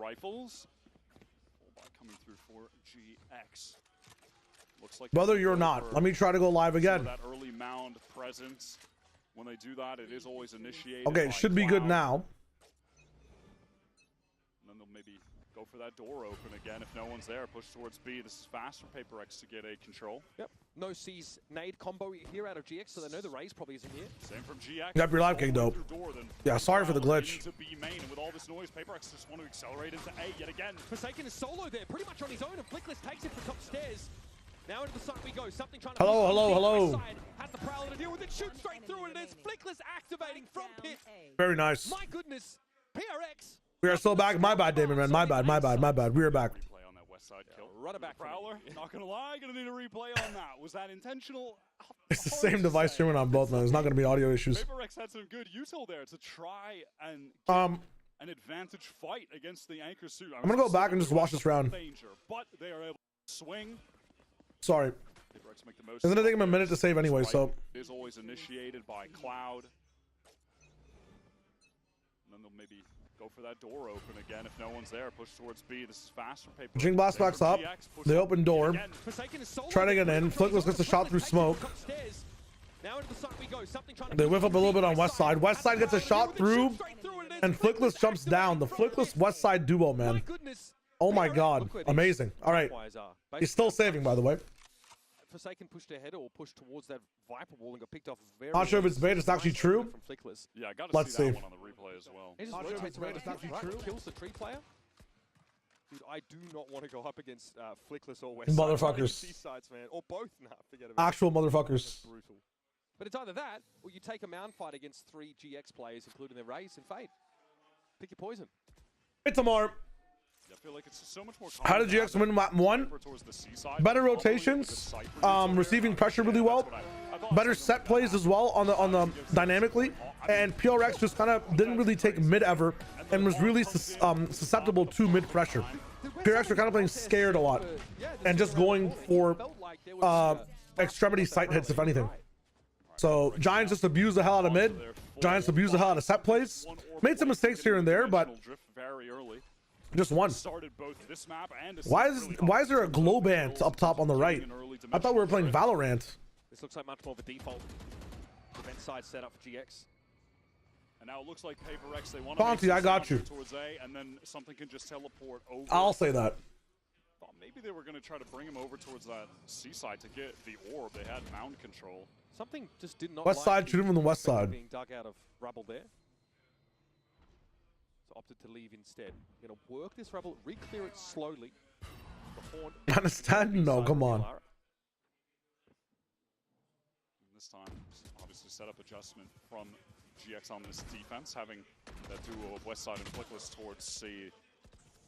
rifles. Coming through for GX. Looks like Brother, you're not. Let me try to go live again. That early mound presence. When they do that, it is always initiated. Okay, it should be good now. And then they'll maybe go for that door open again if no one's there. Push towards B. This is fast for PRX to get a control. Yep. No C's nade combo here out of GX, so they know the raise probably isn't here. Same from GX. Yep, your live kick dope. Yeah, sorry for the glitch. To B main, and with all this noise, PRX just want to accelerate into A yet again. Forsaken is solo there, pretty much on his own, and Flickless takes it from top stairs. Now into the side we go. Something trying to hello. Has the Prowler to deal with it. Shoots straight through it. And it's Flickless activating from pit. Very nice. My goodness. PRX. We are still back. My bad, Damon, man. My bad. We are back. Replay on that west side kill. Run it back. Prowler. Not gonna lie, gonna need a replay on that. Was that intentional? It's the same device streaming on both, man. There's not gonna be audio issues. PRX had some good util there to try and an advantage fight against the anchor suit. I'm gonna go back and just watch this round. Danger, but they are able to swing. Sorry. It's gonna take him a minute to save anyway, so. It is always initiated by Cloud. And then they'll maybe go for that door open again if no one's there. Push towards B. This is fast for PRX. Jing Blast backs up. The open door. Trying to get in. Flickless gets a shot through smoke. They whiff up a little bit on west side. West side gets a shot through, and Flickless jumps down. The Flickless west side duo, man. Oh my god. Amazing. All right. He's still saving, by the way. Forsaken pushed ahead or pushed towards that Viper wall and got picked off very. Not sure if it's bait. It's actually true. Yeah, I got to see that one on the replay as well. He just rotates around. It's actually true. Kills the tree player. Dude, I do not want to go up against Flickless or West motherfuckers. Sides, man, or both. Nah, forget about actual motherfuckers. Brutal. But it's either that, or you take a mound fight against 3 GX players, including their Raze and Fade. Pick your poison. It's Amar. I feel like it's so much more. How did GX win map 1? Better rotations, receiving pressure really well, better set plays as well on the dynamically, and PRX just kind of didn't really take mid ever and was really susceptible to mid pressure. PRX were kind of playing scared a lot and just going for extremity sight hits if anything. So Giants just abused the hell out of mid. Giants abused the hell out of set plays. Made some mistakes here and there, but just one. Why is there a Globant up top on the right? I thought we were playing Valorant. This looks like much more of a default defense side setup for GX. And now it looks like PRX, they want to I got you. Towards A, and then something can just teleport over. I'll say that. Thought maybe they were going to try to bring him over towards that seaside to get the orb. They had mound control. Something just did not. West side, shoot him from the west side. Being dug out of rubble there. So opted to leave instead. Gonna work this rubble, re-clear it slowly. The horn. Understand? No, come on. And this time, obviously set up adjustment from GX on this defense, having that duo of west side and Flickless towards C.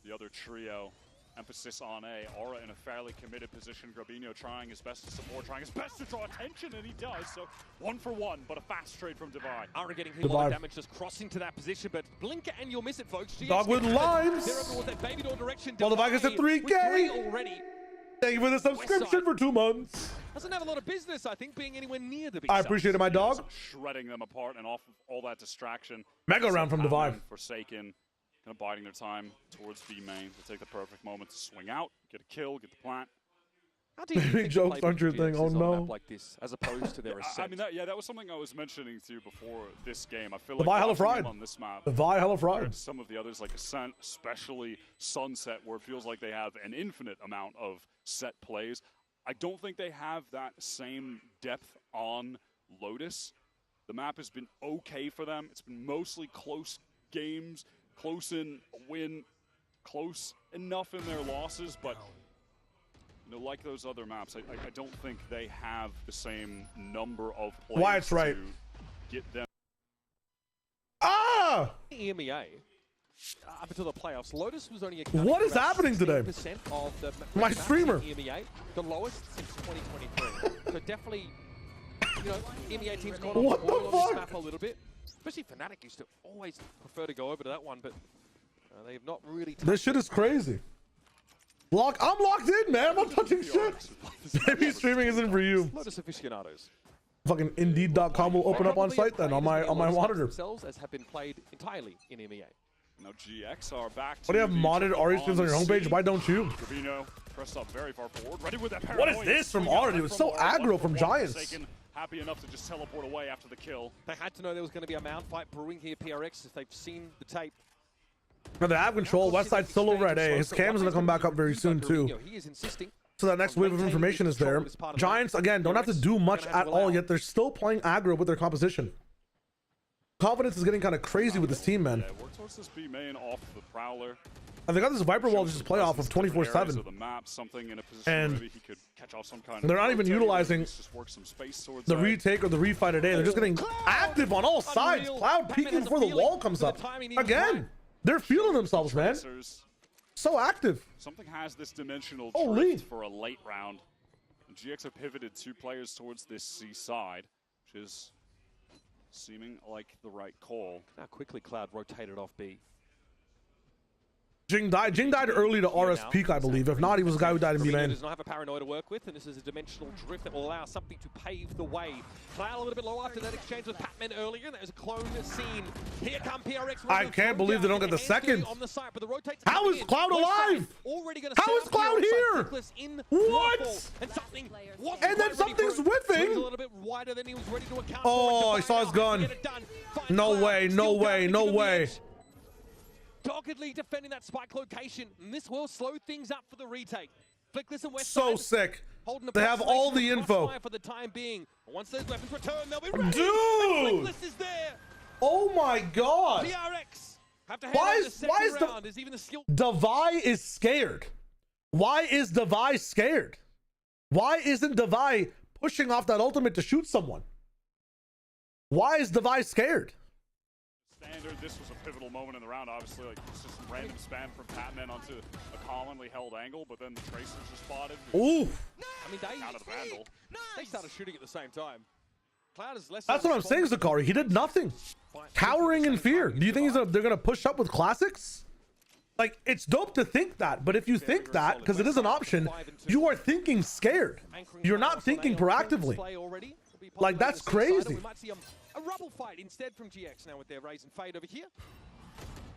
The other trio. Emphasis on A. Aura in a fairly committed position. Grabinho trying his best to support, trying his best to draw attention, and he does. So 1 for 1, but a fast trade from Divide. Aura getting a lot of damage just crossing to that position, but blinker and you'll miss it, folks. Dogwood lines. Well, Divide gets a 3K already. Thank you for the subscription for 2 months. Doesn't have a lot of business, I think, being anywhere near the big I appreciate it, my dog. Shredding them apart and off of all that distraction. Mega round from Divide. Forsaken. Kind of biding their time towards B main to take the perfect moment to swing out, get a kill, get the plant. How do you think jokes aren't your thing? Oh no! Like this, as opposed to their ascent. I mean, that was something I was mentioning to you before this game. I feel like Vi hella fried on this map. The Vi hella fried. Some of the others, like Ascent, especially Sunset, where it feels like they have an infinite amount of set plays. I don't think they have that same depth on Lotus. The map has been okay for them. It's been mostly close games. Close in win, close enough in their losses, but you know, like those other maps, I don't think they have the same number of players Wyatt's right. to get them. Ah! EMEA up until the playoffs, Lotus was only. What is happening today? Of the my streamer. EMEA, the lowest since 2023. So definitely, you know, EMEA teams got on this map a little bit. Especially Fnatic used to always prefer to go over to that one, but they have not really. This shit is crazy. I'm locked in, man. I'm not touching shit. Maybe streaming isn't for you. Lotus aficionados. Fucking Indeed.com will open up on site then on my monitor. Themselves as have been played entirely in EMEA. Now GX are back to What do you have modded Ari skins on your homepage? Why don't you? Gravino pressed up very far forward. Ready with that What is this from Ari? It was so aggro from Giants. Happy enough to just teleport away after the kill. They had to know there was going to be a mount fight brewing here, PRX, if they've seen the tape. Now they have control. Westside's still over at A. His cam's gonna come back up very soon too. He is insisting. So that next wave of information is there. Giants, again, don't have to do much at all, yet they're still playing aggro with their composition. Confidence is getting kind of crazy with this team, man. Yeah, work towards this B main off the Prowler. And they got this Viper wall to just play off of 24/7. And they're not even utilizing the retake or the refight today. They're just getting active on all sides. Cloud peeking before the wall comes up. Again, they're feeling themselves, man. So active. Something has this dimensional drift for a late round. GX have pivoted 2 players towards this C side, which is seeming like the right call. Now quickly Cloud rotated off B. Jing died early to RS peak, I believe. If not, he was the guy who died in B main. Does not have a paranoia to work with, and this is a dimensional drift that will allow something to pave the way. Cloud a little bit low after that exchange with Patman earlier. That was a clone scene. Here come PRX. I can't believe they don't get the second. How is Cloud alive? How is Cloud here? What? And then something's whiffing. Oh, I saw his gun. No way, no way, no way. Doggedly defending that spike location, and this will slow things up for the retake. Flickless and West so sick. They have all the info for the time being. Once those weapons return, they'll be ready. Dude! Flickless is there. Oh my God! PRX have to why is even the skill? Devi is scared. Why is Devi scared? Why isn't Devi pushing off that ultimate to shoot someone? Why is Devi scared? Standard, this was a pivotal moment in the round, obviously. Like, it's just some random spam from Patman onto a commonly held angle, but then the Tracers are spotted. Ooh! I mean, they started shooting at the same time. Cloud is less. That's what I'm saying, Zakari. He did nothing. Cowering in fear. Do you think they're going to push up with classics? Like, it's dope to think that, but if you think that, because it is an option, you are thinking scared. You're not thinking proactively. Like, that's crazy. We might see a rubble fight instead from GX now with their raise and fade over here.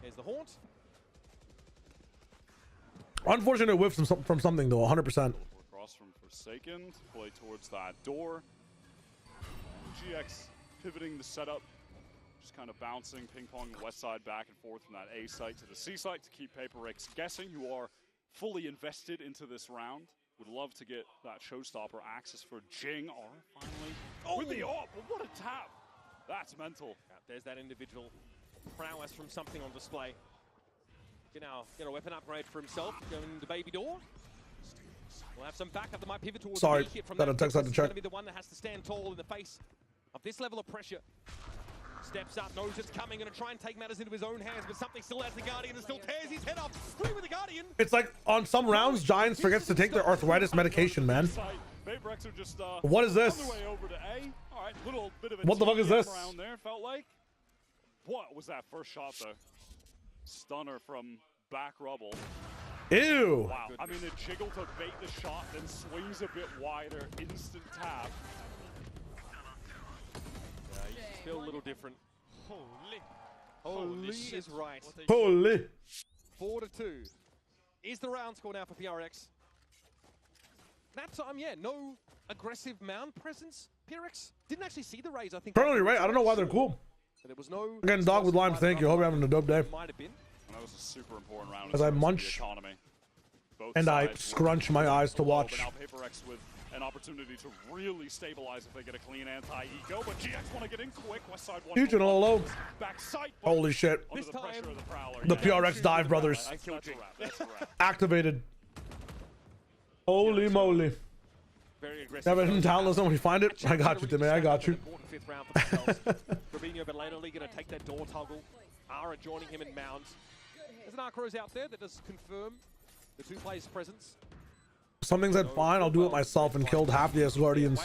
There's the haunt. Unfortunate whiff from something though, 100%. Across from Forsaken to play towards that door. GX pivoting the setup, just kind of bouncing, ping-ponging west side back and forth from that A site to the C site to keep PRX guessing, who are fully invested into this round. Would love to get that showstopper access for Jing. Finally with the AWP. What a tap! That's mental. There's that individual prowess from something on display. Get a weapon upgrade for himself. Going to baby door. We'll have some backup that might pivot towards Sorry, from got a text out to check. Going to be the one that has to stand tall in the face of this level of pressure. Steps up, knows it's coming, gonna try and take matters into his own hands, but something still has the Guardian and still tears his head off. Free with the Guardian. It's like on some rounds, Giants forgets to take their arthritis medication, man. What is this? What the fuck is this? There, felt like. What was that first shot though? Stunner from back rubble. Ew. Wow. I mean, the jiggle to bait the shot, then swings a bit wider, instant tap. You just feel a little different. Holy shit is right. Holy. 4-2 is the round score now for PRX. That time, yeah, no aggressive mound presence. PRX didn't actually see the raise, I think. Totally right. I don't know why they're cool. There was no. Again, dog with lime. Thank you. Hope you're having a dope day. Might have been. That was a super important round. As I munch and I scrunch my eyes to watch. Now PRX with an opportunity to really stabilize if they get a clean anti-eco, but GX want to get in quick. West side one. Huge and low. Backside. Holy shit. This time, the PRX dive brothers. That's a wrap. Activated. Holy moly. Very aggressive. Have it in town, let somebody find it. I got you, Timmy. I got you. Fifth round for themselves. Fabinho, but lately going to take that door toggle. Ara joining him in mounds. There's an Arcros out there that does confirm the two players' presence. Something said, fine, I'll do it myself, and killed half the Asgardians.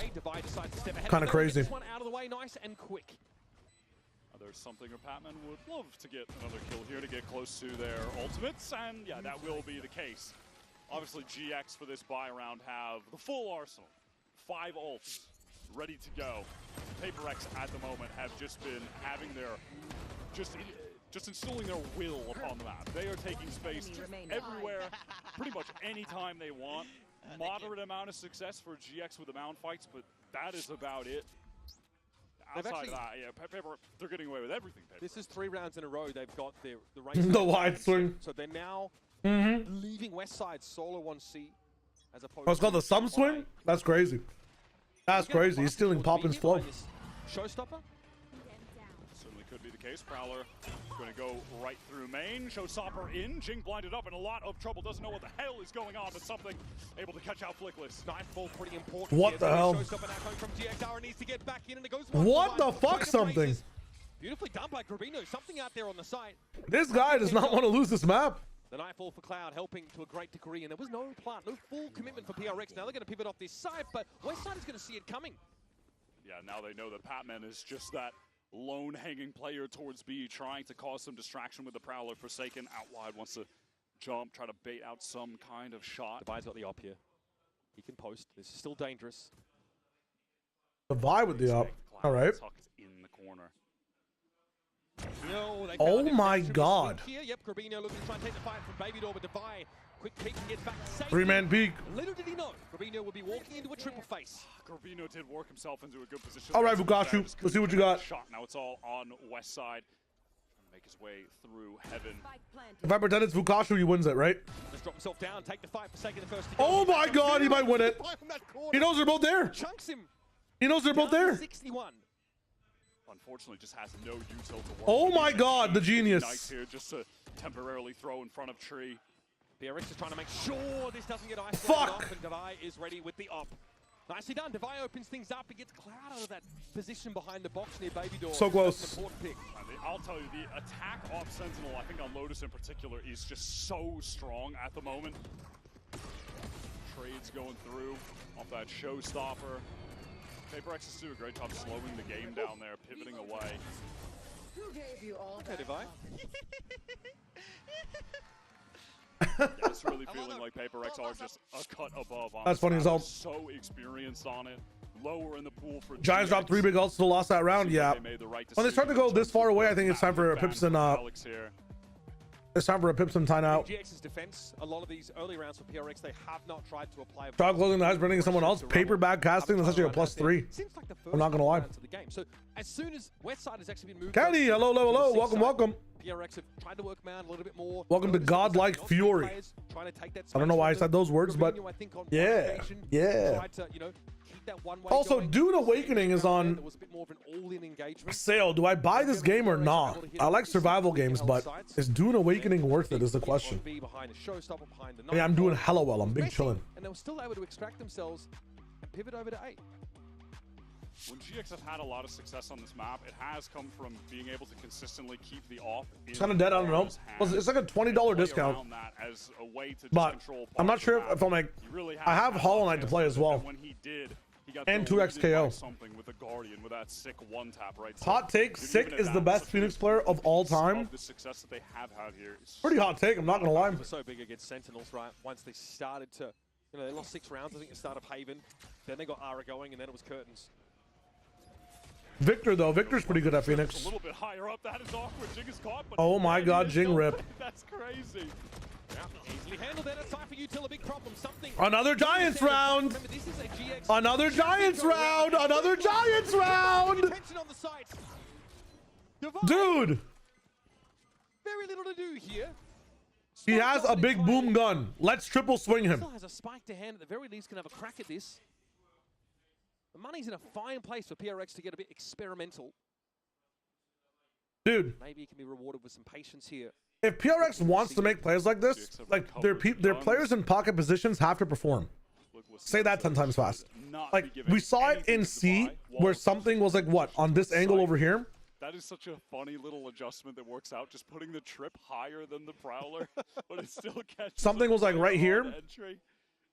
Kind of crazy. This one out of the way, nice and quick. There's something where Patman would love to get another kill here to get close to their ultimates, and yeah, that will be the case. Obviously, GX for this buy round have the full arsenal. 5 ults ready to go. PRX at the moment have just been having their just instilling their will upon the map. They are taking space everywhere, pretty much anytime they want. Moderate amount of success for GX with the mound fights, but that is about it. Outside of that, yeah, Paper, they're getting away with everything. Paper. This is 3 rounds in a row. They've got the race. The wide swing. So they're now leaving Westside solo on C. As opposed it's called the sum swing? That's crazy. That's crazy. He's stealing Poppin's flow. Showstopper? Certainly could be the case. Prowler going to go right through main. Showstopper in. Jing blinded up in a lot of trouble. Doesn't know what the hell is going on, but something able to catch out Flickless. Nightfall pretty important. What the hell? Showstopper now coming from GXR needs to get back in and it goes what the fuck something? Beautifully done by Grabino. Something out there on the side. This guy does not want to lose this map. The Nightfall for Cloud helping to a great degree, and there was no plant, no full commitment for PRX. Now they're going to pivot off this side, but Westside is going to see it coming. Yeah, now they know that Patman is just that lone hanging player towards B, trying to cause some distraction with the Prowler. Forsaken out wide, wants to jump, try to bait out some kind of shot. Devi's got the op here. He can post. This is still dangerous. Devi with the up. All right. Tucked in the corner. No, oh my god. Here. Yep, Grabino looking to try and take the fight from Baby Door, but Devi, quick peek and gets back safe. 3-man peek. Little did he know, Grabino would be walking into a triple face. Grabino did work himself into a good position. All right, Vukashu, let's see what you got. Shot. Now it's all on West Side. Trying to make his way through heaven. If I pretend it's Vukashu, he wins it, right? Just drop himself down, take the fight for sake of the first. Oh my god, he might win it. He knows they're both there. Chunks him. He knows they're both there. 61. Unfortunately, just has no util to work. Oh my god, the genius. Nice here just to temporarily throw in front of Tree. PRX is trying to make sure this doesn't get isolated off, and Devi is ready with the op. Nicely done. Devi opens things up. He gets Cloud out of that position behind the box near Baby Door. So close. That's an important pick. I'll tell you, the attack off Sentinel, I think on Lotus in particular, is just so strong at the moment. Trades going through off that showstopper. PRX is doing a great job slowing the game down there, pivoting away. Who gave you all Okay, Devi. Yeah, it's really feeling like PRX are just a cut above on That's funny as hell. So experienced on it. Lower in the pool for Giants dropped 3 big ults, still lost that round. Yeah. When they start to go this far away, I think it's time for a Pipson. It's time for a Pipson timeout. GX's defense, a lot of these early rounds for PRX, they have not tried to apply. Try closing the eyes, bringing someone else. Paper bag casting, that's actually a +3. Seems like the I'm not gonna lie. the game. So as soon as Westside has actually been moved. Caddy, hello, welcome, welcome. PRX have tried to work man a little bit more. Welcome to Godlike Fury. Trying to take that I don't know why I said those words, but yeah, yeah. Tried to, you know, keep that one way also, going. Dune Awakening is on There was a bit more of an all-in engagement. sale. Do I buy this game or not? I like survival games, but is Dune Awakening worth it is the question. I mean, I'm doing hella well. I'm big chilling. And they were still able to extract themselves and pivot over to 8. When GX have had a lot of success on this map, it has come from being able to consistently keep the off. It's kind of dead. I don't know. It's like a $20 discount. As a way to but I'm not sure if I'm like. I have Hollow Knight to play as well. When he did, he got and 2x KO. Something with the Guardian with that sick one tap right. Hot take: Sick is the best Phoenix player of all time. The success that they have had here. Pretty hot take. I'm not gonna lie. They were so big against Sentinels, right? Once they started to, you know, they lost 6 rounds. I think at the start of Haven. Then they got Ara going, and then it was Curtains. Victor though, Victor's pretty good at Phoenix. A little bit higher up, that is awkward. Jing is caught, but oh my god, Jing rip. That's crazy. Yeah, easily handled that. It's time for you till a big problem. Something. Another Giants round. Remember, this is a GX. Another Giants round. Another Giants round. Attention on the sides. Dude. Very little to do here. He has a big boom gun. Let's triple swing him. Still has a spike to hand. At the very least, can have a crack at this. The money's in a fine place for PRX to get a bit experimental. Dude. Maybe he can be rewarded with some patience here. If PRX wants to make plays like this, like their players in pocket positions have to perform. Say that 10 times fast. Like we saw it in C where something was like what on this angle over here. That is such a funny little adjustment that works out. Just putting the trip higher than the Prowler, but it still catches. Something was like right here.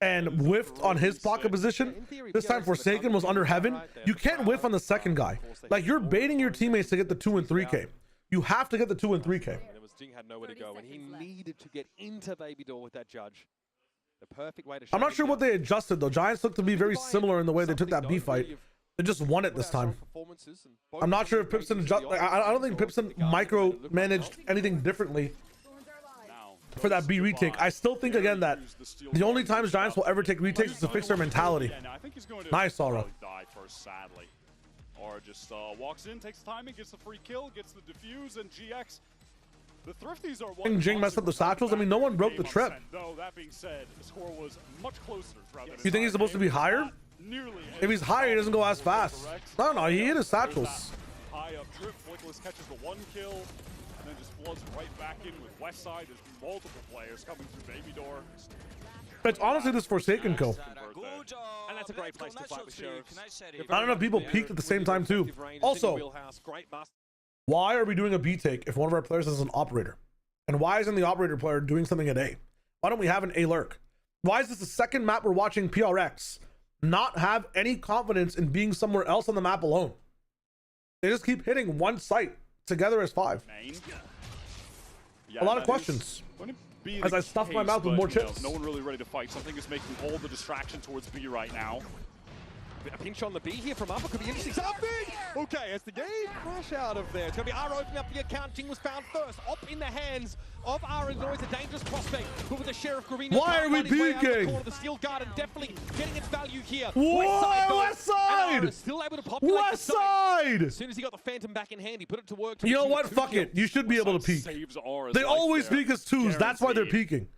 And whiffed on his pocket position. This time Forsaken was under heaven. You can't whiff on the second guy. Like you're baiting your teammates to get the 2 and 3K. You have to get the 2 and 3K. There was Jing had nowhere to go, and he needed to get into Baby Door with that judge. The perfect way to. I'm not sure what they adjusted though. Giants look to be very similar in the way they took that B fight. They just won it this time. Performances, and I'm not sure if Pipson just, like, I don't think Pipson micro-managed anything differently for that B retake. I still think again that the only times Giants will ever take retakes is to fix their mentality. Nice, Aura. Die first, sadly. Aura just walks in, takes the timing, gets the free kill, gets the defuse, and GX. The Thrifties are one. Jing messed up the satchels. I mean, no one broke the trip. Though that being said, the score was much closer throughout the You think he's supposed to be higher? If he's higher, he doesn't go as fast. No, no, he hit his satchels. High up trip, Flickless catches the 1 kill, and then just floods right back in with Westside. There's multiple players coming through Baby Door. It's honestly this Forsaken kill. And that's a great place to fight with Sheriffs. I don't know if people peaked at the same time too. Also, why are we doing a B take if one of our players is an operator? And why isn't the operator player doing something at A? Why don't we have an A lurk? Why is this the second map we're watching PRX not have any confidence in being somewhere else on the map alone? They just keep hitting one site together as 5. A lot of questions. As I stuff my mouth with more chips. No one really ready to fight. Something is making all the distraction towards B right now. A pinch on the B here from Upper could be interesting. Something! Okay, as the game crash out of there. It's going to be Ara opening up the account. Jing was found first. Op in the hands of Ara is always a dangerous prospect. But with the Sheriff Gravino, why are we peeking? The Steel Guard and definitely getting its value here. Whoa, Westside! Still able to populate Westside! As soon as he got the Phantom back in hand, he put it to work. You know what? Fuck it. You should be able to peek. They always peek as 2s. That's why they're peeking.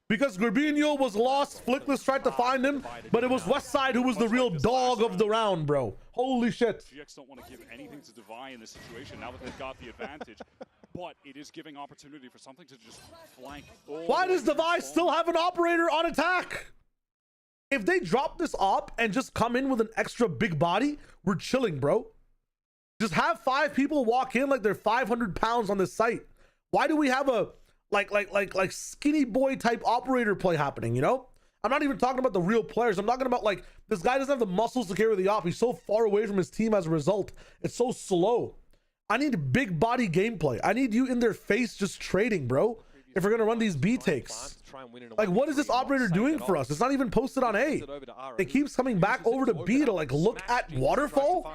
Because Garbino was lost, Flickless tried to find him, but it was Westside who was the real dog of the round, bro. Holy shit. GX don't want to give anything to Devi in this situation now that they've got the advantage, but it is giving opportunity for something to just flank. Why does Devi still have an operator on attack? If they drop this op and just come in with an extra big body, we're chilling, bro. Just have 5 people walk in like they're 500 pounds on this site. Why do we have a like skinny boy type operator play happening, you know? I'm not even talking about the real players. I'm talking about like this guy doesn't have the muscles to carry the op. He's so far away from his team as a result. It's so slow. I need big body gameplay. I need you in their face just trading, bro. If we're gonna run these B takes. Like, what is this operator doing for us? It's not even posted on A. It keeps coming back over to B to like look at waterfall.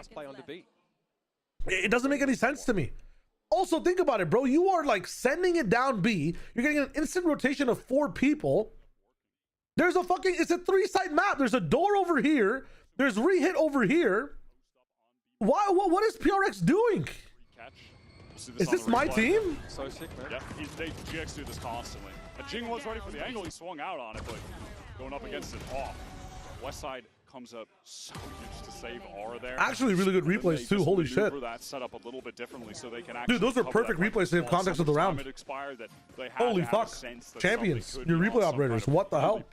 It doesn't make any sense to me. Also, think about it, bro. You are like sending it down B. You're getting an instant rotation of 4 people. There's a fucking, it's a 3-site map. There's a door over here. There's re-hit over here. Why? What is PRX doing? Is this my team? So sick, man. Yeah, GX do this constantly. Jing was ready for the angle. He swung out on it, but going up against it off. Westside comes up so huge to save Aura there. Actually, really good replays too. Holy shit! That set up a little bit differently so they can actually. Dude, those are perfect replays to have context of the round. Holy fuck! Champions, your replay operators. What the hell?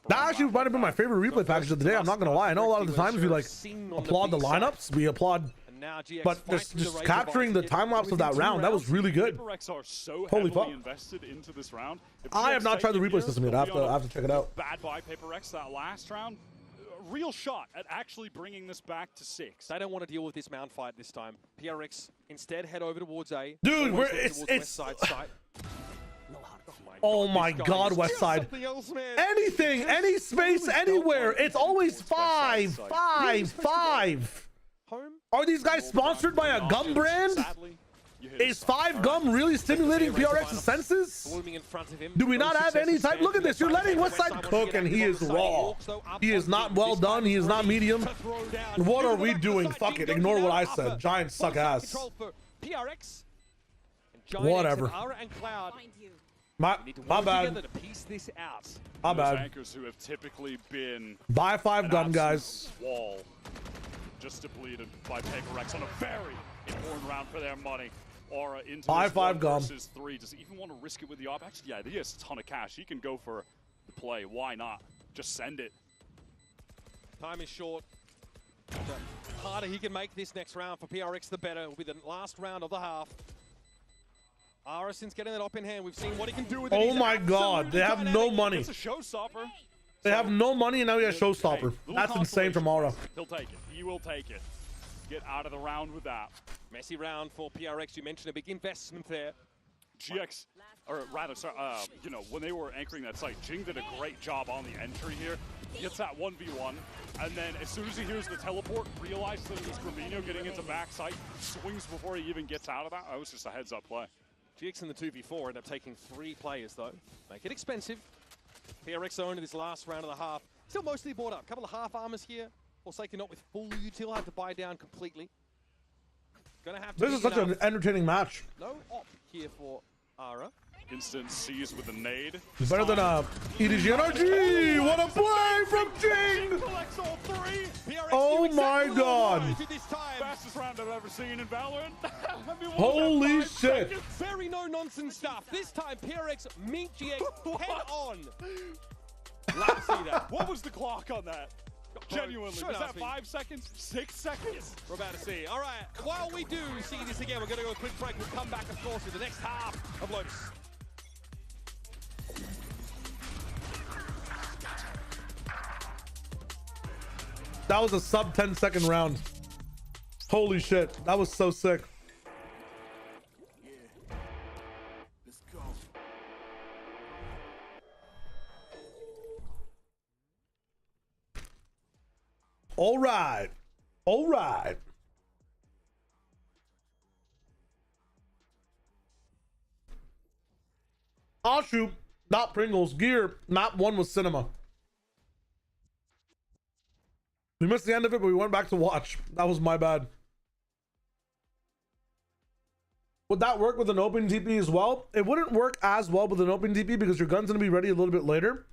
That actually might have been my favorite replay package of the day. I'm not gonna lie. I know a lot of the times we like applaud the lineups. We applaud. But just capturing the time lapse of that round, that was really good. Holy fuck! I have not tried the replay system yet. I have to check it out. Bad by PRX that last round. Real shot at actually bringing this back to 6. They don't want to deal with this mound fight this time. PRX instead head over towards A. Dude, it's oh my god, Westside. Anything, any space, anywhere. It's always 5, 5, 5. Are these guys sponsored by a gum brand? Is 5 gum really stimulating PRX's senses? Do we not have any type? Look at this. You're letting Westside cook and he is raw. He is not well done. He is not medium. What are we doing? Fuck it. Ignore what I said. Giants suck ass. Whatever. My bad. My bad. Who have typically been buy 5 gum, guys. Wall just depleted by PRX on a very important round for their money. Aura into buy 5 gum versus 3. Does he even want to risk it with the op? Actually, yeah, he has a ton of cash. He can go for the play. Why not? Just send it. Time is short. The harder he can make this next round for PRX, the better. It will be the last round of the half. Ara, since getting that op in hand, we've seen what he can do with it. Oh my god, they have no money. It's a showstopper. They have no money and now he has showstopper. That's insane from Aura. He'll take it. He will take it. Get out of the round with that. Messy round for PRX. You mentioned a big investment there. GX, or rather, sorry, you know, when they were anchoring that site, Jing did a great job on the entry here. He gets that 1v1, and then as soon as he hears the teleport, realizes that it was Gravino getting into backside, swings before he even gets out of that. That was just a heads-up play. GX in the 2v4 end up taking 3 players, though. Make it expensive. PRX owned in this last round and a half. Still mostly bought up. Couple of half armors here. Forsaken not with full util, have to buy down completely. Gonna have to. This is such an entertaining match. No op here for Ara. Instant sees with a nade. Better than EDG NRG. What a play from Jing! Collects all 3. Oh my god. Fastest round I've ever seen in Valorant. I mean, Holy shit. Seconds? Very no nonsense stuff. This time PRX meet GX head on. Love to see that. What was the clock on that? Genuinely, Should was that ask me. 5 seconds? 6 seconds? We're about to see. All right, while we do see this again, we're going to go a quick break. We'll come back, of course, with the next half of Lotus. That was a sub 10-second round. Holy shit. That was so sick. Let's go. All right. All right. Ashu, not Pringles. Gear, not one with cinema. We missed the end of it, but we went back to watch. That was my bad. Would that work with an open TP as well? It wouldn't work as well with an open TP because your gun's going to be ready a little bit later.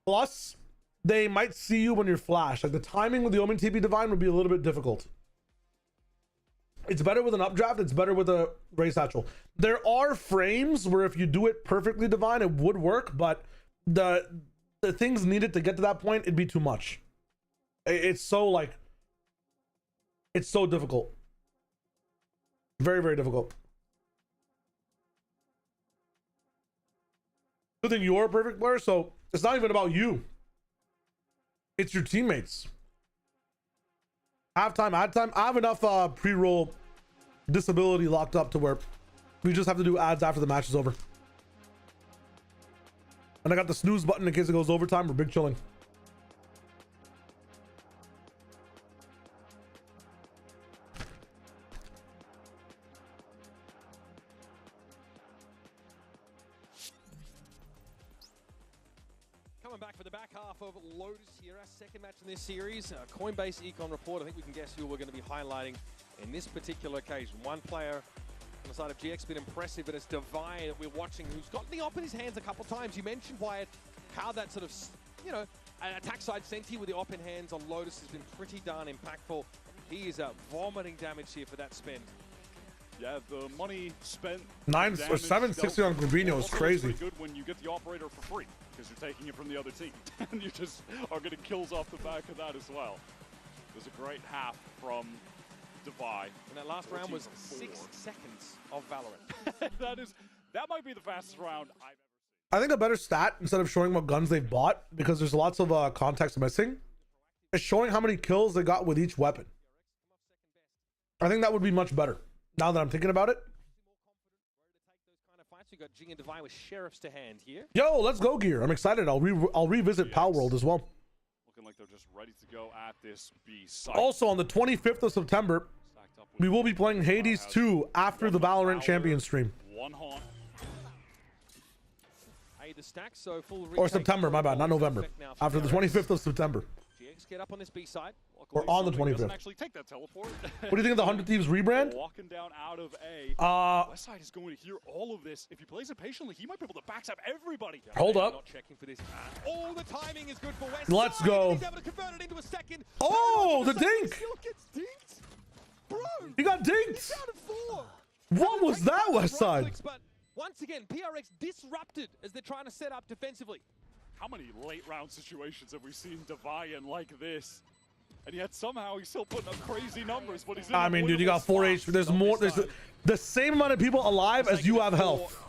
Plus, they might see you when you're flashed. Like the timing with the open TP Divine would be a little bit difficult. It's better with an updraft. It's better with a Ray Satchel. There are frames where if you do it perfectly Divine, it would work, but the things needed to get to that point, it'd be too much. It's so like, it's so difficult. Very, very difficult. Good thing you're a perfect player, so it's not even about you. It's your teammates. Halftime, ad time. I have enough pre-roll disability locked up to where we just have to do ads after the match is over. And I got the snooze button in case it goes overtime. We're big chilling. Coming back for the back half of Lotus here, our second match in this series. Coinbase Econ Report, I think we can guess who we're going to be highlighting in this particular occasion. One player on the side of GX been impressive, but it's Divine that we're watching, who's got the op in his hands a couple times. You mentioned, Wyatt, how that sort of, you know, an attack side Senti with the op in hands on Lotus has been pretty darn impactful. He is vomiting damage here for that spend. Yeah, the money spent. 9 or 760 on Gravino is crazy. Good when you get the operator for free because you're taking it from the other team, and you just are getting kills off the back of that as well. It was a great half from Devi. And that last round was 6 seconds of Valorant. that might be the fastest round I've ever seen. I think a better stat, instead of showing what guns they've bought, because there's lots of context missing, is showing how many kills they got with each weapon. I think that would be much better. Now that I'm thinking about it. You got Jing and Divine with sheriffs to hand here. Yo, let's go, Gear. I'm excited. I'll revisit Power World as well. Looking like they're just ready to go at this B site. Also, on the 25th of September, we will be playing Hades 2 after the Valorant Champion stream. One haunt. Hey, the stack, so full Or September, my bad, not November. After the 25th of September. GX get up on this B side. Or on the 25th. Actually take that teleport. What do you think of the 100 Thieves rebrand? Walking down out of A. Westside is going to hear all of this. If he plays it patiently, he might be able to backstab everybody. Hold up. Not checking for this. Oh, the timing is good for Westside. Let's go. He's able to convert it into a second. Oh, the dink. Still gets dinked. Bro. He got dinked. He's down to 4. What was that, Westside? But once again, PRX disrupted as they're trying to set up defensively. How many late round situations have we seen Devi in like this? And yet somehow he's still putting up crazy numbers. But he's in I mean, dude, you got 4 HP. There's more. There's the same amount of people alive as you have health.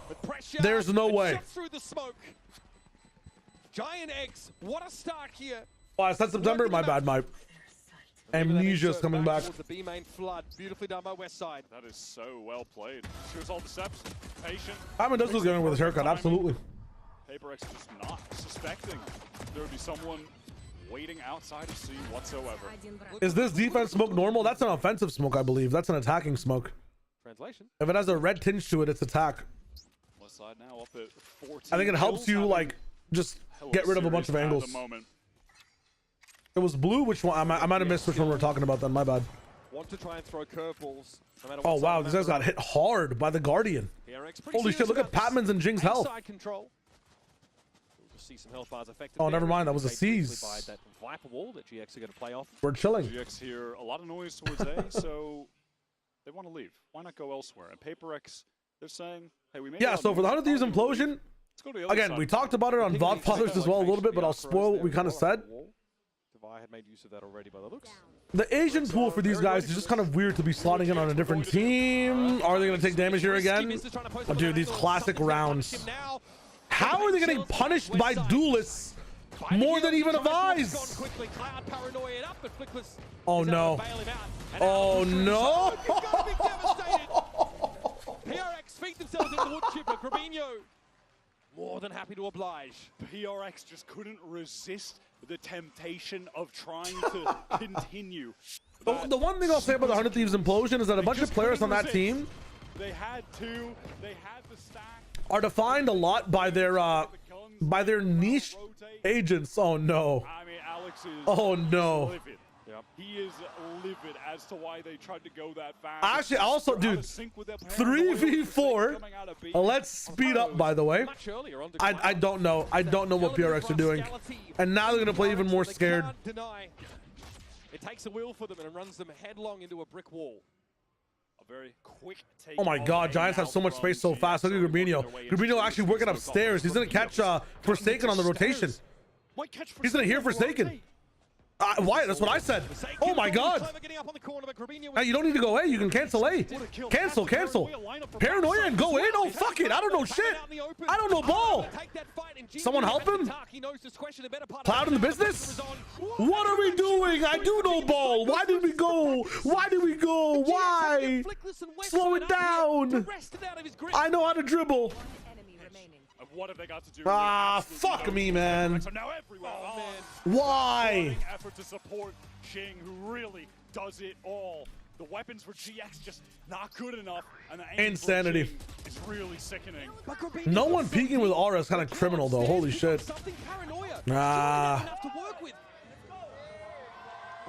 There's no way. Through the smoke. Giant eggs. What a start here. Oh, I said September. My bad, Mike. Amnesia's coming back. The B main flood, beautifully done by Westside. That is so well played. Shoots all the steps, patient. Hyman does look good with his haircut, absolutely. PRX just not suspecting there would be someone waiting outside of C whatsoever. Is this defense smoke normal? That's an offensive smoke, I believe. That's an attacking smoke. Translation. If it has a red tinge to it, it's attack. West side now up at 14. I think it helps you like just get rid of a bunch of angles. It was blue. Which one? I might have missed which one we're talking about then. My bad. Want to try and throw curveballs. Oh wow, these guys got hit hard by the Guardian. Holy shit! Look at Patman's and Jing's health. Control. We'll see some health bars affected. Oh, never mind. That was a C's. By that Viper wall that GX are going to play off. We're chilling. GX hear a lot of noise towards A, so they want to leave. Why not go elsewhere? And PRX, they're saying, hey, we made. Yeah. So for the 100 Thieves implosion, again, we talked about it on VOD Fathers as well a little bit, but I'll spoil what we kind of said. Had made use of that already by the looks. The Asian pool for these guys is just kind of weird to be slotting in on a different team. Are they going to take damage here again? Oh, dude, these classic rounds. How are they getting punished by duelists more than even Avise? Oh no. Oh no. PRX feed themselves into the wood chipper. Grabinho more than happy to oblige. PRX just couldn't resist the temptation of trying to continue. The one thing I'll say about the 100 Thieves implosion is that a bunch of players on that team they had the stack, are defined a lot by their niche agents. Oh no. I mean, Alex is livid. Yep. He is livid as to why they tried to go that fast. Actually, also, dude, 3v4. Let's speed up, by the way. I don't know. I don't know what PRX are doing. And now they're going to play even more scared. It takes a wheel for them and runs them headlong into a brick wall. A very quick take. Oh my god, Giants have so much space so fast. Look at Grabinho. Grabinho actually working upstairs. He's going to catch Forsaken on the rotation. He's going to hear Forsaken. Why? That's what I said. Oh my god. Now you don't need to go A. You can cancel A. Cancel. Paranoia and go in? Oh, fuck it. I don't know shit. I don't know ball. Someone help him? Cloud in the business? What are we doing? I do know ball. Why did we go? Why? Slow it down. I know how to dribble. What have they got to do? Fuck me, man. So now everywhere. Why? Effort to support Jing, who really does it all. The weapons for GX just not good enough, and the insanity is really sickening. No one peeking with aura is kind of criminal, though. Holy shit. But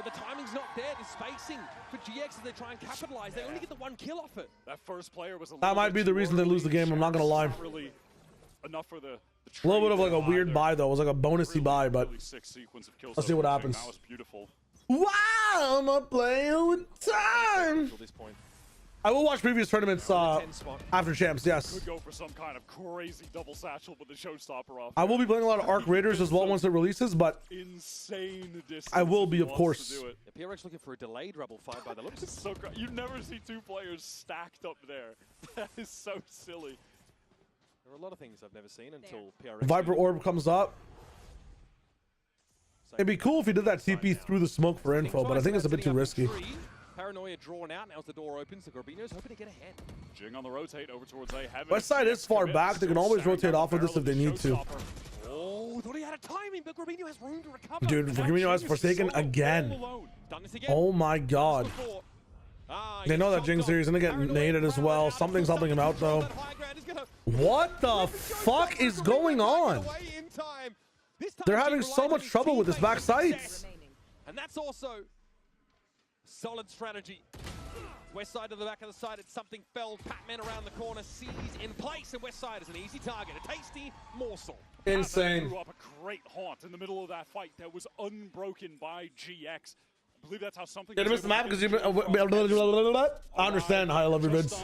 the timing's not there. The spacing for GX as they try and capitalize. They only get the one kill off it. That first player was that might be the reason they lose the game. I'm not gonna lie. Really enough for the a little bit of like a weird buy though. It was like a bonusy buy, but let's see what happens. That was beautiful. Wow, I'm a player with time. I will watch previous tournaments after champs. Yes. Could go for some kind of crazy double satchel with the showstopper off. I will be playing a lot of Arc Raiders as well once it releases, but insane distance. I will be, of course. The PRX looking for a delayed rebel fight by the looks. So you never see two players stacked up there. That is so silly. There are a lot of things I've never seen until PRX. Viper Orb comes up. It'd be cool if he did that TP through the smoke for info, but I think it's a bit too risky. Paranoia drawn out. Now as the door opens, the Grabinho's hoping to get ahead. Jing on the rotate over towards A. West side is far back. They can always rotate off of this if they need to. Oh, thought he had a timing, but Grabinho has room to recover. Dude, Grabinho has Forsaken again. Oh my god. They know that Jing's here. He's gonna get naded as well. Something's helping him out though. What the fuck is going on? They're having so much trouble with this back sights. And that's also solid strategy. West side to the back of the side, it's something felled. Patman around the corner, sees in place, and West side is an easy target, a tasty morsel. Insane. Threw up a great haunt in the middle of that fight that was unbroken by GX. I believe that's how something. Did I miss the map because you? I understand how I love your vids.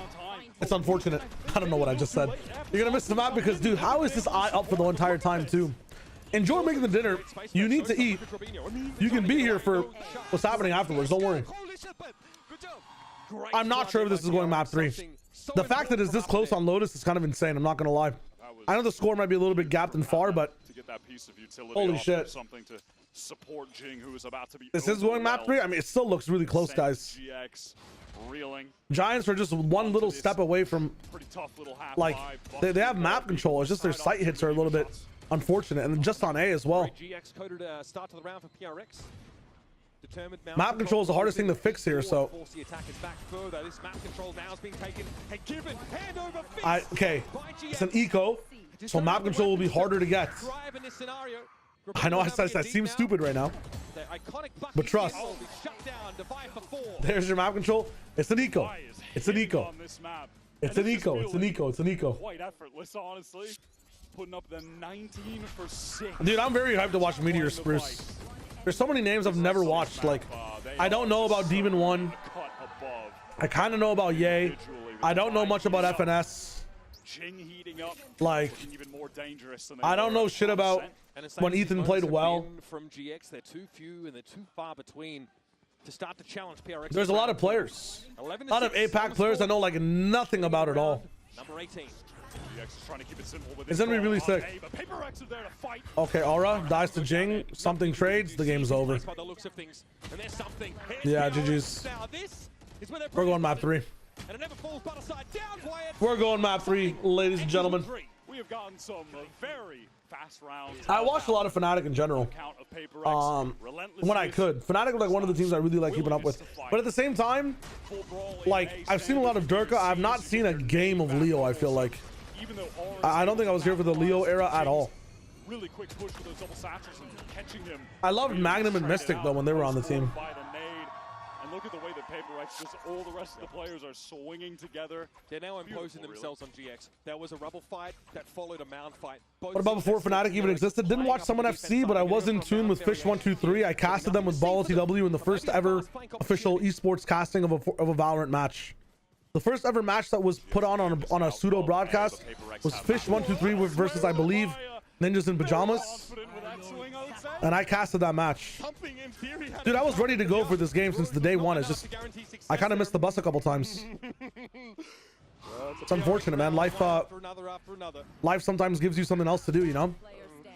It's unfortunate. I don't know what I just said. You're gonna miss the map because, dude, how is this eye up for the entire time too? Enjoy making the dinner. You need to eat. You can be here for what's happening afterwards. Don't worry. I'm not sure if this is going map 3. The fact that it's this close on Lotus is kind of insane. I'm not gonna lie. I know the score might be a little bit gapped and far, but to get that piece of utility holy shit. Something to support Jing, who is about to be. This is going map 3. I mean, it still looks really close, guys. GX reeling. Giants are just one little step away from, Pretty tough little half like, they have map control. It's just their sight hits are a little bit unfortunate, and just on A as well. GX coded a start to the round for PRX. Determined map control is the hardest thing to fix here, so force the attackers back further. This map control now is being taken and given. Hand over fist okay, by GX. it's an eco, so map control will be harder to get. Drive in this scenario. I know I said that seems stupid right now, but trust. There's your map control. It's an eco. It's an eco. It's an eco. It's an eco. It's an eco. Quite effortless, honestly. Putting up the 19 for 6. Dude, I'm very hyped to watch Meteor Spruce. There's so many names I've never watched. Like, I don't know about Demon 1. I kind of know about Ye. I don't know much about FNS. Like, I don't know shit about when Ethan played well. From GX, they're too few and they're too far between to start to challenge PRX. There's a lot of players. A lot of APAC players I know like nothing about at all. Number 18. It's gonna be really sick. Okay, Aura dies to Jing. Something trades. The game's over. Yeah, GG's. We're going map 3. We're going map 3, ladies and gentlemen. We have gotten some very fast rounds. I watched a lot of Fnatic in general. When I could. Fnatic was like one of the teams I really like keeping up with. But at the same time, like, I've seen a lot of Durka. I've not seen a game of Leo, I feel like. I don't think I was here for the Leo era at all. Really quick push for those double satchels and catching him. I loved Magnum and Mystic though when they were on the team. And look at the way that PRX, just all the rest of the players are swinging together. They're now imposing themselves on GX. There was a rubble fight that followed a mound fight. What about before Fnatic even existed? Didn't watch Someone FC, but I was in tune with Fish123. I casted them with Ball TW in the first ever official esports casting of a Valorant match. The first ever match that was put on a pseudo broadcast was Fish123 versus, I believe, Ninjas in Pajamas. And I casted that match. Dude, I was ready to go for this game since the day one. It's just, I kind of missed the bus a couple times. It's unfortunate, man. Life sometimes gives you something else to do, you know?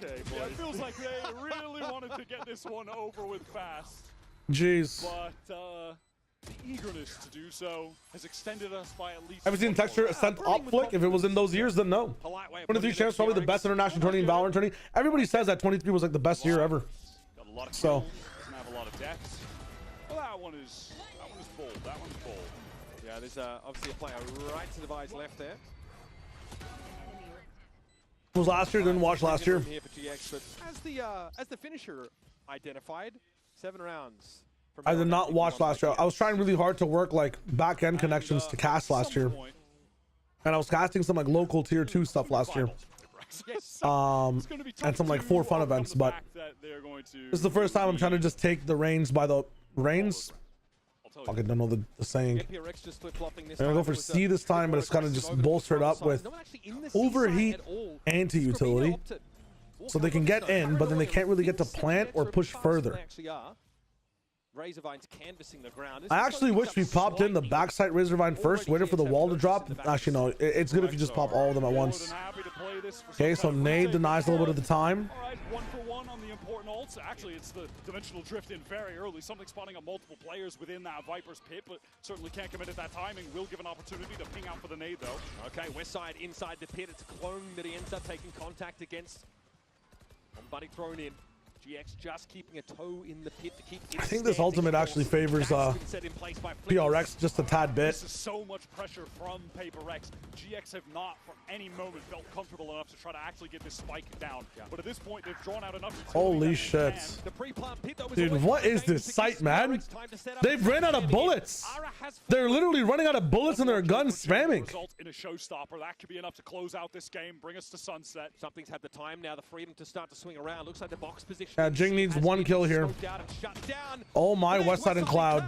Okay, yeah, it feels like they really wanted to get this one over with fast. Jeez. But, the eagerness to do so has extended us by at least. Have you seen Texture Ascent Up Flick? If it was in those years, then no. 23 Champs, probably the best international tourney in Valorant tourney. Everybody says that 23 was like the best year ever. Got a lot of so. Doesn't have a lot of depth. Well, that one is bold. That one's bold. Yeah, there's obviously a player right to the Vi's left there. It was last year. Didn't watch last year. Here for GX, but as the finisher identified, 7 rounds. I did not watch last year. I was trying really hard to work like back end connections to cast last year, and I was casting some like local tier 2 stuff last year, and some like 4 fun events. But this is the first time I'm trying to just take the reins by the reins. Fucking don't know the saying. I'm gonna go for C this time, but it's kind of just bolstered up with overheat anti-utility, so they can get in, but then they can't really get to plant or push further. Razorvine's canvassing the ground. I actually wish we popped in the backside Razorvine first, waited for the wall to drop. Actually, no, it's good if you just pop all of them at once. Okay, so Nade denies a little bit of the time. All right, 1 for 1 on the important ults. Actually, it's the dimensional drift in very early. Something spawning on multiple players within that Viper's pit, but certainly can't commit at that timing. Will give an opportunity to ping out for the nade, though. Okay, West side inside the pit. It's a clone that he ends up taking contact against. Buddy thrown in. GX just keeping a toe in the pit to keep. I think this ultimate actually favors PRX just a tad bit. This is so much pressure from PRX. GX have not for any moment felt comfortable enough to try to actually get this spike down. But at this point, they've drawn out enough. Holy shit. Dude, what is this site, man? They've ran out of bullets. They're literally running out of bullets and their guns spamming. In a showstopper, that could be enough to close out this game, bring us to sunset. Something's had the time now, the freedom to start to swing around. Looks like the box position. Jing needs 1 kill here. Oh my, Westside and Cloud.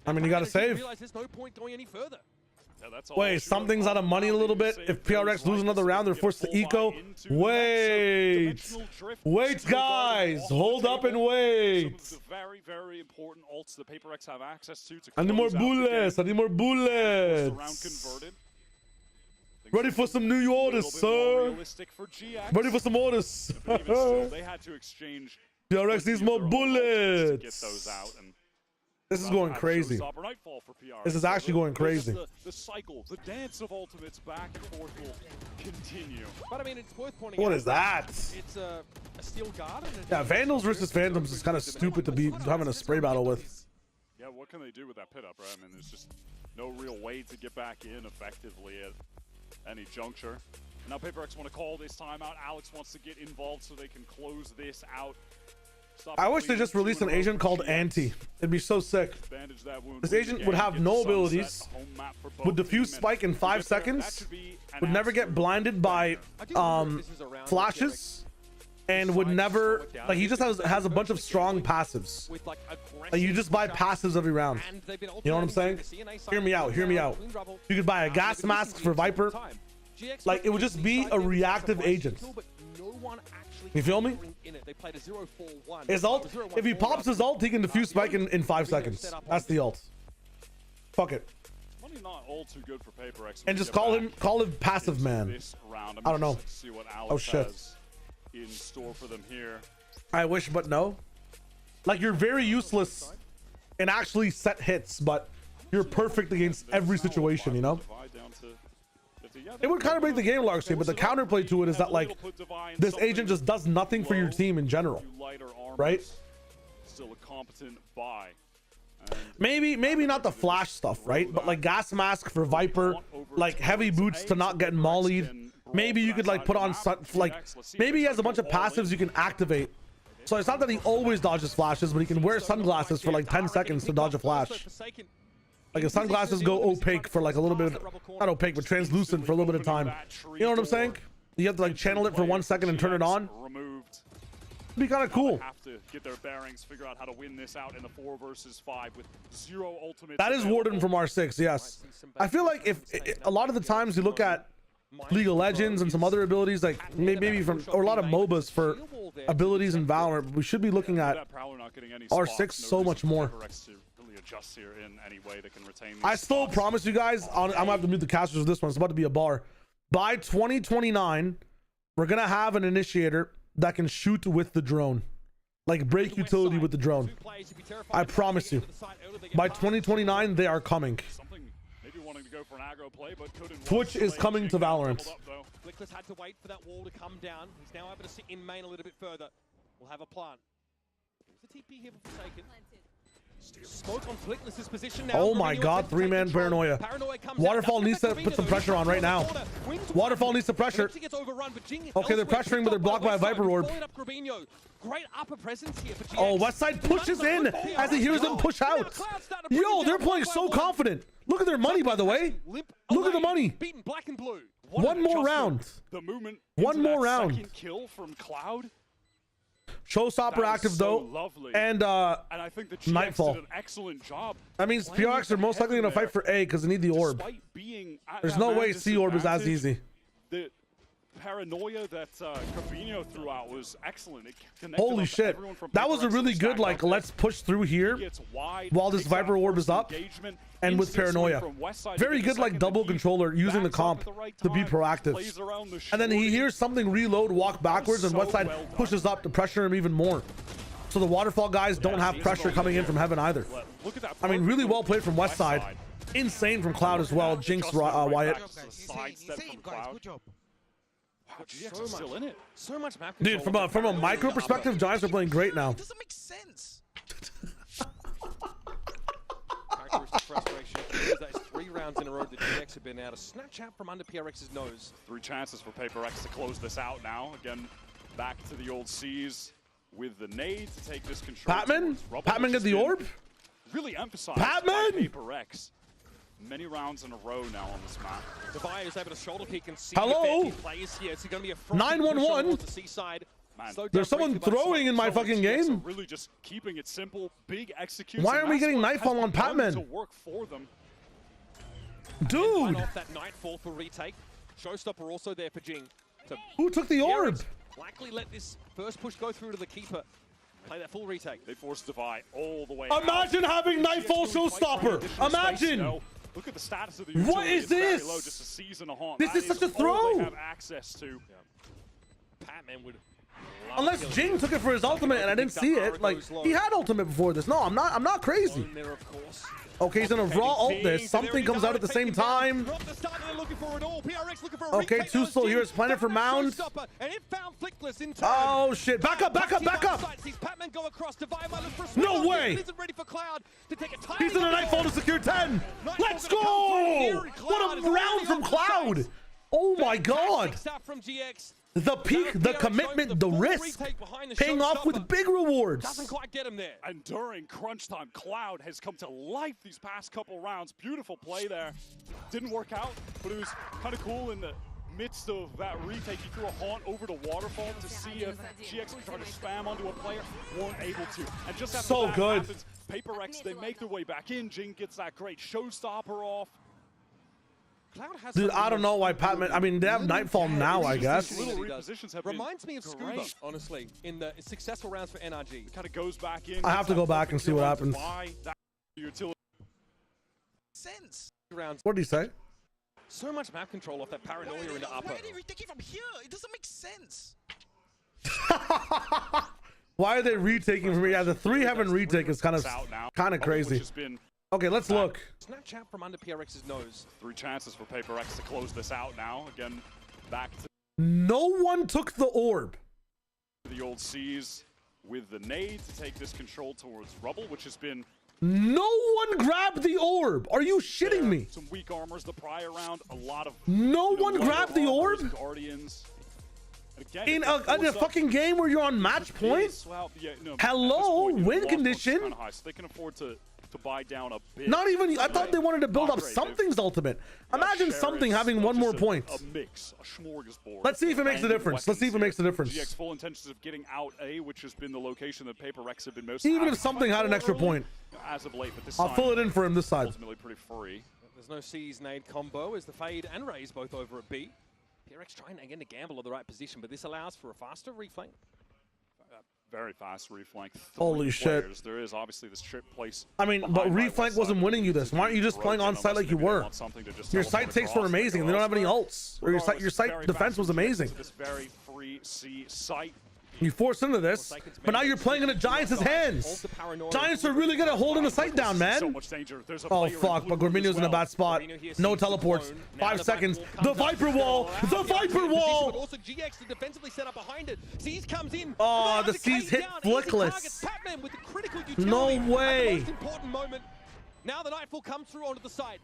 I mean, you gotta save. Wait, something's out of money a little bit. If PRX lose another round, they're forced to eco. Wait, guys, hold up and wait. Very, very important ults that PRX have access to. I need more bullets. I need more bullets. Ready for some new orders, sir. Realistic for GX. Ready for some orders. But even still, they had to exchange. DRX needs more to get bullets. those out, and This is going crazy. This is actually going crazy. The cycle, the dance of ultimates back and forth will continue. But I mean, it's worth pointing What out is that? It's a steel guard. And Yeah, Vandals versus Phantoms is kind of stupid to be having a spray battle with. Yeah, what can they do with that pit up, right? I mean, there's just no real way to get back in effectively at any juncture. Now PRX want to call this timeout. Alex wants to get involved so they can close this out. I wish they just released an agent called Anti. It'd be so sick. This agent would have no abilities, would defuse spike in 5 seconds, would never get blinded by flashes, and would never, like, he just has a bunch of strong passives. Like, you just buy passives every round. You know what I'm saying? Hear me out, hear me out. You could buy a gas mask for Viper. Like, it would just be a reactive agent. You feel me? His ult, if he pops his ult, he can defuse spike in 5 seconds. That's the ult. Fuck it. Not all too good for PRX. And just call him passive man. I don't know. See what Oh Alex shit. has in store for them here. I wish, but no. Like, you're very useless in actually set hits, but you're perfect against every situation, you know? It would kind of break the game largely, but the counterplay to it is that, like, this agent just does nothing for your team in general, right? Still a competent buy. Maybe not the flash stuff, right? But like gas mask for Viper, like heavy boots to not get mollied. Maybe you could like put on like, maybe he has a bunch of passives you can activate. So it's not that he always dodges flashes, but he can wear sunglasses for like 10 seconds to dodge a flash. Like, his sunglasses go opaque for like a little bit, not opaque, but translucent for a little bit of time. You know what I'm saying? You have to like channel it for 1 second and turn it on. It'd be kind of cool. Have to get their bearings, figure out how to win this out in the 4 versus 5 with 0 ultimates. That is Warden from R6, yes. I feel like if a lot of the times you look at League of Legends and some other abilities, like maybe from, or a lot of MOBAs for abilities in Valorant, we should be looking at R6 so much more. I still promise you guys, I'm gonna have to mute the casters with this one. It's about to be a bar. By 2029, we're gonna have an initiator that can shoot with the drone, like break utility with the drone. I promise you, by 2029 they are coming. Twitch is coming to Valorant. Lickles had to wait for that wall to come down. He's now able to sit in main a little bit further. We'll have a plan. The TP here for Forsaken. Smoke on Flickless's position now. Oh my god, 3-man paranoia. Waterfall needs to put some pressure on right now. Waterfall needs to pressure. Okay, they're pressuring, but they're blocked by a Viper Orb. Oh, Westside pushes in as he hears them push out. Yo, they're playing so confident. Look at their money, by the way. Look at the money. One more round. One more round. Kill from Cloud. Showstopper active though, lovely. and I think the Nightfall did an excellent job. That means PRX are most likely going to fight for A because they need the orb. There's no way C orb is as easy. The paranoia that Carbino threw out was excellent. Holy shit, that was a really good like let's push through here while this Viper orb is up, and with paranoia, very good like double controller using the comp to be proactive. And then he hears something reload, walk backwards, and Westside pushes up to pressure him even more. So the Waterfall guys don't have pressure coming in from heaven either. I mean, really well played from Westside. Insane from Cloud as well. Jinx, Wyatt. Wow, GX is still in it. So much map Dude, from a micro perspective, Giants are playing great now. Doesn't make sense. Characteristic frustration. That is 3 rounds in a row that GX have been able to snatch out from under PRX's nose. 3 chances for PRX to close this out now. Again, back to the old C's with the nade to take this control. Patman? Patman get the orb? Really emphasized Patman! by PRX. Many rounds in a row now on this map. Devaya is able to shoulder kick and see hello? players here. It's going to be a 911. The seaside. There's someone throwing in my fucking game. Really just keeping it simple, big execution. Why aren't we getting Nightfall on Patman? To work for them. Dude. Off that Nightfall for retake. Showstopper also there for Jing. Who took the orb? Likely let this first push go through to the keeper. Play that full retake. They forced Devi all the way Imagine having Nightfall Showstopper. Imagine. Look at the status of the What utility. is It's very this? low, just a season a haunt. This That is such a all throw. they have access to. Patman would Unless Jing took it for his ultimate and I didn't see it. Like, he had ultimate before this. No, I'm not crazy. there, of course. Okay, he's gonna raw ult this. Something comes out at the same time. Okay, two still here is planted for Mound. Oh shit, back up, back up, back up. No way. He's in a Nightfall to secure 10. Let's go. What a round from Cloud. Oh my god. The peak, the commitment, the risk, paying off with big rewards. Doesn't quite get him there. And during crunch time, Cloud has come to life these past couple rounds. Beautiful play there. Didn't work out, but it was kind of cool in the midst of that retake. He threw a haunt over to Waterfall to see if GX could try to spam onto a player. Weren't able to. And just after So that good. happens, PRX, they make their way back in. Jing gets that great showstopper off. Cloud has Dude, I don't know why Patman. I mean, they have Nightfall now, I guess. Little repositions have Reminds me of been Scuba, great. honestly, in the successful rounds for NRG. Kind of goes back in. I have to go back and see what happens. That utility. Sense. Rounds. What did he say? So much map control off that paranoia into upper. Why are they retaking from here? It doesn't make sense. Why are they retaking from me? Yeah, the 3-heaven retake is kind of crazy. Which has been Okay, let's look. Snapchat from under PRX's nose. 3 chances for PRX to close this out now. Again, back to No one took the orb. the old C's with the nade to take this control towards Rubble, which has been No one grabbed the orb. Are you shitting me? some weak armors the prior round. A lot of No one lower grabbed the armors, orb? Guardians. And again, In if a they force up fucking game where you're on match point? swap, yeah, no, Hello, at this point, win the loss total's condition? kinda high, so they can afford to buy down a bit. Not even, I thought they wanted to build Not up great. something's ultimate. Imagine Sheriffs, something having one just more point. A mix, a smorgasbord. Let's see if it makes a of difference. Let's see if it makes a difference. GX full intentions of getting out A, which has been the location that PRX have been most Even if active something had an for extra early, point. as of late, but this I'll time, fill it in for him this side. ultimately pretty free. There's no C's nade combo as the Fade and Raze both over at B. PRX trying again to gamble at the right position, but this allows for a faster reflank. Very fast reflank. Holy shit. Players. There is obviously this trip place. I mean, but behind right reflank west wasn't side. winning you this. Why aren't you just playing on site like you were? Your site takes were amazing and they don't have any ults. Or your site defense was amazing. This very free C site. You forced into this, but now you're playing into Giants' hands. Giants are really good at holding the site down, So man. much danger. There's a Oh player in fuck, blue but as Gorminio's in a well. bad spot. No teleports. 5 seconds. The Viper wall. The Viper wall. Also GX to defensively set up behind it. C's comes in. Oh, the C's hit flickless. Patman with the critical utility No at the way. most important moment. Now the Nightfall comes through onto the side.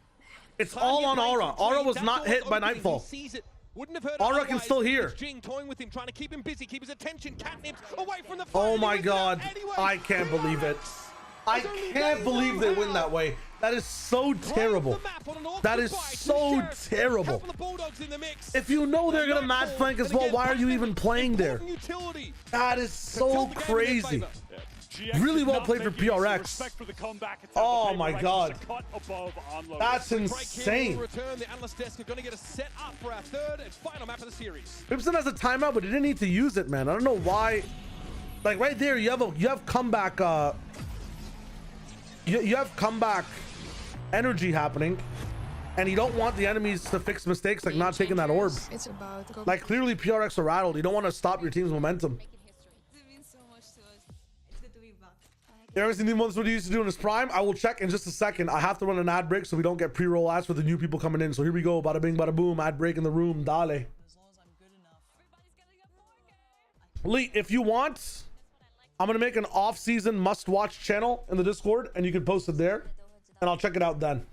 It's all on Aura. Aura was not hit by Nightfall. He sees it. Wouldn't have heard Aura can still hear. It's Jing toying with him, trying to keep him busy, keep his attention. Catnips away from the Oh fight. my He god. wins out anyway. I can't believe it. I can't believe they win that way. That is so terrible. That is so terrible. If you know they're gonna match flank as well, why are you even playing there? That is so crazy. Really well played for PRX. Oh my god. That's insane. Ibsen has a timeout, but he didn't need to use it, man. I don't know why. Like right there, you have comeback you have comeback energy happening, and you don't want the enemies to fix mistakes like not taking that orb. It's about Like clearly PRX are rattled. You don't want to stop your team's momentum. You ever seen the ones what he used to do in his prime? I will check in just a second. I have to run an ad break so we don't get pre-roll ads for the new people coming in. So here we go. Bada bing, bada boom. Ad break in the room. Dale. Lee, if you want, I'm going to make an off-season must-watch channel in the Discord, and you can post it there, and I'll check it out then.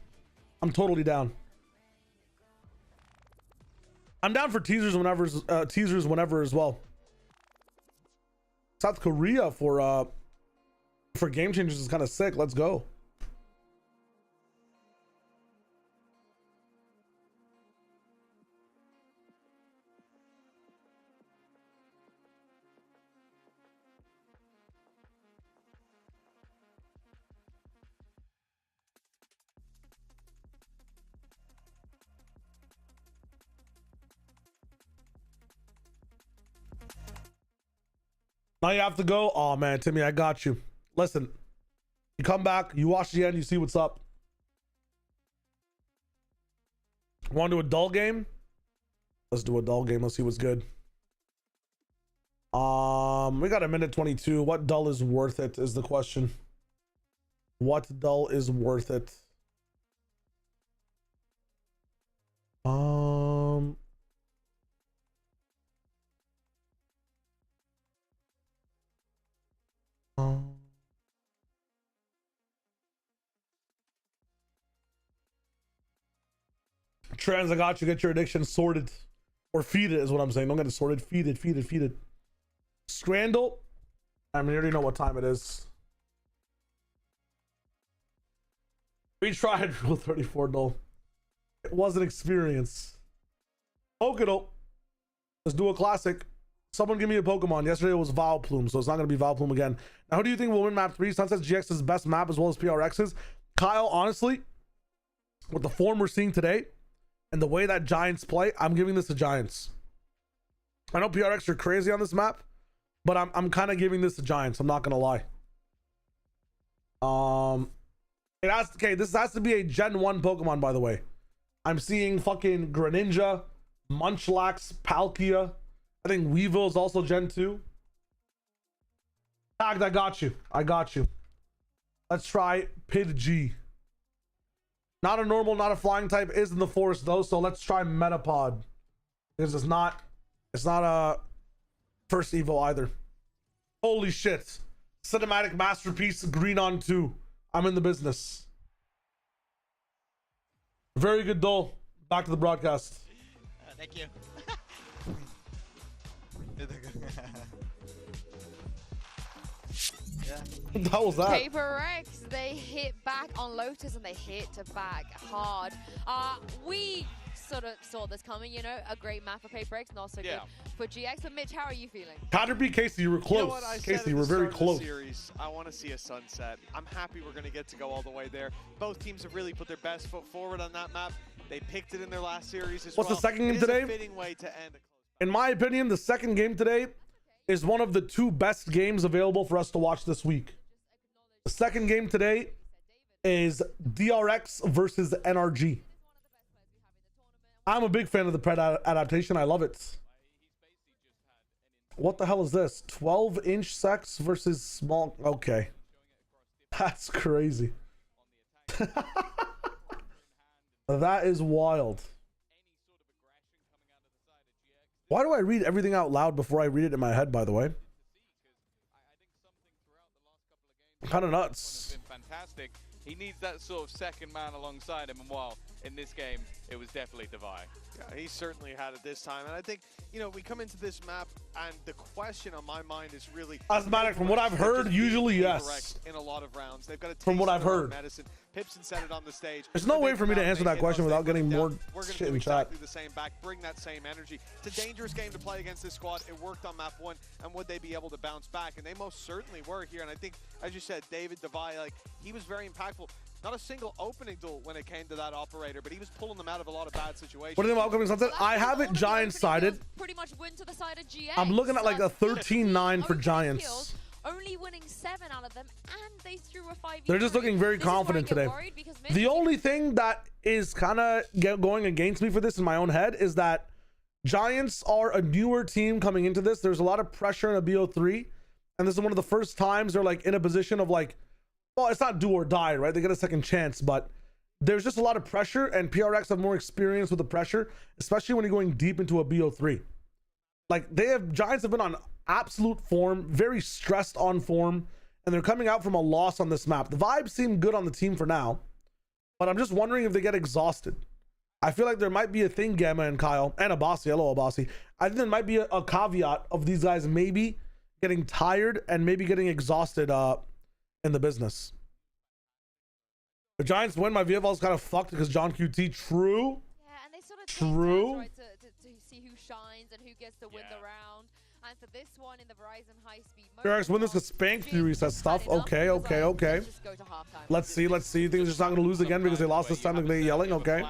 I'm totally down. I'm down for teasers whenever as well. South Korea for Game Changers is kind of sick. Let's go. Now you have to go. Oh man, Timmy, I got you. Listen, you come back, you watch the end, you see what's up. Want to do a dull game? Let's do a dull game. Let's see what's good. We got a minute 22. What dull is worth it is the question. What dull is worth it? Trans, I got you. Get your addiction sorted. Or feed it is what I'm saying. Don't get it sorted. Feed it, feed it, feed it. Scrandle. I mean, you already know what time it is. We tried Rule 34 dull. It was an experience. Pokedol. Let's do a classic. Someone give me a Pokemon. Yesterday it was Vileplume, so it's not going to be Vileplume again. Now, who do you think will win map 3? Sunset GX's best map as well as PRX's. Kyle, honestly, with the form we're seeing today and the way that Giants play, I'm giving this to Giants. I know PRX are crazy on this map, but I'm kind of giving this to Giants. I'm not going to lie. This has to be a Gen 1 Pokemon, by the way. I'm seeing fucking Greninja, Munchlax, Palkia. I think Weevil is also Gen 2. Tagged, I got you. I got you. Let's try Pidgey. Not a normal, not a flying type. Is in the forest though, so let's try Metapod. Because it's not a first Evo either. Holy shit. Cinematic masterpiece, green on 2. I'm in the business. Very good duel. Back to the broadcast. Thank you. What the hell was that? PRX, they hit back on Lotus and they hit back hard. We sort of saw this coming, you know, a great map for PRX, not so good for GX. But Mitch, how are you feeling? Counterbeat Casey, you were close. You know what I Casey, you were very close. Series, I want to see a sunset. I'm happy we're going to get to go all the way there. Both teams have really put their best foot forward on that map. They picked it in their last series as What's the second game today? A fitting way to end a close. In my opinion, the second game today is one of the 2 best games available for us to watch this week. The second game today is DRX versus NRG. I'm a big fan of the Pred adaptation. I love it. What the hell is this? 12-inch sex versus small. Okay. That's crazy. That is wild. Why do I read everything out loud before I read it in my head, by the way? Kind of nuts. Fantastic. He needs that sort of second man alongside him, and while in this game it was definitely Devi. Yeah, he certainly had it this time, and I think, you know, we come into this map and the question on my mind is really Asthmatic. From what I've heard, usually yes. In a lot of rounds, they've got to from what I've heard. Medicine. Pipson said it on the stage. There's no way for me to answer that question without getting more shit in chat. We're going to do exactly the same back, bring that same energy. It's a dangerous game to play against this squad. It worked on map 1, and would they be able to bounce back? And they most certainly were here. And I think, as you said, David Devi, like, he was very impactful. Not a single opening duel when it came to that operator, but he was pulling them out of a lot of bad situations. What do you think about upcoming sunset? I have it Giants sided. Pretty much went to the side of GX. I'm looking at like a 13-9 for Giants. Only winning 7 out of them, and they threw a 5v3. They're just looking very confident today. The only thing that is kind of going against me for this in my own head is that Giants are a newer team coming into this. There's a lot of pressure in a BO3, and this is one of the first times they're like in a position of like, well, it's not do or die, right? They get a second chance, but there's just a lot of pressure, and PRX have more experience with the pressure, especially when you're going deep into a BO3. Like, Giants have been on absolute form, very stressed on form, and they're coming out from a loss on this map. The vibes seem good on the team for now, but I'm just wondering if they get exhausted. I feel like there might be a thing, Gamma and Kyle, and Abasi, hello Abasi. I think there might be a caveat of these guys maybe getting tired and maybe getting exhausted in the business. The Giants win, my VFL's kind of fucked because John QT, true. Yeah, and they sort of true. Right, to see who shines and who gets to win the round. And for this one in the Verizon high speed mode, PRX win this because Spank Theory says stuff. Okay. Let's just go to halftime. Let's see. You think they're just not going to lose again because they lost this time? Like they yelling? Okay.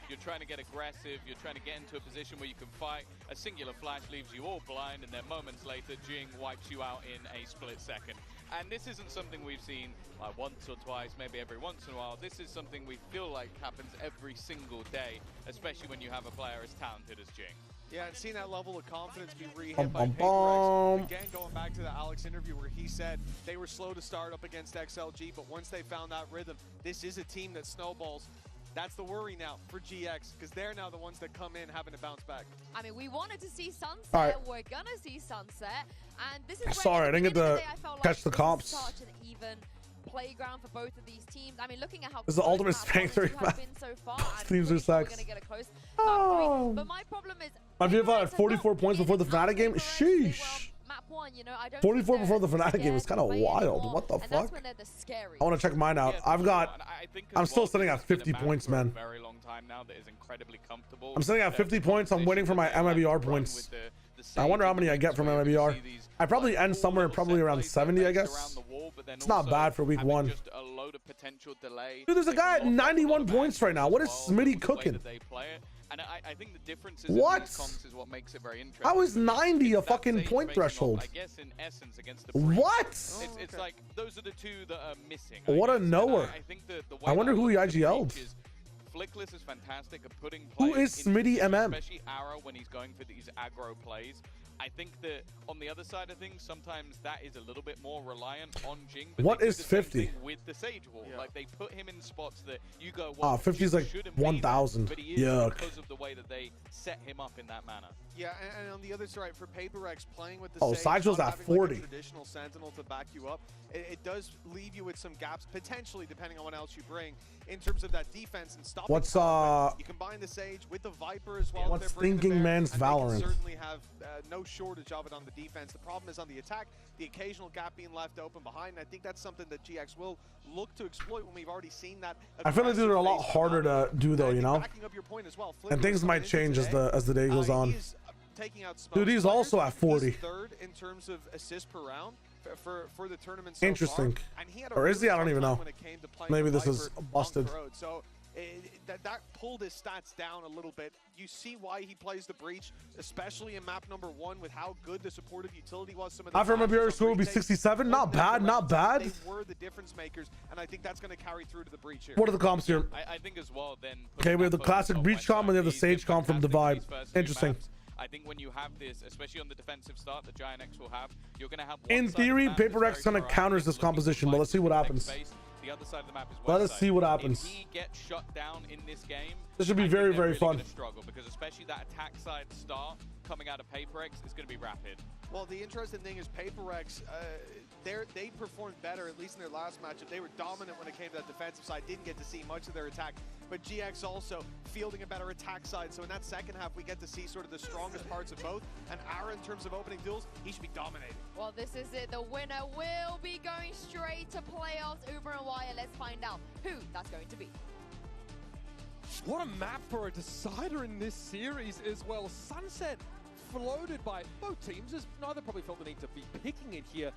You're trying to get aggressive. You're trying to get into a position where you can fight. A singular flash leaves you all blind, and then moments later, Jing wipes you out in a split second. And this isn't something we've seen like once or twice, maybe every once in a while. This is something we feel like happens every single day, especially when you have a player as talented as Jing. Yeah, and seeing that level of confidence be re-hit by PRX. Again, going back to the Alex interview where he said they were slow to start up against XLG, but once they found that rhythm, this is a team that snowballs. That's the worry now for GX, because they're now the ones that come in having to bounce back. I mean, we wanted to see Sunset. Right. We're going to see Sunset. And this is sorry, I didn't get to catch the comps. Such an even playground for both of these teams. I mean, looking at how this is the ultimate Spank 3 have been so far, teams are sure we're sex. going to get a close Oh. but my problem is My VFI had 44 points before the Fnatic game. Sheesh. Map 1, you know, I don't 44 before the Fnatic game is kind of wild. What the and fuck? that's when they're the scary. I want to check mine out. I've got. I'm still sitting at 50 points, man. Very long time now that is incredibly comfortable. I'm sitting at 50 points. I'm waiting for my MIBR points. I wonder how many I get from MIBR. I probably end somewhere probably around 70, I guess. It's not bad for week 1. Dude, there's a guy at 91 points right now. What is Smitty cooking? And I think the difference is What? is what makes it very interesting. How is 90 a fucking point threshold? I guess in essence against the What? It's like those are the two that are missing. What a knower. I think the way I wonder who he IGL'd. Flickless is fantastic at putting Who players is Smitty MM? Especially Arrow when he's going for these aggro plays. I think that on the other side of things, sometimes that is a little bit more reliant on Jing. But What they do is the same 50? thing with the Sage Wall? Like they put him in spots that you go, well, 50 is like shouldn't be there, 1,000. but he is Yuck. because of the way that they set him up in that manner. Yeah, and on the other side, for PRX, playing with the Oh, Sage, Sigel's not at having 40. Like a traditional Sentinel to back you up, it does leave you with some gaps, potentially, depending on what else you bring, in terms of that defense and stopping. What's, You combine the Sage with the Viper as well. What's Thinking Man's Valorant? They can certainly have no shortage of it on the defense. The problem is on the attack, the occasional gap being left open behind, and I think that's something that GX will look to exploit when we've already seen that. I feel like these are a lot harder to do though, you know? Backing up your point as well, And things might change as the day goes on. Taking out Dude, he's also at 40. He's third in terms of assists per round for the tournament. Interesting. Far. And he had a Or is he? I don't really even tough know. time when it came to playing Maybe the this is Viper busted. on Road. So that pulled his stats down a little bit. You see why he plays the Breach, especially in map number 1 with how good the supportive utility was. Some of the After MIBR score will be 67. Not bad, not bad. They were the difference makers, and I think that's going to carry through to the Breach here. What are the comps here? I think as well then. Okay, we have the classic Breach comp and we have the Sage comp from Divide. Interesting. I think when you have this, especially on the defensive start that Giant X will have, you're going to have. In theory, PRX kind of counters this composition, but let's see what happens. The other side of the map is Let us see what happens. If he gets shut down in this game, this should be very, very fun. Struggle because especially that attack side start coming out of PRX is going to be rapid. Well, the interesting thing is PRX, they performed better, at least in their last matchup. They were dominant when it came to that defensive side, didn't get to see much of their attack. But GX also fielding a better attack side. So in that second half, we get to see sort of the strongest parts of both. And Ara, in terms of opening duels, he should be dominating. Well, this is it. The winner will be going straight to playoffs. Uber and Wire, let's find out who that's going to be. What a map for a decider in this series as well. Sunset floated by both teams, as neither probably felt the need to be picking it here.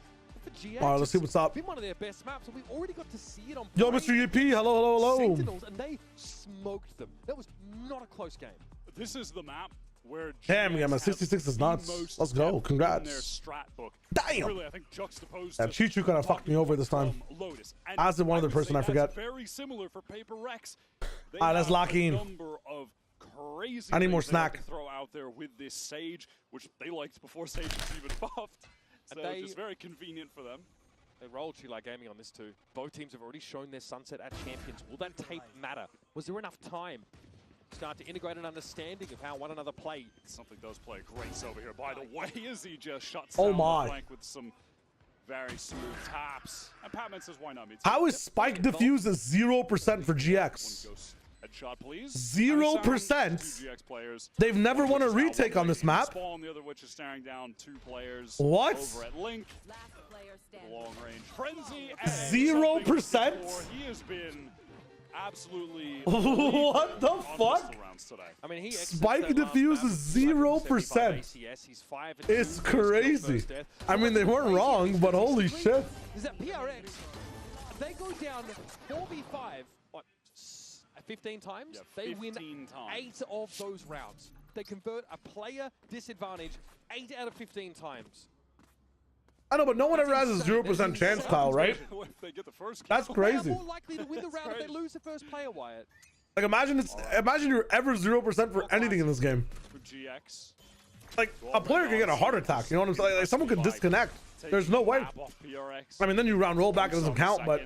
For GX, all right, let's see what's up. Been one of their best maps, and we've already got to see it on. Yo, Mr. EP, hello, hello, hello. Sentinels, and they smoked them. That was not a close game. This is the map where damn, yeah, my 66 is nuts. Let's go. Congrats. In their strat book. Damn. Really, I think juxtaposed That Chichu kind of fucked me over this time. Lotus. As did one other person I forget. Very similar for PRX. Let's lock in. Number of crazy I need more things they have snack. to throw out there with this Sage, which they liked before Sage was even buffed. So it's very convenient for them. They rolled Chile Gaming on this too. Both teams have already shown their Sunset at Champions. Will that tape matter? Was there enough time? Start to integrate an understanding of how one another play. Something does play great over here, by the way, as he just shuts Oh down my. the flank with some very smooth taps. And Patman says, why not me too? How is Spike Diffuse at 0% for GX? Headshot, please. 0%? GX players. They've never won a retake on this map. Spawn, the other which is staring down 2 players. What? Over at Link. Long range frenzy. 0%? He has been absolutely. What the fuck? I mean, he Spike Diffuse is 0%. It's crazy. I mean, they weren't wrong, but holy shit. Is that PRX? They go down 4v5. 15 times. Yeah, They 15 win times. 8 of those rounds. They convert a player disadvantage 8 out of 15 times. I know, but no one ever has a 0% chance, Kyle, right? If they get the first That's kill. They are crazy. more likely to win the round if they lose the first player, Wyatt. Like imagine you're ever 0% for anything in this game. For GX. Like a player could get a heart attack, you know what I'm saying? Like someone could disconnect. There's no way. I mean, then you round roll back, it doesn't count, but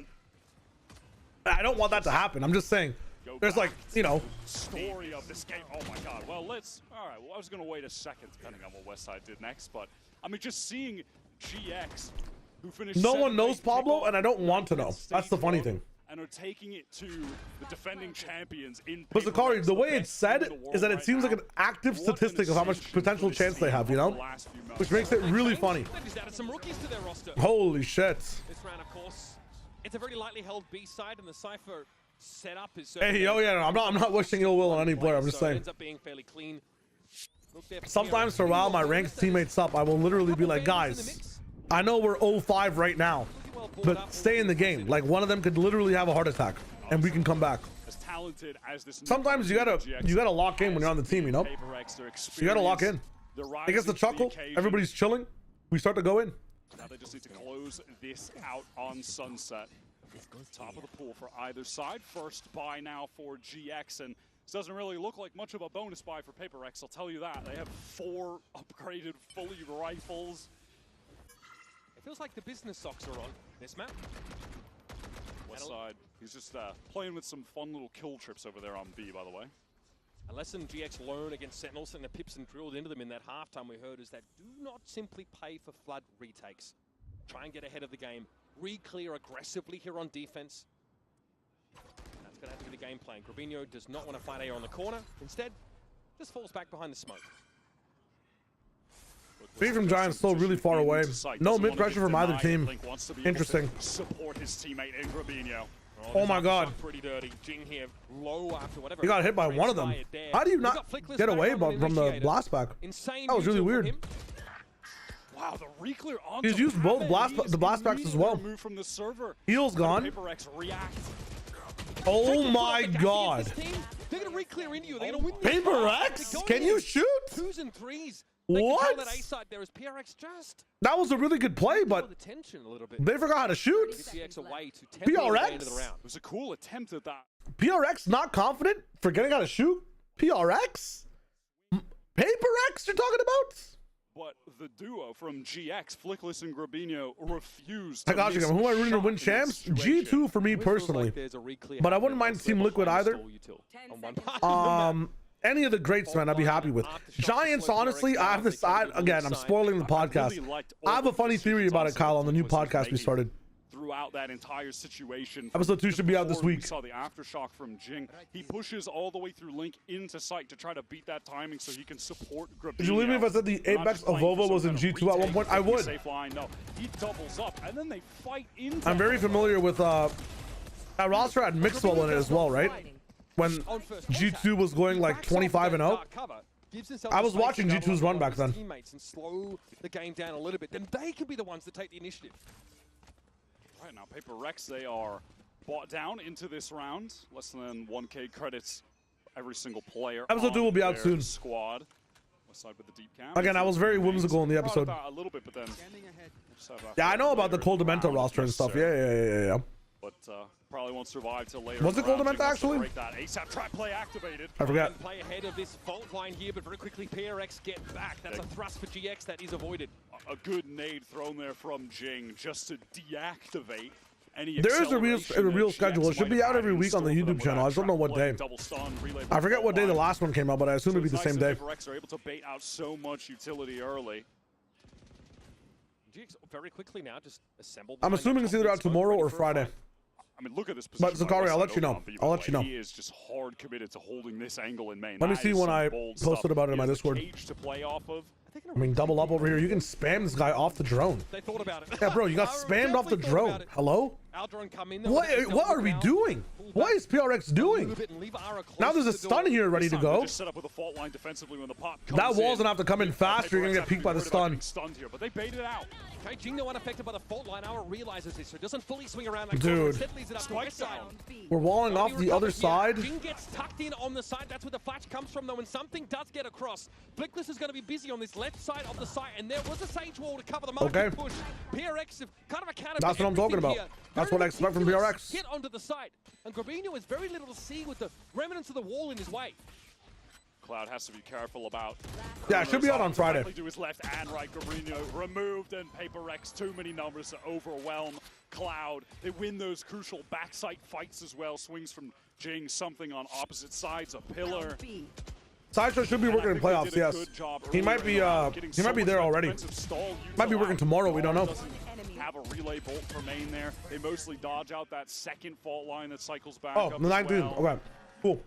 I don't want that to happen. I'm just saying, there's like, you know. Story of this game. Oh my God. Well, all right. Well, I was going to wait a second, depending on what Westside did next, but I mean, just seeing GX, who finished. No one knows Pablo, and I don't want to know. That's the funny thing. And are taking it to the defending champions in. But Zakari, the way it's said is that it seems like an active statistic of how much potential chance they have, you know? Which makes it really funny. They've just added some rookies to their roster. Holy shit. This round, of course, it's a very lightly held B side, and the Cypher setup is. Hey, oh yeah, no, I'm not wishing ill will on any player. I'm just So it saying. ends up being fairly clean. Sometimes to rile my ranked teammates up, I will literally be like, guys, I know we're 0-5 right now, but stay in the game. Like one of them could literally have a heart attack, and we can come back. As talented as this. Sometimes you gotta lock in when you're on the team, you know. You gotta lock in. It gets the chuckle. Everybody's chilling. We start to go in. Now they just need to close this out on Sunset. Top of the pool for either side. First buy now for GX, and this doesn't really look like much of a bonus buy for PRX, I'll tell you that. They have 4 upgraded fully rifles. It feels like the business socks are on this map. Westside, he's just playing with some fun little kill trips over there on B, by the way. A lesson GX learned against Sentinels and the pips and drilled into them in that halftime we heard is that do not simply pay for flood retakes. Try and get ahead of the game. Re-clear aggressively here on defense. That's going to have to be the game plan. Grabinho does not want to fight A on the corner. Instead, just falls back behind the smoke. Speed from Giant's still really far away. No mid pressure from either team. Interesting. Support his teammate in Grabinho. Oh my God. Pretty dirty. Jing here low after whatever. He got hit by one of them. How do you not get away from the blast back? Insane. That was really weird. Wow, the re-clear on. He's used both the blast backs as well. From the server. Heal's gone. Oh my God. They're gonna re-clear into you. They're gonna win. PRX? Can you shoot? 2s and 3s. What? That A side there is PRX just. That was a really good play, but the tension a little bit. they forgot how to shoot. GX away to PRX? into the round. It was a cool attempt at that. PRX not confident, forgetting how to shoot. PRX? PRX you're talking about? But the duo from GX, Flickless and Grabinho, refused. I got you. Who am I rooting to win champs? G2 for me personally, but I wouldn't mind Team Liquid either. Any of the greats, man, I'd be happy with. Giants, honestly, I have this side. Again, I'm spoiling the podcast. I have a funny theory about it, Kyle, on the new podcast we started. Throughout that entire situation. Episode 2 should be out this week. We saw the aftershock from Jing. He pushes all the way through Link into sight to try to beat that timing so he can support Grabinho. Did you believe me if I said the Apex of Vova was in G2 at one point? I would. Safe line. No, he doubles up, and then they fight into. I'm very familiar with that roster had Mixwell in it as well, right? When G2 was going like 25-0. I was watching G2's run back then. Teammates and slow the game down a little bit. Then they can be the ones that take the initiative. Right now, PRX, they are bought down into this round. Less than 1K credits every single player. Episode 2 will be out soon. Squad. Westside with the deep cam. Again, I was very whimsical in the episode. A little bit, but then. Yeah, I know about the Coldamenta roster and stuff. Yeah. But probably won't survive till later. Was it Coldamenta actually? That ASAP trap play activated. I forgot. Play ahead of this fault line here, but very quickly PRX get back. That's a thrust for GX that is avoided. A good nade thrown there from Jing just to deactivate any. There is a real schedule. It should be out every week on the YouTube channel. I just don't know what day. I forget what day the last one came out, but I assume it'd be the same day. PRX are able to bait out so much utility early. GX very quickly now just assembled. I'm assuming it's either out tomorrow or Friday. I mean, look at this position. But Zakari, I'll let you know. I'll let you know. He is just hard committed to holding this angle in main. Let me see when I posted about it in my Discord. To play off of. I mean, double up over here. You can spam this guy off the drone. They thought about it. Yeah, bro, you got spammed off the drone. Hello? What are we doing? What is PRX doing? Now there's a stun here ready to go. That wall's gonna have to come in faster. You're gonna get peeked by the stun. Stunned here, but they baited out. Okay, Jing the one affected by the fault line. Ara realizes this, so it doesn't fully swing around that Dude. corner. Instead leaves it up to West side. We're walling off the other side. Jing gets tucked in on the side. That's where the flash comes from, though, and something does get across. Flickless is going to be busy on this left side of the site, and there was a Sage Wall to cover the market push. PRX have kind of accounted That's for what I'm talking about. here. That's what I expect from PRX. Get onto the site, and Grabinho has very little to see with the remnants of the wall in his way. Cloud has to be careful about. Yeah, it should be out on Friday. To his left and right, Gabrino removed, and PRX too many numbers to overwhelm Cloud. They win those crucial backside fights as well. Swings from Jing, something on opposite sides, a pillar. Sideshow should be working in playoffs. Yes, he might be there already. Might be working tomorrow. We don't know. Have a relay bolt for main there. They mostly dodge out that second fault line that cycles back. Oh, up the 19. well. Okay, cool.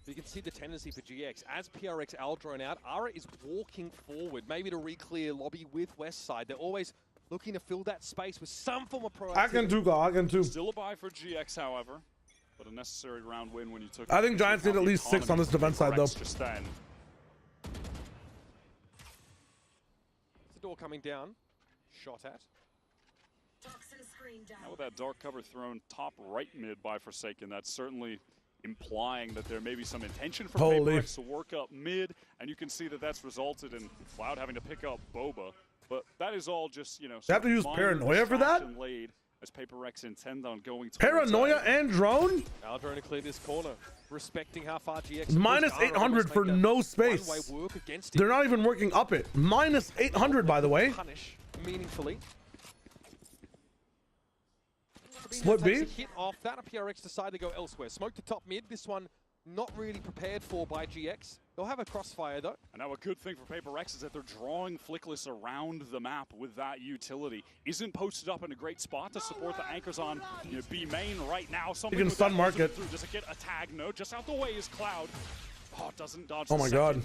You can see the tendency for GX. As PRX drone out, Ara is walking forward, maybe to re-clear lobby with West side. They're always looking to fill that space with some form of proactivity. I can do. I can too. Still a buy for GX, however, but a necessary round win when you took. I think Giants need at least 6 on this defense side, though. Just then. The door coming down. Shot at. Now with that dark cover thrown top right mid by Forsaken, that's certainly implying that there may be some intention for PRX to work up mid, and you can see that that's resulted in Cloud having to pick up Boba. But that is all just, you know, You have to use Paranoia for that? laid as PRX intend on going towards Paranoia and drone? Drone to clear this corner, respecting how far GX Minus 800 for no space. They're not even working up it. Minus 800, by the way. Punish meaningfully. Split B. Hit off that. PRX decide to go elsewhere. Smoke to top mid. This one not really prepared for by GX. They'll have a crossfire though. And now a good thing for PRX is that they're drawing Flickless around the map with that utility. Isn't posted up in a great spot to support the anchors on B main right now. You can stun market. Does it get a tag? No, just out the way is Cloud. Oh, doesn't dodge. Oh my god.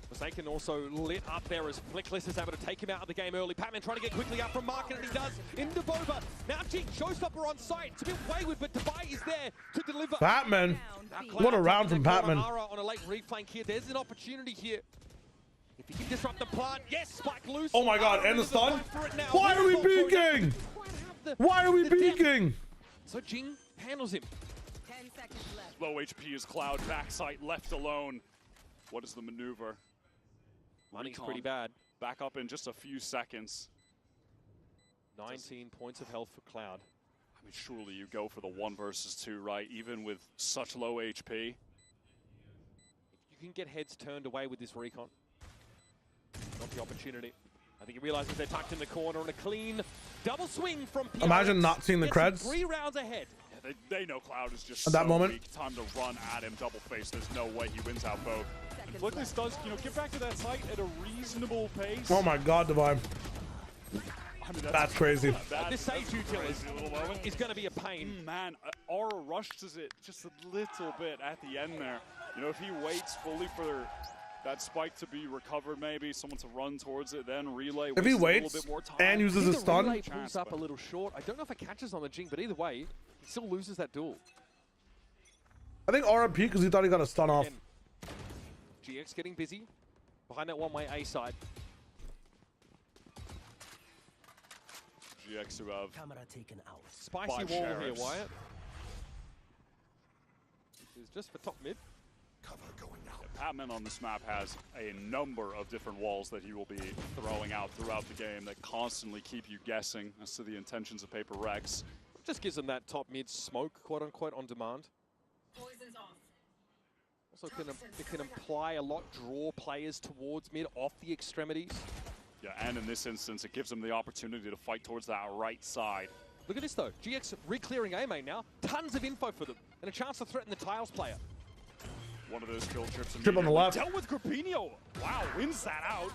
Forsaken also lit up there as Flickless is able to take him out of the game early. Patman trying to get quickly up from market, and he does. Into Boba. Now Jing, Showstopper on site. It's a bit wayward, but Dubai is there to deliver. Patman. What a round from Patman. On a late reflank here. There's an opportunity here. If he can disrupt the plant, yes, spike loose. Oh my god, and the stun? Why are we peeking? Why are we peeking? So Jing handles him. 10 seconds left. Low HP is Cloud, backside left alone. What is the maneuver? Money's pretty bad. Back up in just a few seconds. 19 points of health for Cloud. I mean, surely you go for the 1 versus 2, right? Even with such low HP. You can get heads turned away with this recon. Not the opportunity. I think he realizes they're tucked in the corner on a clean double swing from PRX. Imagine not seeing the creds. 3 rounds ahead. Yeah, they know Cloud is just at that moment. Weak. Time to run at him, double face. There's no way he wins out both. And Flickless does, get back to that site at a reasonable pace. Oh my god, Divine. I mean, that's crazy. This Sage utility is going to be a pain. Man, Aura rushes it just a little bit at the end there. If he waits fully for that spike to be recovered, maybe someone to run towards it, then relay. If he waits and uses a stun, relay pulls up a little short. I don't know if it catches on the Jing, but either way, he still loses that duel. I think RMP because he thought he got a stun off. GX getting busy behind that one-way A side. GX who have camera taken out. Spicy wall here, Wyatt. This is just for top mid. Cover going out. Patman on this map has a number of different walls that he will be throwing out throughout the game that constantly keep you guessing as to the intentions of PRX. Just gives them that top mid smoke, quote unquote, on demand. Poison's off. Also, it can imply a lot, draw players towards mid off the extremities. Yeah, and in this instance, it gives them the opportunity to fight towards that right side. Look at this though, GX re-clearing A main now. Tons of info for them, and a chance to threaten the Tiles player. One of those kill trips. Trip on the left. Dealt with Grabinho. Wow, wins that out.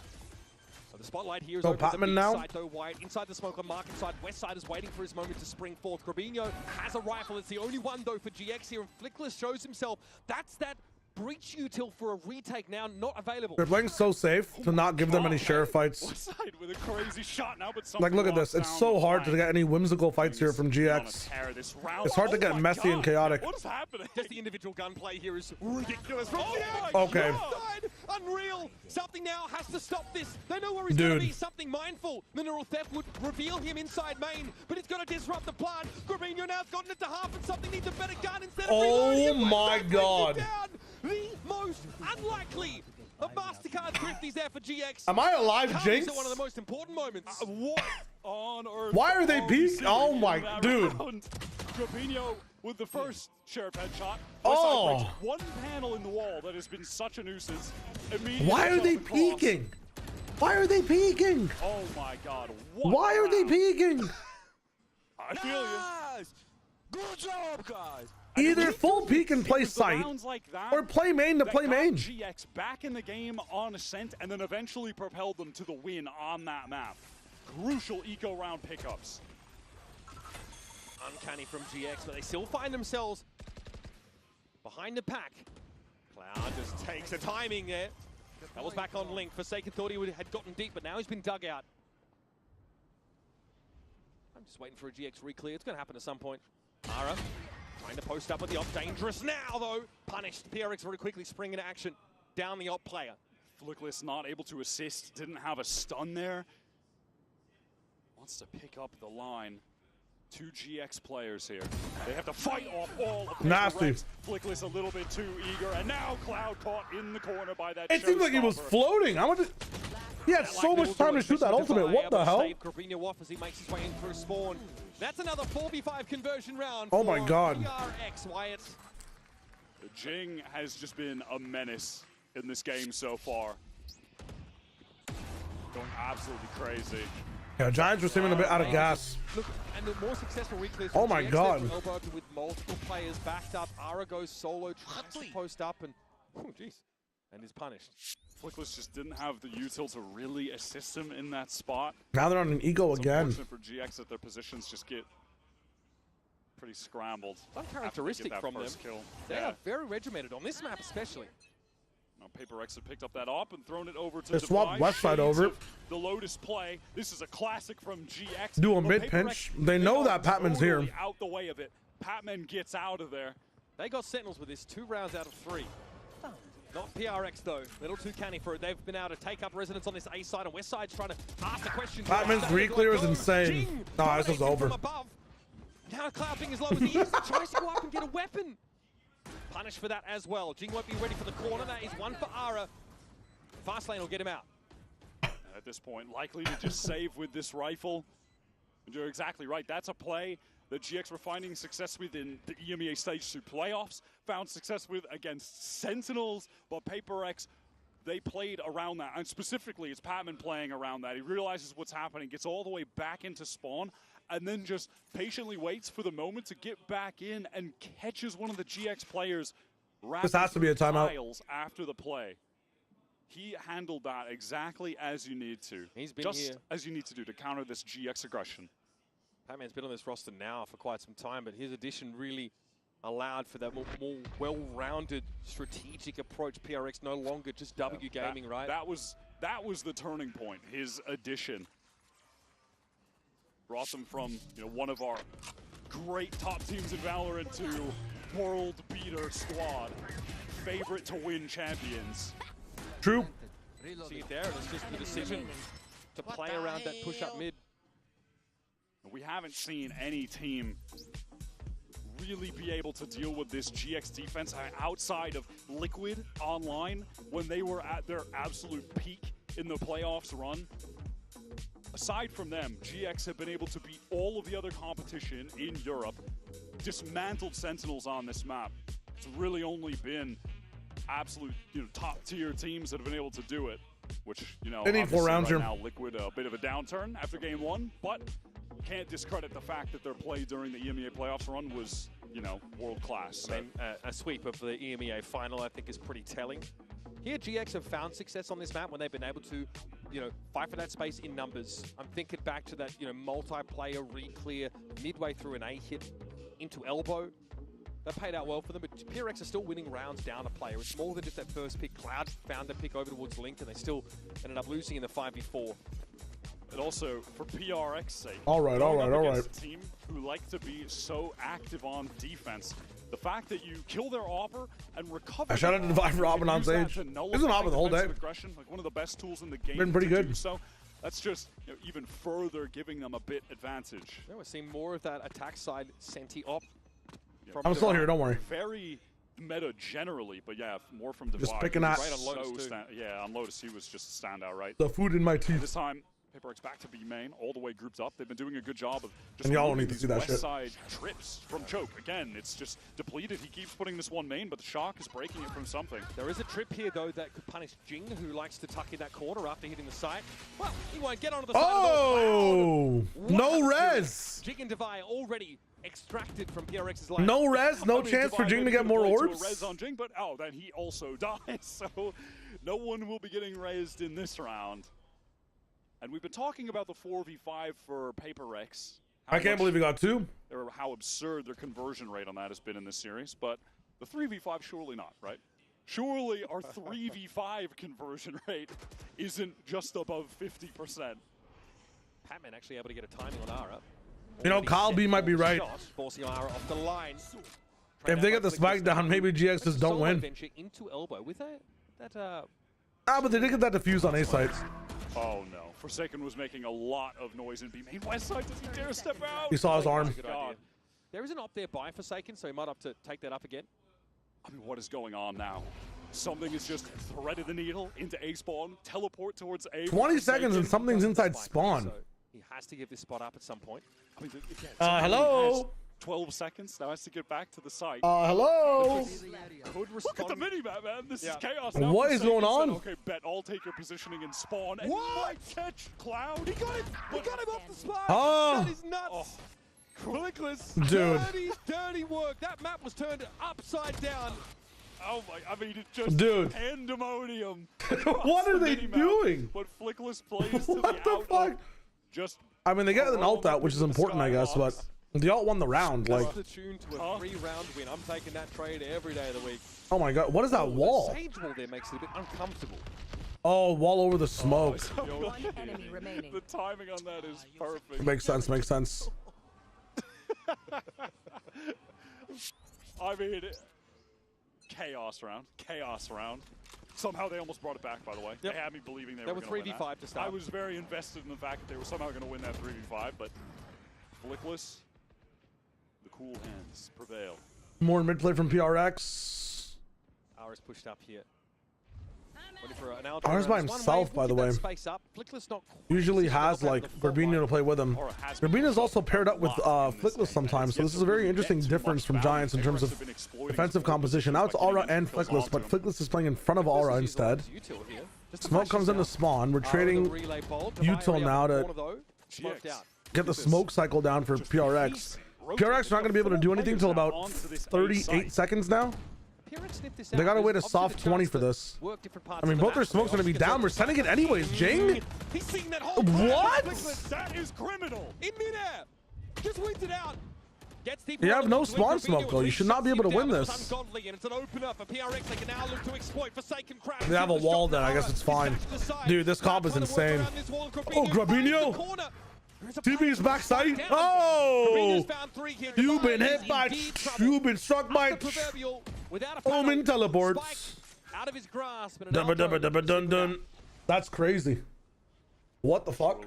So the spotlight here is so over the Patman big now. side though, Wyatt. Inside the smoke on market side, West side is waiting for his moment to spring forth. Grabinho has a rifle. It's the only one though for GX here, and Flickless shows himself. That's that breach util for a retake now not available. They're playing so safe to not give them any sheriff fights. West side with a crazy shot now, but like, look at this. It's so hard to get any whimsical fights here from GX. It's hard to get messy and chaotic. What is happening? Just the individual gunplay here is ridiculous. Okay. Unreal. Something now has to stop this. They know where he's going to be. Something mindful. Mineral Theft would reveal him inside main, but it's going to disrupt the plan. Grabinho now's gotten it to half, and something needs a better gun instead of reloading. Oh my god. The most unlikely of MasterCard thrifties there for GX. Am I alive, Jinx? At one of the most important moments. What on earth? Why are they peeking? Oh my, dude. Grabinho with the first sheriff headshot. Oh. One panel in the wall that has been such a nuisance. Why are they peeking? Why are they peeking? Oh my god. Why are they peeking? I feel you. Good job, guys. Either full peek and play sight, like or play main to play main. GX back in the game on Ascent and then eventually propelled them to the win on that map. Crucial eco round pickups. Uncanny from GX, but they still find themselves behind the pack. Cloud just takes the timing there. That was back on Link. Forsaken thought he had gotten deep, but now he's been dug out. I'm just waiting for a GX re-clear. It's going to happen at some point. Ara trying to post up with the op. Dangerous now, though. Punished. PRX very quickly spring into action. Down the op player. Flickless not able to assist. Didn't have a stun there. Wants to pick up the line. Two GX players here. They have to fight off all of the nasty. Flickless a little bit too eager, and now Cloud caught in the corner by that. It seemed like he was floating. He had so much time to shoot that ultimate. What the hell? Grabinho off as he makes his way in through spawn. That's another 4v5 conversion round. Oh my god. DRX, Wyatt. Jing has just been a menace in this game so far. Going absolutely crazy. Yeah, Giants were seeming a bit out of gas. Look, and the more successful reclears. Oh my god. Elbow with multiple players backed up. Ara goes solo, tries to post up, and oh jeez, and is punished. Flickless just didn't have the util to really assist him in that spot. Now they're on an ego again. It's unfortunate for GX that their positions just get pretty scrambled. Uncharacteristic from them. Kill. They are very regimented on this map, especially. Now PRX have picked up that op and thrown it over to They swapped Device. left side over. The Lotus play. This is a classic from GX. Do a mid pinch. They know that Patman's here. Out the way of it. Patman gets out of there. They got Sentinels with this 2 rounds out of 3. Not PRX though. Little too canny for it. They've been able to take up residence on this A side, and West side's trying to ask the question. Patman's re-clear is insane. Oh, this is over. Now Cloud being as low as he is, tries to go up and get a weapon. Punished for that as well. Jing won't be ready for the corner. That is one for Ara. Fast lane will get him out. At this point, likely to just save with this rifle. And you're exactly right. That's a play that GX were finding success with in the EMEA Stage 2 playoffs. Found success with against Sentinels, but PRX, they played around that. And specifically, it's Patman playing around that. He realizes what's happening, gets all the way back into spawn, and then just patiently waits for the moment to get back in and catches one of the GX players. This has to be a timeout. After the play. He handled that exactly as you need to. He's been just here. as you need to do to counter this GX aggression. Patman's been on this roster now for quite some time, but his addition really allowed for that more well-rounded strategic approach. PRX no longer just W gaming, right? That was the turning point. His addition brought them from one of our great top teams in Valorant to world beater squad, favorite to win champions. True. See it there, and it's just the decision to play around that push-up mid. We haven't seen any team really be able to deal with this GX defense outside of Liquid online when they were at their absolute peak in the playoffs run. Aside from them, GX have been able to beat all of the other competition in Europe, dismantled Sentinels on this map. It's really only been absolute top tier teams that have been able to do it, which they need 4 rounds here. Now Liquid a bit of a downturn after game 1, but can't discredit the fact that their play during the EMEA playoffs run was world class. So. A sweep of the EMEA final I think is pretty telling. Here GX have found success on this map when they've been able to fight for that space in numbers. I'm thinking back to that multiplayer re-clear midway through an A hit into elbow. That paid out well for them, but PRX are still winning rounds down a player. It's more than just that first pick. Cloud found a pick over towards Link, and they still ended up losing in the 5v4. And also, for PRX's sake, all right. a team who like to be so active on defense, the fact that you kill their offer and recover. I shout out to Divine Robin on stage. Isn't Robin the whole day? Aggression, like one of the best tools in the game. Been pretty good. So that's just even further giving them a bit advantage. Yeah, we're seeing more of that attack side senti op. I'm still here. Don't worry. Very meta generally, but yeah, more from Divine. Just picking at. Right on Lotus yeah, on Lotus he was just a standout, right? The food in my teeth. This time, PRX back to B main, all the way grouped up. They've been doing a good job of just and y'all don't need to see that west shit. Side trips from Choke. Again, it's just depleted. He keeps putting this one main, but the Shock is breaking it from something. There is a trip here, though, that could punish Jing, who likes to tuck in that corner after hitting the site. Well, he won't get onto the side. Oh! No res! Jing and Devi already extracted from PRX's line. No res, no chance for Jing to get more orbs. Res on Jing, but then he also dies, so no one will be getting raised in this round. And we've been talking about the 4v5 for PRX. I can't believe he got 2. Or how absurd their conversion rate on that has been in this series, but the 3v5 surely not, right? Surely our 3v5 conversion rate isn't just above 50%. Patman actually able to get a timing on Ara. You know, Kyle B might be right. Forcing Ara off the line. If they get the spike down, maybe GX just don't win. Into elbow with that. But they did get that defuse on A site. Oh no, Forsaken was making a lot of noise in B main. West side, does he dare step out? He saw his arm. There is an op there by Forsaken, so he might have to take that up again. I mean, what is going on now? Something is just threaded the needle into A spawn, teleport towards A. 20 seconds and something's inside spawn. So he has to give this spot up at some point. I mean, hello? 12 seconds, now has to get back to the site. Hello? Could respond. Look at the mini-map, man. This is chaos. Now what is going on? Okay, bet I'll take your positioning and spawn. And might catch Cloud. He got him. He got him off the spot. That is nuts. Clickless. Dude. Dirty work. That map was turned upside down. Oh my, I mean, it's just pandemonium. What are they doing? But Flickless plays to what the fuck? Just. I mean, they got an ult out, which is important, I guess, but the ult won the round. Like, the tune to a 3-round win. I'm taking that trade every day of the week. Oh my god, what is that wall? The sage wall there makes it a bit uncomfortable. Oh, wall over the smoke. One enemy remaining. The timing on that is perfect. Makes sense, makes sense. I mean, chaos round. Somehow they almost brought it back, by the way. Yep. They had me believing they were going to 3v5 to start. I was very invested in the fact that they were somehow going to win that 3v5, but Flickless, the cool hands prevail. More mid play from PRX. Ara's pushed up here. Ara's by himself, by the way. Usually has like Garbino to play with him. Garbino's also paired up with Flickless sometimes, so this is a very interesting difference from Giants in terms of defensive composition. Now it's Aura and Flickless, but Flickless is playing in front of Aura instead. Smoke comes into spawn. We're trading Util now to get the smoke cycle down for PRX. PRX are not going to be able to do anything until about 38 seconds now. They gotta wait a soft 20 for this. I mean, both their smokes are gonna be down. We're sending it anyways. Jing? What? That is criminal. In midair. Just wins it out. You have no spawn smoke though. You should not be able to win this. They have a wall then. I guess it's fine. Dude, this comp is insane. Oh, Garbino. TB's backside. Oh! You've been hit by. You've been struck by. Omen teleports. Out of his grasp. Dun, dun. That's crazy. What the fuck?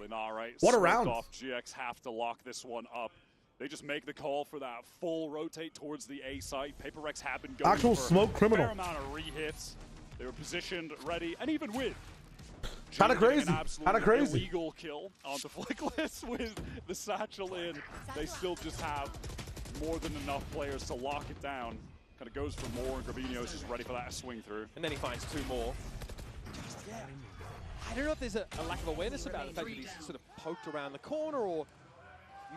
What a round. GX have to lock this one up. They just make the call for that full rotate towards the A site. PRX have been going actual for smoke criminal. A fair amount of re-hits. They were positioned, ready, and even with. Kinda crazy. Kinda crazy. Illegal kill onto Flickless with the satchel in. They still just have more than enough players to lock it down. Kind of goes for more, and Garbino's just ready for that swing through. And then he finds 2 more. I don't know if there's a lack of awareness about the fact that he's sort of poked around the corner, or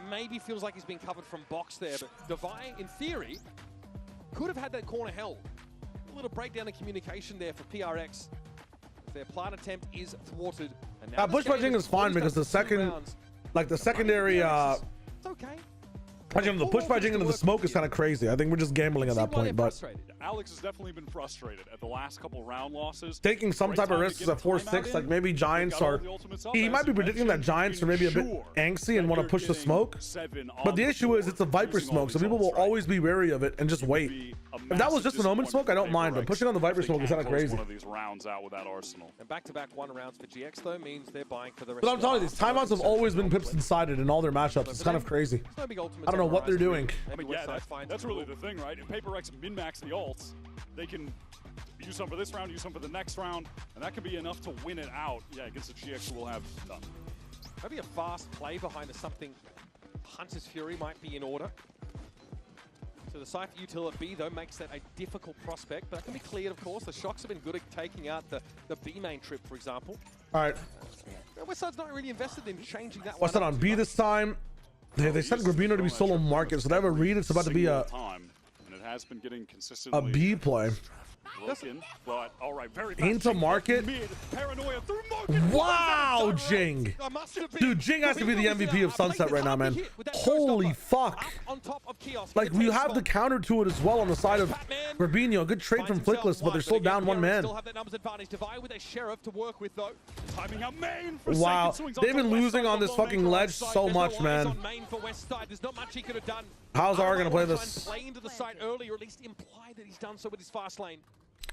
maybe feels like he's been covered from box there. But Devi, in theory, could have had that corner held. A little breakdown in communication there for PRX. Their plant attempt is thwarted. Bush punching is fine because the second, like the secondary, it's okay. Actually, the push by Jing into the smoke is kind of crazy. I think we're just gambling at that point, but Alex has definitely been frustrated at the last couple round losses. taking some type of risks at 4-6, like maybe Giants are. He might be predicting that Giants are maybe a bit angsty and want to push the smoke. But the issue is it's a Viper smoke, so people will always be wary of it and just wait. If that was just an Omen smoke, I don't mind, but pushing on the Viper smoke is kind of crazy. One of these rounds out with that arsenal. And back-to-back 1 rounds for GX though means they're buying for the rest. But I'm telling you, these timeouts have always been pips decided in all their matchups. It's kind of crazy. I don't know what they're doing. I mean, yeah, that's really the thing, right? If PRX min-max the ults, they can use some for this round, use some for the next round, and that can be enough to win it out. Yeah, against the GX who will have done. Maybe a fast play behind the something Hunter's Fury might be in order. So the Cypher util at B, though, makes that a difficult prospect, but that can be cleared, of course. The Shocks have been good at taking out the B main trip, for example. All right. Westside's not really invested in changing that one. Westside on B this time. They said Grabino to be solo market, so they have a read. It's about to be a has been getting consistently B play. But all right, very into market. Wow, Jing. Dude, Jing has to be the MVP of Sunset right now, man. Holy fuck. Like, we have the counter to it as well on the side of Grabino. Good trade from Flickless, but they're still down one man. Wow, they've been losing on this fucking ledge so much, man. How's R gonna play this?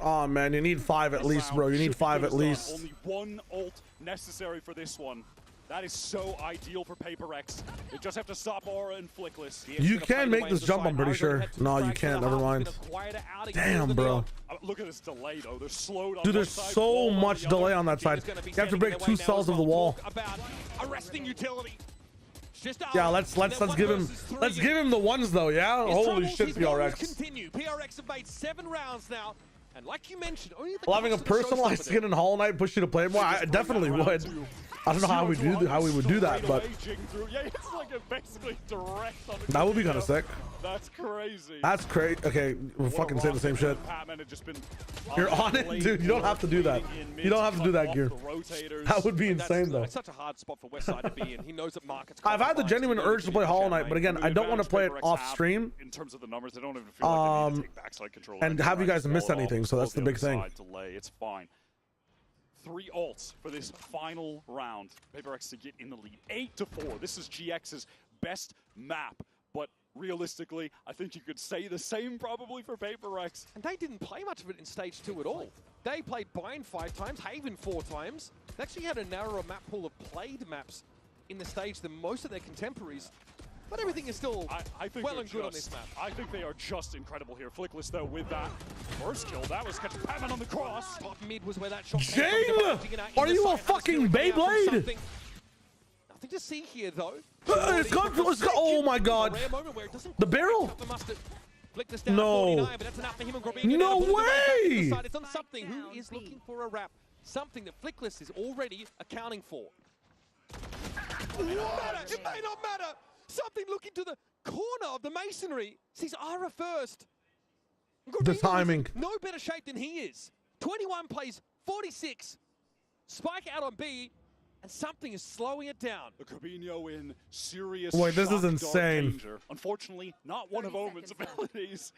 Oh man, you need 5 at least, bro. You need 5 at least. Only 1 ult necessary for this one. That is so ideal for PRX. They just have to stop Aura and Flickless. You can make this jump, I'm pretty sure. No, you can't. Never mind. Damn, bro. Look at this delay, though. They're slowed on. Dude, there's so much delay on that side. You have to break 2 cells of the wall. Yeah, let's give him the ones though. Yeah, holy shit, PRX. PRX have made 7 rounds now. And like you mentioned, having a personalized skin in Hollow Knight push you to play more, I definitely would. I don't know how we would do that, but that would be kind of sick. That's crazy. That's crazy. Okay, we'll fucking say the same shit. You're on it, dude. You don't have to do that. You don't have to do that, Gear. That would be insane, though. It's such a hard spot for Westside to be in. He knows that market's. I've had the genuine urge to play Hollow Knight, but again, I don't want to play it off stream. In terms of the numbers, they don't even feel like they need to take backside control. And have you guys miss anything? So that's the big thing. It's fine. 3 ults for this final round. PRX to get in the lead. 8-4. This is GX's best map, but realistically, I think you could say the same probably for PRX. And they didn't play much of it in stage 2 at all. They played Bind 5 times, Haven 4 times. They actually had a narrower map pool of played maps in the stage than most of their contemporaries. But everything is still well and good on this map. I think they are just incredible here. Flickless, though, with that first kill. That was catching Batman on the cross. Top mid was where that shot came from. Are you a fucking Beyblade? Nothing to see here, though. It's gone. Oh my god. The barrel? No. No way! It's on something who is looking for a wrap. Something that Flickless is already accounting for. It may not matter. Something looking to the corner of the masonry sees Ara first. The timing. No better shape than he is. 21 plays 46. Spike out on B, and something is slowing it down. The Corbino in serious Wait, this is insane. Danger. Unfortunately, not one of Omen's abilities.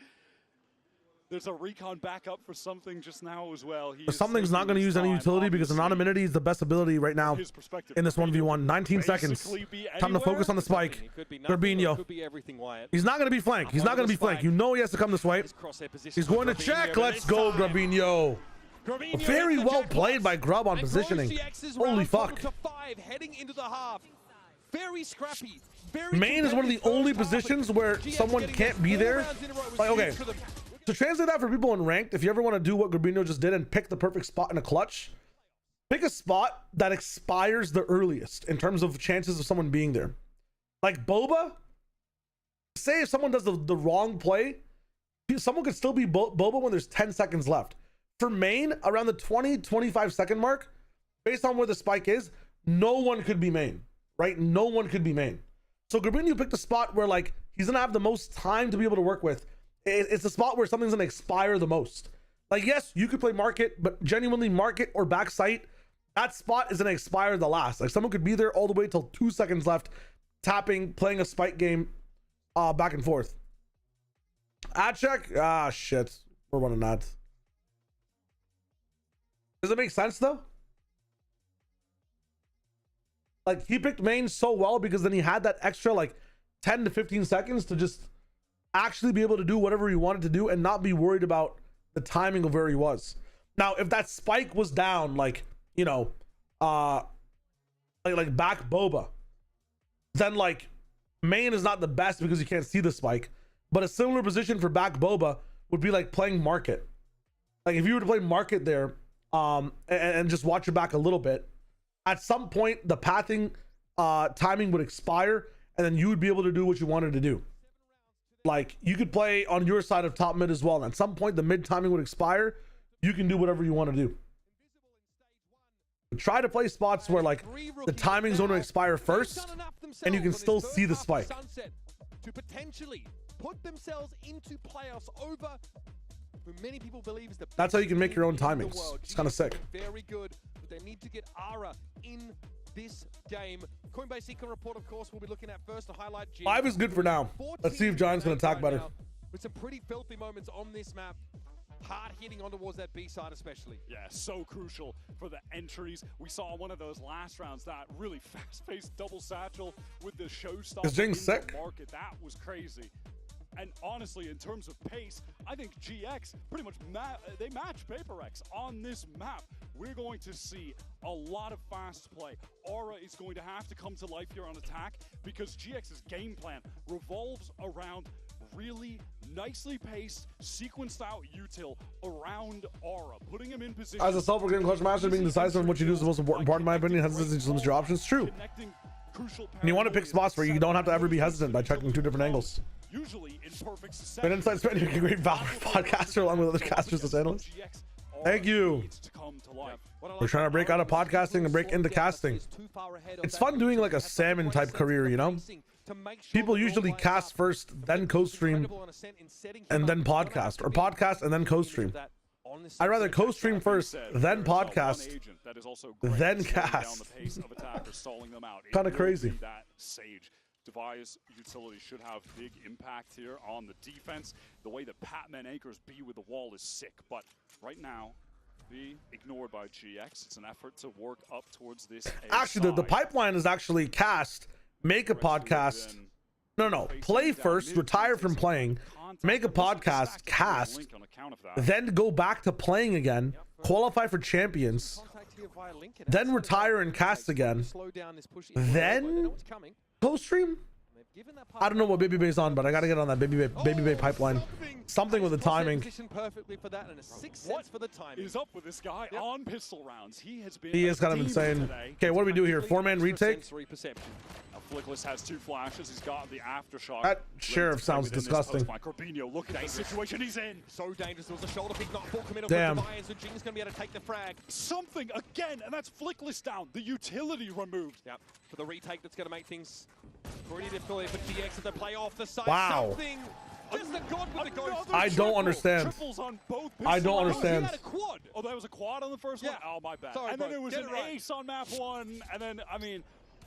There's a recon backup for something just now as well. Something's not going to use any utility because anonymity is the best ability right now in this 1v1. 19 seconds. Time to focus on the spike. Corbino. He's not going to be flank. He's not going to be flank. You know he has to come this way. He's going to check. Let's go, Corbino. Very well played by Grub on positioning. Holy fuck. Heading into the half. Very scrappy. Main is one of the only positions where someone can't be there. Like, okay. To translate that for people in ranked, if you ever want to do what Grabino just did and pick the perfect spot in a clutch, pick a spot that expires the earliest in terms of chances of someone being there. Like Boba, say if someone does the wrong play, someone could still be Boba when there's 10 seconds left. For main, around the 20-25 second mark, based on where the spike is, no one could be main, right? No one could be main. So Grabino picked a spot where like he's going to have the most time to be able to work with. It's a spot where something's gonna expire the most. Like, yes, you could play market, but genuinely market or backside, that spot is gonna expire the last. Like, someone could be there all the way till 2 seconds left, tapping, playing a spike game. back and forth. Ad check? Ah, shit. We're running ads. Does it make sense though? Like, he picked main so well because then he had that extra like 10 to 15 seconds to just actually be able to do whatever he wanted to do and not be worried about the timing of where he was. Now, if that spike was down, like, you know, like back boba, then like main is not the best because you can't see the spike. But a similar position for back boba would be like playing market. Like if you were to play market there, and just watch your back a little bit, at some point the pathing timing would expire, and then you would be able to do what you wanted to do. Like you could play on your side of top mid as well, and at some point the mid timing would expire. You can do whatever you want to do. Try to play spots where like the timing's going to expire first, and you can still see the spike. To potentially put themselves into playoffs over who many people believe is the best. That's how you can make your own timings. It's kind of sick. Very good, but they need to get Ara in this game. Coinbase Econ report, of course, we'll be looking at first to highlight. 5 is good for now. Let's see if Giants can attack better. With some pretty filthy moments on this map. Hard hitting on towards that B side especially. Yeah, so crucial for the entries. We saw one of those last rounds, that really fast-paced double satchel with the showstopper. Is Jing sick? Market. That was crazy. And honestly, in terms of pace, I think GX pretty much they match PRX on this map. We're going to see a lot of fast play. Aura is going to have to come to life here on attack because GX's game plan revolves around really nicely paced, sequenced out util around Aura, putting him in position. As a self-recording clutch master, being decisive on what you do is the most important part, in my opinion. Hesitancy limits your options. True. And you want to pick spots where you don't have to ever be hesitant by checking 2 different angles. Usually in perfect succession. An inside spending a great Valorant podcaster along with other casters as analysts. Thank you. We're trying to break out of podcasting and break into casting. It's fun doing like a salmon type career, you know? People usually cast first, then co-stream, and then podcast, or podcast and then co-stream. I'd rather co-stream first, then podcast, then cast. Kind of crazy. Devi's utility should have big impact here on the defense. The way that Patman anchors B with the wall is sick, but right now, B ignored by GX. It's an effort to work up towards this. Actually, the pipeline is actually cast, make a podcast. No, play first, retire from playing, make a podcast, cast, then go back to playing again, qualify for champions, then retire and cast again, then co-stream? I don't know what Baby Bay's on, but I gotta get on that Baby Bay pipeline. Something with the timing. What is up with this guy on pistol rounds? He is kind of insane. Okay, what do we do here? 4-man retake? Flickless has 2 flashes. He's got the aftershock. That sheriff sounds disgusting. Corbino, look at the situation he's in. So dangerous. There was a shoulder pick, not full committal. Damn. So Jing's gonna be able to take the frag. Something again, and that's Flickless down. The utility removed. Yep. For the retake, that's gonna make things pretty difficult for DX as they play off the side. Wow. Something. Just the god with the ghost. I don't understand. I don't understand. Oh, that was a quad on the first one? Oh, my bad. Sorry, and then it was an ace on map 1. And then, I mean,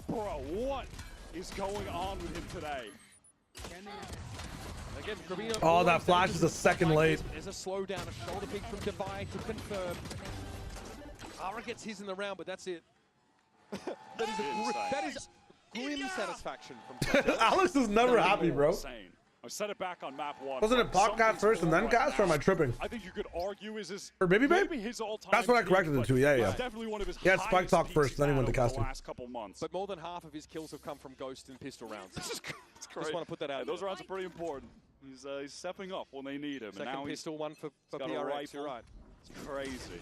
bro, what is going on with him today? Again, oh, that flash is a second late. There's a slowdown, a shoulder pick from Devi to confirm. Ara gets his in the round, but that's it. that is grim satisfaction from Alex is never happy, bro. I set it back on map 1. Wasn't it podcast first and then cast, or am I tripping? I think you could argue is his or Baby Babe? His all-time. That's what I corrected it to. Yeah. Definitely one of his had Spike Talk first, then he went to casting. Last couple months. But more than half of his kills have come from Ghost and pistol rounds. It's just want to put that out. Those rounds are pretty important. He's stepping up when they need him. Second and now pistol, one for PRX. You're right. It's crazy.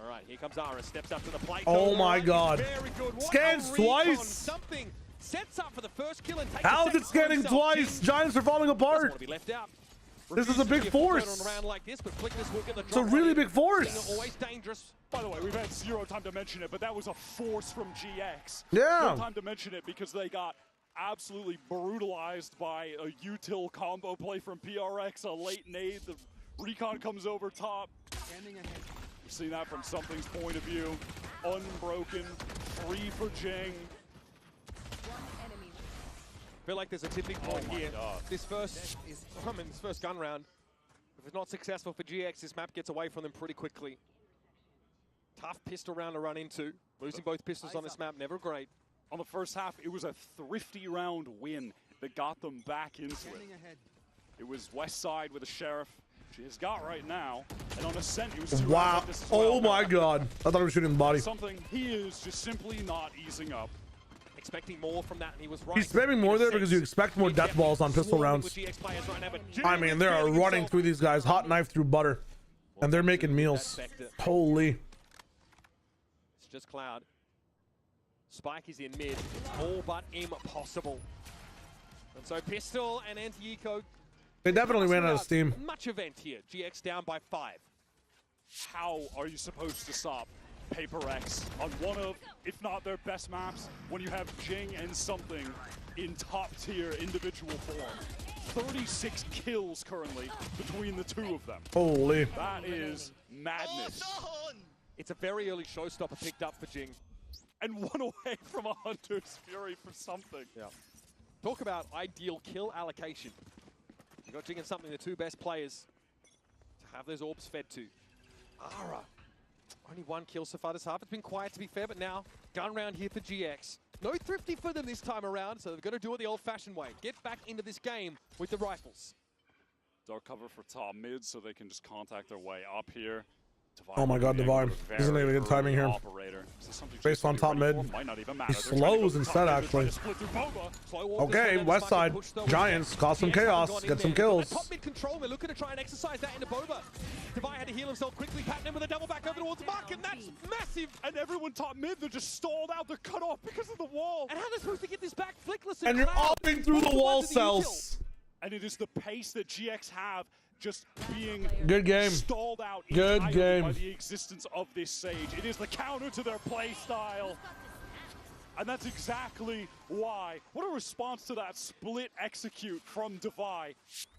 All right, here comes Ara. Steps up to the plate. Oh my God! Very good. Scans twice. Something sets up for the first kill and takes. How is it scanning twice? Giants are falling apart. Want to be left out. This is a big force. It's a really big force. Always dangerous. By the way, we've had 0 time to mention it, but that was a force from GX. Yeah. 0 time to mention it because they got absolutely brutalized by a util combo play from PRX, a late nade. The recon comes over top. We've seen that from Something's point of view. Unbroken, free for Jing. feel like there's a tipping point here. This first gun round, if it's not successful for GX, this map gets away from them pretty quickly. Tough pistol round to run into. Losing both pistols on this map, never great. On the first half, it was a thrifty round win that got them back into it. It was West Side with a Sheriff. She has got right now, and on Ascent, he was 2 rounds like this as well. Oh my god. I thought he was shooting the body. Something he is just simply not easing up. Expecting more from that, and he was right. He's spamming more there because you expect more death balls on pistol rounds. I mean, they are running through these guys, hot knife through butter, and they're making meals. Holy. It's just Cloud. Spike is in mid, all but impossible. And so Pistol and Anti-Eco. They definitely ran out of steam. Much event here. GX down by 5. How are you supposed to stop PRX on one of, if not their best maps, when you have Jing and Something in top tier individual form? 36 kills currently between the two of them. Holy. That is madness. It's a very early showstopper picked up for Jing. And one away from a Hunter's Fury for Something. Yeah. Talk about ideal kill allocation. You got Jing and Something, the 2 best players to have those orbs fed to. Ara, only 1 kill so far this half. It's been quiet to be fair, but now gun round here for GX. No thrifty for them this time around, so they've got to do it the old-fashioned way. Get back into this game with the rifles. Dark cover for top mid so they can just contact their way up here. Oh my god, Divine. Isn't it good timing here? Based on top mid. He slows instead, actually. Okay, West Side. Giants cause some chaos. Get some kills. Top mid control. They're looking to try and exercise that into Boba. Divine had to heal himself quickly. Patton with a double back over towards Mark, and that's massive. And everyone top mid, they're just stalled out. They're cut off because of the wall. And how are they supposed to get this back? Flickless and you're upping through the wall cells. And it is the pace that GX have. Just being good game. Stalled out good game by the existence of this Sage. It is the counter to their play style. And that's exactly why. What a response to that split execute from Devi.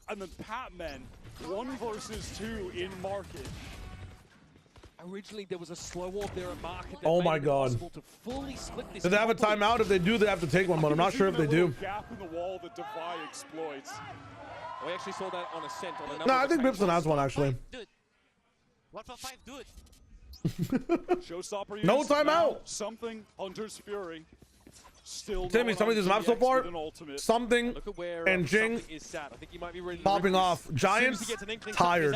And then Patman, 1 versus 2 in market. Originally, there was a slow walk there at market. Oh my god. To fully split this. Do they have a timeout? If they do, they have to take one, but I'm not sure if they do. Gap in the wall that Devi exploits. We actually saw that on Ascent. On a no, I think Bipson has one, actually. Dude. 1 for 5, dude. Showstopper no timeout. Something, Hunter's Fury. Still Timmy, some of these maps so far, Something and Jing popping off. Giants, tired.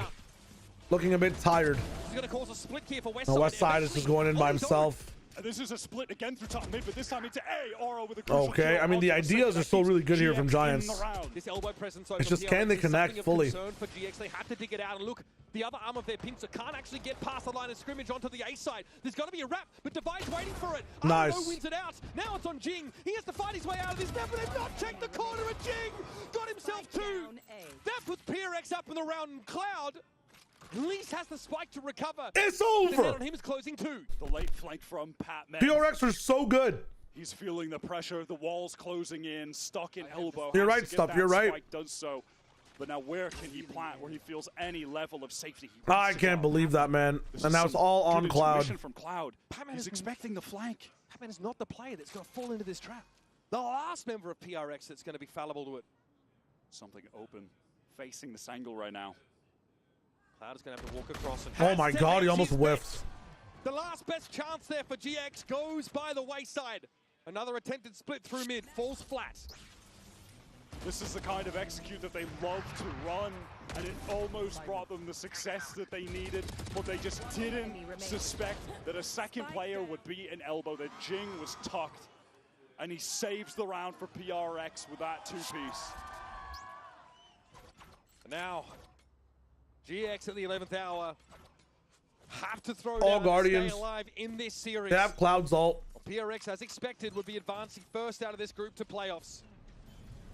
Looking a bit tired. The West Side is just going in by himself. And this is a split again through top mid, but this time into A. Aura with a okay, I mean, the ideas are still really good here from Giants. It's just, can they connect fully? For GX, they have to dig it out, and look, the other arm of their pincer can't actually get past the line of scrimmage onto the A side. There's got to be a wrap, but Devi's waiting for it. Nice. Arno wins it out. Now it's on Jing. He has to fight his way out of this map, but they've not checked the corner, and Jing got himself 2. That puts PRX up in the round, and Cloud at least has the spike to recover. It's over. On him is closing 2. The late flank from Patman. PRX are so good. He's feeling the pressure. The wall's closing in. Stuck in elbow. You're right, Stuff. You're right. Spike does so. But now where can he plant where he feels any level of safety? I can't believe that, man. And now it's all on Cloud. From Cloud. He's expecting the flank. Patman is not the player that's going to fall into this trap. The last member of PRX that's going to be fallible to it. Something open. Facing this angle right now. Cloud is going to have to walk across. And oh my god, he almost whiffed. The last best chance there for GX goes by the wayside. Another attempted split through mid, falls flat. This is the kind of execute that they love to run, and it almost brought them the success that they needed, but they just didn't suspect that a second player would be an elbow, that Jing was tucked, and he saves the round for PRX with that 2-piece. Now, GX at the 11th hour have to throw all down Guardians. And stay alive in this series. They have Cloud's ult. PRX, as expected, would be advancing first out of this group to playoffs.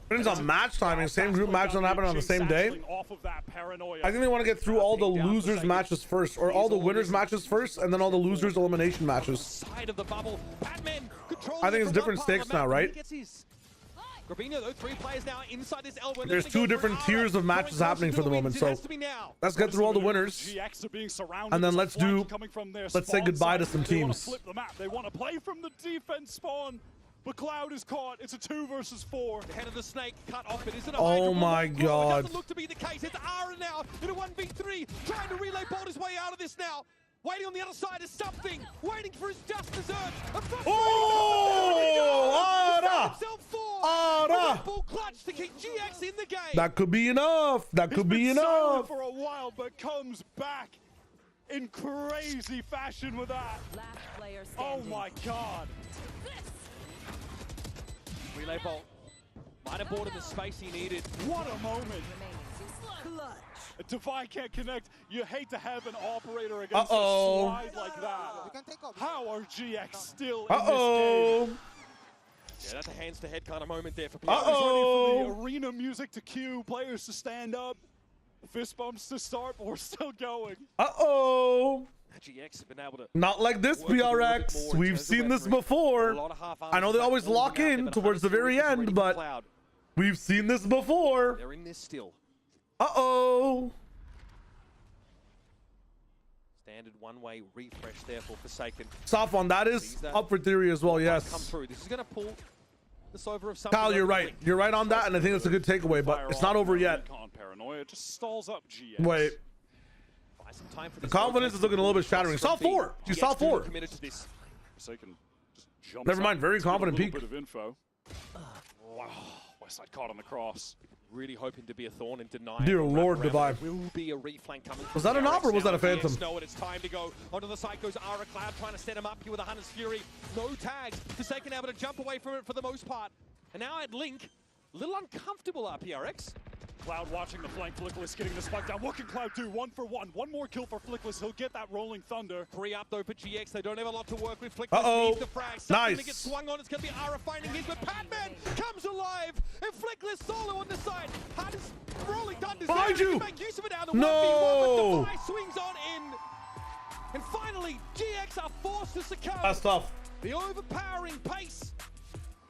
Depends on match timing. Same group match don't happen on the same day. I think they want to get through all the losers matches first, or all the winners matches first, and then all the losers elimination matches. Side of the bubble. Patman I think it's different stakes now, right? Grabinho, those 3 players now inside this elbow. There's 2 different tiers of matches happening for the moment, so let's get through all the winners, and then let's say goodbye to some teams. They want to play from the defense spawn, but Cloud is caught. It's a 2 versus 4. The head of the snake cut off. It isn't a Oh my It God. doesn't look to be the case. It's Aaron now in a 1v3, trying to relay bolt his way out of this now. Waiting on the other side is something. Waiting for his just desserts. Oh, Ara! Ara! Full clutch to keep GX in the game. That could be enough. That could be enough. For a while, but comes back in crazy fashion with that. Last player Oh standing. my God. Relay bolt. Might have bought him the space he needed. What a moment. Clutch. Defy can't connect. You hate to have an operator against Uh-oh. a slide like that. How are GX still Uh-oh. in this game? Yeah, that's a hands-to-head kind of moment there for PRX. Uh-oh. Ready for the arena music to cue, players to stand up, fist bumps to start, but we're still going. Uh-oh. GX have been able to... Not like this, PRX. We've seen this before. I know they always lock in towards the very end, but we've seen this before. They're in this still. Uh-oh. Standard one-way refresh there for Forsaken. Soft one. That is up for theory as well, Come yes. through. This is going to pull this over of something. Kyle, you're right. You're right on that, and I think that's a good takeaway, but it's not over yet. Paranoia just stalls up GX. Wait. Buy some time for The this confidence is looking a little bit shattering. Saw 4. You saw 4. Committed to this. Forsaken just jumps Never mind, up, very gets a confident little peek. bit of info. Wow. Westside caught on the cross. Really hoping to be a thorn in denial. Dear Lord divine. There will be a reflank coming. Was that an op or was that a phantom? No, and it's time to go. Onto the side goes Ara Cloud trying to set him up here with a Hunter's Fury. No tags. Forsaken able to jump away from it for the most part. And now at Link, a little uncomfortable PRX. Cloud watching the flank. Flickless getting the spike down. What can Cloud do? 1 for 1. One more kill for Flickless. He'll get that rolling thunder. 3 up though for GX. They don't have a lot to work with. Flickless Uh-oh. needs the frag. Something Nice. to get swung on. It's going to be Ara finding his, but Patman comes alive. And Flickless solo on the side. Hard is rolling thunder. Behind you. Make use of it out of No. 1v1, but Defy swings on in. And finally, GX are forced to succumb. That's tough. The overpowering pace,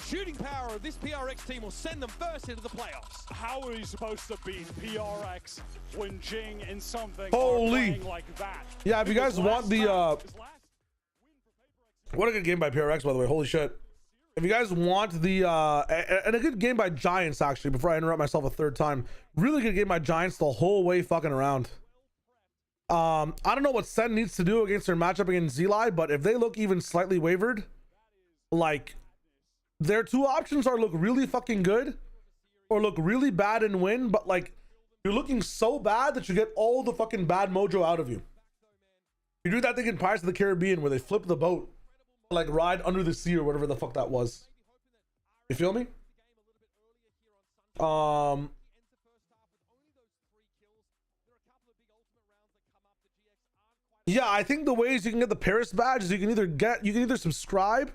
shooting power of this PRX team will send them first into the playoffs. How are you supposed to beat PRX when Jing and something Holy. are playing like that? Yeah, if you guys His want the last win for PaperX. what a good game by PRX, by the way. Holy shit. If you guys want the and a good game by Giants, actually, before I interrupt myself a third time. Really good game by Giants the whole way fucking around. I don't know what Sen needs to do against their matchup against Zeli, but if they look even slightly wavered, like their two options are look really fucking good or look really bad and win, but like you're looking so bad that you get all the fucking bad mojo out of you. You do that thing in Pirates of the Caribbean where they flip the boat, like ride under the sea or whatever the fuck that was. You feel me? Yeah, I think the ways you can get the Paris badge is you can either subscribe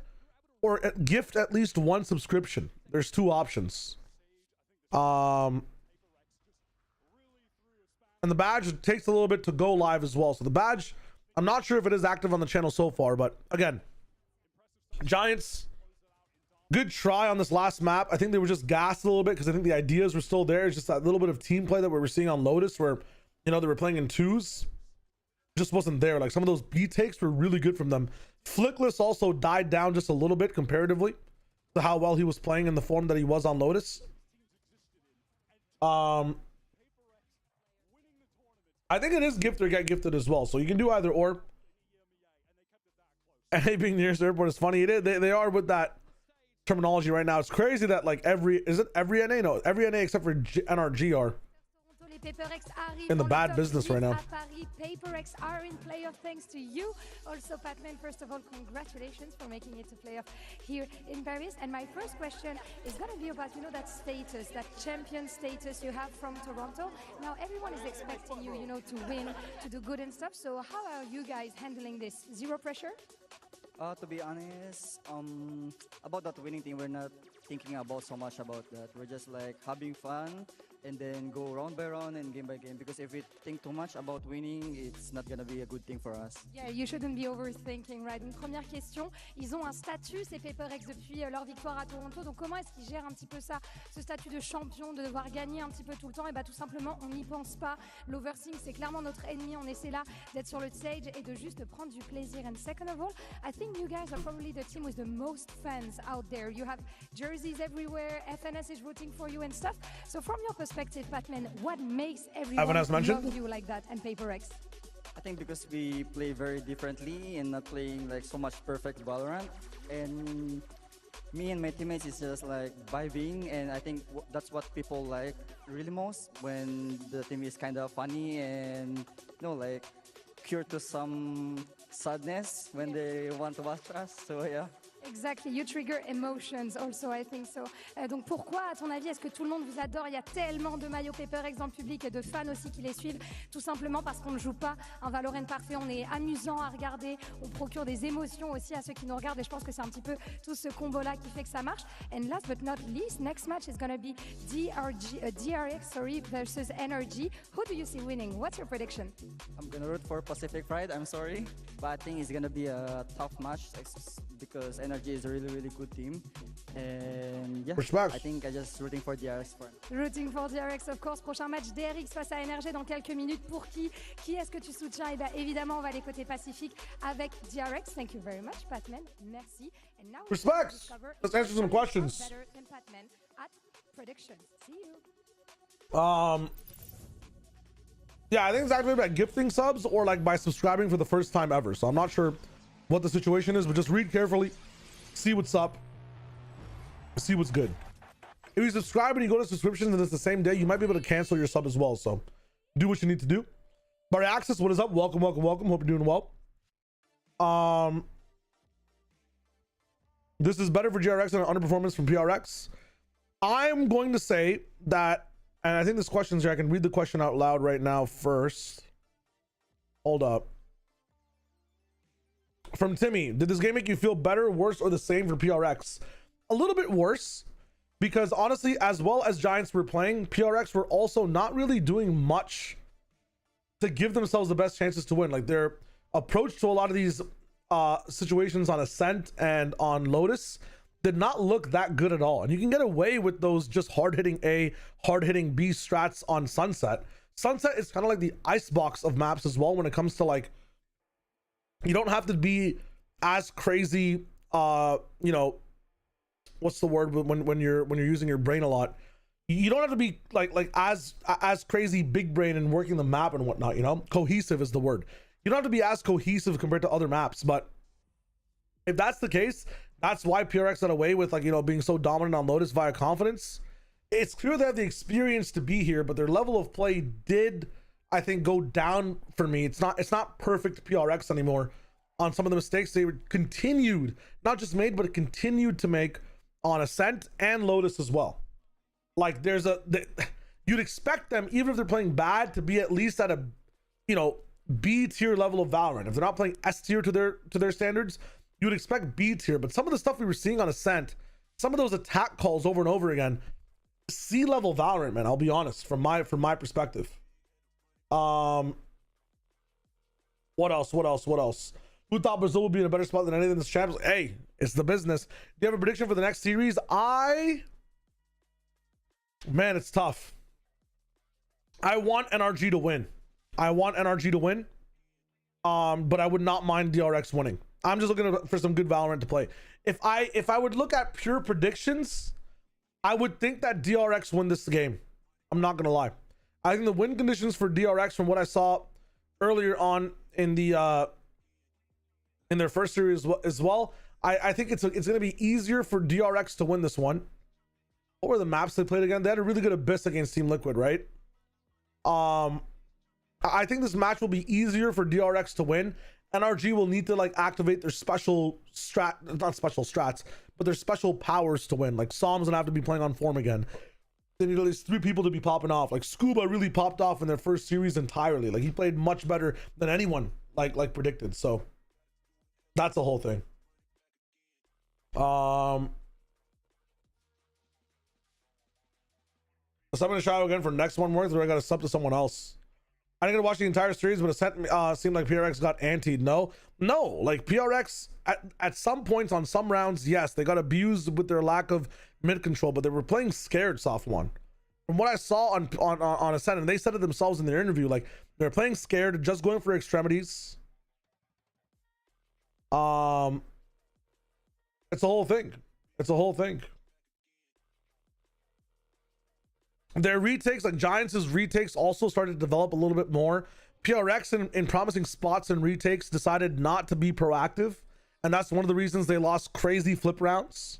or gift at least one subscription. There's two options. And the badge takes a little bit to go live as well. So the badge, I'm not sure if it is active on the channel so far, but again, Giants, good try on this last map. I think they were just gassed a little bit because I think the ideas were still there. It's just that little bit of team play that we were seeing on Lotus where, you know, they were playing in twos. Just wasn't there. Like some of those B takes were really good from them. Flickless also died down just a little bit comparatively to how well he was playing in the form that he was on Lotus. I think it is gift or get gifted as well, so you can do either or. And being nearest the airport is funny. They are with that terminology right now. It's crazy that like every NA? No, every NA except for NRG are in the bad business right now. PaperX are in playoff thanks to you. Also, Patman, first of all, congratulations for making it to playoff here in Paris. And my first question is going to be about, you know, that status, that champion status you have from Toronto. Now, everyone is expecting you, you know, to win, to do good and stuff. So how are you guys handling this? Zero pressure? To be honest, about that winning thing, we're not thinking about so much about that. We're just like having fun and then go round by round and game by game. Because if we think too much about winning, it's not gonna be a good thing for us. Yeah, you shouldn't be overthinking, right? Donc première question, ils ont un statut, ces PRX, depuis leur victoire à Toronto. Donc comment est-ce qu'ils gèrent un petit peu ça, ce statut de champion, de devoir gagner un petit peu tout le temps? Et bah tout simplement, on n'y pense pas. L'oversing, c'est clairement notre ennemi. On essaie là d'être sur le stage et de juste prendre du plaisir. And second of all, I think you guys are probably the team with the most fans out there. You have jerseys everywhere. FNS is rooting for you and stuff. So from your perspective, Batman, what makes everyone love you like that and PRX? I think because we play very differently and not playing like so much perfect Valorant. And me and my teammates is just like vibing, and I think that's what people like really most, when the team is kind of funny and like cure to some sadness when they want to watch us. So yeah. Exactly, you trigger emotions also, I think so. Donc pourquoi, à ton avis, est-ce que tout le monde vous adore? Il y a tellement de maillots PRX dans le public et de fans aussi qui les suivent. Tout simplement parce qu'on ne joue pas un Valorant parfait, on est amusant à regarder, on procure des émotions aussi à ceux qui nous regardent, et je pense que c'est un petit peu tout ce combo-là qui fait que ça marche. And last but not least, next match is going to be DRX versus NRG. Who do you see winning? What's your prediction? I'm going to root for Pacific Pride, I'm sorry. But I think it's going to be a tough match because NRG is a really, really good team. And yeah, I think I'm just rooting for DRX for him. Rooting for DRX, of course. Prochain match DRX face à NRG dans quelques minutes. Pour qui est-ce que tu soutiens? Et bien évidemment, on va aller côté Pacifique avec DRX. Thank you very much, Patman. Merci. And now respects. Let's answer some questions. Better than Patman at predictions. See you. Yeah, I think it's actually by gifting subs or like by subscribing for the first time ever. So I'm not sure what the situation is, but just read carefully, see what's up, see what's good. If you subscribe and you go to subscriptions and it's the same day, you might be able to cancel your sub as well. So do what you need to do. Barry Access, what is up? Welcome, welcome, welcome. Hope you're doing well. This is better for DRX than an underperformance from PRX. I'm going to say that, and I think this question's here. I can read the question out loud right now first. Hold up. From Timmy, did this game make you feel better, worse, or the same for PRX? A little bit worse, because honestly, as well as Giants were playing, PRX were also not really doing much to give themselves the best chances to win. Like their approach to a lot of these situations on Ascent and on Lotus did not look that good at all. And you can get away with those just hard-hitting A, hard-hitting B strats on Sunset. Sunset is kind of like the icebox of maps as well when it comes to like, you don't have to be as crazy, you know, what's the word when you're using your brain a lot. You don't have to be like as crazy big brain and working the map and whatnot, you know? Cohesive is the word. You don't have to be as cohesive compared to other maps, but if that's the case, that's why PRX got away with, like, you know, being so dominant on Lotus via confidence. It's clear they have the experience to be here, but their level of play did, I think, go down for me. It's not perfect PRX anymore on some of the mistakes they continued, not just made, but continued to make on Ascent and Lotus as well. Like you'd expect them, even if they're playing bad, to be at least at a, you know, B tier level of Valorant. If they're not playing S tier to their standards, you would expect B tier. But some of the stuff we were seeing on Ascent, some of those attack calls over and over again, C level Valorant, man. I'll be honest, from my perspective. What else? Who thought Brazil would be in a better spot than anything in this champs? Hey, it's the business. Do you have a prediction for the next series? Man, it's tough. I want NRG to win. But I would not mind DRX winning. I'm just looking for some good Valorant to play. If I would look at pure predictions, I would think that DRX win this game. I'm not gonna lie. I think the win conditions for DRX, from what I saw earlier on in the in their first series as well, I think it's gonna be easier for DRX to win this one. What were the maps they played again? They had a really good Abyss against Team Liquid, right? I think this match will be easier for DRX to win. NRG will need to like activate their special not special strats, but their special powers to win. Like Psalm's gonna have to be playing on form again. They need at least 3 people to be popping off. Like Scuba really popped off in their first series entirely. Like he played much better than anyone like predicted. So that's the whole thing. So I'm gonna shout out again for next one worth, or I gotta sub to someone else. I didn't get to watch the entire series, but it seemed like PRX got antied. No, like PRX at some points on some rounds, yes, they got abused with their lack of mid control, but they were playing scared soft one. From what I saw on Ascent, and they said it themselves in their interview, like they're playing scared, just going for extremities. It's a whole thing. It's a whole thing. Their retakes, like Giants' retakes, also started to develop a little bit more. PRX in promising spots and retakes decided not to be proactive, and that's one of the reasons they lost crazy flip rounds.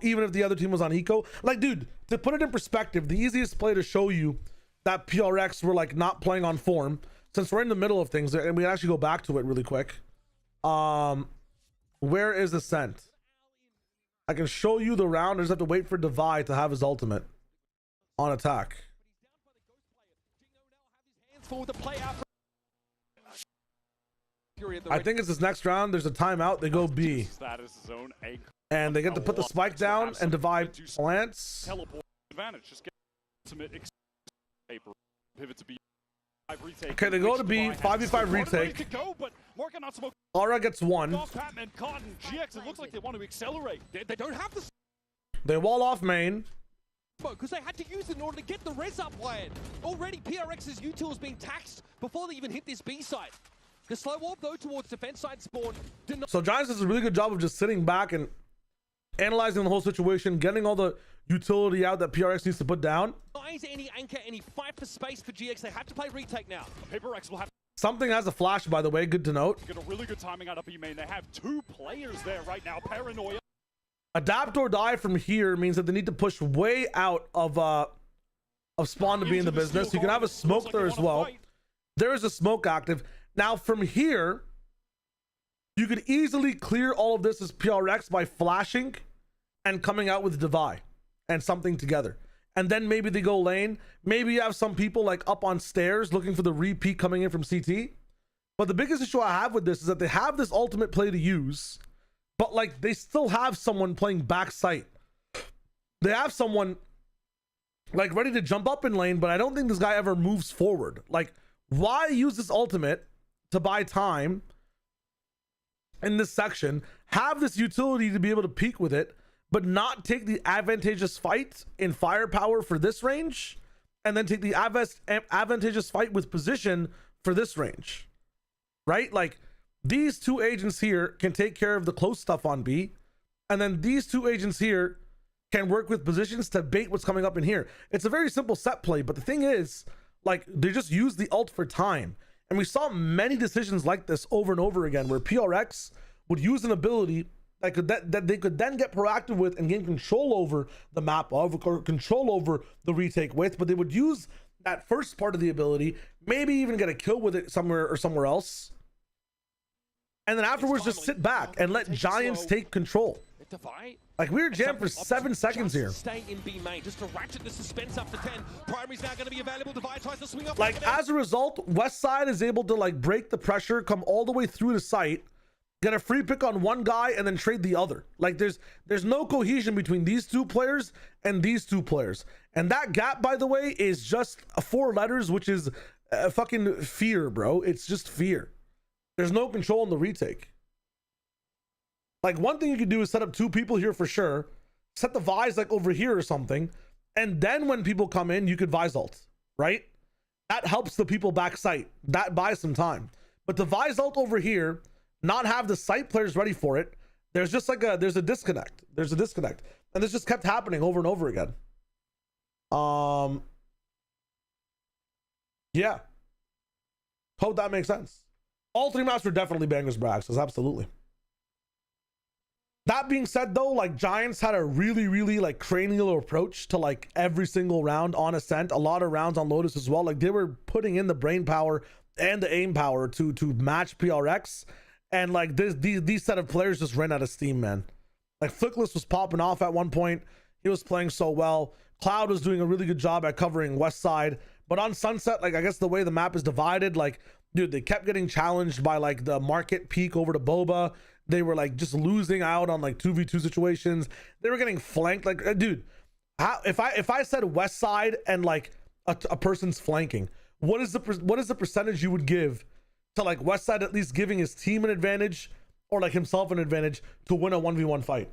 Even if the other team was on eco, like, dude, to put it in perspective, the easiest play to show you that PRX were like not playing on form, since we're in the middle of things, and we can actually go back to it really quick. Where is Ascent? I can show you the round. I just have to wait for Divide to have his ultimate on attack. I think it's this next round. There's a timeout. They go B. And they get to put the spike down and Divide plants. Teleport advantage. Just get ultimate paper. Pivot to B. Okay, they go to B. 5v5 retake. Aura gets one. GX, it looks like they want to accelerate. They don't have the. They wall off main. Because they had to use it in order to get the res up land. Already PRX's util is being taxed before they even hit this B side. The slow warp though towards defense side spawn. So Giants does a really good job of just sitting back and analyzing the whole situation, getting all the utility out that PRX needs to put down. Any anchor, any fight for space for GX. They have to play retake now. PRX will have. Something has a flash, by the way. Good to note. Get a really good timing out of B main. They have two players there right now. Paranoia. Adapt or die from here means that they need to push way out of spawn to be in the business. You can have a smoke there as well. There is a smoke active. Now from here, you could easily clear all of this as PRX by flashing and coming out with Divide and something together. And then maybe they go lane. Maybe you have some people like up on stairs looking for the repeat coming in from CT. But the biggest issue I have with this is that they have this ultimate play to use, but like they still have someone playing backside. They have someone like ready to jump up in lane, but I don't think this guy ever moves forward. Like, why use this ultimate to buy time in this section, have this utility to be able to peek with it, but not take the advantageous fight in firepower for this range, and then take the advantageous fight with position for this range, right? Like, these two agents here can take care of the close stuff on B, and then these two agents here can work with positions to bait what's coming up in here. It's a very simple set play, but the thing is, like, they just use the ult for time. And we saw many decisions like this over and over again, where PRX would use an ability that they could then get proactive with and gain control over the map of, or control over the retake with, but they would use that first part of the ability, maybe even get a kill with it somewhere else, and then afterwards just sit back and let Giants take control. Like, we were jammed for 7 seconds here. Stay in B main just to ratchet the suspense up to 10. Primary's now going to be available. Divide tries to swing up. Like, as a result, West Side is able to like break the pressure, come all the way through the site, get a free pick on one guy, and then trade the other. Like, there's no cohesion between these two players and these two players. And that gap, by the way, is just 4 letters, which is fucking fear, bro. It's just fear. There's no control in the retake. Like, one thing you could do is set up 2 people here for sure, set the Vise like over here or something, and then when people come in, you could Vise ult, right? That helps the people back site. That buys some time. But the Vise ult over here, not have the site players ready for it, there's just like there's a disconnect. There's a disconnect. And this just kept happening over and over again. Yeah. Hope that makes sense. All 3 maps were definitely bangers, Braxis, absolutely. That being said, though, like, Giants had a really like cranial approach to like every single round on Ascent. A lot of rounds on Lotus as well. Like, they were putting in the brain power and the aim power to match PRX, and like these set of players just ran out of steam, man. Like, Flickless was popping off at one point. He was playing so well. Cloud was doing a really good job at covering West Side, but on Sunset, like, I guess the way the map is divided, like, dude, they kept getting challenged by like the market peak over to Boba. They were like just losing out on like 2v2 situations. They were getting flanked. Like, dude, if I said West Side and like a person's flanking, what is the percentage you would give to like West Side at least giving his team an advantage or like himself an advantage to win a 1v1 fight,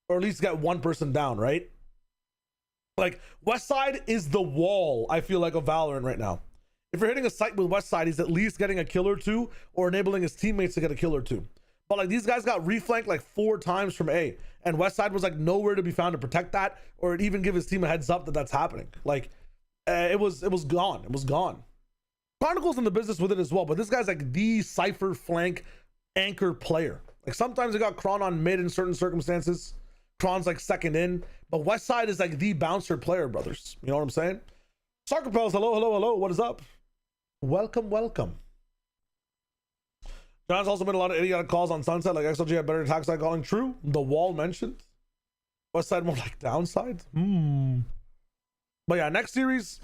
or at least get one person down, right? Like West Side is the wall, I feel like, of Valorant right now. If you're hitting a site with West Side, he's at least getting a kill or two or enabling his teammates to get a kill or two. But like these guys got reflanked like 4 times from A, and West Side was like nowhere to be found to protect that or even give his team a heads up that that's happening. Like it was gone. It was gone. Chronicle's in the business with it as well, but this guy's like the Cypher flank anchor player. Like sometimes they got Kron on mid in certain circumstances. Kron's like second in, but West Side is like the bouncer player, brothers. You know what I'm saying? Sarkapels, hello. What is up? Welcome. John's also made a lot of idiotic calls on Sunset, like XLG had better attack side calling. True. The wall mentioned. West Side more like downside. But yeah, next series,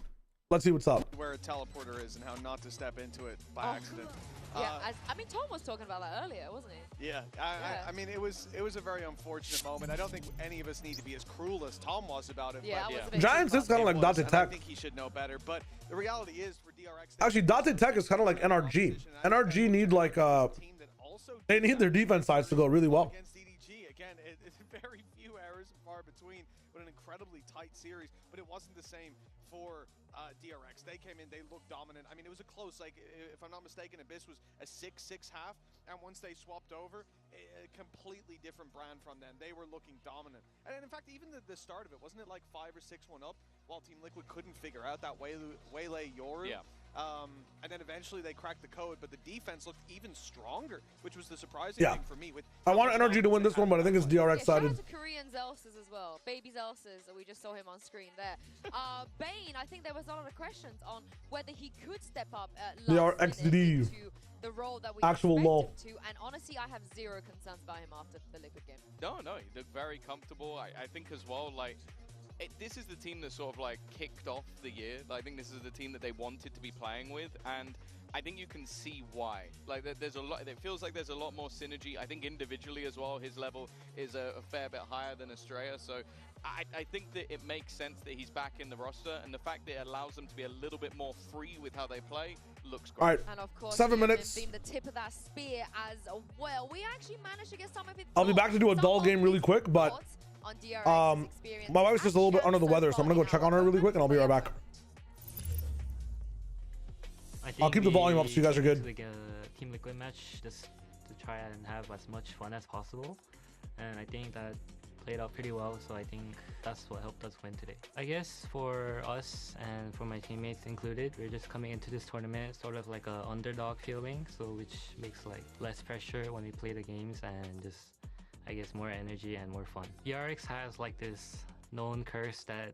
let's see what's up. Where a teleporter is and how not to step into it by accident. Yeah, I mean, Tom was talking about that earlier, wasn't he? Yeah, I mean, it was a very unfortunate moment. I don't think any of us need to be as cruel as Tom was about it. Yeah, but Giants is kind of like Date Tech. I think he should know better, but the reality is for DRX. Actually, Date Tech is kind of like NRG. NRG need like they need their defense sides to go really well. Against DDG, again, it's very few errors far between, but an incredibly tight series. But it wasn't the same for DRX. They came in, they looked dominant. I mean, it was a close, like, if I'm not mistaken, Abyss was a 6-6 half, and once they swapped over, a completely different brand from them. They were looking dominant. And in fact, even the start of it, wasn't it like 5 or 6-1 up, while Team Liquid couldn't figure out that waylay Yoru? Yeah. And then eventually they cracked the code, but the defense looked even stronger, which was the surprising thing for me. I want NRG to win this one, but I think it's DRX sided. Shout out to Korean Zelsis as well. Baby Zelsis, we just saw him on screen there. Bane, I think there was a lot of questions on whether he could step up DRXDD to the role that we actual expect him to, and honestly, I have zero concerns about him after the Liquid game. No, he looked very comfortable. I think as well, like, this is the team that sort of like kicked off the year. I think this is the team that they wanted to be playing with, and I think you can see why. Like there's a lot. It feels like there's a lot more synergy. I think individually as well, his level is a fair bit higher than Estrella. So I think that it makes sense that he's back in the roster, and the fact that it allows them to be a little bit more free with how they play looks great. All right, and of course, 7 minutes. Being the tip of that spear as well. We actually managed to get some of it. I'll be back to do a dull game really quick, but my wife's just a little bit under the weather, so I'm gonna go check on her really quick, and I'll be right back. I'll keep the volume up so you guys are good. Like a Team Liquid match, just to try and have as much fun as possible, and I think that played out pretty well, so I think that's what helped us win today. I guess for us and for my teammates included, we're just coming into this tournament sort of like a underdog feeling, so which makes like less pressure when we play the games and just, I guess, more energy and more fun. DRX has like this known curse that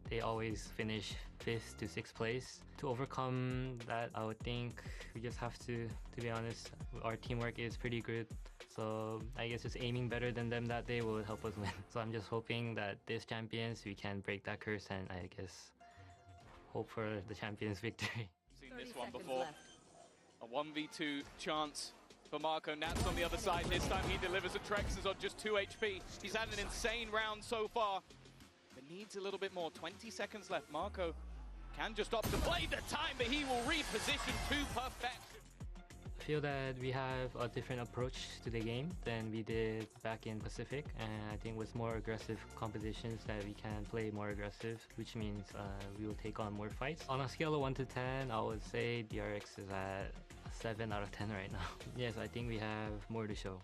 they always finish 5th to 6th place. To overcome that, I would think we just have to be honest, our teamwork is pretty good. So I guess just aiming better than them that day will help us win. So I'm just hoping that this Champions, we can break that curse and I guess hope for the Champions victory. Seen this one before. A 1v2 chance for Marco. Nats on the other side. This time he delivers a Trex is on just 2 HP. He's had an insane round so far. But needs a little bit more. 20 seconds left. Marco can just opt to play the time, but he will reposition to perfect. I feel that we have a different approach to the game than we did back in Pacific, and I think with more aggressive compositions that we can play more aggressive, which means we will take on more fights. On a scale of 1 to 10, I would say DRX is at 7 out of 10 right now. Yes, I think we have more to show.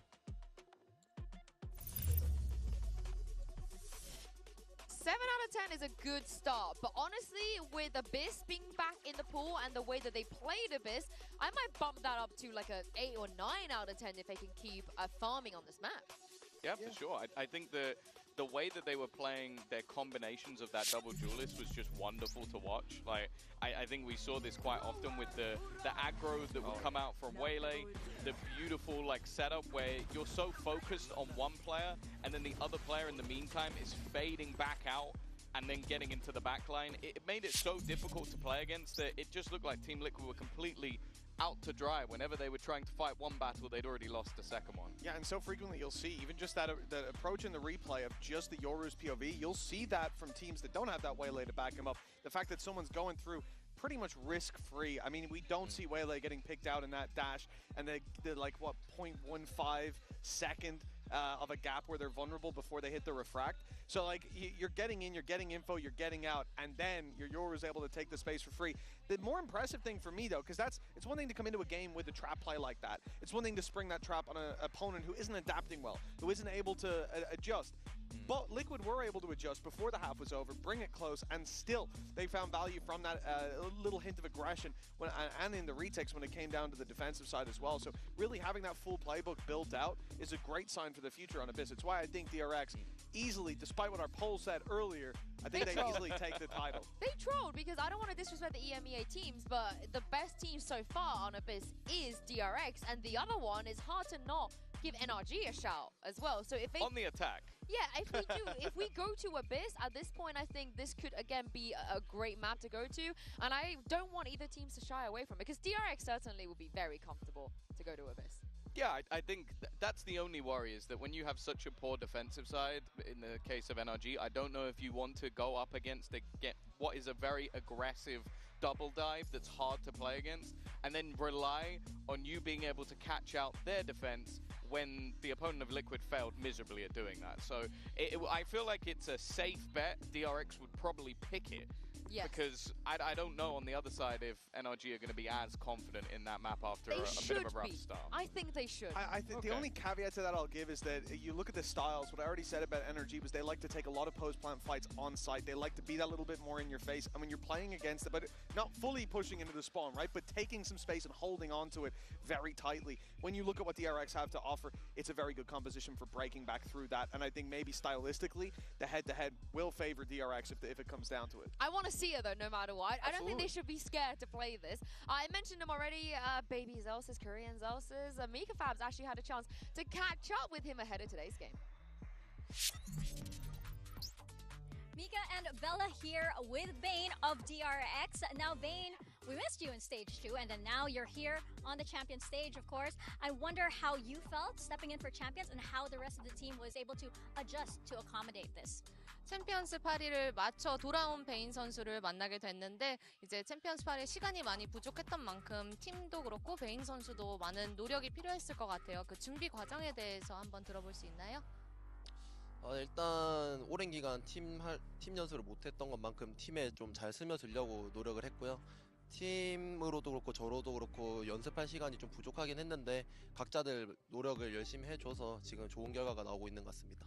7 out of 10 is a good start, but honestly, with Abyss being back in the pool and the way that they played Abyss, I might bump that up to like a 8 or 9 out of 10 if they can keep farming on this map. Yeah, for sure. I think the way that they were playing their combinations of that double duelist was just wonderful to watch. Like, I think we saw this quite often with the aggro that would come out from Waylay, the beautiful like setup where you're so focused on one player and then the other player in the meantime is fading back out and then getting into the back line. It made it so difficult to play against that it just looked like Team Liquid were completely out to dry. Whenever they were trying to fight one battle, they'd already lost the second one. Yeah, and so frequently you'll see, even just that approach in the replay of just the Yoru's POV, you'll see that from teams that don't have that Waylay to back him up. The fact that someone's going through pretty much risk-free. I mean, we don't see Waylay getting picked out in that dash, and they're like, what, 0.15 second of a gap where they're vulnerable before they hit the refract. So, like, you're getting in, you're getting info, you're getting out, and then your Yoru's able to take the space for free. The more impressive thing for me, though, because it's one thing to come into a game with a trap play like that. It's one thing to spring that trap on an opponent who isn't adapting well, who isn't able to adjust. But Liquid were able to adjust before the half was over, bring it close, and still they found value from that little hint of aggression and in the retakes when it came down to the defensive side as well. So really having that full playbook built out is a great sign for the future on Abyss. It's why I think DRX easily, despite what our poll said earlier, I think they easily take the title. They trolled because I don't want to disrespect the EMEA teams, but the best team so far on Abyss is DRX, and the other one is hard to not give NRG a shout as well. So if they on the attack. Yeah, if we go to Abyss, at this point, I think this could, again, be a great map to go to. And I don't want either teams to shy away from it, because DRX certainly would be very comfortable to go to Abyss. Yeah, I think that's the only worry, is that when you have such a poor defensive side, in the case of NRG, I don't know if you want to go up against what is a very aggressive double dive that's hard to play against, and then rely on you being able to catch out their defense when the opponent of Liquid failed miserably at doing that. So I feel like it's a safe bet. DRX would probably pick it. Yes. Because I don't know on the other side if NRG are going to be as confident in that map after a bit of a rough start. I think they should. I think the only caveat to that I'll give is that you look at the styles. What I already said about NRG was they like to take a lot of post-plant fights on site. They like to be that little bit more in your face. And when you're playing against it, but not fully pushing into the spawn, right? But taking some space and holding onto it very tightly. When you look at what DRX have to offer, it's a very good composition for breaking back through that. And I think maybe stylistically, the head-to-head will favor DRX if it comes down to it. I want to see it though, no matter what. I don't think Absolutely. they should be scared to play this. I mentioned them already, Baby Zelsis, Korean Zelsis. Mika Fabs actually had a chance to catch up with him ahead of today's game. Mika and Bella here with Bane of DRX. Now, Bane, we missed you in stage 2, and then now you're here on the champion stage, of course. I wonder how you felt stepping in for champions and how the rest of the team was able to adjust to accommodate this. 챔피언스 파리를 마쳐 돌아온 베인 선수를 만나게 됐는데 이제 챔피언스 파리 시간이 많이 부족했던 만큼 팀도 그렇고 베인 선수도 많은 노력이 필요했을 것 같아요. 그 준비 과정에 대해서 한번 들어볼 수 있나요? 일단 오랜 기간 팀 연습을 못했던 것만큼 팀에 좀 잘 스며들려고 노력을 했고요. 팀으로도 그렇고 저로도 그렇고 연습할 시간이 좀 부족하긴 했는데 각자들 노력을 열심히 해줘서 지금 좋은 결과가 나오고 있는 것 같습니다.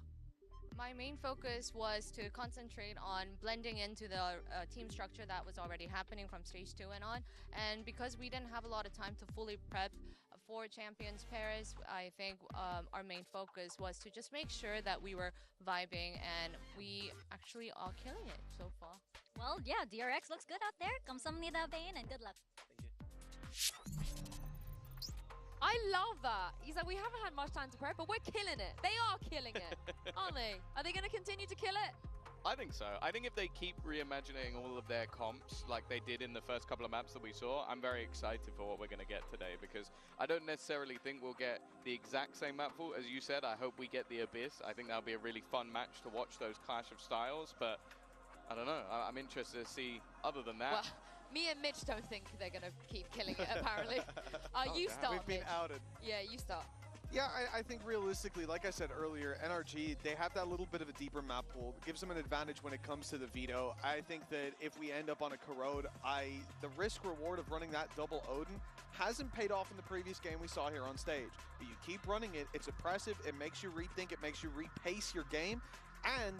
My main focus was to concentrate on blending into the team structure that was already happening from stage 2 and on. And because we didn't have a lot of time to fully prep for Champions Paris, I think our main focus was to just make sure that we were vibing, and we actually are killing it so far. Well, yeah, DRX looks good out there. 감사합니다, Bane, and good luck. I love that. He's like, we haven't had much time to prep, but we're killing it. They are killing it, aren't they? Are they going to continue to kill it? I think so. I think if they keep reimagining all of their comps like they did in the first couple of maps that we saw, I'm very excited for what we're going to get today, because I don't necessarily think we'll get the exact same map pool. As you said, I hope we get the Abyss. I think that'll be a really fun match to watch those clash of styles, but I don't know. I'm interested to see other than that. Well, me and Mitch don't think they're going to keep killing it, apparently. You start, We've been Mitch. outed. Yeah, you start. Yeah, I think realistically, like I said earlier, NRG, they have that little bit of a deeper map pool. It gives them an advantage when it comes to the veto. I think that if we end up on a Corrode, the risk-reward of running that double Odin hasn't paid off in the previous game we saw here on stage. But you keep running it, it's oppressive, it makes you rethink, it makes you repace your game, and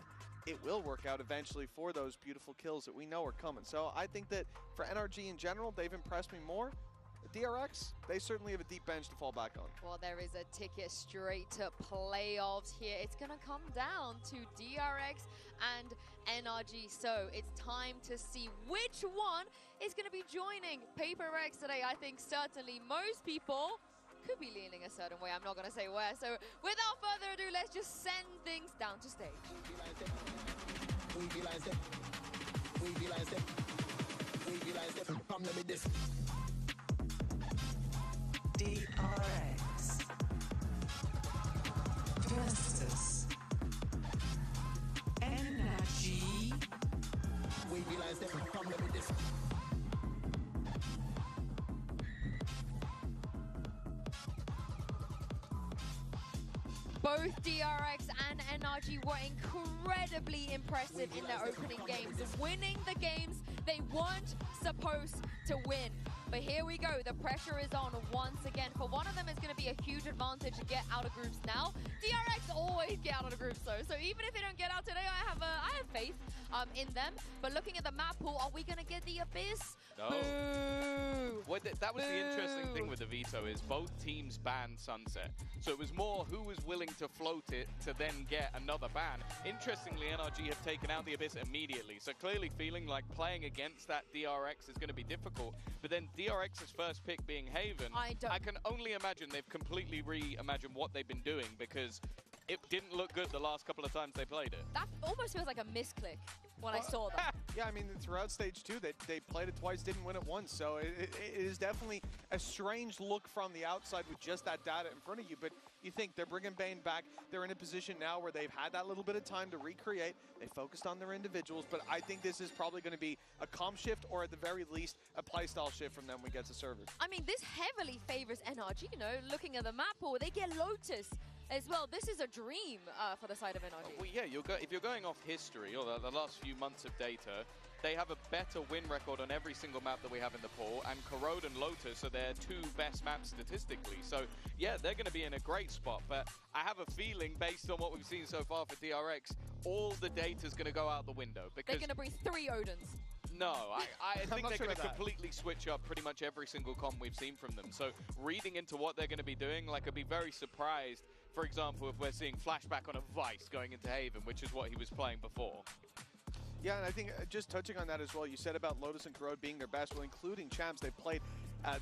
it will work out eventually for those beautiful kills that we know are coming. So I think that for NRG in general, they've impressed me more. DRX, they certainly have a deep bench to fall back on. Well, there is a ticket straight to playoffs here. It's going to come down to DRX and NRG. So it's time to see which one is going to be joining PRX today. I think certainly most people could be leaning a certain way. I'm not going to say where. So without further ado, let's just send things down to stage. Both DRX and NRG were incredibly impressive in their opening games, winning the games they weren't supposed to win. But here we go, the pressure is on once again. For one of them, it's going to be a huge advantage to get out of groups now. DRX always get out of the groups though, so even if they don't get out today, I have faith in them. But looking at the map pool, are we going to get the Abyss? No. Well, that was the interesting thing with the veto is both teams banned Sunset. So it was more who was willing to float it to then get another ban. Interestingly, NRG have taken out the Abyss immediately. So clearly feeling like playing against that DRX is going to be difficult. But then DRX's first pick being Haven, I can only imagine they've completely reimagined what they've been doing because it didn't look good the last couple of times they played it. That almost feels like a misclick when I saw that. Yeah, I mean, throughout stage 2, they played it twice, didn't win it once. So it is definitely a strange look from the outside with just that data in front of you. But you think they're bringing Bane back. They're in a position now where they've had that little bit of time to recreate. They focused on their individuals. But I think this is probably going to be a comp shift or at the very least a playstyle shift from them when we get to servers. I mean, this heavily favors NRG, you know, looking at the map pool. They get Lotus as well. This is a dream for the side of NRG. Well, yeah, if you're going off history or the last few months of data, they have a better win record on every single map that we have in the pool, and Corrode and Lotus are their two best maps statistically. So, yeah, they're going to be in a great spot, but I have a feeling, based on what we've seen so far for DRX, all the data's going to go out the window. Because they're going to bring 3 Odins. No, I think they're going to completely switch up pretty much every single comp we've seen from them. So reading into what they're going to be doing, like I'd be very surprised, for example, if we're seeing Flashback on a Vice going into Haven, which is what he was playing before. Yeah, and I think just touching on that as well, you said about Lotus and Corrode being their best, well, including Champs, they've played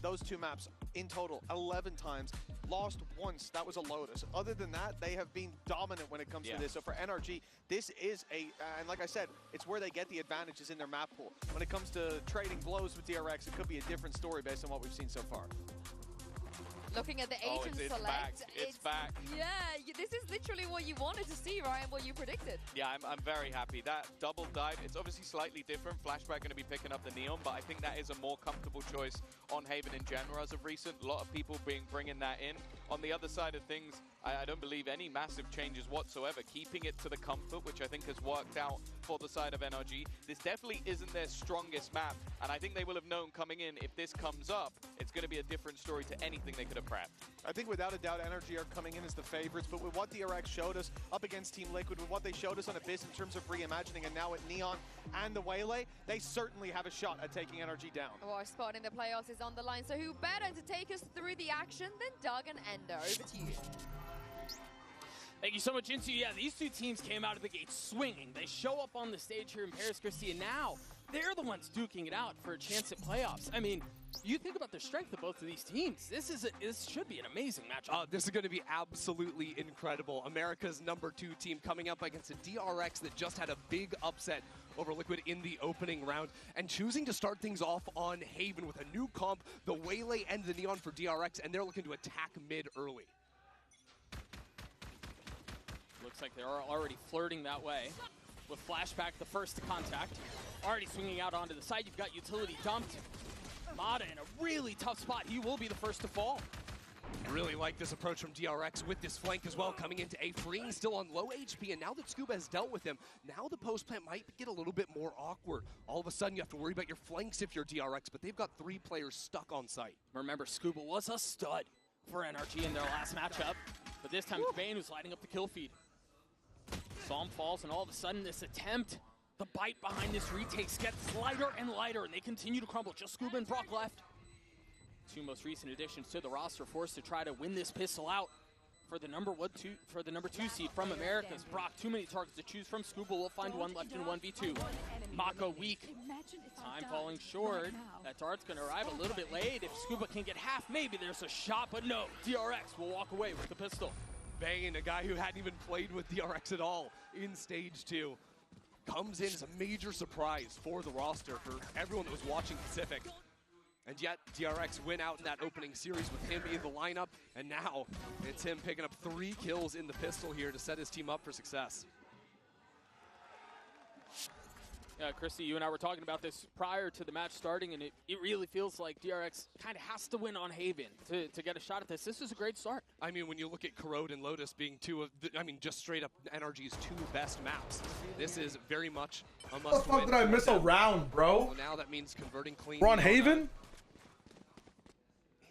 those 2 maps in total 11 times, lost once, that was a Lotus. Other than that, they have been dominant when it comes to this. So for NRG, this is and like I said, it's where they get the advantages in their map pool. When it comes to trading blows with DRX, it could be a different story based on what we've seen so far. Looking at the agent select, it's back. Yeah, this is literally what you wanted to see, Ryan, what you predicted. Yeah, I'm very happy. That double dive, it's obviously slightly different. Flashback going to be picking up the Neon, but I think that is a more comfortable choice on Haven in general as of recent. A lot of people bringing that in. On the other side of things, I don't believe any massive changes whatsoever. Keeping it to the comfort, which I think has worked out for the side of NRG. This definitely isn't their strongest map, and I think they will have known coming in, if this comes up, it's going to be a different story to anything they could have prepped. I think without a doubt, NRG are coming in as the favorites, but with what DRX showed us up against Team Liquid, with what they showed us on Abyss in terms of reimagining, and now at Neon and the Waylay, they certainly have a shot at taking NRG down. Well, our spot in the playoffs is on the line, so who better to take us through the action than Doug and Ender? Over to you. Thank you so much, Insu. Yeah, these 2 teams came out of the gate swinging. They show up on the stage here in Paris Christie, and now they're the ones duking it out for a chance at playoffs. I mean, you think about the strength of both of these teams. This should be an amazing matchup. This is going to be absolutely incredible. America's #2 team coming up against a DRX that just had a big upset over Liquid in the opening round, and choosing to start things off on Haven with a new comp, the Waylay and the Neon for DRX, and they're looking to attack mid early. Looks like they're already flirting that way. With Flashback, the first to contact. Already swinging out onto the side. You've got Utility dumped. Mata in a really tough spot. He will be the first to fall. Really like this approach from DRX with this flank as well, coming into A. Freeing still on low HP, and now that Scuba has dealt with him, now the post plant might get a little bit more awkward. All of a sudden, you have to worry about your flanks if you're DRX, but they've got 3 players stuck on site. Remember, Scuba was a stud for NRG in their last matchup, but this time it's Bane who's lighting up the kill feed. Psalm falls, and all of a sudden this attempt, the bite behind this retakes gets lighter and lighter, and they continue to crumble. Just Scuba and Brock left. 2 most recent additions to the roster forced to try to win this pistol out for the number 2 seed from Americas. Brock, too many targets to choose from. Scuba will find one left in 1v2. Mako weak. Time falling short. That dart's going to arrive a little bit late. If Scuba can get half, maybe there's a shot, but no. DRX will walk away with the pistol. Bane, a guy who hadn't even played with DRX at all in stage 2, comes in as a major surprise for the roster, for everyone that was watching Pacific. And yet, DRX went out in that opening series with him in the lineup, and now it's him picking up 3 kills in the pistol here to set his team up for success. Christy, you and I were talking about this prior to the match starting, and it really feels like DRX kind of has to win on Haven to get a shot at this. This is a great start. I mean, when you look at Corrode and Lotus being two of the, I mean, just straight up NRG's 2 best maps, this is very much a must-win. What the fuck did I miss a round, bro? Well, now that means converting clean. We're on Haven?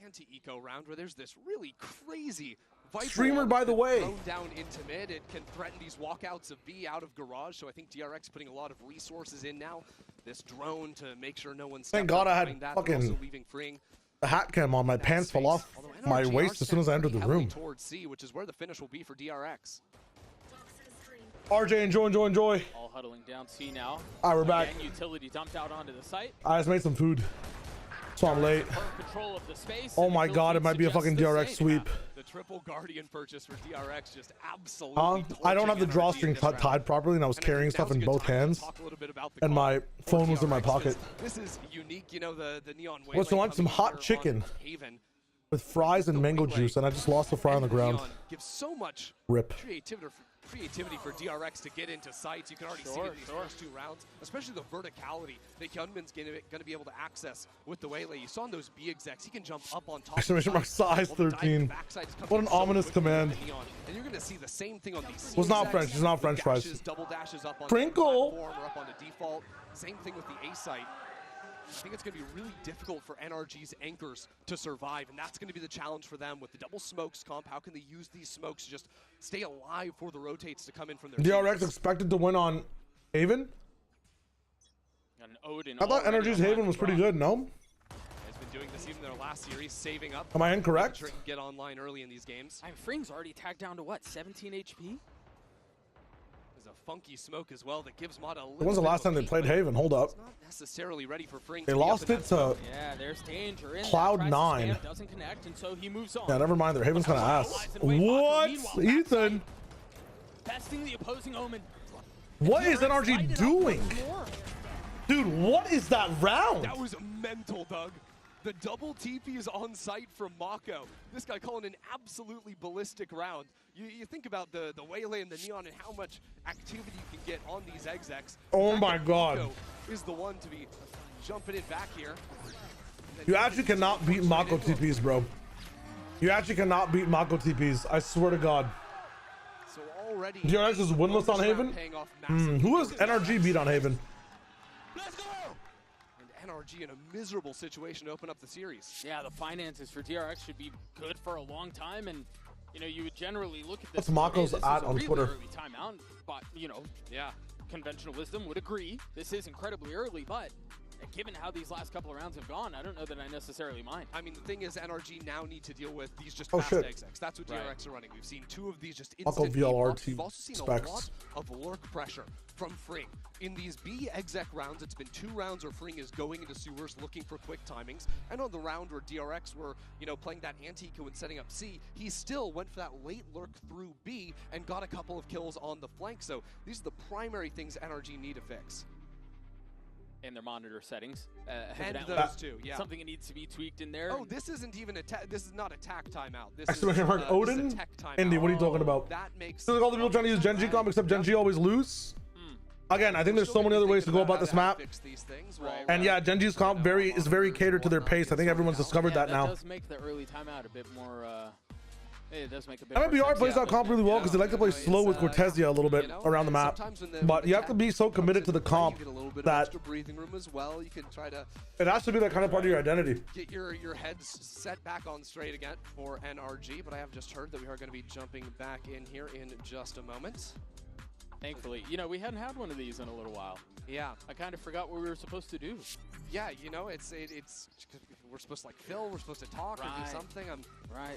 Anti-eco round where there's this really crazy Viper Streamer, by the way. thrown down into mid. It can threaten these walkouts of B out of garage, so I think DRX putting a lot of resources in now. This drone to make sure no one's Thank God I had fucking a hat cam on. My pants fell off my waist as soon as I entered the room. Towards C, which is where the finish will be for DRX. RJ, enjoy. All huddling down C now. All right, we're back. Again, utility dumped out onto the site. I just made some food, so I'm late. Control of the space. Oh my God, it might be a fucking DRX sweep. The triple Guardian purchase for DRX just absolutely. I don't have the drawstring tied properly, and I was carrying stuff in both hands, and my phone was in my pocket. This is unique, you know, the neon. What's the lunch? Some hot chicken with fries and mango juice, and I just lost the fry on the ground. Gives so much Rip. creativity for DRX to get into sites. You can already see it in these first 2 rounds, especially the verticality that Hyunmin's going to be able to access with the Waylay. You saw in those B execs, he can jump up on top. Exclamation mark size 13. What an ominous command. And you're going to see the same thing on these. Was not French. It's not French fries. Double dashes up on Crinkle. the platform or up on the default. Same thing with the A site. I think it's going to be really difficult for NRG's anchors to survive, and that's going to be the challenge for them with the double smokes comp. How can they use these smokes to just stay alive for the rotates to come in from their DRX teams? expected to win on Haven? I thought NRG's Haven was pretty good, no? Has been doing this even their last series, saving up. Am I incorrect? Sure get online early in these games. Fring's already tagged down to what, 17 HP? There's a funky smoke as well that gives Mata a little. When was the last time they played Haven? Hold up. Not necessarily ready for Fring. They lost it to there's danger in Cloud9. Doesn't connect, and so he moves on. Yeah, never mind. Their Haven's kind of ass. What? Ethan? Besting the opposing Omen. What is NRG doing? Dude, what is that round? That was mental, Doug. The double TP is on site from Mako. This guy calling an absolutely ballistic round. You think about the Waylay and the Neon and how much activity you can get on these execs. Oh my God. Mako is the one to be jumping it back here. You actually cannot beat Mako TPs, bro. You actually cannot beat Mako TPs. I swear to God. So already DRX is winless on Haven? Who has NRG beat on Haven? And NRG in a miserable situation to open up the series. Yeah, the finances for DRX should be good for a long time, and you know, you would generally look at this. What's Mako's this at is a on really Twitter? Early timeout, but you know, conventional wisdom would agree this is incredibly early, but given how these last couple of rounds have gone, I don't know that I necessarily mind. I mean, the thing is, NRG now need to deal with these just Oh, fast shit. execs. That's what DRX are running. We've seen 2 of these just Mako instant VLRT We've also seen specs. a lot of lurk pressure from Fring. In these B exec rounds, it's been 2 rounds where Fring is going into sewers looking for quick timings, and on the round where DRX were, you know, playing that anti-eco and setting up C, he still went for that late lurk through B and got a couple of kills on the flank. So these are the primary things NRG need to fix. And their monitor settings. And those 2, yeah. Something that needs to be tweaked in there. Oh, this isn't even a this is not a tack timeout. This Exclamation mark Odin? This is a tech timeout. Indy, what are you talking about? That makes Look, all the people trying to use Genji comp, except Genji always lose. Again, I think there's so many other ways to go about this map. And yeah, Genji's comp is very catered to their pace. I think everyone's discovered that now. That does make the early timeout a bit more. It does make a bit. MMBR plays that comp really well because they like to play slow with Cortesia a little bit around the map. But you have to be so committed to the comp that breathing room as well. You can try to. It has to be that kind of part of your identity. Get your heads set back on straight again for NRG. But I have just heard that we are going to be jumping back in here in just a moment. Thankfully, you know, we hadn't had one of these in a little while. Yeah, I kind of forgot what we were supposed to do. Yeah, you know, it's we're supposed to like fill, we're supposed to talk or do something. I'm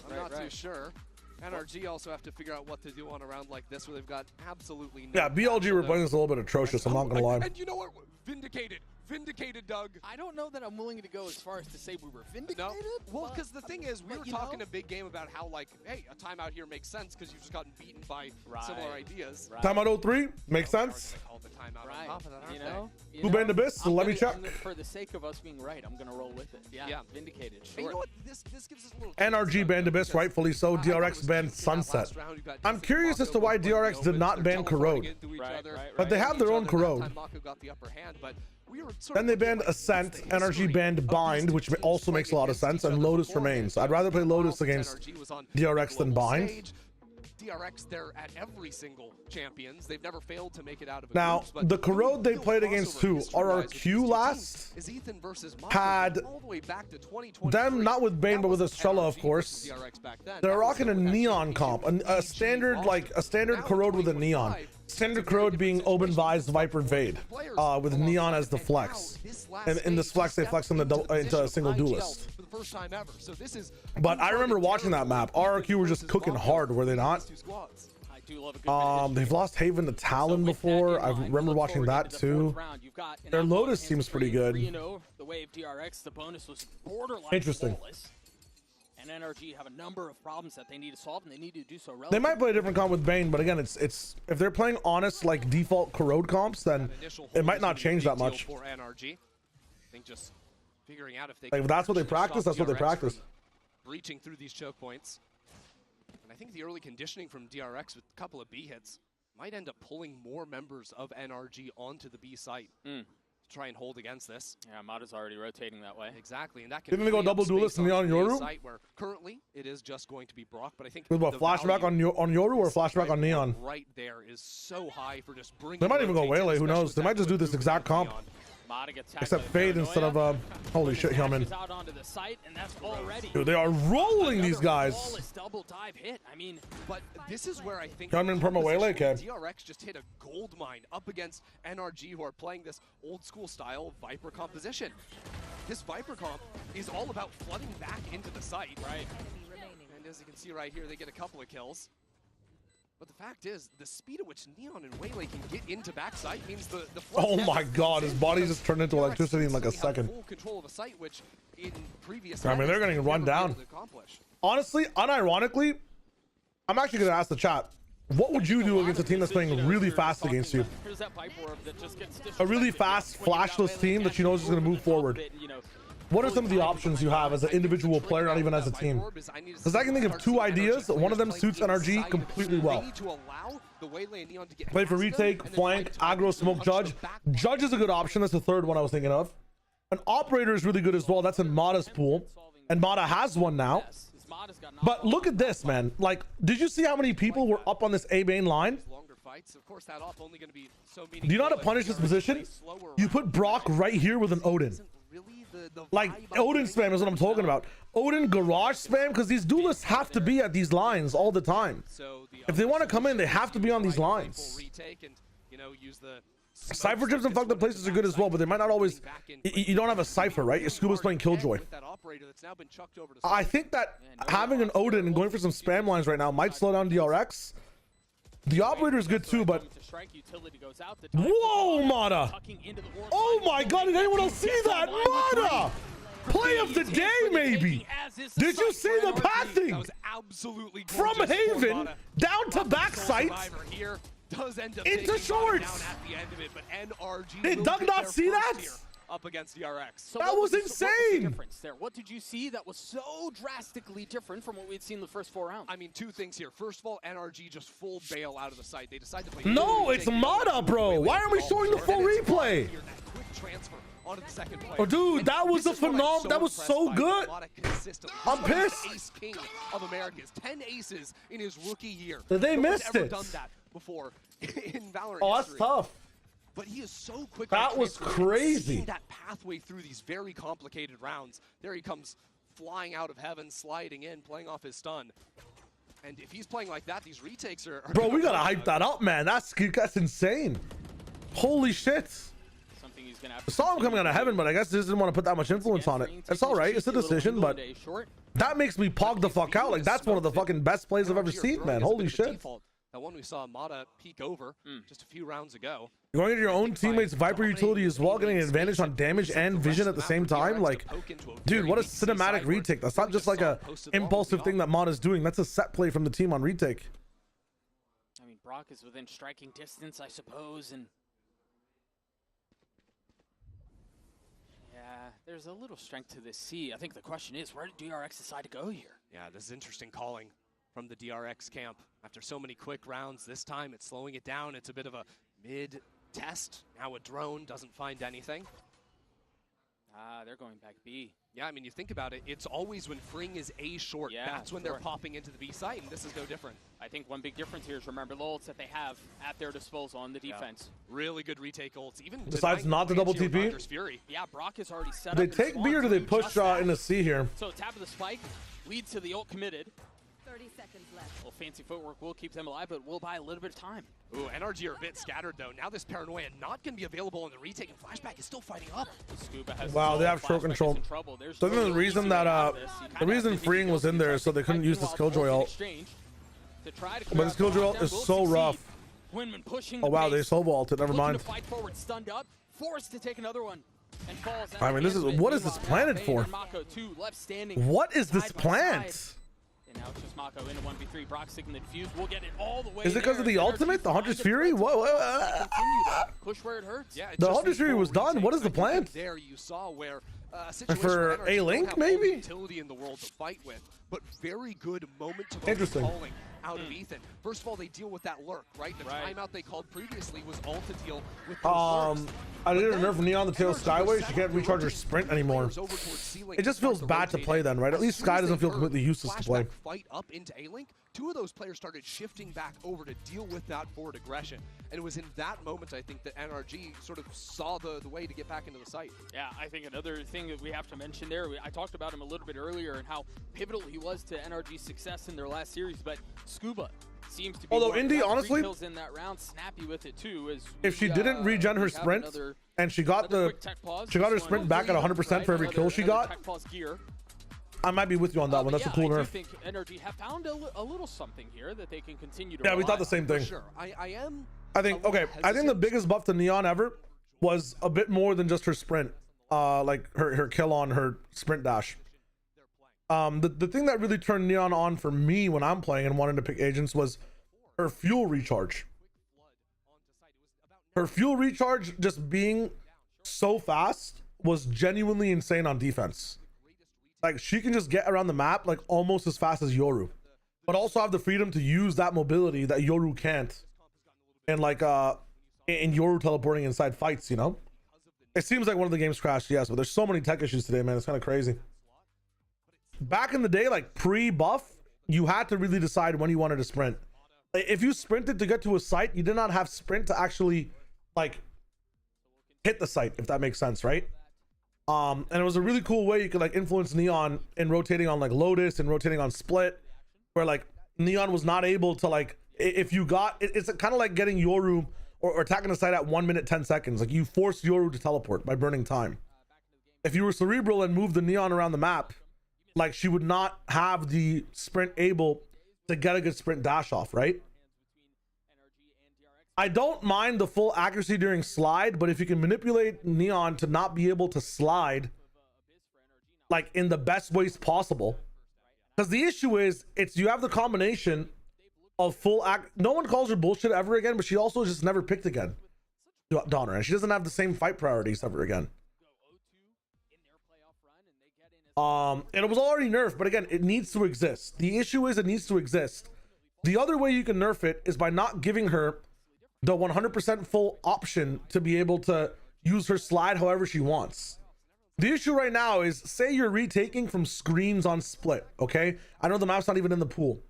not too sure. NRG also have to figure out what to do on a round like this where they've got absolutely no. Yeah, BLG were playing this a little bit atrocious. I'm not gonna lie. And you know what? Vindicated. vindicated, Doug. I don't know that I'm willing to go as far as to say we were vindicated. No. Well, because the thing is, we were talking a big game about how, like, hey, a timeout here makes sense because you've just gotten beaten by similar ideas. Timeout 03 makes sense. You know? Who banned Abyss? Let me check. For the sake of us being right, I'm going to roll with it. Yeah, vindicated. Sure. And you know what? This gives us a little... NRG banned Abyss, rightfully so. DRX banned Sunset. I'm curious as to why DRX did not ban Corrode. But they have their own Corrode. Then they banned Ascent, NRG banned Bind, which also makes a lot of sense, and Lotus remains. I'd rather play Lotus against DRX than Bind. DRX, they're at every single champions. They've never failed to make it out of now, the Corrode they played against who? RRQ last had them, not with Bane, but with Estrella, of course. They're rocking a Neon comp, a standard, like a standard Corrode with a Neon. Standard Corrode being Oben Vise, Viper Vade, with Neon as the flex. And in this flex, they flex into a single duelist. First time ever. So this is but I remember watching that map. RRQ were just cooking hard, were they not? They've lost Haven to Talon before. I remember watching that too. Their Lotus seems pretty good. The way of DRX, the bonus was borderline interesting. And NRG have a number of problems that they need to solve, and they need to do so relatively. They might play a different comp with Bane, but again, it's if they're playing honest like default Corrode comps, then it might not change that much. For NRG. I think just figuring out if they like, if that's what they practice, that's what they practice. Breaching through these choke points. And I think the early conditioning from DRX with a couple of B hits might end up pulling more members of NRG onto the B site to try and hold against this. Yeah, Mada's already rotating that way. Exactly, and that can didn't they go double duelist in Neon Yoru? Site where currently it is just going to be Brock, but I think with what, flashback on Yoru or flashback on Neon? Right there is so high for just bringing. They might even go Waylay, who knows? They might just do this exact comp. Except Fade instead of holy shit, Hillman. Dude, they are rolling these guys. Double dive hit. I mean, but this is where I think Hillman promo Waylay came. DRX just hit a gold mine up against NRG, who are playing this old school style Viper composition. This Viper comp is all about flooding back into the site. Right. And as you can see right here, they get a couple of kills. But the fact is, the speed at which Neon and Waylay can get into backside means the oh my god, his body just turned into electricity in like a second. Full control of a site, which in previous I mean, they're getting run down. Honestly, unironically, I'm actually going to ask the chat, what would you do against a team that's playing really fast against you? A really fast, flashless team that you know is just going to move forward. What are some of the options you have as an individual player, not even as a team? Because I can think of two ideas. One of them suits NRG completely well. Play for retake, flank, aggro, smoke, judge. Judge is a good option. That's the third one I was thinking of. An operator is really good as well. That's in Mada's pool. And Mada has one now. But look at this, man. Like, did you see how many people were up on this A-Bane line? Do you know how to punish this position? You put Brock right here with an Odin. Like Odin spam is what I'm talking about. Odin garage spam, because these duelists have to be at these lines all the time. If they want to come in, they have to be on these lines. Cypher chips and fucked up places are good as well, but they might not always. You don't have a Cypher, right? Your Scuba's playing Killjoy. I think that having an Odin and going for some spam lines right now might slow down DRX. The operator is good too, but whoa, Mada! Oh my god, did anyone else see that? Mada! Play of the day, maybe. Did you see the pathing from Haven down to backside into shorts? Did Doug not see that? Up against DRX. That was insane. What did you see that was so drastically different from what we had seen the first 4 rounds? I mean, two things here. First of all, NRG just full bail out of the site. They decided to play. No, it's Mada, bro. Why aren't we showing the full replay? Oh, dude, that was a phenomenal. That was so good. I'm pissed. Ace King of Americas, 10 aces in his rookie year. They missed it. Done that before in Valorant. Oh, that's tough. But he is so quick. That was crazy. That pathway through these very complicated rounds. There he comes, flying out of heaven, sliding in, playing off his stun. And if he's playing like that, these retakes are. Bro, we gotta hype that up, man. That's insane. Holy shit. I saw him coming out of heaven, but I guess they didn't want to put that much influence on it. It's all right. It's a decision, but that makes me pog the fuck out. Like, that's one of the fucking best plays I've ever seen, man. Holy shit. That one we saw Mata peek over just a few rounds ago. You're going into your own teammate's Viper utility as well, getting an advantage on damage and vision at the same time. Like, dude, what a cinematic retake. That's not just like a impulsive thing that Mata's doing. That's a set play from the team on retake. I mean, Brock is within striking distance, I suppose, and yeah, there's a little strength to this C. I think the question is, where did DRX decide to go here? Yeah, this is interesting calling from the DRX camp. After so many quick rounds, this time it's slowing it down. It's a bit of a mid-test. Now a drone doesn't find anything. Ah, they're going back B. Yeah, I mean, you think about it, it's always when Fring is A short, that's when they're popping into the B site, and this is no different. I think one big difference here is remember the ults that they have at their disposal on the defense. Really good retake ults. Even decides not to double TP. Yeah, Brock is already set They up. take B or do they push into C here? So tap of the spike leads to the ult committed. 30 seconds left. Well, fancy footwork will keep them alive, but will buy a little bit of time. Ooh, NRG are a bit scattered, though. Now this Paranoia not going to be available in the retake, and Flashback is still fighting up. Scuba has wow, they have throw control. So I think the reason that the reason Freeing was in there is so they couldn't use this Killjoy ult. But this Killjoy ult is so rough. Oh wow, they solo ulted. Never mind. Fight forward, stunned up, forced to take another one. I mean, this is what is this planted for? What is this plant? And now it's just Mako in a 1v3. Brock sticking the defuse. We'll get it all the way. Is it because of the ultimate? The Hunter's Fury? Whoa. Push where it hurts. Yeah, the Hunter's Fury was done. What is the plan? There you saw where for a Link, maybe? Utility in the world to fight with, but very good moment to calling out of Ethan. First of all, they deal with that lurk, right? The timeout they called previously was all to deal with those lurks. I did a nerf Neon the tail Skyway. She can't recharge her sprint anymore. It just feels bad to play then, right? At least Sky doesn't feel completely useless to play. Fight up into A-Link. Two of those players started shifting back over to deal with that forward aggression. And it was in that moment, I think, that NRG sort of saw the way to get back into the site. Yeah, I think another thing that we have to mention there, I talked about him a little bit earlier and how pivotal he was to NRG's success in their last series, but Scuba seems to be Indy, honestly, in that round, snappy with it too. As if she didn't regen her sprint and she got her sprint back at 100% for every kill she got, I might be with you on that one. That's a cool nerf. I think NRG have found a little something here that they can continue to. Yeah, we thought the same thing. Sure. I think the biggest buff to Neon ever was a bit more than just her sprint, like her kill on her sprint dash. The thing that really turned Neon on for me when I'm playing and wanting to pick agents was her fuel recharge. Her fuel recharge just being so fast was genuinely insane on defense. Like, she can just get around the map like almost as fast as Yoru, but also have the freedom to use that mobility that Yoru can't. And like in Yoru teleporting inside fights, you know? It seems like one of the games crashed, yes, but there's so many tech issues today, man. It's kind of crazy. Back in the day, like pre-buff, you had to really decide when you wanted to sprint. If you sprinted to get to a site, you did not have sprint to actually like hit the site, if that makes sense, right? And it was a really cool way you could like influence Neon in rotating on like Lotus and rotating on Split, where like Neon was not able to like, if you got, it's kind of like getting Yoru or attacking the site at 1 minute 10 seconds. Like you force Yoru to teleport by burning time. If you were Cerebral and moved the Neon around the map, like she would not have the sprint able to get a good sprint dash off, right? I don't mind the full accuracy during slide, but if you can manipulate Neon to not be able to slide like in the best ways possible, because the issue is you have the combination of full no one calls her bullshit ever again, but she also just never picked again, Donner, and she doesn't have the same fight priorities ever again. And it was already nerfed, but again, it needs to exist. The issue is it needs to exist. The other way you can nerf it is by not giving her the 100% full option to be able to use her slide however she wants. The issue right now is, say you're retaking from screens on Split, okay? I know the map's not even in the pool.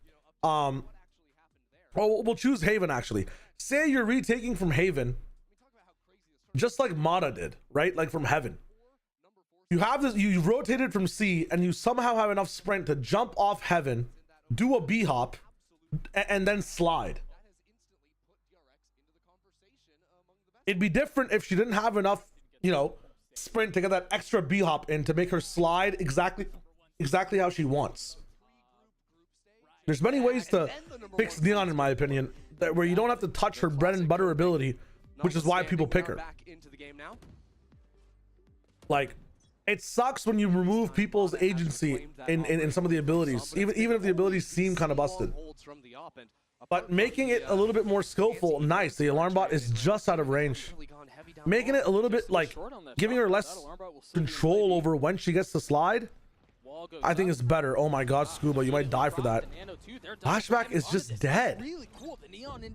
We'll choose Haven actually. Say you're retaking from Haven, just like Mata did, right? Like from Heaven. You have this, you rotated from C and you somehow have enough sprint to jump off Heaven, do a B hop, and then slide. It'd be different if she didn't have enough, you know, sprint to get that extra B hop in to make her slide exactly how she wants. There's many ways to fix Neon, in my opinion. where you don't have to touch her bread and butter ability, which is why people pick her. Back into the game now. Like, it sucks when you remove people's agency in some of the abilities, even if the abilities seem kind of busted. But making it a little bit more skillful, nice. The alarm bot is just out of range. Making it a little bit like giving her less control over when she gets to slide, I think is better. Oh my god, Scuba, you might die for that. Flashback is just dead.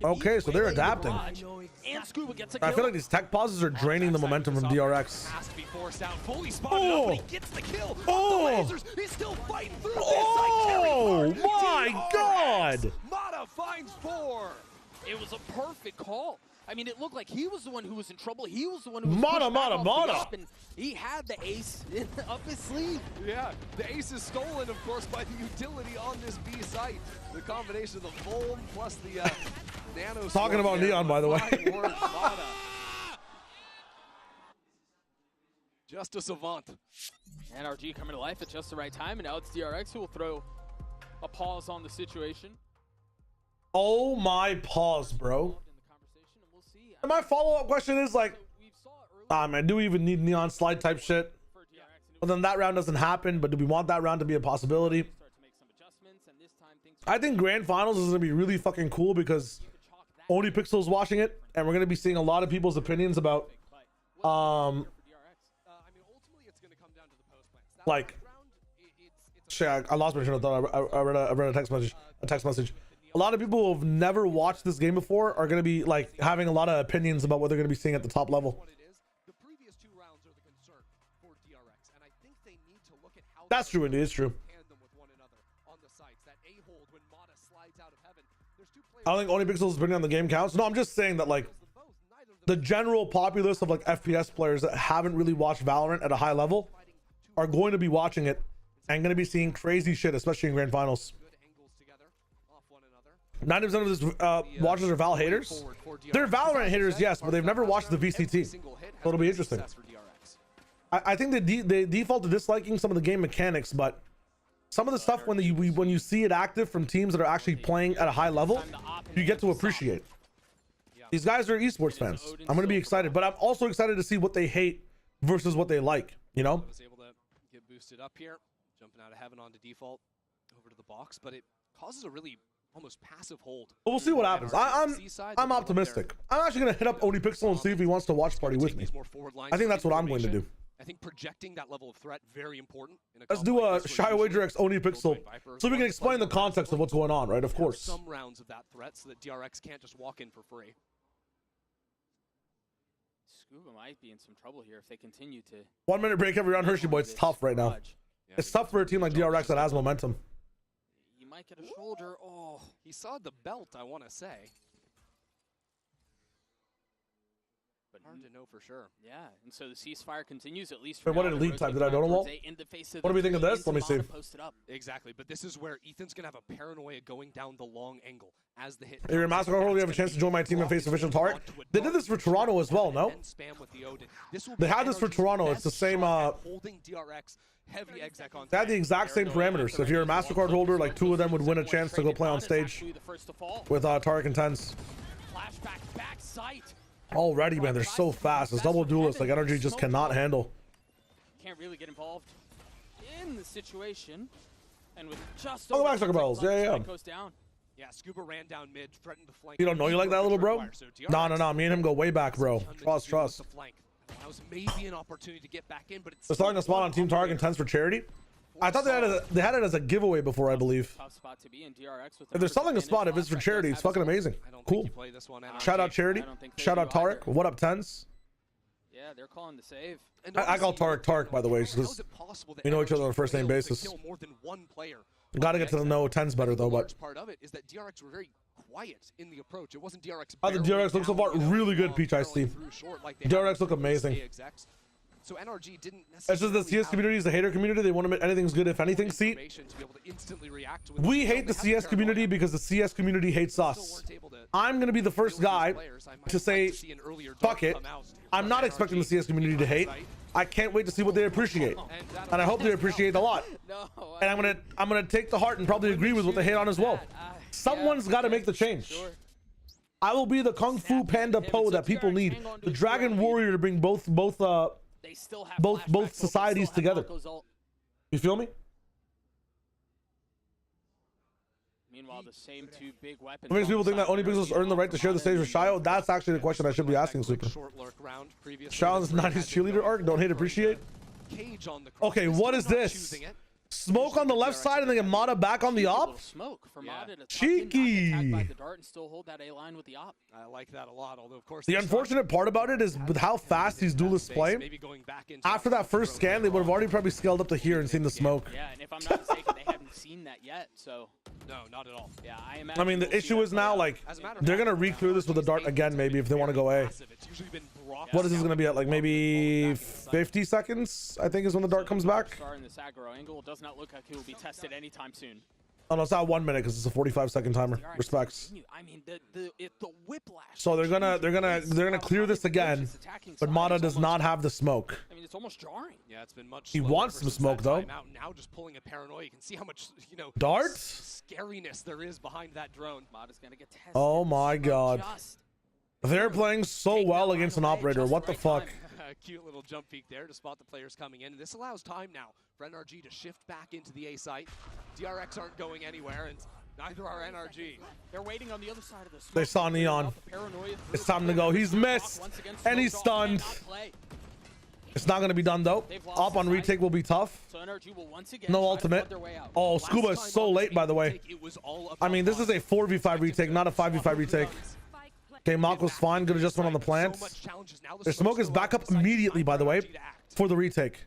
Okay, so they're adapting. I feel like these tech pauses are draining the momentum from DRX. Oh! Oh! Oh my god! Mata finds 4. It was a perfect call. I mean, it looked like he was the one who was in trouble. He was the one who was Mata. and he had the ace up his sleeve. Yeah, the ace is stolen, of course, by the utility on this B site. The combination of the Volm plus the Nano. Talking about Neon, by the way. Just a savant. NRG coming to life at just the right time, and now it's DRX who will throw a pause on the situation. Oh my pause, bro. And my follow-up question is like, man, do we even need Neon slide type shit? Well, then that round doesn't happen, but do we want that round to be a possibility? I think Grand Finals is gonna be really fucking cool because Oni Pixel's watching it, and we're gonna be seeing a lot of people's opinions about like shit, I lost my train of thought. I read a text message. A lot of people who have never watched this game before are going to be like having a lot of opinions about what they're going to be seeing at the top level. That's true, indeed. It's true. I don't think Oni Pixel's opinion on the game counts. No, I'm just saying that like the general populace of like FPS players that haven't really watched Valorant at a high level are going to be watching it and going to be seeing crazy shit, especially in Grand Finals. 90% of this watchers are Val haters. They're Valorant haters, yes, but they've never watched the VCT. So it'll be interesting. I think they default to disliking some of the game mechanics, but some of the stuff when you see it active from teams that are actually playing at a high level, you get to appreciate. These guys are esports fans. I'm gonna be excited, but I'm also excited to see what they hate versus what they like. You know. Was able to get boosted up here, jumping out of heaven onto default over to the box, but it causes a really almost passive hold. But we'll see what happens. I'm optimistic. I'm actually gonna hit up Oni Pixel and see if he wants to watch party with me. I think that's what I'm going to do. I think projecting that level of threat very important. Let's do a Shy Wager X Oni Pixel so we can explain the context of what's going on, right? Of course. Some rounds of that threat so that DRX can't just walk in for free. Scuba might be in some trouble here if they continue to. 1 minute break every round, Hershey boy. It's tough right now. It's tough for a team like DRX that has momentum. You might get a shoulder. Oh, he saw the belt, I want to say. But hard to know for sure. Yeah, and so the ceasefire continues at least. Wait, what did Elite type? Did I donut wall? What do we think of this? Let me see. Exactly, but this is where Ethan's gonna have a paranoia going down the long angle as the hit. Hey, your Master Card, you have a chance to join my team and face official Tarek. They did this for Toronto as well, no? They had this for Toronto. It's the same. They had the exact same parameters. If you're a MasterCard holder, like 2 of them would win a chance to go play on stage with Tarek and Tens. Flashback back sight. Already, man, they're so fast. It's double duelists, like NRG just cannot handle. Can't really get involved in the situation, and with just oh, the back bells, yeah. Goes down. Yeah, Scuba ran down mid, threatened the flank. You don't know you like that, little bro? No. Me and him go way back, bro. Trust. Allows maybe an opportunity to get back in, but it's they're starting a spot on Team Target and Tens for charity. I thought they had it as a giveaway before, I believe. If they're selling a spot, if it's for charity, it's fucking amazing. Cool. Shout out charity. Shout out Tarek. What up, Tens? Yeah, they're calling the save. I call Tarek, by the way, because we know each other on a first name basis. Gotta get to know Tens better though, but part of it is that DRX were very quiet in the approach. It wasn't DRX. How the DRX look so far? Really good, Peach Ice Team. DRX look amazing. So NRG didn't it's just the CS community is the hater community. They want to make anything's good if anything. See, we hate the CS community because the CS community hates us. I'm going to be the first guy to say, fuck it. I'm not expecting the CS community to hate. I can't wait to see what they appreciate. And I hope they appreciate a lot. And I'm gonna take to heart and probably agree with what they hate on as well. Someone's got to make the change. I will be the Kung Fu Panda Po that people need. The Dragon Warrior to bring both societies together. You feel me? Meanwhile, the same two big weapons. What makes people think that only Pixels earn the right to share the stage with Shio? That's actually the question I should be asking, Super. Shio's 90s cheerleader arc, don't hate, appreciate. Okay, what is this? Smoke on the left side and then get Mata back on the op? Smoke for Mata to Cheeky. by the dart and still hold that A line with the op. I like that a lot, although of course The unfortunate part about it is with how fast these duelists play, after that first scan, they would have already probably scaled up to here and seen the smoke. Yeah, and if I'm not mistaken, they haven't seen that yet, so. No, not at all. Yeah, I mean, the issue is now, like, they're going to re-clear this with a dart again, maybe, if they want to go A. What is this going to be at? Like, maybe 50 seconds, I think, is when the dart comes back. In this aggro angle, does not look like he will be tested anytime soon. Oh, no, it's not 1 minute because it's a 45-second timer. Respects. I mean, the whiplash. So they're gonna clear this again, but Mata does not have the smoke. I mean, it's almost jarring. Yeah, it's been much. He wants some smoke though. Now just pulling a paranoia. You can see how much, you know, darts scariness there is behind that drone. Mata's gonna get tested. Oh my god. They're playing so well against an operator. What the fuck? Cute little jump peek there to spot the players coming in. And this allows time now for NRG to shift back into the A site. DRX aren't going anywhere, and neither are NRG. They're waiting on the other side of the smoke. They saw Neon. It's time to go. He's missed, and he's stunned. It's not going to be done, though. Op on retake will be tough. So NRG will once again no ultimate. Oh, Scuba is so late, by the way. I mean, this is a 4v5 retake, not a 5v5 retake. Okay, Mako's fine. Good adjustment on the plants. Their smoke is back up immediately, by the way, for the retake.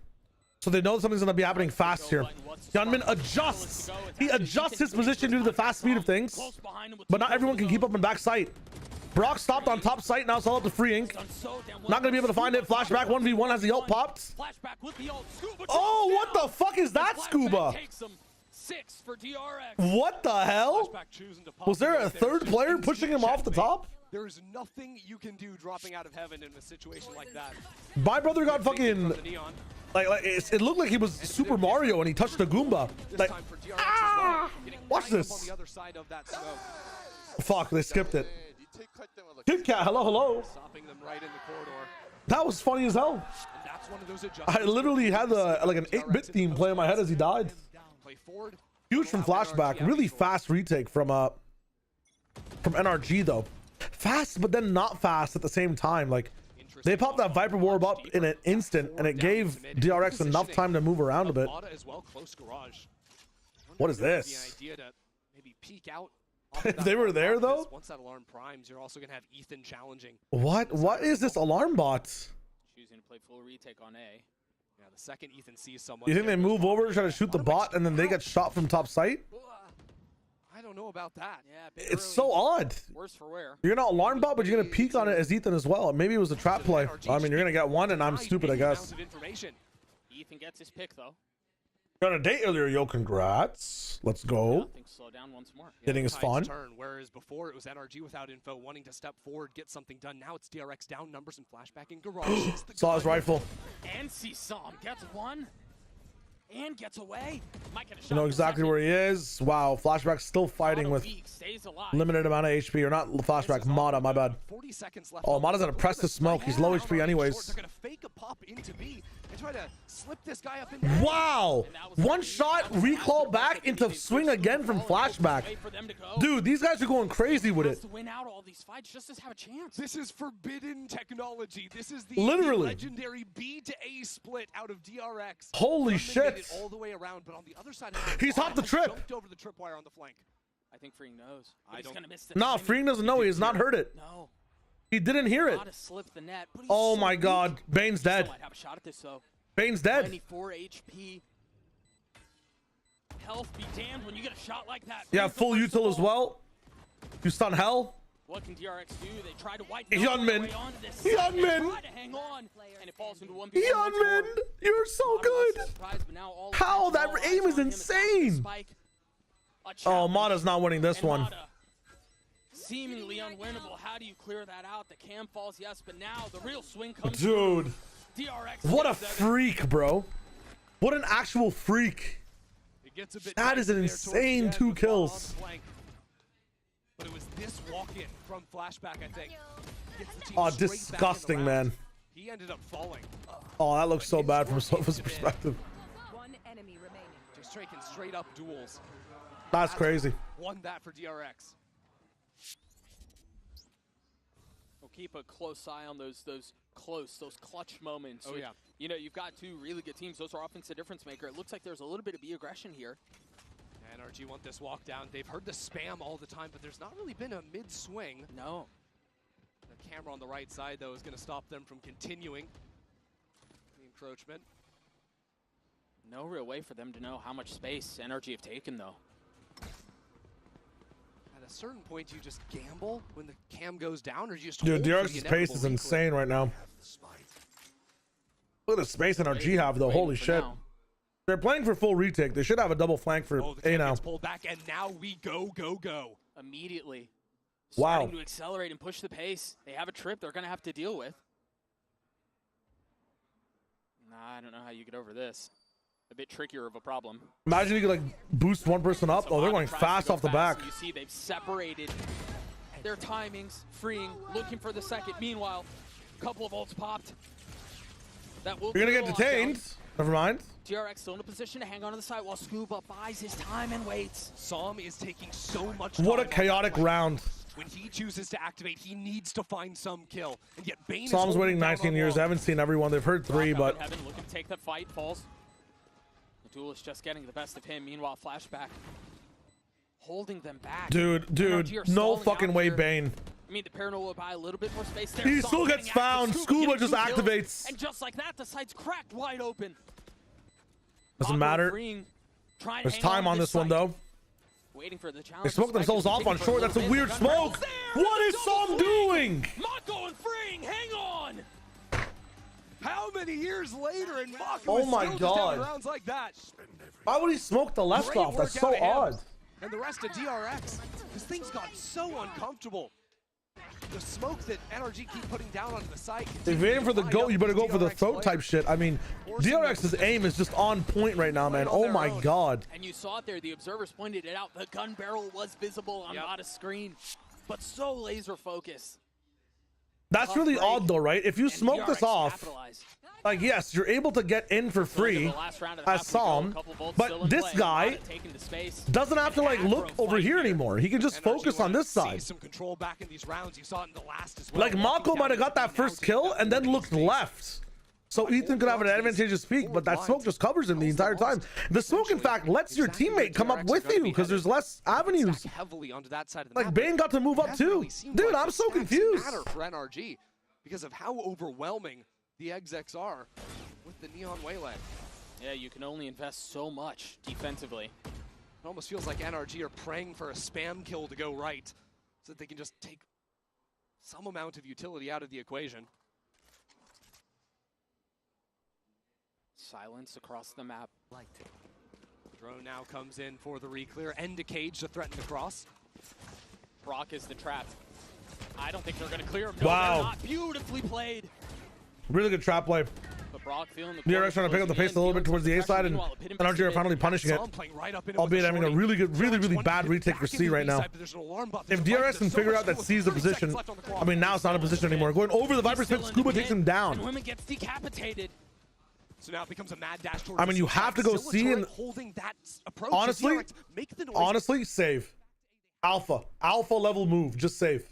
So they know something's going to be happening fast here. Gunman adjusts. He adjusts his position due to the fast speed of things. But not everyone can keep up in back sight. Brock stopped on top sight. Now it's all up to Free Ink. Not going to be able to find it. Flashback 1v1 as the ult popped. Oh, what the fuck is that, Scuba? What the hell? Was there a third player pushing him off the top? There is nothing you can do dropping out of heaven in a situation like that. My brother got fucking it looked like he was Super Mario and he touched a Goomba. Like, watch this. Fuck, they skipped it. Kit Kat, hello. That was funny as hell. I literally had like an 8-bit theme play in my head as he died. Huge from Flashback. Really fast retake from NRG though. Fast, but then not fast at the same time. Like, they popped that Viper Warp up in an instant, and it gave DRX enough time to move around a bit. What is this? They were there though. Once that alarm primes, you're also gonna have Ethan challenging. What is this alarm bot? Choosing to play full retake on A. Yeah, the second Ethan sees someone. You think they move over to try to shoot the bot, and then they get shot from top sight? I don't know about that. Yeah, it's so odd. Worse for wear. You're gonna alarm bot, but you're gonna peek on it as Ethan as well. Maybe it was a trap play. I mean, you're gonna get one, and I'm stupid, I guess. Ethan gets his pick though. Got a date earlier, yo. Congrats. Let's go. Slow down once more. Hitting is fun. Whereas before it was NRG without info, wanting to step forward, get something done. Now it's DRX down numbers and Flashback in garage. Saw his rifle. And Sam gets one. And gets away. Might get a shot. You know exactly where he is. Wow, Flashback's still fighting with limited amount of HP. Or not Flashback, Mata, my bad. 40 seconds left. Oh, Mata's gonna press the smoke. He's low HP anyways. They're gonna fake a pop into B and try to slip this guy up in. Wow! One shot, recall back into swing again from Flashback. Dude, these guys are going crazy with it. To win out all these fights just to have a chance. This is forbidden technology. This is the literally legendary B to A split out of DRX. Holy shit! All the way around, but on the other side, he's hopped the trip. Jumped over the tripwire on the flank. I think Freeing knows. He's gonna miss the nah, Freeing doesn't know. He has not heard it. No. He didn't hear it. The net, oh my god. Bane's dead. Might have a shot at this, though. Bane's dead. 94 HP. Health be damned when you get a shot like that. Yeah, full util as well. You stun hell. What can DRX do? They try to wipe Hyunmin. Hyunmin. Try to hang on, and it falls into 1v1. Hyunmin, you're so good. How? That aim is insane. Oh, Mata's not winning this one. Seemingly unwinnable. How do you clear that out? The cam falls, yes, but now the real swing comes. Dude, DRX. What a freak, bro. What an actual freak. That is an insane 2 kills. But it was this walk-in from Flashback, I think. Gets the team Oh, straight back in the disgusting, round. man. He ended up falling. Oh, that looks so bad from Sofa's perspective. One enemy remaining. Just taking straight up duels. That's crazy. Won that for DRX. We'll keep a close eye on those clutch moments. Oh, yeah. You know, you've got two really good teams. Those are offensive difference maker. It looks like there's a little bit of aggression here. NRG want this walk down. They've heard the spam all the time, but there's not really been a mid-swing. No. The camera on the right side, though, is going to stop them from continuing the encroachment. No real way for them to know how much space NRG have taken, though. At a certain point, do you just gamble when the cam goes down, or do you just Dude, hold for DRX's the pace is inevitable insane right now. Look at the space NRG have, though. Holy shit. Now. They're playing for full retake. They should have a double flank for the A cam now. gets pulled back, and now we go. Immediately. Wow. Starting to accelerate and push the pace. They have a trip they're going to have to deal with. Nah, I don't know how you get over this. A bit trickier of a problem. Imagine you could like boost one person up. Oh, they're going fast off the back. You see they've separated their timings, freeing, looking for the second. Meanwhile, a couple of ults popped. That will You're going to get be a detained. Never mind. DRX still in a position to hang on to the side while Scuba buys his time and waits. Som is taking so much time. What a chaotic round. When he chooses to activate, he needs to find some kill. And yet Bane is Som's holding waiting down 19 on years. I wall. haven't seen everyone. They've heard 3, Rock up but in heaven, looking to take that fight, falls. The duelist just getting the best of him. Meanwhile, Flashback holding them back. dude, NRG are no stalling fucking out way, here. Bane. I mean, the Paranoia will buy a little bit more space there. He Som still getting gets active. found. Scuba getting just 2 kills. activates. And just like that, the site's cracked wide open. Doesn't Mako matter. freeing, trying to There's hang time on this one, site. though. Waiting for the challenge. They smoked themselves off on short. That's a weird smoke. What is Som doing? Mako and freeing, hang on. How many years later and Mako Oh is my still just having God. rounds like that? Why would he smoke the left Great off? That's work so out of him. odd. And the rest of DRX, because things got so uncomfortable. The smoke that NRG keep putting down onto the site. If you're aiming for the goat, you better go for the throat type shit. I mean, DRX's aim is just on point right now, man. Oh my God. And you saw it there. The observers pointed it out. The gun barrel was visible on not a screen, but so laser focused. That's really odd, though, right? If you smoke this off, like, yes, you're able to get in for free as Som, but this guy doesn't have to, like, look over here anymore. He can just focus on this side. Some control back in these rounds. You saw it in the last as well. Like, Mako might have got that first kill and then looked left. So Ethan could have an advantageous peek, but that smoke just covers him the entire time. The smoke, in fact, lets your teammate come up with you because there's less avenues. Heavily onto that side of the Like, map. Bane got to move up too. Dude, I'm so confused. Matter for NRG because of how overwhelming the execs are with the Neon Waylay. Yeah, you can only invest so much defensively. It almost feels like NRG are praying for a spam kill to go right so that they can just take some amount of utility out of the equation. Silence across the map. Drone now comes in for the reclear. End to cage to threaten the cross. Brock is the trap. I don't think they're going to clear him. No, Wow. they're not. Beautifully played. Really good trap play. But Brock feeling the DRX trying to pick up the pace a little bit towards the A side, and NRG are finally punishing it. Albeit having a really good, really bad retake for C right now. If DRX can figure out that C is the position, I mean, now it's not a position anymore. Going over the Viper Spit, Scuba takes him And down. Women gets decapitated. So now it becomes a mad dash towards I mean, you have to go C and holding that approach. honestly, DRX make the noise. honestly, save. Alpha level move, just save.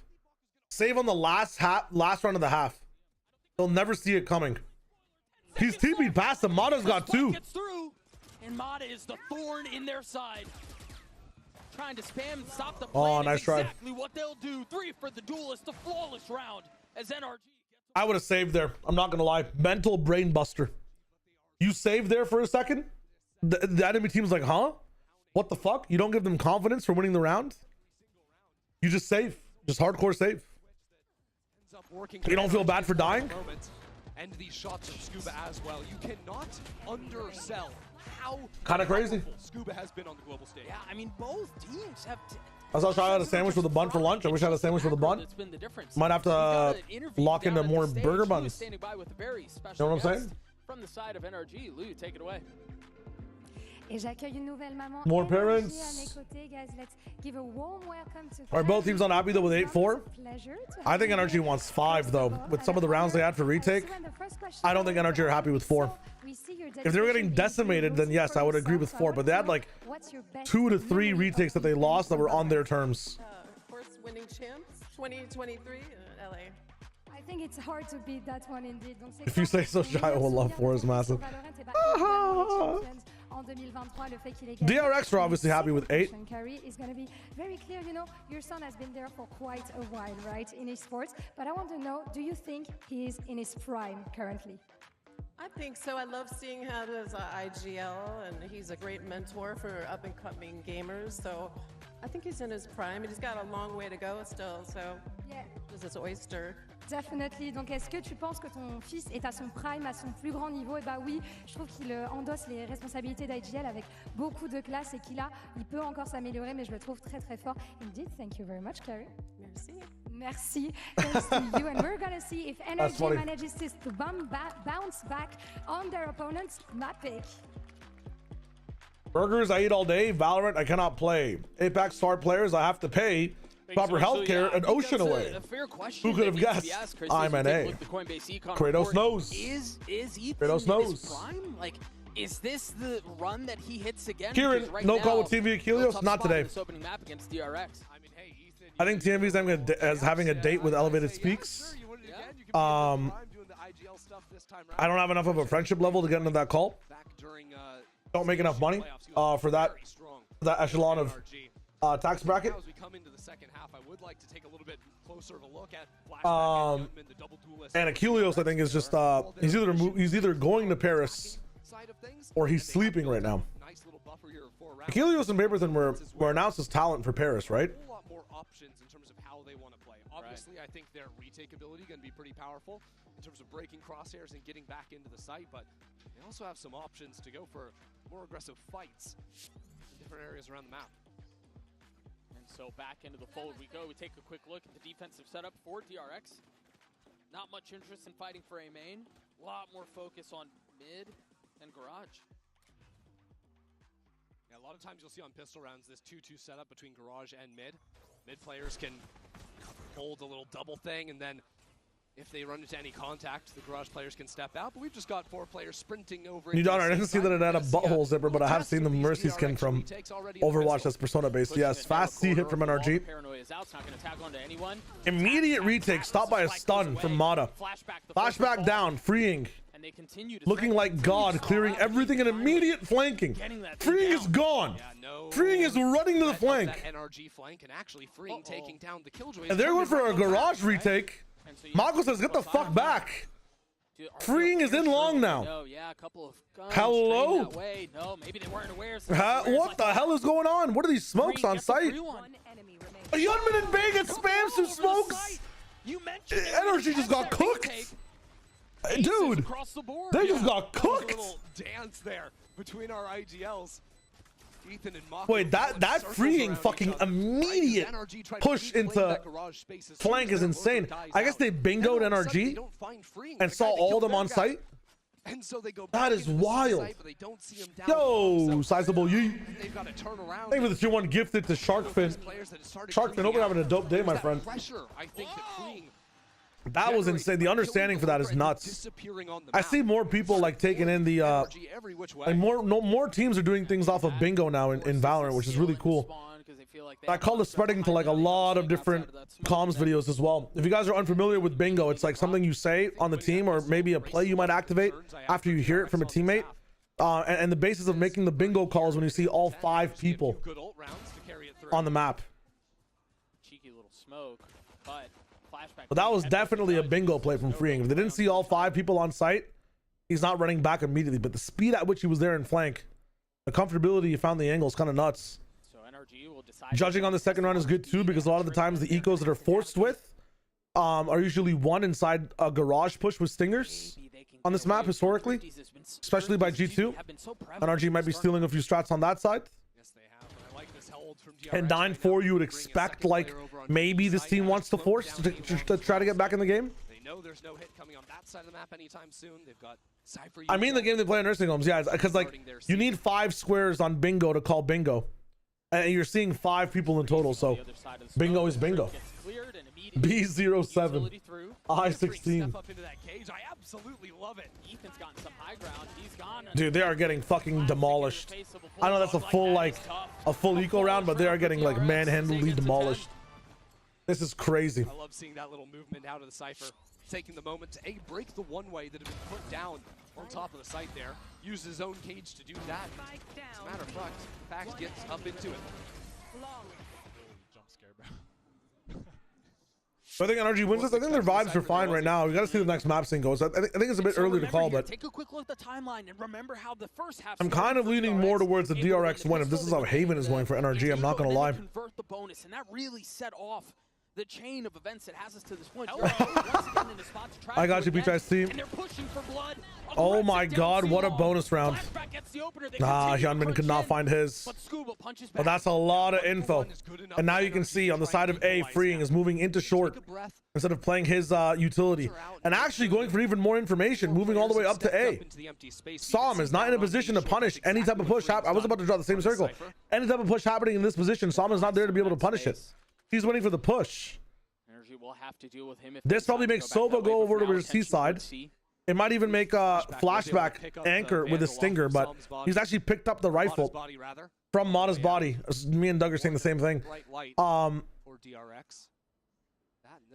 Save on the last round of the half. They'll never see it coming. He's TP'd past him. Mata's got 2. Gets through, and Mata is the thorn in their side. Trying to spam and stop the plan. Oh, nice try. Exactly what they'll do. 3 for the duelist, the flawless round as NRG. I would have saved there. I'm not gonna lie. Mental brain buster. You saved there for a second. The enemy team's like, huh? What the fuck? You don't give them confidence for winning the round. You just save. Just hardcore save. You don't feel bad for dying? And these shots from Scuba as well. You cannot undersell how Kinda crazy. powerful Scuba has been on the global stage. Yeah, I mean, both teams have. I was trying to have a sandwich with a bun for lunch. I wish I had a sandwich with a bun. That's been the difference. Might have to lock into more burger buns. Standing by with a very You special know what I'm guest saying? From the side of NRG, Lou, take it away. Et j'accueille une nouvelle maman. More NRG parents. à mes côtés, guys. Let's give a warm welcome to Are both teams unhappy though with 8-4? I think NRG wants 5 though. With some of the rounds they had for retake, I don't think NRG are happy with 4. If they were getting decimated, then yes, I would agree with 4. But they had like 2 to 3 retakes that they lost that were on their terms. First winning champs, 2023 LA. I think it's hard to beat that one indeed. Donc, If you say so, Shy will love 4 is massive. DRX are obviously happy with 8. Is going to be very clear. You know, your son has been there for quite a while, right, in esports. But I want to know, do you think he is in his prime currently? I think so. I love seeing how does IGL, and he's a great mentor for up-and-coming gamers. So I think he's in his prime, and he's got a long way to go still. So yeah, this is oyster. Definitely. Donc, est-ce que tu penses que ton fils est à son prime, à son plus grand niveau? Et bah oui, je trouve qu'il endosse les responsabilités d'IGL avec beaucoup de classe et il peut encore s'améliorer, mais je le trouve très très fort. Indeed, thank you very much, Carrie. Merci. Merci. Thanks to you. And we're gonna see if NRG manages to bounce back on their opponents. Not big. Burgers I eat all day. Valorant I cannot play. Apex star players I have to pay. Proper healthcare an ocean away. Who could have guessed? I'm an A. Kratos knows. Is Ethan Kratos knows. in his prime? Like, is this the run that he hits again? Kieran, right no now, call with TV Achilles. Not today. This opening map against DRX. I mean, hey, Ethan, I think TMV's having a date with Elevated Speaks. I don't have enough of a friendship level to get into that call. Don't make enough money for that echelon of tax bracket. As we come into the second half, I would like to take a little bit closer of a look at And Achilles, I think, is just he's either going to Paris or he's sleeping right now. Achilles and Paperton were announced as talent for Paris, right? A lot more options in terms of how they want to play. Obviously, I think their retake ability going to be pretty powerful in terms of breaking crosshairs and getting back into the site, but they also have some options to go for more aggressive fights in different areas around the map. So back into the fold we go. We take a quick look at the defensive setup for DRX. Not much interest in fighting for A main. A lot more focus on mid and garage. Yeah, a lot of times you'll see on pistol rounds this 2-2 setup between garage and mid. Mid players can hold a little double thing, and then if they run into any contact, the garage players can step out. But we've just got 4 players sprinting over. You don't. I didn't see that it had a butthole zipper, but I have seen the Mercy skin from Overwatch that's Persona based. Yes, fast C hit from NRG. Immediate retake, stopped by a stun from Mata. Flashback down, freeing. Looking like God, clearing everything and immediate flanking. Freeing is gone. Freeing is running to the flank. NRG flank and actually freeing taking down the Killjoy. And they're going for a garage retake. Mako says, get the fuck back. Freeing is in long now. Hello? What the hell is going on? What are these smokes on site? A Yunman and Vega spams some smokes. Energy just got cooked. Dude, they just got cooked. Dance there between our IGLs. Ethan and Mako. Wait, that freeing fucking immediate push into flank is insane. I guess they bingoed NRG and saw all of them on site. That is wild. Yo, sizable yeet. Thank you for the 2-1 gifted to Sharkfin. Sharkfin, hope you're having a dope day, my friend. That was insane. The understanding for that is nuts. I see more people like taking in the like more teams are doing things off of bingo now in Valorant, which is really cool. I call it spreading to like a lot of different comms videos as well. If you guys are unfamiliar with bingo, it's like something you say on the team or maybe a play you might activate after you hear it from a teammate. And the basis of making the bingo calls when you see all 5 people on the map. Cheeky little smoke, but But that was definitely a bingo play from Freeing. If they didn't see all 5 people on site, he's not running back immediately. But the speed at which he was there in flank, the comfortability he found the angle is kind of nuts. So NRG will decide. Judging on the second run is good too, because a lot of the times the ecos that are forced with are usually one inside a garage push with stingers on this map historically, especially by G2. NRG might be stealing a few strats on that side. And 9-4, you would expect like maybe this team wants to force to try to get back in the game. know there's no hit coming on that side of the map anytime soon. They've got Cypher. I mean, the game they play in nursing homes, yeah, because like you need 5 squares on bingo to call bingo, and you're seeing 5 people in total, so bingo is bingo. B07, I16. Up into that cage. I absolutely love it. Ethan's gotten some high ground. He's gone. Dude, they are getting fucking demolished. I know that's a full full eco round, but they are getting like manhandledly demolished. This is crazy. I love seeing that little movement out of the Cypher, taking the moment to break the one-way that had been put down on top of the site there. Use his own cage to do that. As a matter of fact, gets up into it. Jump scare, bro. So I think NRG wins this. I think their vibes are fine right now. We got to see the next map scene goes. I think it's a bit early to call, but take a quick look at the timeline and remember how the first half. I'm kind of leaning more towards the DRX win. If this is how Haven is going for NRG, I'm not gonna lie. Convert the bonus, and that really set off the chain of events that has us to this point. I got you, BTIC. And they're pushing for blood. Oh my god, what a bonus round. Nah, Hyunmin could not find his. But that's a lot of info. And now you can see on the side of A, Freeing is moving into short instead of playing his utility. And actually going for even more information, moving all the way up to A. Som is not in a position to punish any type of push. I was about to draw the same circle. Any type of push happening in this position, Som is not there to be able to punish it. He's waiting for the push. NRG will have to deal with him if this probably makes Sova go over to his C side. It might even make a flashback anchor with a stinger, but he's actually picked up the rifle from Mata's body. Me and Doug are saying the same thing.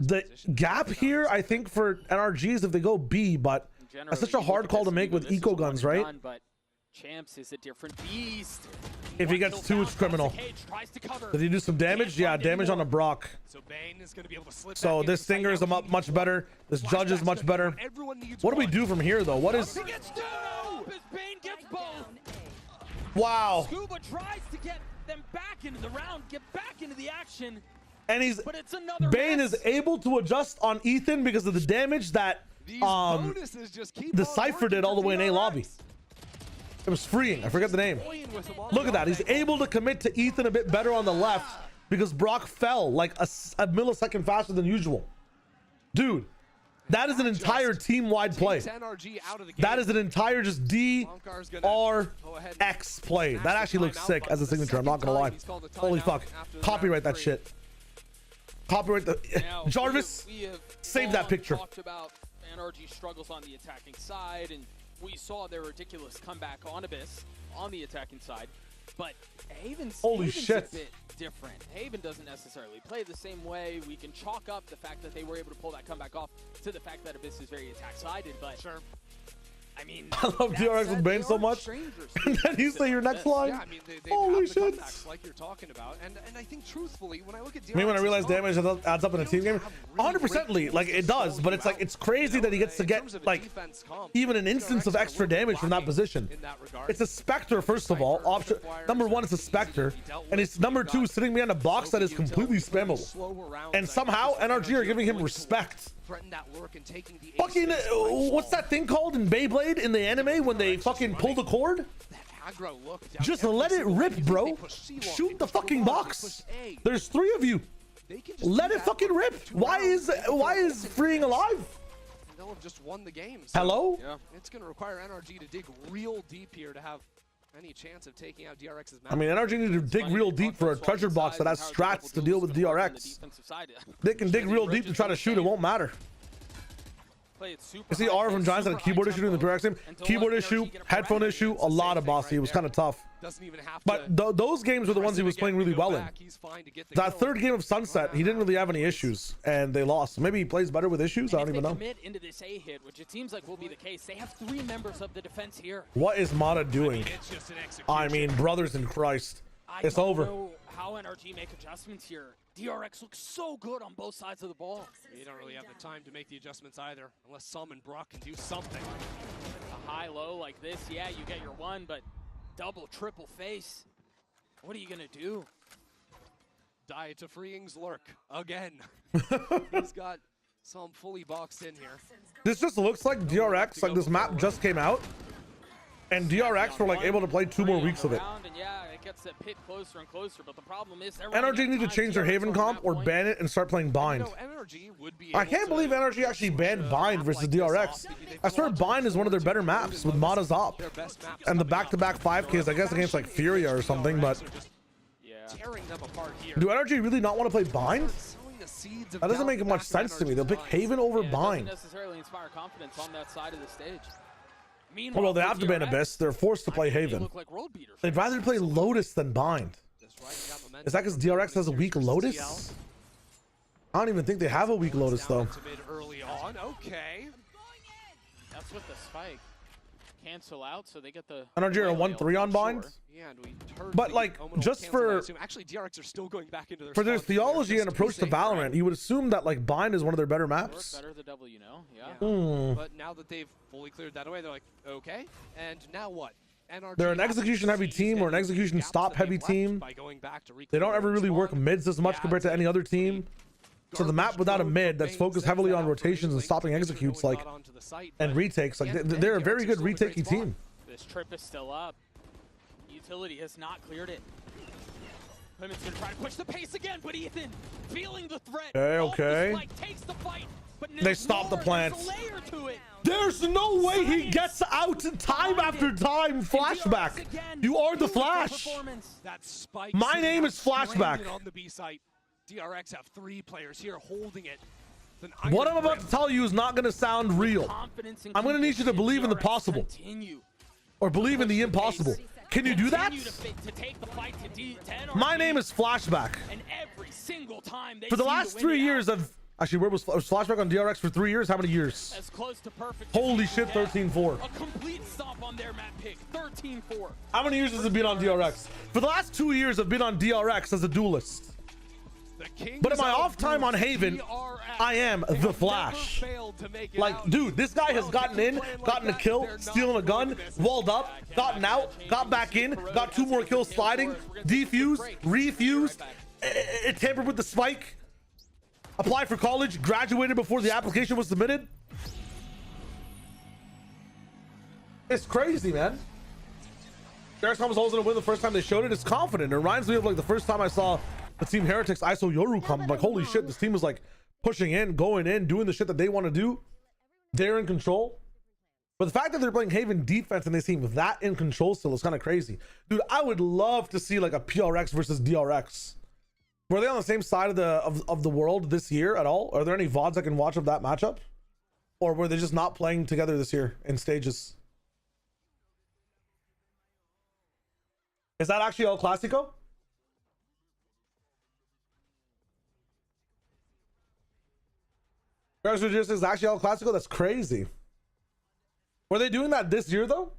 The gap here, I think, for NRG is if they go B, but that's such a hard call to make with eco guns, right? Champs is a different beast. If he gets 2, it's criminal. Did he do some damage? Yeah, damage on a Brock. So this Stinger is much better. This Judge is much better. What do we do from here, though? What is... Bane gets both. Wow. Scuba tries to get them back into the round, get back into the action. And Bane is able to adjust on Ethan because of the damage that the Cypher did all the way in A lobby. It was Freeing. I forget the name. Look at that. He's able to commit to Ethan a bit better on the left because Brock fell like a millisecond faster than usual. Dude, that is an entire team-wide play. That is an entire just DRX play. That actually looks sick as a signature. I'm not gonna lie. Holy fuck. Copyright that shit. Copyright the... Jarvis, save that picture. Talked about NRG struggles on the attacking side, and we saw their ridiculous comeback on Abyss on the attacking side, but Haven's a bit different. Haven doesn't necessarily play the same way. We can chalk up the fact that they were able to pull that comeback off to the fact that Abyss is very attack-sided, but I mean, I love DRX with Bane so much. And then you say your next line. Yeah, I mean, they holy have shit. The like you're talking about, and I think truthfully, when I look at DRX, I mean, when I realize damage adds up in a team game, 100%ly, like it does, but it's like it's crazy that he gets to get like even an instance of extra damage from that position. It's a Spectre, first of all. Option number 1 is a Spectre, and it's number 2 sitting behind a box that is completely spammable. And somehow NRG are giving him respect. Fucking what's that thing called in Beyblade in the anime when they fucking pull the cord? Just let it rip, bro. Shoot the fucking box. There's 3 of you. Let it fucking rip. Why is Freeing alive? They'll have just won the game. Hello? Yeah. It's going to require NRG to dig real deep here to have any chance of taking out DRX's map. I mean, NRG need to dig real deep for a treasure box that has strats to deal with DRX. They can dig real deep to try to shoot, it won't matter. You see R from Giants had a keyboard issue in the PRX game. Keyboard issue, headphone issue, a lot of bossy. It was kind of tough. But those games were the ones he was playing really well in. That third game of Sunset, he didn't really have any issues, and they lost. Maybe he plays better with issues. I don't even know. Commit into this A hit, which it seems like will be the case. They have 3 members of the defense here. What is Mata doing? I mean, brothers in Christ, it's over. I don't know how NRG make adjustments here. DRX looks so good on both sides of the ball. You don't really have the time to make the adjustments either, unless Som and Brock can do something. A high-low like this, yeah, you get your 1, but double, triple face. What are you gonna do? Die to Freeing's lurk again. He's got Som fully boxed in here. This just looks like DRX, like this map just came out, and DRX were like able to play 2 more weeks of it. And yeah, it gets that pit closer and closer, but the problem is NRG need to change their Haven comp or ban it and start playing Bind. I can't believe NRG actually banned Bind versus DRX. I swear Bind is one of their better maps with Mata's op. And the back-to-back 5Ks, I guess against like Furia or something, but... Do NRG really not want to play Bind? That doesn't make much sense to me. They'll pick Haven over Bind. Doesn't necessarily inspire confidence on that side of the stage. Oh, well, they have to ban Abyss. They're forced to play Haven. They'd rather play Lotus than Bind. Is that because DRX has a weak Lotus? I don't even think they have a weak Lotus, though. Early on, okay. That's with the spike. Cancel out, so they get the NRG are 1-3 on Bind. Yeah, and we heard But like, just for actually DRX are still going back into their for their theology and approach to Valorant, you would assume that like Bind is one of their better maps. Better the W, yeah. But now that they've fully cleared that away, they're like, okay, and now what? NRG They're an execution heavy team or an execution stop heavy team. They don't ever really work mids as much compared to any other team. So the map without a mid that's focused heavily on rotations and stopping executes like and retakes, like they're a very good retaking team. This trip is still up. Utility has not cleared it. Clement's gonna try to push the pace again, but Ethan feeling the threat. Okay. Takes the fight, but they stop the plants. There's no way he gets out time after time. Flashback. You are the Flash. My name is Flashback. On the B site. DRX have 3 players here holding it. What I'm about to tell you is not going to sound real. I'm going to need you to believe in the possible. Or believe in the impossible. Can you do that? My name is Flashback. For the last 3 years of... Actually, where was Flashback on DRX for 3 years? How many years? Holy shit, 13-4. A complete stop on their map pick, 13-4. How many years has it been on DRX? For the last 2 years, I've been on DRX as a duelist. But in my off time on Haven, I am the Flash. Like, dude, this guy has gotten in, gotten a kill, stealing a gun, walled up, gotten out, got back in, got 2 more kills sliding, defused, refused, it tampered with the spike, applied for college, graduated before the application was submitted. It's crazy, man. DRX was holding a win the first time they showed it. It's confident. It reminds me of like the first time I saw the Team Heretics ISO Yoru come. I'm like, holy shit, this team is like pushing in, going in, doing the shit that they want to do. They're in control. But the fact that they're playing Haven defense and they seem that in control still is kind of crazy. Dude, I would love to see like a PRX versus DRX. Were they on the same side of the world this year at all? Are there any VODs I can watch of that matchup? Or were they just not playing together this year in stages? Is that actually El Clasico? Is actually El Clasico? That's crazy. Were they doing that this year though?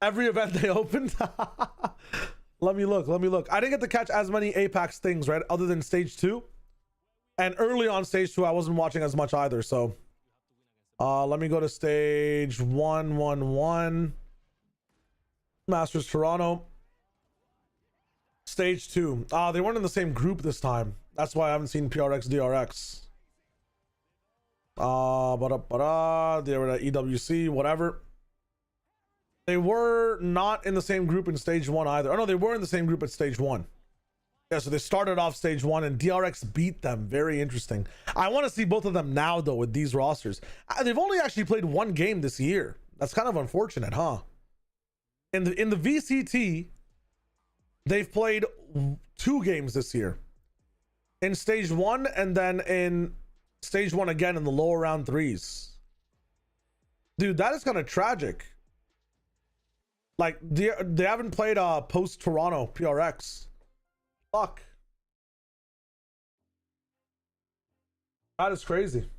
Every event they opened? Let me look. I didn't get to catch as many Apex things, right? Other than stage 2. And early on stage 2, I wasn't watching as much either. So let me go to stage 1. Masters Toronto. Stage 2. They weren't in the same group this time. That's why I haven't seen PRX DRX. They were at EWC, whatever. They were not in the same group in stage 1 either. Oh no, they were in the same group at stage 1. Yeah, so they started off stage 1 and DRX beat them. Very interesting. I want to see both of them now though with these rosters. They've only actually played 1 game this year. That's kind of unfortunate, huh? In the VCT, they've played 2 games this year. In stage 1 and then in stage 1 again in the lower round 3s. Dude, that is kind of tragic. Like they haven't played post Toronto PRX. Fuck. That is crazy.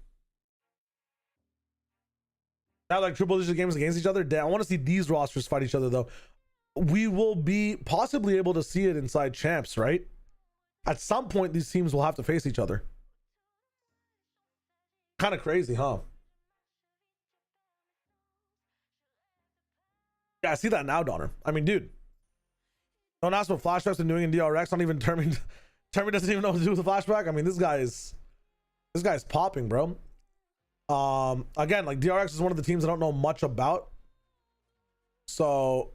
Now like triple digit games against each other. Damn, I want to see these rosters fight each other though. We will be possibly able to see it inside champs, right? At some point these teams will have to face each other. Kind of crazy, huh? Yeah, I see that now, Donner. I mean, dude, don't ask what flashbacks been doing in DRX. Not even Termin doesn't even know what to do with the flashback. I mean, this guy's popping, bro. Again, like DRX is one of the teams I don't know much about. So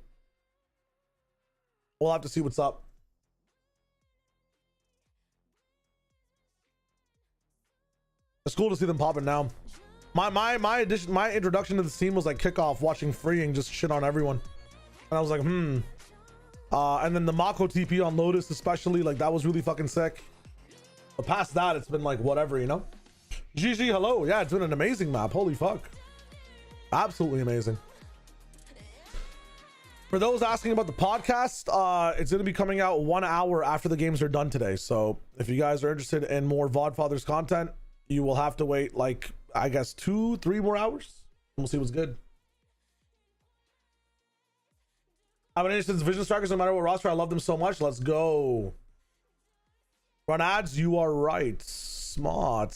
We'll have to see what's up. It's cool to see them popping now. My introduction to the team was like kickoff, watching Freeing just shit on everyone, and I was like, and then the Mako TP on Lotus especially, like that was really fucking sick. But past that, it's been like whatever, you know. GG, hello. Yeah, it's been an amazing map. Holy fuck, absolutely amazing. For those asking about the podcast, it's going to be coming out 1 hour after the games are done today. So if you guys are interested in more VODfathers content, you will have to wait like, I guess 2-3 more hours. We'll see what's good. I've been interested in Vision Strikers no matter what roster. I love them so much. Let's go. Run ads. You are right. Smart.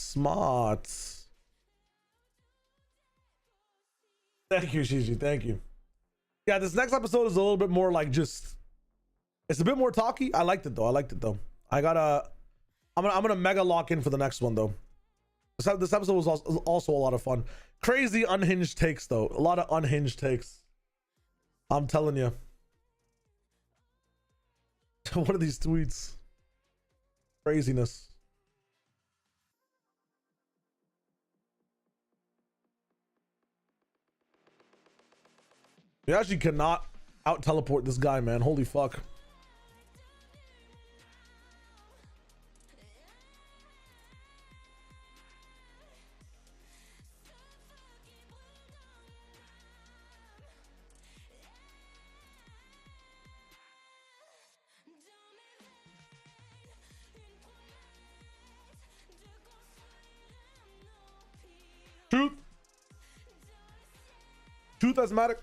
Thank you, Shiji. Thank you. Yeah, this next episode is a little bit more like just, it's a bit more talky. I liked it though. I'm gonna mega lock in for the next one though. This episode was also a lot of fun. Crazy unhinged takes though. A lot of unhinged takes. I'm telling you. What are these tweets? Craziness. You actually cannot out teleport this guy, man. Holy fuck. Truth asthmatic.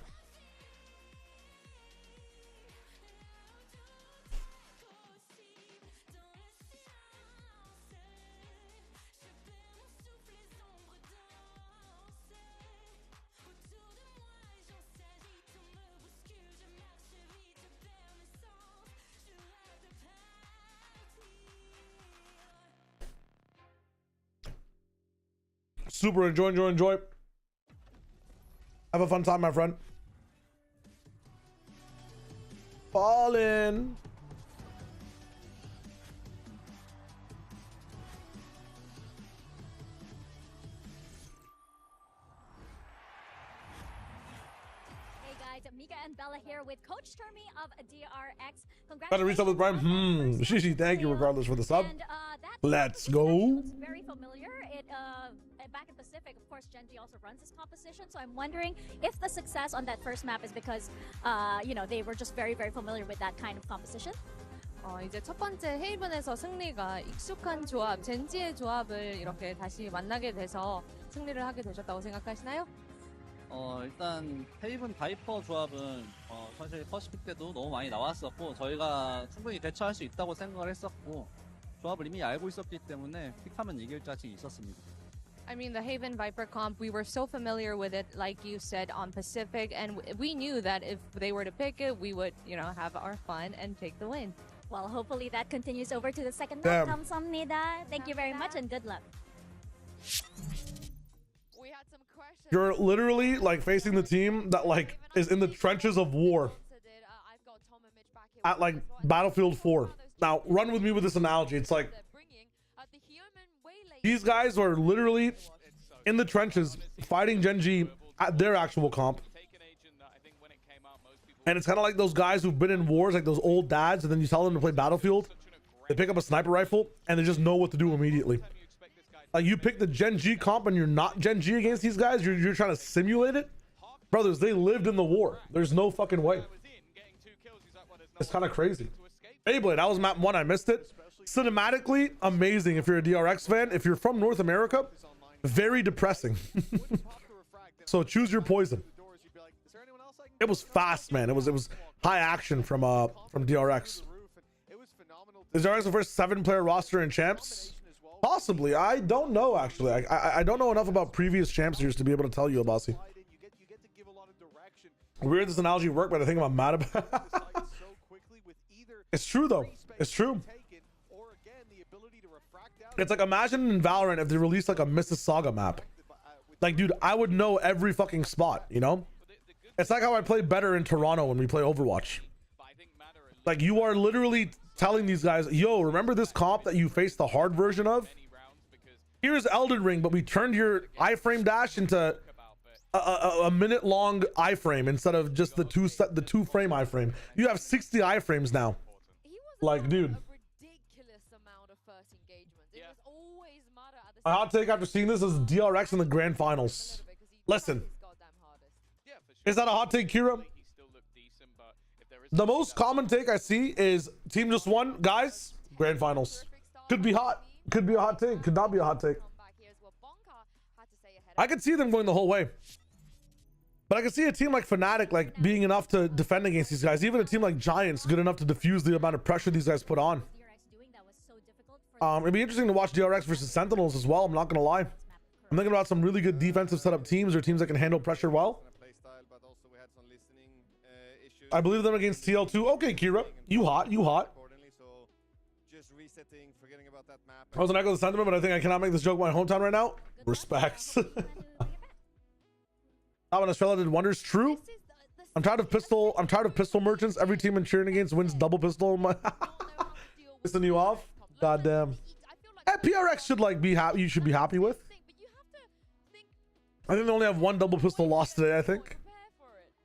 Super, enjoy. Have a fun time, my friend. Ballin'. Hey guys, Mika and Bella here with Coach Termi of DRX. Got to reach out with Brian. Shishi, thank you regardless for the sub. Let's go. It's very familiar. Back in Pacific, of course, Genji also runs this competition. So I'm wondering if the success on that first map is because, you know, they were just very, very familiar with that kind of composition. 이제 첫 번째 헤이븐에서 승리가 익숙한 조합, 젠지의 조합을 이렇게 다시 만나게 돼서 승리를 하게 되셨다고 생각하시나요? 일단 헤이븐 바이퍼 조합은 사실 퍼시픽 때도 너무 많이 나왔었고 저희가 충분히 대처할 수 있다고 생각을 했었고 조합을 이미 알고 있었기 때문에 픽하면 이길 자신이 있었습니다. I mean, the Haven Viper comp, we were so familiar with it, like you said, on Pacific, and we knew that if they were to pick it, we would, you know, have our fun and take the win. Well, hopefully that continues over to the second map. 감사합니다. Thank you very much and good luck. You're literally like facing the team that like is in the trenches of war at like Battlefield 4. Now, run with me with this analogy. It's like these guys are literally in the trenches fighting Genji at their actual comp. And it's kind of like those guys who've been in wars, like those old dads, and then you tell them to play Battlefield. They pick up a sniper rifle and they just know what to do immediately. Like you pick the Genji comp and you're not Genji against these guys, you're trying to simulate it. Brothers, they lived in the war. There's no fucking way. It's kind of crazy. Beyblade, that was map 1. I missed it. Cinematically amazing if you're a DRX fan. If you're from North America, very depressing. So choose your poison. It was fast, man. It was high action from DRX. Is DRX the first 7-player roster in champs? Possibly. I don't know actually. I don't know enough about previous champs years to be able to tell you, Abasi. Weird this analogy worked, but I think I'm mad about it. It's true though. It's true. It's like, imagine in Valorant if they released like a Mississauga map. Like, dude, I would know every fucking spot, you know? It's like how I play better in Toronto when we play Overwatch. Like, you are literally telling these guys, yo, remember this comp that you faced the hard version of? Here's Elden Ring, but we turned your iframe dash into a minute long iframe instead of just the two frame iframe. You have 60 iframes now. Like, dude. My hot take after seeing this is DRX in the grand finals. Listen. Is that a hot take, Kira? The most common take I see is team just won, guys, grand finals. Could be hot. Could be a hot take. Could not be a hot take. I could see them going the whole way. But I can see a team like Fnatic like being enough to defend against these guys. Even a team like Giants good enough to diffuse the amount of pressure these guys put on. It'd be interesting to watch DRX versus Sentinels as well. I'm not gonna lie. I'm thinking about some really good defensive setup teams or teams that can handle pressure well. I believe them against TL2. Okay, Kira, you hot, you hot. I was an echo of the sentiment, but I think I cannot make this joke my hometown right now. Respects. Not when Australia did wonders. True. I'm tired of pistol merchants. Every team in cheering against wins double pistol. Pissing you off. Goddamn. PRX should like be happy. You should be happy with. I think they only have one double pistol loss today. I think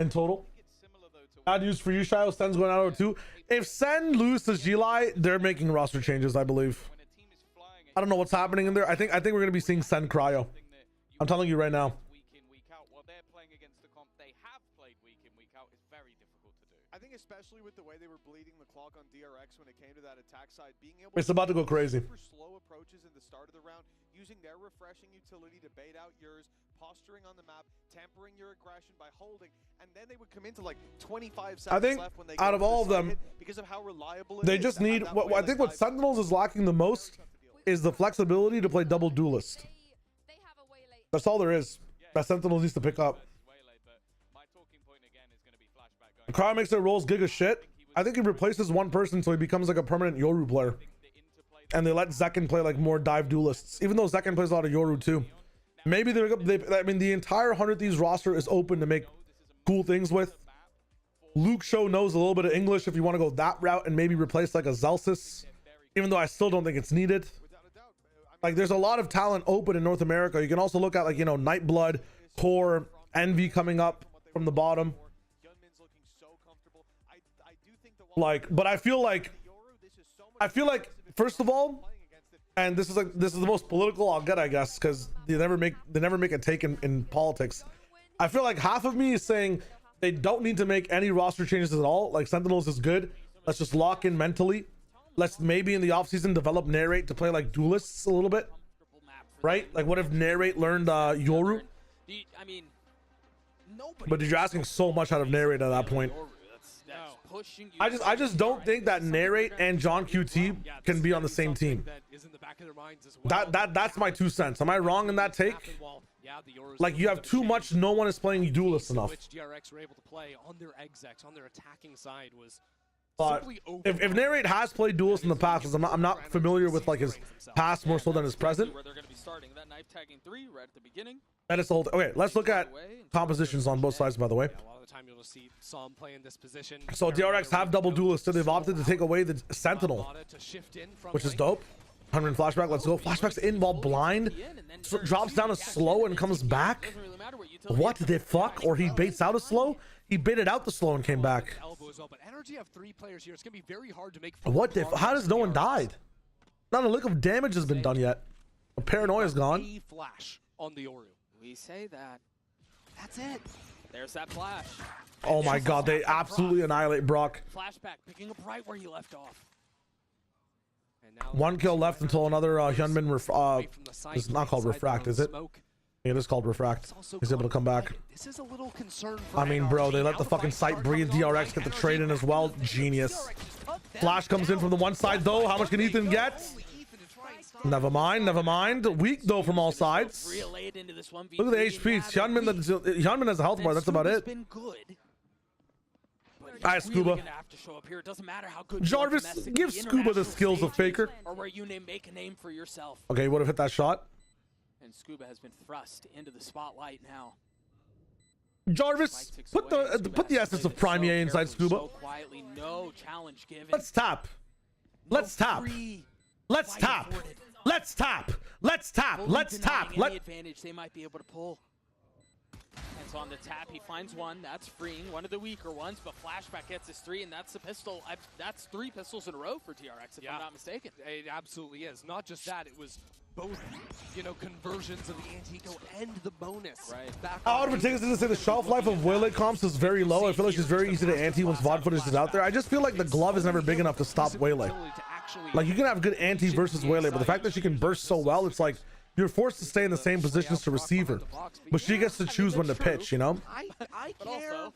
in total. Bad news for you, Shio. Sen's going out too. If Sen loses to Gili, they're making roster changes, I believe. I don't know what's happening in there. I think we're gonna be seeing Sen cryo. I'm telling you right now. I think especially with the way they were bleeding the clock on DRX when it came to that attack side, being able it's about to go crazy. Super slow approaches in the start of the round, using their refreshing utility to bait out yours, posturing on the map, tampering your aggression by holding, and then they would come into like 25 seconds I think left when they out of all of them, because of how reliable they just need what I think what Sentinels is lacking the most is the flexibility to play double duelist. That's all there is. That Sentinels needs to pick up. Cryo makes their roles giga shit. I think he replaces one person so he becomes like a permanent Yoru player. And they let Zekken play like more dive duelists. Even though Zekken plays a lot of Yoru too. Maybe I mean, the entire 100 Thieves roster is open to make cool things with. Luke Show knows a little bit of English if you want to go that route and maybe replace like a Zelsis. Even though I still don't think it's needed. Like, there's a lot of talent open in North America. You can also look at like, you know, Nightblood, Core, Envy coming up from the bottom. Like, but I feel like first of all, and this is the most political I'll get, I guess, because they never make a take in politics. I feel like half of me is saying they don't need to make any roster changes at all. Like, Sentinels is good. Let's just lock in mentally. Let's maybe in the offseason develop Narrate to play like duelists a little bit. Right? Like, what if Narrate learned Yoru? I mean, but you're asking so much out of Narrate at that point. I just don't think that Narrate and John QT can be on the same team. That's my 2 cents. Am I wrong in that take? Like, you have too much. No one is playing duelist enough. Which DRX were able to play on their execs, on their attacking side was. But if Narrate has played duelist in the past, because I'm not familiar with like his past more so than his present. That is the whole thing. Okay, let's look at compositions on both sides, by the way. A lot of the time you'll see Psalm play in this position. So DRX have double duelists, so they've opted to take away the Sentinel, which is dope. 100 flashback, let's go. Flashback's in while blind, so drops down a slow and comes back. What the fuck? Or he baits out a slow? He baited out the slow and came back. But NRG have 3 players here. It's gonna be very hard to make. What the? How does no one died? Not a lick of damage has been done yet. The paranoia is gone. Flash on the Oru. We say that. That's it. There's that flash. Oh my god, they absolutely annihilate Brock. Flashback, picking up right where he left off. 1 kill left until another Hyunmin it's not called Refract, is it? It is called Refract. He's able to come back. This is a little concern for I mean, bro, they let the fucking site breathe. DRX get the trade in as well. Genius. Flash comes in from the one side though. How much can Ethan get? Never mind, never mind. Weak though from all sides. Look at the HP. Hyunmin has a health bar. That's about it. Alright, Scuba. Jarvis, give Scuba the skills of Faker. Or where you make a name for yourself. Okay, he would have hit that shot. And Scuba has been thrust into the spotlight now. Jarvis, put the essence of Premier inside Scuba. So quietly, no challenge given. Let's tap. Let's tap. Let's tap. Let's tap. Let's tap. Let's tap. Any advantage they might be able to pull. And so on the tap, he finds one. That's freeing. One of the weaker ones, but Flashback gets his 3, and that's the pistol. That's 3 pistols in a row for DRX, if I'm not mistaken. It absolutely is. Not just that, it was both, you know, conversions of the anti-eco and the bonus. Right. Back I would take this to say the shelf life of Waylay comps is very low. I feel like she's very easy to anti once VOD footage is out there. I just feel like the glove is never big enough to stop Waylay. Like, you can have good anti versus Waylay, but the fact that she can burst so well, it's like you're forced to stay in the same positions to receive her, but she gets to choose when to pitch, you know? I care.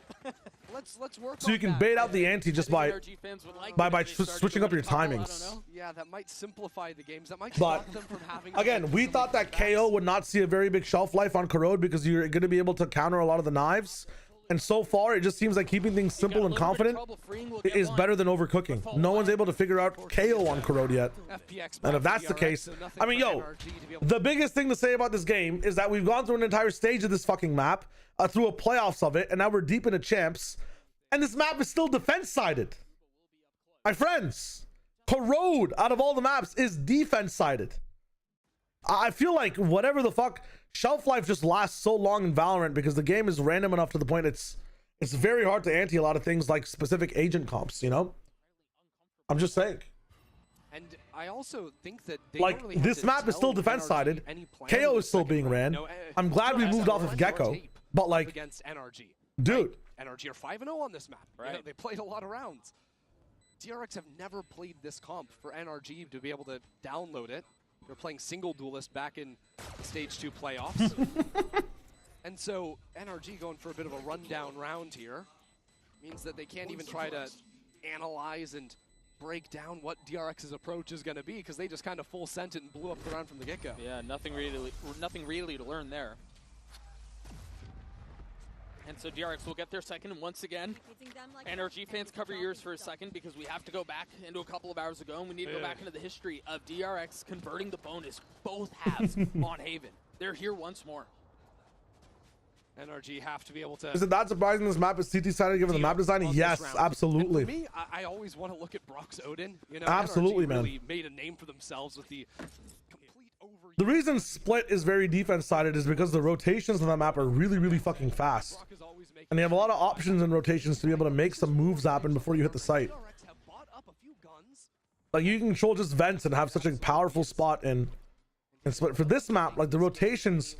Let's work So you can bait out the anti just by switching up your timings. Yeah, that might simplify the games. That might But stop them from having again, we thought that KO would not see a very big shelf life on Corrode because you're going to be able to counter a lot of the knives. And so far, it just seems like keeping things simple and confident is better than overcooking. No one's able to figure out KO on Corrode yet. And if that's the case, I mean, yo, the biggest thing to say about this game is that we've gone through an entire stage of this fucking map, through a playoffs of it, and now we're deep into champs, and this map is still defense-sided. My friends, Corrode, out of all the maps, is defense-sided. I feel like whatever the fuck, shelf life just lasts so long in Valorant because the game is random enough to the point it's very hard to anti a lot of things like specific agent comps, you know? I'm just saying. And I also think that they like really this map is still defense sided. KO is still being ran. I'm glad we moved off of Gecko, but like against NRG, dude, NRG are 5-0 on this map. Right? You know, they played a lot of rounds. DRX have never played this comp for NRG to be able to download it. They're playing single duelist back in Stage 2 playoffs. And so NRG going for a bit of a rundown round here means that they can't even try to analyze and break down what DRX's approach is going to be because they just kind of full sent it and blew up the round from the get-go. Yeah, nothing really to learn there. And so DRX will get their second once again. NRG fans, cover your ears for a second because we have to go back into a couple of hours ago and we need to go back into the history of DRX converting the bonus both halves on Haven. They're here once more. NRG have to be able to... Is it that surprising this map is CT sided given the map design? Yes, absolutely. And for me, I always want to look at Brock's Odin. You know, absolutely, NRG man. Really made a name for themselves with the complete overuse. The reason Split is very defense sided is because the rotations on that map are really, really fucking fast. And they have a lot of options and rotations to be able to make some moves happen before you hit the site. Like you can control just vents and have such a powerful spot in Split. For this map, like the rotations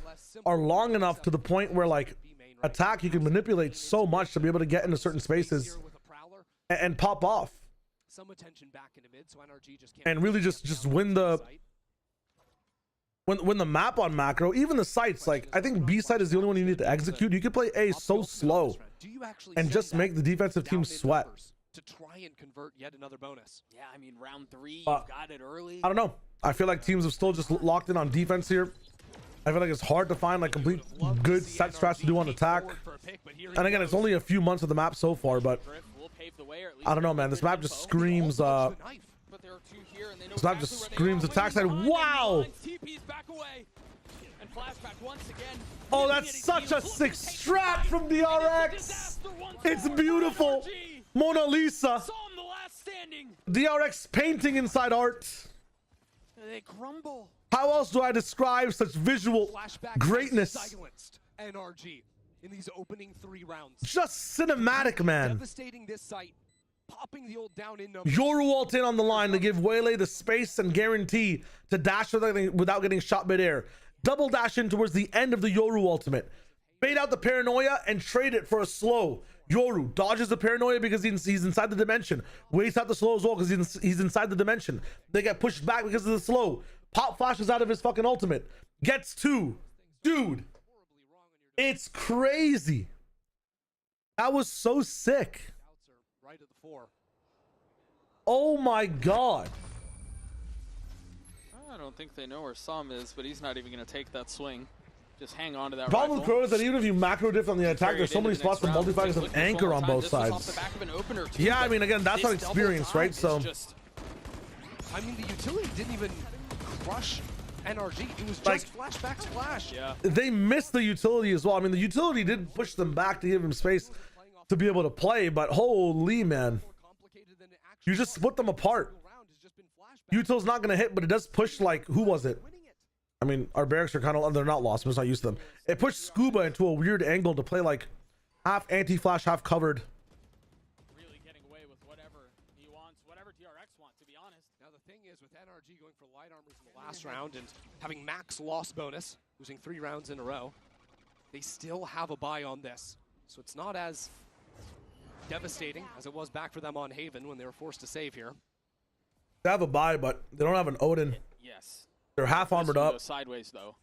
are long enough to the point where like attack you can manipulate so much to be able to get into certain spaces and pop off. Some attention back into mid, so NRG just can't and really just win the when the map on macro, even the sites. Like I think B site is the only one you need to execute. You can play A so slow and just make the defensive team sweat. To try and convert yet another bonus. Yeah, I mean round 3, you got it early. I don't know. I feel like teams have still just locked in on defense here. I feel like it's hard to find like complete good set strats to do on attack. And again, it's only a few months of the map so far, but I don't know, man. This map just screams this map just screams attack side. Wow! Oh, that's such a sick strat from DRX. It's beautiful. Mona Lisa. DRX painting inside art. They crumble. How else do I describe such visual greatness? Silenced NRG in these opening 3 rounds. Just cinematic, man. Devastating this site. Popping the old down in number. Yoru ult in on the line to give Waylay the space and guarantee to dash without getting shot midair. Double dash in towards the end of the Yoru ultimate. Bait out the paranoia and trade it for a slow. Yoru dodges the paranoia because he's inside the dimension. Waits out the slow as well because he's inside the dimension. They get pushed back because of the slow. Pop flashes out of his fucking ultimate. Gets 2. Dude. It's crazy. That was so sick. Right at the 4. Oh my god. I don't think they know where Sam is, but he's not even going to take that swing. Just hang on to that Problem with rifle. Crow is that even if you macro diff on the attack, there's so many spots for multi-flag as an anchor on both sides. Yeah, I mean, again, that's not experience, right? So I mean, the utility didn't even crush NRG. It was Like, just flashback splash. Yeah. They missed the utility as well. I mean, the utility did push them back to give them space to be able to play, but holy man, you just split them apart. Util's not gonna hit, but it does push, like, who was it? I mean, our barracks are kind of, they're not lost, but it's not used to them. It pushed Scuba into a weird angle to play like half anti-flash, half covered. Really getting away with whatever he wants, whatever DRX wants, to be honest. Now the thing is, with NRG going for light armors in the last round and having max loss bonus, losing 3 rounds in a row, they still have a buy on this. So it's not as devastating as it was back for them on Haven when they were forced to save here. They have a buy, but they don't have an Odin. Yes. They're half armored up. Sideways though.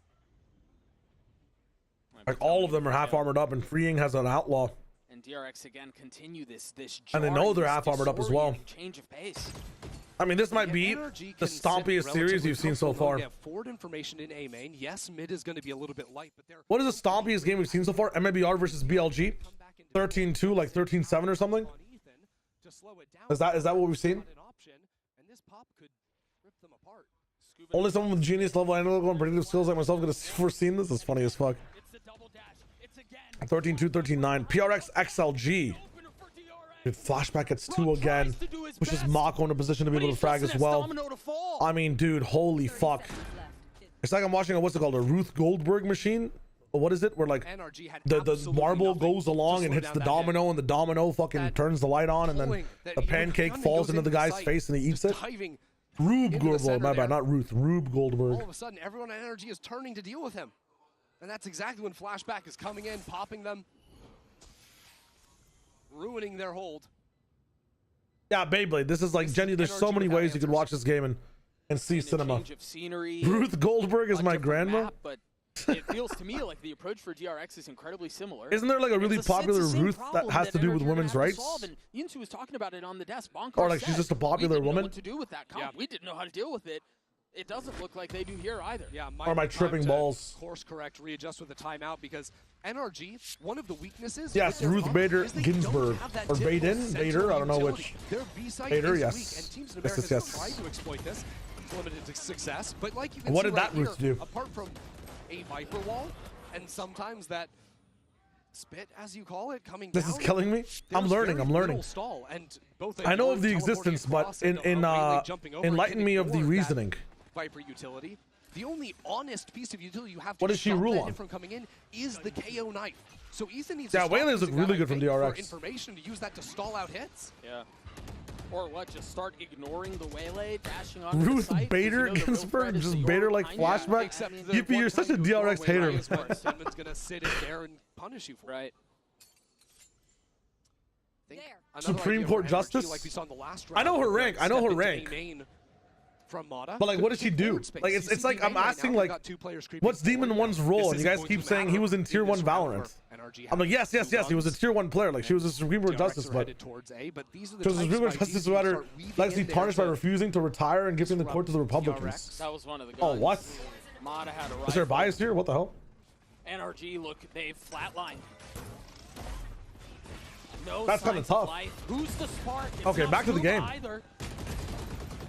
Like all of them are half armored up, and Freeing has an outlaw. And DRX again continue this And they know they're half armored up as well. Change of pace. I mean, this might be the stompiest series you've seen so far. Forward information in A main. Yes, mid is going to be a little bit light, but they're What is the stompiest game we've seen so far? MABR versus BLG, 13-2, like 13-7 or something. Is that what we've seen? Only someone with genius level analytical and predictive skills like myself could have foreseen this. Is funny as fuck. 13-2, 13-9. PRX XLG. Dude, flashback gets 2 again, which is Mako in a position to be able to frag as well. I mean, dude, holy fuck. It's like I'm watching a, what's it called, a Ruth Goldberg machine? Or what is it? Where like the marble goes along and hits the domino, and the domino fucking turns the light on, and then the pancake falls into the guy's face and he eats it. Rube Goldberg, my bad, not Ruth. Rube Goldberg. All of a sudden, everyone at NRG is turning to deal with him. And that's exactly when Flashback is coming in, popping them, ruining their hold. Yeah, Beyblade. This is like, Jenny, there's so many ways you could watch this game and see cinema. Ruth Goldberg is my grandma. Map, but it feels to me like the approach for DRX is incredibly similar. Isn't there like a really popular Ruth that has to do with women's rights? Yinsu was talking about it on the desk. Or like she's just a popular we didn't woman? Know what to do with that comp. We didn't know how to deal with it. It doesn't look like they do here either. Yeah, or my tripping balls. Course correct, readjust with the timeout, because NRG, one of the weaknesses. Yes, Ruth Bader Ginsburg or Baden, Bader, I don't know which. Bader, yes. Yes. Tried to exploit this, limited success, but like you can what see did that right Ruth here, do? Apart from a Viper wall, and sometimes that spit, as you call it, coming This down. is killing me. I'm learning. I'm learning. Stall, and both I know of the existence, but enlighten me of the reasoning. Viper utility. The only honest piece of utility you have to What does she stop rule that on? hit from coming in is the KO knife. So Ethan needs Yeah, to stop Wayland's look using really that, good from I think, DRX. for information to use that to stall out hits. Yeah. Or what? Just start ignoring the waylay, dashing on Ruth the site, Bader Ginsburg, just Bader like flashback. Yippee, you're such a DRX hater. Someone's gonna sit in there and punish you for right. Supreme Court Justice. Like we saw in the last I know her rank. I know her step into rank. main from Mata. But like, what does she do? Like, it's like I'm asking like, what's Demon 1's role? And you guys keep saying he was in Tier 1 Valorant. I'm like, yes, yes, yes. He was a Tier 1 player. Like, she was a Supreme Court Justice, but she was a Supreme Court Justice who had her legacy tarnished by refusing to retire and giving the court to the Republicans. That was one of the guns. Oh, what? Mata had a Is there a bias here? What the hell? NRG, look, they've flatlined. No That's kind of signs of tough. life. Who's the spark? It's Okay, not back to the Scuba game. Either.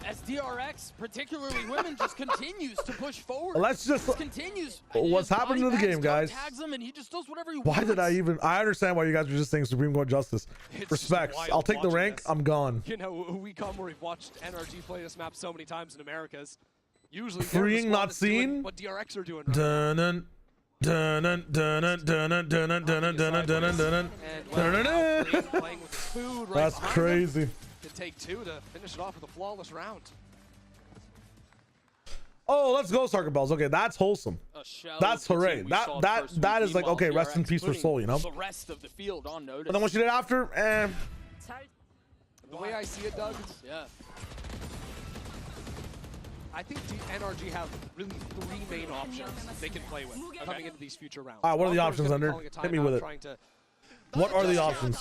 As DRX, particularly women, just continues to push forward. Let's just. Continues. What's happening to the game, guys? Tags him and he just does whatever he Why wants. did I even? I understand why you guys were just saying Supreme Court Justice. Respects. I'll take the rank. this. I'm gone. You know, we come where we've watched NRG play this map so many times in Americas. Usually, Freeing they're the squad not that's doing seen? what DRX are doing. Right Dun dun dun dun dun dun dun dun dun dun dun dun dun. That's crazy. Can take 2 to finish it off with a flawless round. Oh, let's go, Soccer Bells. Okay, that's wholesome. That's hooray. That is like, okay, rest in peace for soul, you know. The rest of the field on notice. But then what you did after, The way I see it, Doug, yeah. I think NRG have really 3 main options they can play with coming into these future rounds. All right, what are the Walker's options, gonna be Under? calling a Hit me timeout, with it. trying to What are the options?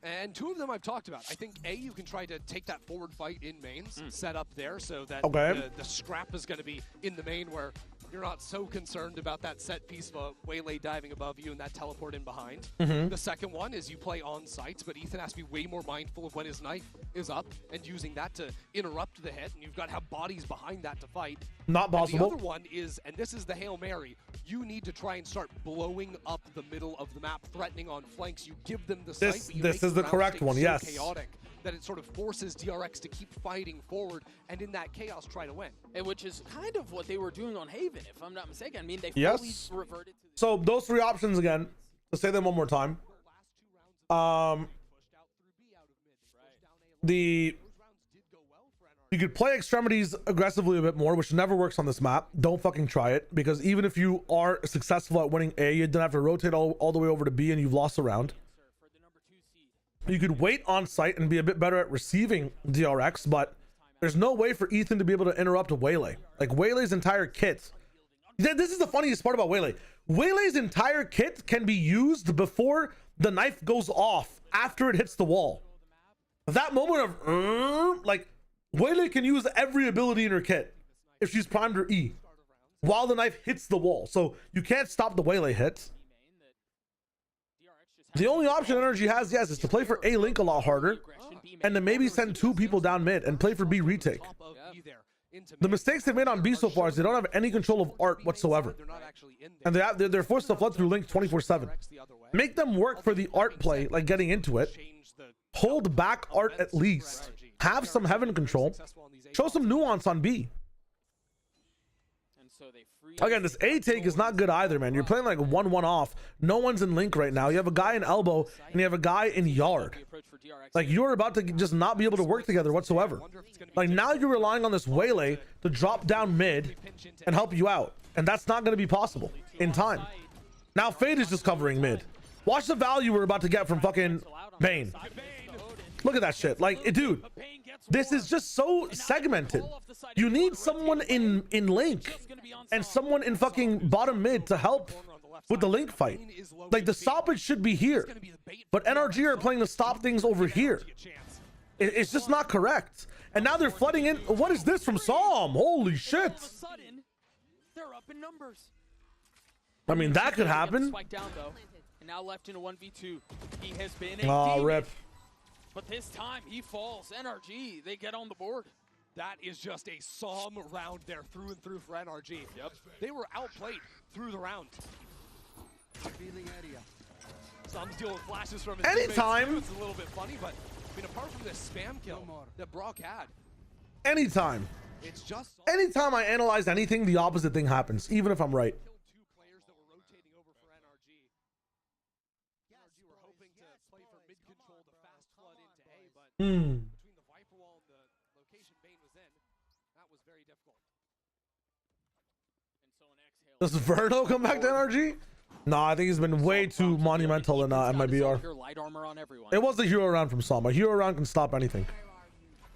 And two of them I've talked about. I think you can try to take that forward fight in mains, set up there so that the scrap is going to be in the main where you're not so concerned about that set piece of a waylay diving above you and that teleport in behind. The second one is you play on sites, but Ethan has to be way more mindful of when his knife is up and using that to interrupt the hit, and you've got to have bodies behind that to fight. Not possible. And the other one is, and this is the Hail Mary, you need to try and start blowing up the middle of the map, threatening on flanks. You give them the site, but you this make is the correct one, so yes. chaotic that it sort of forces DRX to keep fighting forward and in that chaos try to win. And which is kind of what they were doing on Haven, if I'm not mistaken. I mean, they fully reverted to So those three options again, let's say them one more time. You could play extremities aggressively a bit more, which never works on this map. Don't fucking try it, because even if you are successful at winning A, you then have to rotate all the way over to B and you've lost a round. You could wait on site and be a bit better at receiving DRX, but there's no way for Ethan to be able to interrupt a Waylay. Like, Waylay's entire kit. This is the funniest part about Waylay. Waylay's entire kit can be used before the knife goes off, after it hits the wall. That moment of, like, Waylay can use every ability in her kit if she's primed her E while the knife hits the wall. So you can't stop the Waylay hit. The only option NRG has, yes, is to play for A Link a lot harder and to maybe send two people down mid and play for B retake. The mistakes they've made on B so far is they don't have any control of art whatsoever. And they're forced to flood through Link 24/7. Make them work for the art play, like getting into it. Hold back art at least. Have some heaven control. Show some nuance on B. Again, this A take is not good either, man. You're playing like 1-1 off. No one's in Link right now. You have a guy in elbow and you have a guy in yard. Like, you're about to just not be able to work together whatsoever. Like, now you're relying on this Waylay to drop down mid and help you out. And that's not going to be possible in time. Now Fade is just covering mid. Watch the value we're about to get from fucking Bane. Look at that shit. Like, dude, this is just so segmented. You need someone in Link and someone in fucking bottom mid to help with the Link fight. Like, the stoppage should be here, but NRG are playing to stop things over here. It's just not correct. And now they're flooding in. What is this from Psalm? Holy shit. they're up in numbers. I mean, that could happen. Down, though, and now left in a 1v2. He has been a rip. But this time he falls. NRG, they get on the board. That is just a Psalm round there through and through for NRG. Yep. They were outplayed through the round. Psalm's dealing with flashes from his anytime. It's a little bit funny, but I mean, apart from this spam kill that Brock had. Anytime. It's just anytime I analyze anything, the opposite thing happens, even if I'm right. Between the Viper wall and the location Bane was in, that was very difficult. Does Verno come back to NRG? No, I think he's been way too monumental in MIBR. It was the hero round from Psalm. A hero round can stop anything.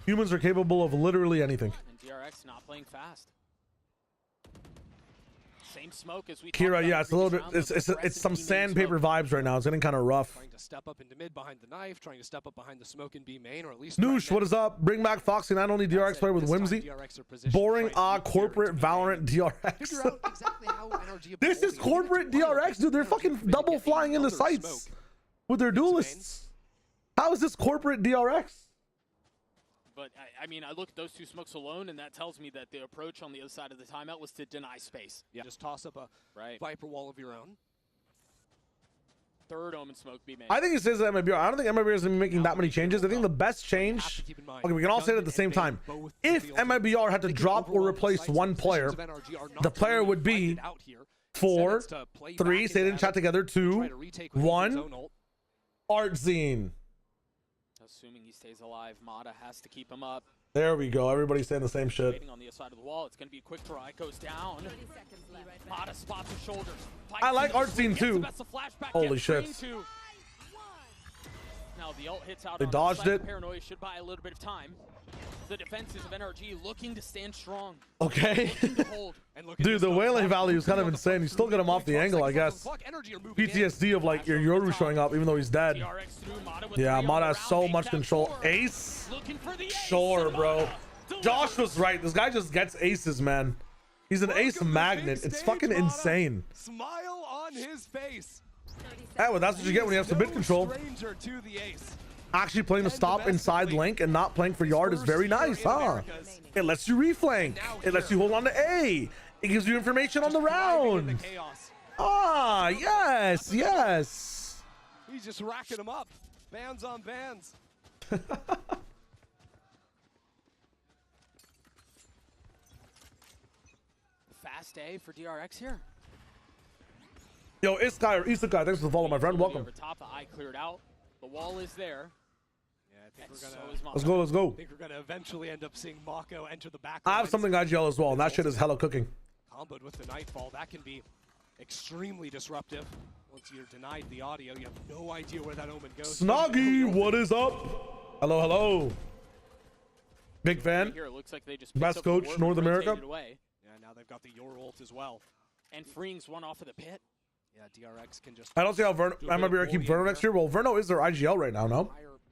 Humans are capable of literally anything. And DRX not playing fast. Same smoke as we Kira, yeah, it's a little bit, it's some sandpaper vibes right now. It's getting kind of rough. Trying to step up into mid behind the knife, trying to step up behind the smoke and B main, or at least Noosh, what is up? Bring back Foxy, not only DRX player with whimsy. Boring, corporate Valorant DRX. This is corporate DRX, dude. They're fucking double flying into sites with their duelists. How is this corporate DRX? But, I mean, I look at those two smokes alone, and that tells me that the approach on the other side of the timeout was to deny space. Yeah. Just toss up a Viper wall of your own. Third Omen smoke be made. I think it says that MIBR. I don't think MIBR is going to be making that many changes. I think the best change... Okay, we can all say it at the same time. If MIBR had to drop or replace one player, the player would be 4, 3, say it in chat together, 2, 1, Artzine. Assuming he stays alive, Mata has to keep him up. There we go. Everybody's saying the same shit. Waiting on the other side of the wall. It's going to be a quick try. It goes down. Mata spots his shoulders. I like Artzine too. Holy shit. Now the ult hits out. They dodged it. Paranoia should buy a little bit of time. the defenses of NRG looking to stand strong. Okay. And look at Dude, this, the though. Waylay value is kind of insane. You still get him off the angle, I guess. PTSD of like your Yoru showing up even though he's dead. Yeah, Mata has so much control. Ace? Sure, bro. Josh was right. This guy just gets aces, man. He's an ace magnet. It's fucking insane. Smile on his face. Yeah, well, that's what you get when you have some mid control. Stranger to the ace. Actually playing the stop inside link and not playing for yard is very nice, huh? It lets you reflank. It lets you hold on to A. It gives you information on the round. Ah, yes, yes. He's just racking them up. Bands on bands. Fast A for DRX here. Yo, Isekai, thanks for the follow, my friend. Welcome. Over top, the eye cleared out. The wall is there. Yeah, I think Let's go, let's go. I think we're gonna eventually end up seeing Mako enter the back. I have something IGL as well, and that shit is hella cooking. Comboed with the Nightfall, that can be extremely disruptive. Once you're denied the audio, you have no idea where that omen goes. Snoggy, what is up? Hello, hello. Big fan. Here, it looks like they just picked Best up the coach, warp North and America. rotated away. Yeah, now they've got the Yor ult as well. And freeing's one off of the pit. Yeah, DRX can just. I don't see how Verno. I might be able to keep Verno next year. Well, Verno is their IGL right now, no?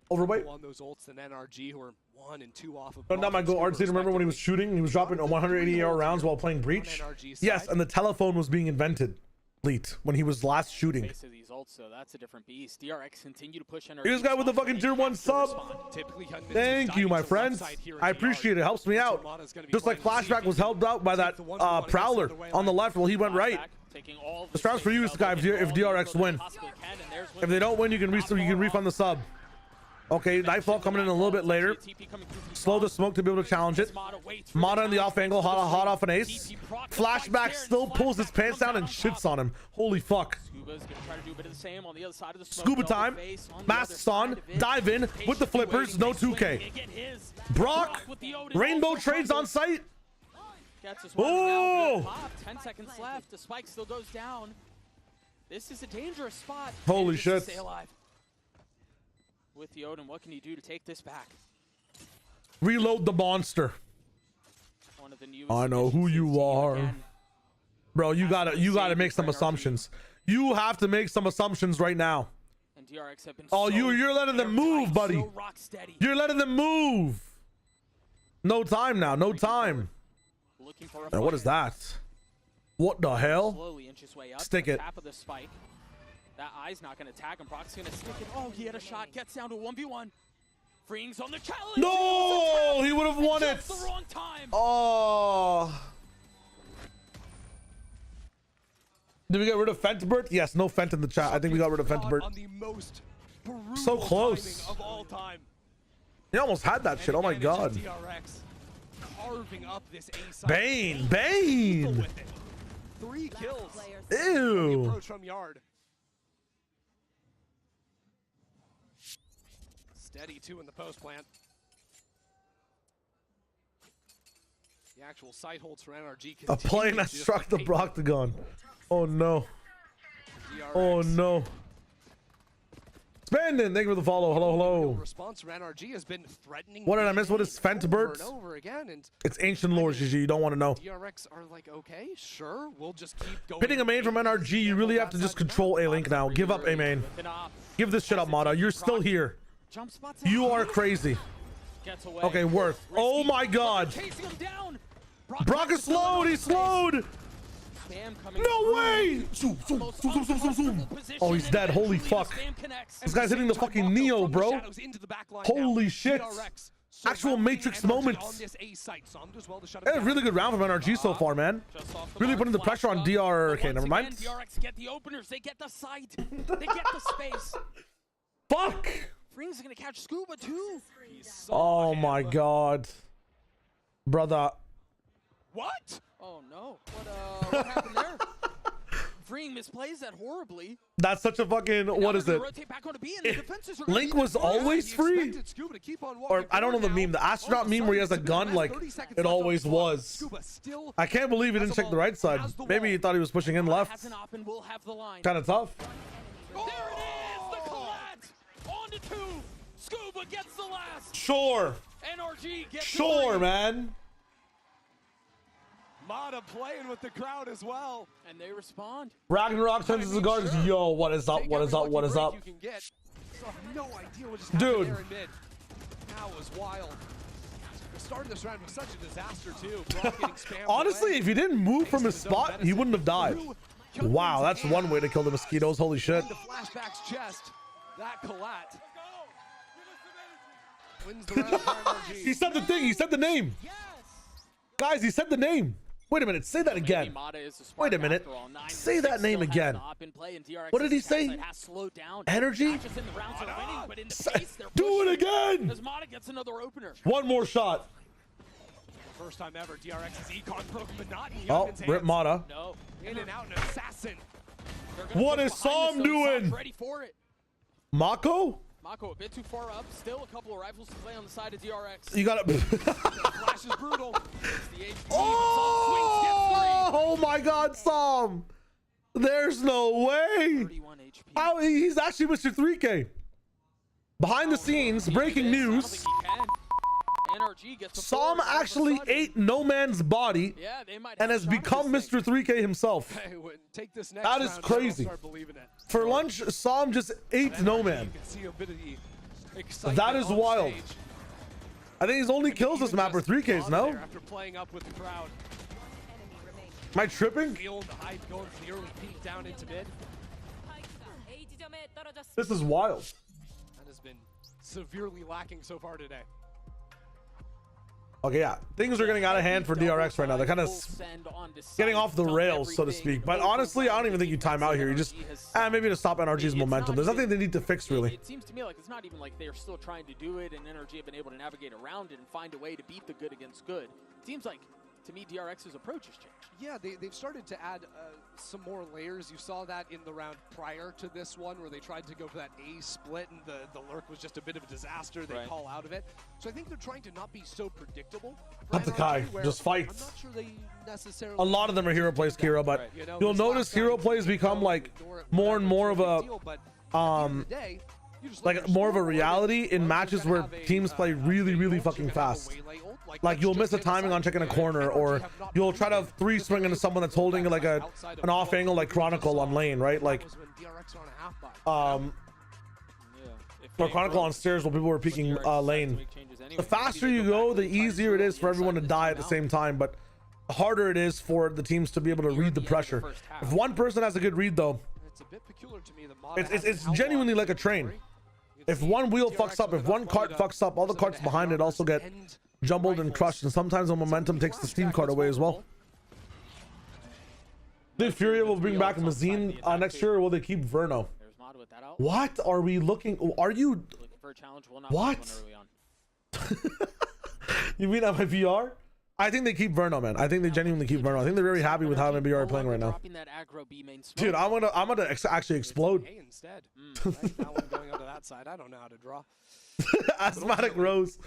Overweight. On those ults than NRG, who are 1 and 2 off of. No, not my goal. Artsy, remember when he was shooting? He was dropping 180 AR rounds while playing Breach? Yes, and the telephone was being invented. Leet when he was last shooting. Face of these ults, so that's a different beast. DRX continue to push NRG. Here's this guy with the fucking tier 1 sub. Thank you, my friends. I appreciate it. Helps me out. Just like Flashback was helped out by that Prowler on the left while he went right. This round's for you, this guy, if DRX win. If they don't win, you can refund the sub. Okay, Nightfall coming in a little bit later. Slow the smoke to be able to challenge it. Mata in the off angle, hot off an ace. Flashback still pulls his pants down and shits on him. Holy fuck. Scuba time. Masks on. Dive in with the flippers. No 2K. Brock. Rainbow trades on site. Oh! 10 seconds left. The spike still goes down. This is a dangerous spot. Holy shit. Stay alive. With the Odin, what can you do to take this back? Reload the monster. I know who you are. Bro, you gotta make some assumptions. You have to make some assumptions right now. And DRX have been you're letting them move, buddy. You're letting them move. No time now, no time. Now, what is that? What the hell? Stick it. That eye's not going to tag him. Brock's going to stick it. Oh, he had a shot. Gets down to 1v1. Freeing's on the challenge. No, he would have won it. The wrong time. Oh. Did we get rid of Fentbert? Yes, no Fent in the chat. I think we got rid of Fentbert. So close. Of all time. He almost had that shit. Oh my god. Carving up this Bane. Bane. 3 kills. Ew. Approach from yard. Steady 2 in the post plant. The actual sight holds for NRG. A plane that struck the Broctagon. Oh no. Oh no. Spandin, thank you for the follow. Hello, hello. Response from NRG has been threatening. What did I miss? What is Fentbert? Over again, and it's ancient lore, GG. You don't want to know. DRX are like, okay, sure, we'll just keep going. Pitting a main from NRG, you really have to just control A link now. Give up A main. Give this shit up, Mata. You're still here. You are crazy. Okay, Worth. Oh my god. Brock is slowed. He's slowed. No way! Oh, he's dead. Holy fuck. This guy's hitting the fucking Neo, bro. Holy shit. Actual Matrix moment. A really good round from NRG so far, man. Really putting the pressure on DR. Okay, never mind. DRX get the openers. They get the sight. They get the space. Fuck. Freeing's gonna catch Scuba too. Oh my god. Brother. What? Oh no. What happened there? Freeing misplays that horribly. That's such a fucking, what is it? Link was always free? Or I don't know the meme. The astronaut meme where he has a gun, like it always was. I can't believe he didn't check the right side. Maybe he thought he was pushing in left. Kind of tough. There it is! The collapse! On to 2! Scuba gets the last. Sure. NRG gets Sure, man. Mata playing with the crowd as well. And they respond. Ragnarok turns his cigars. Sure. Yo, what is up? What is up? What is up? You can get. So I have no idea what just happened Dude. there in mid. That was wild. The start of this round was such a disaster too. Brock getting spammed Honestly, away. if he didn't move from his spot, he wouldn't have died. Wow, that's one way to kill the mosquitoes. Holy shit. The flashback's chest. That collat. Wins the round for NRG. He said the thing. He said the name. Guys, he said the name. Wait a minute. Say that again. Wait a minute. Say that name again. What did he say? Energy? Do it again. As Mata gets another opener. One more shot. First time ever, DRX's econ broke monotony. Oh, rip Mata. No. In and out, an assassin. What is Psalm doing? Ready for it. Mako? Mako a bit too far up. Still a couple of rifles to play on the side of DRX. You gotta. Flash is brutal. Oh my God, Psalm! There's no way. How he's actually Mr. 3K. Behind the scenes, breaking news. NRG gets Psalm actually ate No Man's body and has become Mr. 3K himself. Hey, take this next That is round, crazy. start believing it. For lunch, Psalm just ate No Man. You can see a bit of the excitement That is on wild. stage. I think his only kills this map are 3Ks, no? After playing up with the crowd. Am I tripping? Feeling the hype going for the early peek down into mid. This is wild. That has been severely lacking so far today. Okay, yeah. Things are getting out of hand for DRX right now. They're kind of getting off the rails, so to speak. But honestly, I don't even think you time out here. You just, maybe to stop NRG's momentum. There's nothing they need to fix, really. It seems to me like it's not even like they're still trying to do it, and NRG have been able to navigate around it and find a way to beat the good against good. It seems like, to me, DRX's approach has changed. Yeah, they've started to add some more layers. You saw that in the round prior to this one where they tried to go for that A split and the lurk was just a bit of a disaster. They call out of it. So I think they're trying to not be so predictable. Not the Kai, just fights. I'm not sure they necessarily A lot of them are hero plays Kira, but you'll notice hero plays become like more and more of a like more of a reality in matches where teams play really, really fucking fast. Like you'll miss a timing on checking a corner, or you'll try to 3-swing into someone that's holding like an off angle like Chronicle on lane, right? Like or Chronicle on stairs while people were peeking lane. The faster you go, the easier it is for everyone to die at the same time, but the harder it is for the teams to be able to read the pressure. If one person has a good read though, it's a bit peculiar to me that it's genuinely like a train. If one wheel fucks up, if one cart fucks up, all the carts behind it also get jumbled and crushed, and sometimes the momentum takes the steam cart away as well. Think Furia will bring back Mazine next year, or will they keep Verno? What are we looking? Are you? What? You mean at my VR? I think they keep Verno, man. I think they genuinely keep Verno. I think they're very happy with how MBR are playing right now. Dude, I'm gonna actually explode. Instead. That one going onto that side. I don't know how to draw. Asthmatic Rose.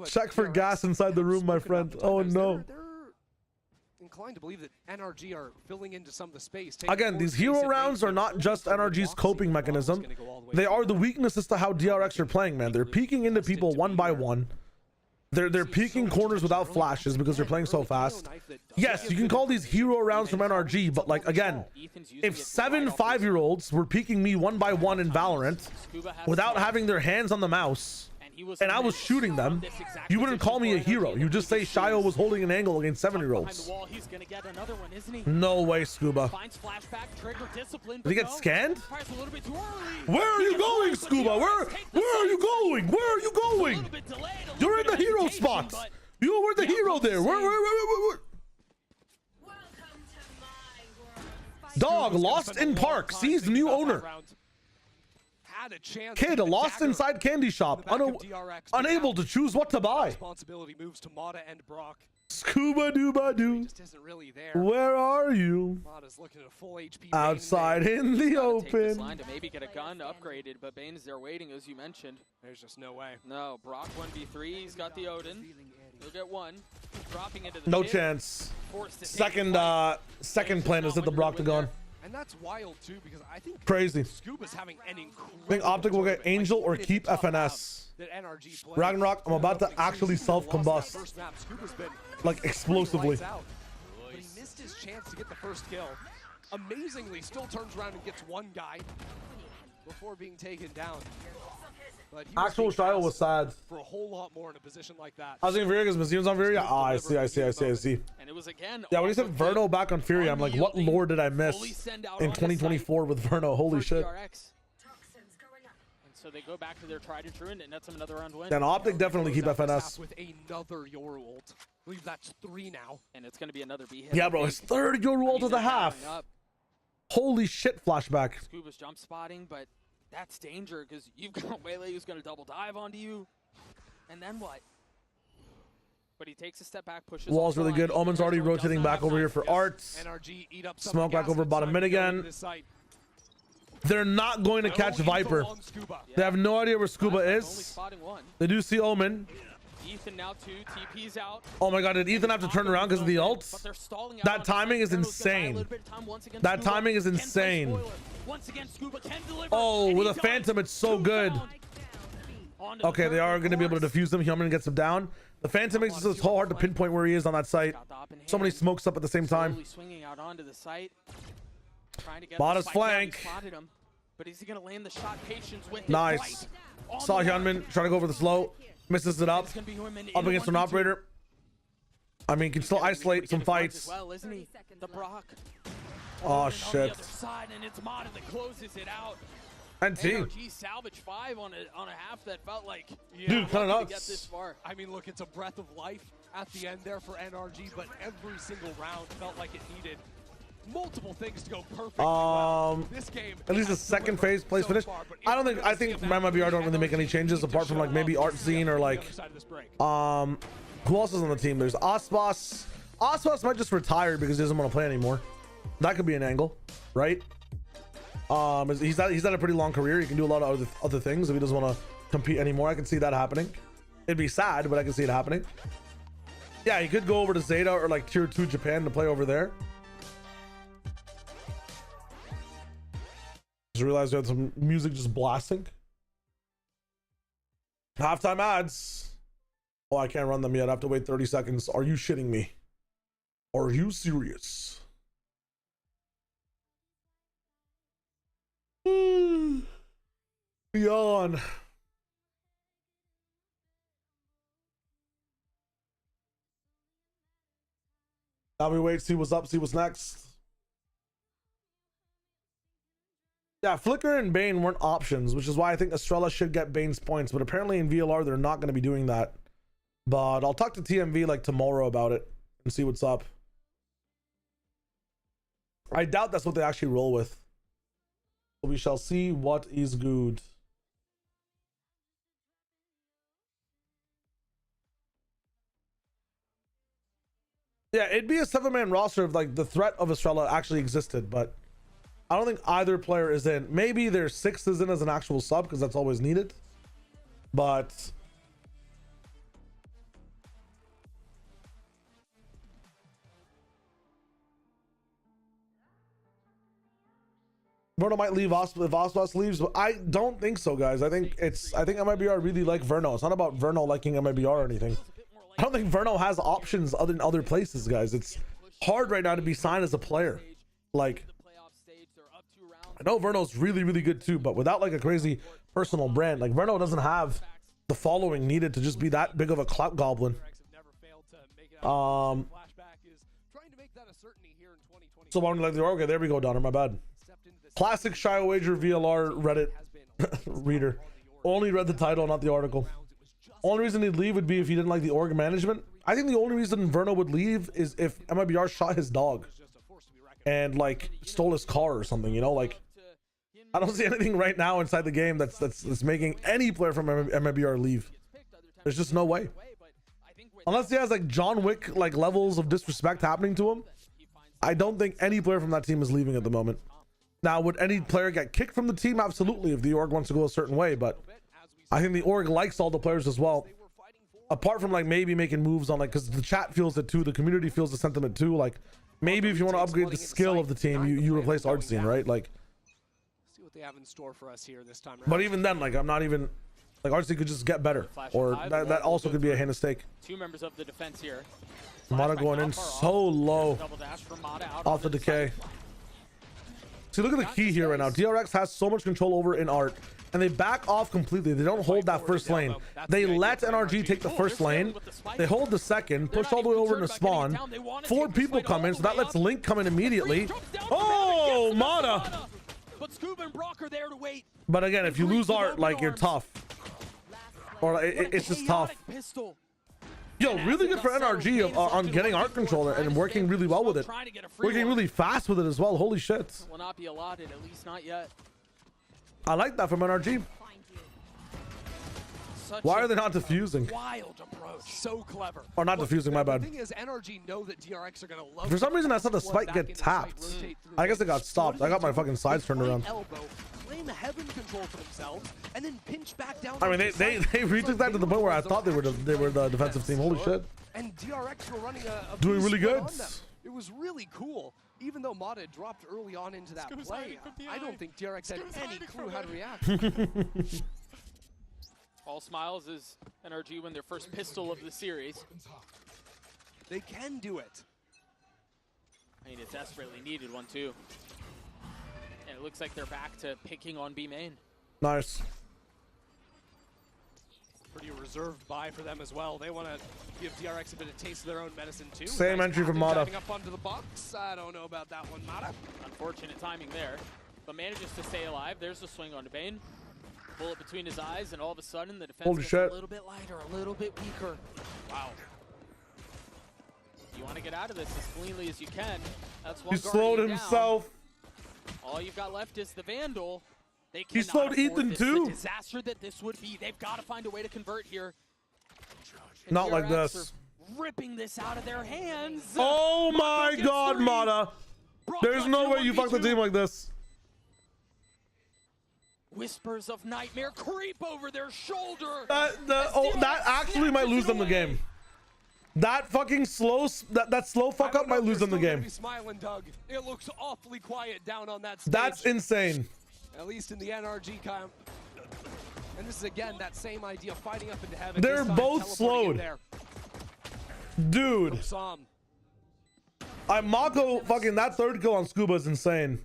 Check for gas inside the room, my friend. Oh no. They're inclined to believe that NRG are filling into some of the space. Again, these hero rounds are not just NRG's coping mechanism. They are the weaknesses to how DRX are playing, man. They're peeking into people one by one. They're peeking corners without flashes because they're playing so fast. Yes, you can call these hero rounds from NRG, but like again, if 7 5-year-olds were peeking me one by one in Valorant without having their hands on the mouse, and I was shooting them, you wouldn't call me a hero. You just say Shio was holding an angle against 7-year-olds. No way, Scuba. Did he get scanned? Where are you going, Scuba? Where are you going? Where are you going? You're in the hero spot. You were the hero there. Where? Dog lost in park. Sees new owner. Kid lost inside candy shop, unable to choose what to buy. Responsibility moves to Mata and Brock. Scuba dooba doo. Just isn't really there. Where are you? Mata's looking at a full HP outside in the open. Line to maybe get a gun upgraded, but Bane is there waiting, as you mentioned. There's just no way. No, Brock 1v3. He's got the Odin. He'll get one. Dropping into the No pit. chance. Second plan is that the Brock to gun. And that's wild too, because I think Crazy. Scuba's having an incredible I think Optic will get Angel or keep FNS. that NRG played. Ragnarok, I'm about to actually self-combust. First map, Scuba's been Like, explosively. lights out. But he missed his chance to get the first kill. Amazingly, still turns around and gets one guy before being taken down. But he Actual Shio was sad. for a whole lot more in a position like that. I was thinking Fury because Museum's on Fury. Ah, I see. And it was again. Yeah, when he said Verno back on Fury, I'm like, what lore did I miss in 2024 with Verno? Holy shit. DRX. And so they go back to their tried and true, and that's another round win. Then Optic definitely keep FNS. With another Yoru ult. I believe that's 3 now. And it's going to be another B hit. Yeah, bro, his third Yoru ult of the half. Holy shit, flashback. Scuba's jump spotting, but that's danger because you've got Waylay who's going to double dive onto you. And then what? But he takes a step back, pushes. Wall's really good. Omen's already rotating back over here for Arts. NRG eat up Smoke back over bottom mid again. They're not going to catch Viper. They have no idea where Scuba is. They do see Omen. Ethan now 2 TP's out. Oh my god, did Ethan have to turn around because of the ult? That timing is insane. That timing is insane. Oh, with a Phantom, it's so good. Okay, they are going to be able to defuse him. Hillman gets him down. The Phantom makes it so hard to pinpoint where he is on that site. So many smokes up at the same time. Bottom's flank. But is he going to land the shot? Patience with nice. Saw Hyunmin trying to go for the slow. Misses it up. Up against an operator. I mean, can still isolate some fights. Well, isn't he? The Brock. Oh shit. And it's Mata that closes it out. And team. NRG salvage 5 on a half that felt like dude, kind of nuts. Get this far. I mean, look, it's a breath of life at the end there for NRG, but every single round felt like it needed multiple things to go perfectly well. This game at least the second phase plays finished. I think MyBR don't really make any changes apart from like maybe Art Scene or like who else is on the team? There's Osbos. Osbos might just retire because he doesn't want to play anymore. That could be an angle, right? He's had a pretty long career. He can do a lot of other things if he doesn't want to compete anymore. I can see that happening. It'd be sad, but I can see it happening. Yeah, he could go over to Zeta or like tier 2 Japan to play over there. Just realized we had some music just blasting. Halftime ads. Oh, I can't run them yet. I have to wait 30 seconds. Are you shitting me? Are you serious? Beyond. Now we wait, see what's up, see what's next. Yeah, Flicker and Bane weren't options, which is why I think Estrella should get Bane's points, but apparently in VLR they're not going to be doing that. But I'll talk to TMV like tomorrow about it and see what's up. I doubt that's what they actually roll with. So we shall see what is good. Yeah, it'd be a 7-man roster if like the threat of Estrella actually existed, but I don't think either player is in. Maybe their 6 is in as an actual sub because that's always needed. But Verno might leave if Osbos leaves, but I don't think so, guys. I think MIBR really like Verno. It's not about Verno liking MIBR or anything. I don't think Verno has options other than other places, guys. It's hard right now to be signed as a player. Like, I know Verno's really, really good too, but without like a crazy personal brand, like Verno doesn't have the following needed to just be that big of a clout goblin. So why don't you like the okay? There we go, Donner. My bad. Classic Shio Wager VLR Reddit reader. Only read the title, not the article. Only reason he'd leave would be if he didn't like the org management. I think the only reason Verno would leave is if MIBR shot his dog and like stole his car or something, you know. Like, I don't see anything right now inside the game that's making any player from MIBR leave. There's just no way, unless he has like John Wick like levels of disrespect happening to him. I don't think any player from that team is leaving at the moment. Now, would any player get kicked from the team? Absolutely, if the org wants to go a certain way, but I think the org likes all the players as well. Apart from like maybe making moves on like, because the chat feels it too, the community feels the sentiment too. Like maybe if you want to upgrade the skill of the team, you replace Artscene, right? Like, see what they have in store for us here this time. But even then, like I'm not even Like RC could just get better, or that also could be a hand of stake. Two members of the defense here. Mata going in so low off the decay. See, look at the key here right now. DRX has so much control over in art, and they back off completely. They don't hold that first lane. They let NRG take the first lane. They hold the second, push all the way over into spawn. 4 people come in, so that lets Link come in immediately. Oh, Mata! But Scuba and Brock are there to wait. But again, if you lose art, like, you're tough. Or it's just tough. Yo, really good for NRG on getting art control and working really well with it. Working really fast with it as well. Holy shit. Will not be allotted, at least not yet. I like that from NRG. Why are they not diffusing? Wild approach, so clever. Or not diffusing, my bad. The thing is, NRG know that DRX are gonna love. For some reason, I saw the spike get tapped. I guess it got stopped. I got my fucking sides turned around. Claim heaven control for themselves, and then pinch back down. I mean, they retook that to the point where I thought they were the defensive team. Holy shit. And DRX were running a doing really good. It was really cool. Even though Mata had dropped early on into that play, I don't think DRX had any clue how to react. All smiles as NRG win their first pistol of the series. They can do it. I mean, it's desperately needed one too. And it looks like they're back to picking on B main. Nice. Pretty reserved buy for them as well. They want to give DRX a bit of taste of their own medicine too. Same entry from Mata. Up onto the box. I don't know about that one, Mata. Unfortunate timing there, but manages to stay alive. There's the swing on Bane. Bullet between his eyes, and all of a sudden the defense gets a little bit lighter, a little bit weaker. Wow. You want to get out of this as cleanly as you can. That's one. He slowed himself. Down. All you've got left is the Vandal. He slowed Ethan too. The disaster that this would be. They've got to find a way to convert here. And not DRX like this. Ripping this out of their hands. Oh my God, Mata! There's no way you fuck the team like this. Whispers of nightmare creep over their shoulder. That actually might lose them the game. That fucking slow, that slow fuck up might lose them the game. Smiling, Doug. It looks awfully quiet down on that stage. That's insane. At least in the NRG camp. And this is again that same idea, fighting up into heaven. They're both slowed. Dude. Mako fucking that third kill on Scuba is insane.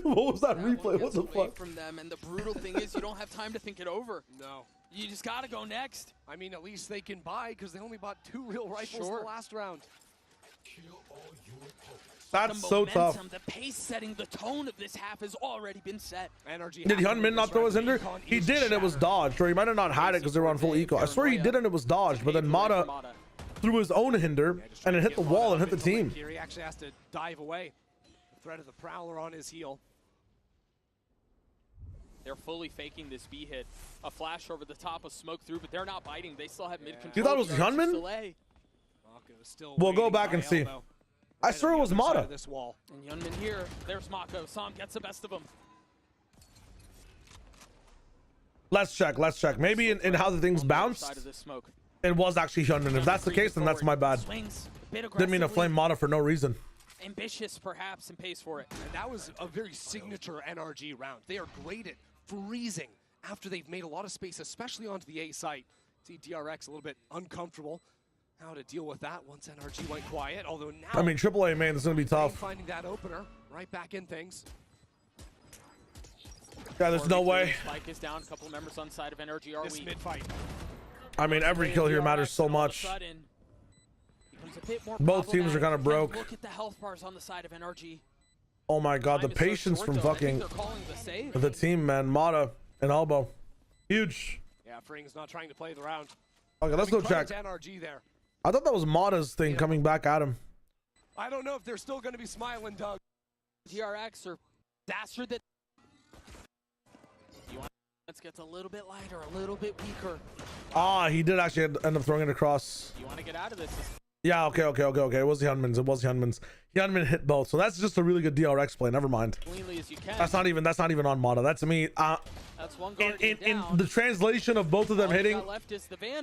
What was that replay? What the fuck? From them, and the brutal thing is you don't have time to think it over. No. You just gotta go next. I mean, at least they can buy because they only bought 2 real rifles in the last round. That's so tough. The pace setting, the tone of this half has already been set. Did Hyunmin not throw his hinder? He did, and it was dodged. Or he might have not had it because they were on full eco. I swear he did, and it was dodged. But then Mata threw his own hinder, and it hit the wall and hit the team. He actually has to dive away. Threat of the Prowler on his heel. They're fully faking this B hit. A flash over the top of smoke through, but they're not biting. They still have mid control. You thought it was Hyunmin? We'll go back and see. I swear it was Mata. This wall. And Hyunmin here. There's Mako. Sam gets the best of him. Let's check. Let's check. Maybe in how the things bounced, it was actually Hyunmin. If that's the case, then that's my bad. Didn't mean to flame Mata for no reason. Ambitious, perhaps, and pays for it. And that was a very signature NRG round. They are great at freezing after they've made a lot of space, especially onto the A site. See DRX a little bit uncomfortable. How to deal with that once NRG went quiet, although now... I mean, AAA, man, this is going to be tough. Finding that opener, right back in things. Yeah, there's no way. Spike is down, a couple of members on side of NRG are weak. Mid-fight. I mean, every kill here matters so much. Both teams are kind of broke. Look at the health bars on the side of NRG. Oh my God, the patience from fucking the team, man. Mata and Elbow. Huge. Yeah, Fring's not trying to play the round. Okay, let's go check. NRG there. I thought that was Mata's thing coming back at him. I don't know if they're still going to be smiling, Doug. DRX or disaster that gets a little bit lighter, a little bit weaker. Ah, he did actually end up throwing it across. You want to get out of this? Yeah, okay. It was the Hyunmin's. Hyunmin hit both, so that's just a really good DRX play. Never mind. Cleanly as you can. That's not even on Mata. That's me. That's one in the translation of both of them hitting,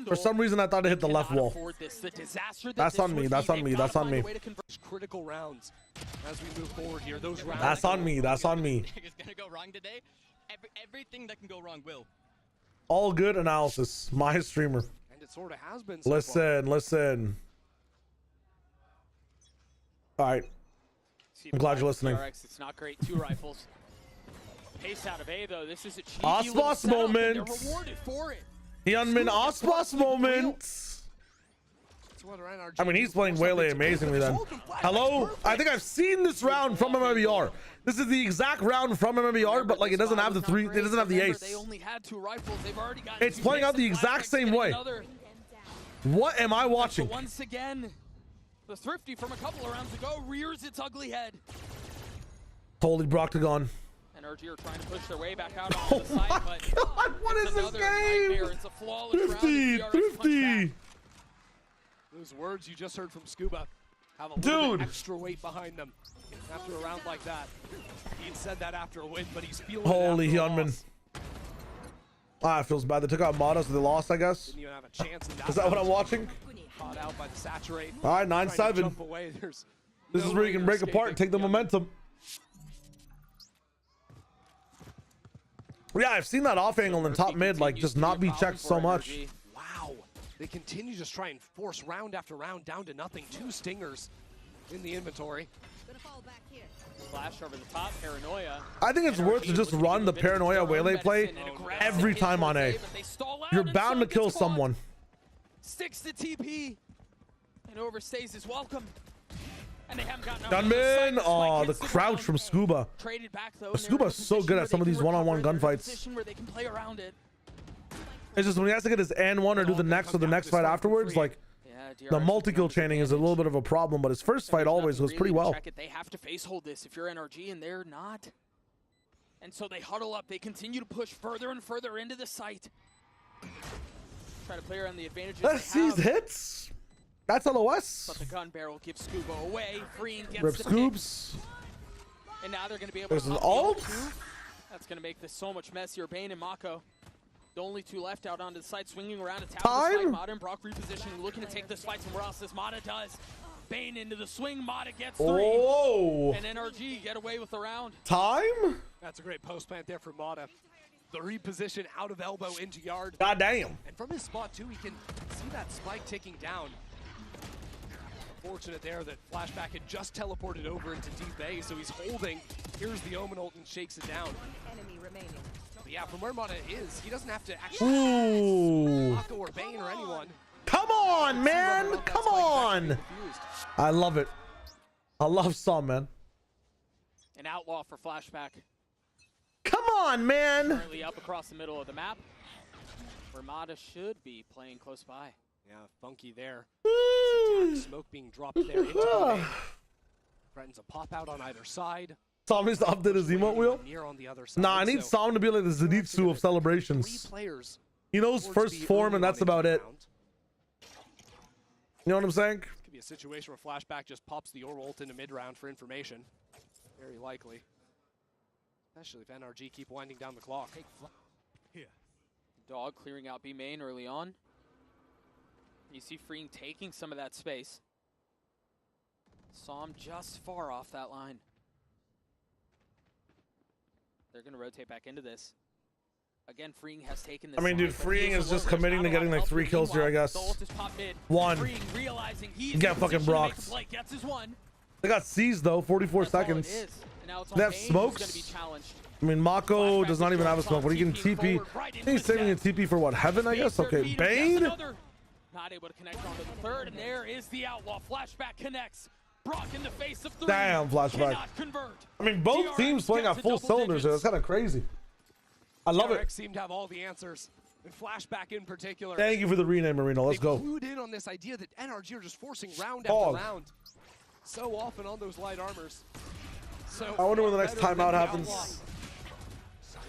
for some reason I thought it hit the left wall. That's on me. That's on me. That's on me. Critical rounds as we move forward here. Those rounds. That's on me. That's on me. It's gonna go wrong today. Everything that can go wrong will. All good analysis. My streamer. And it sort of has been so Listen, listen. All right. I'm glad you're listening. DRX, it's not great. 2 rifles. Pace out of A though. This is a cheeky Osboss moment. They're rewarded for it. Hyunmin Osboss moment. I mean, he's playing Waylay amazingly then. Hello? I think I've seen this round from MMBR. This is the exact round from MMBR, but like it doesn't have the three, it doesn't have the ace. They only had 2 rifles. They've already got It's playing out the exact same way. What am I watching? But once again, the Thrifty from a couple of rounds ago rears its ugly head. Holy Broctagon. NRG are trying to push their way back out on the side, but God, what is this game? It's a flawless round. Thrifty. Those words you just heard from Scuba have a little bit extra weight behind them after a round like that. He said that after a win, but he's feeling Holy it after a Hyunmin. loss. Ah, it feels bad. They took out Mata, so they lost, I guess. Didn't even have a chance in Is that what I'm watching? Caught out by the saturate. All right, Trying to 9-7. jump away. There's This is where you can break apart and take the momentum. Yeah, I've seen that off angle in top mid, like just not be checked so much. Wow. They continue to just try and force round after round down to nothing. 2 stingers in the inventory. Flash over the top, Paranoia. I think it's worth to just run the Paranoia Waylay play every time on A. You're bound to kill someone. Sticks the TP and overstays his welcome. And they haven't gotten Gunman! Oh, the crouch from Scuba. Traded back though. Scuba's so good at some of these one-on-one gunfights. Where they can play around it. It's just when he has to get his N1 or do the next or the next fight afterwards, like the multi-kill chaining is a little bit of a problem, but his first fight always goes pretty well. They have to face hold this if you're NRG, and they're not. And so they huddle up. They continue to push further and further into the site. Try to play around the advantages. Let's see hits. That's LOS. But the gun barrel gives Scuba away. Freeing gets Rip the Scoops. pick. And now they're going to be able There's to an up the ult. two. That's going to make this so much messier. Bane and Mako. The only 2 left out onto the side, swinging around, attacking the side. Mata and Brock repositioning, looking to take this fight somewhere else, as Mata does. Bane into the swing, Mata gets 3. Oh. And NRG get away with the round. Time? That's a great post plant there from Mata. The reposition out of elbow into yard. God damn. And from his spot too, he can see that spike ticking down. Fortunate there that Flashback had just teleported over into deep A, so he's holding. Here's the Omen ult and shakes it down. Enemy remaining. But yeah, from where Mata is, he doesn't have to actually Mako or Bane or anyone. Come on, man. Come on. I love it. I love Saw, man. An outlaw for Flashback. Come on, man. Currently up across the middle of the map, where Mata should be playing close by. Yeah, funky there. Smoke being dropped there into the threatens a pop out on either side. Sam needs to update his emote wheel. On the other side, Nah, I need Sam to be like the Zenitsu of celebrations. He knows first form and that's about it. You know what I'm saying? Could be a situation where Flashback just pops the Aura ult into mid round for information. Very likely. Especially if NRG keep winding down the clock. Here. Dog clearing out B main early on. You see Freeing taking some of that space. Saw him just far off that line. They're going to rotate back into this. Again, Freeing has taken this. I mean, dude, Freeing is just committing to getting like 3 kills here, I guess. 1. You got fucking Brocked. They got seized though, 44 seconds. They have smokes. I mean, Mako does not even have a smoke, but he can TP. I think he's saving a TP for what, Heaven, I guess? Okay, Bane? Not able to connect onto the third, and there is the outlaw. Flashback connects. Brock in the face of 3. Damn, Flashback. I mean, both teams playing on full cylinders here. That's kind of crazy. I love it. DRX seem to have all the answers. And Flashback in particular. Thank you for the rename, Marino. Let's go. Clued in on this idea that NRG are just forcing round after round. So often on those light armors. So I wonder when the next timeout happens.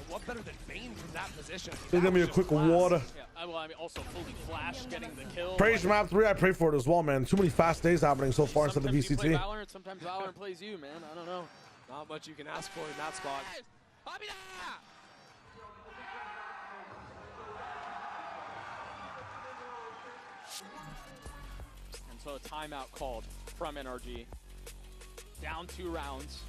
What better than Bane from that position? There's gonna be a quick water. Yeah, well, I mean, also fully Flash getting the kill. Praise map 3. I pray for it as well, man. Too many fast days happening so far instead of the Sometimes you play VCT. Valorant, sometimes Valorant plays you, man. I don't know. Not much you can ask for in that spot. And so a timeout called from NRG. Down 2 rounds.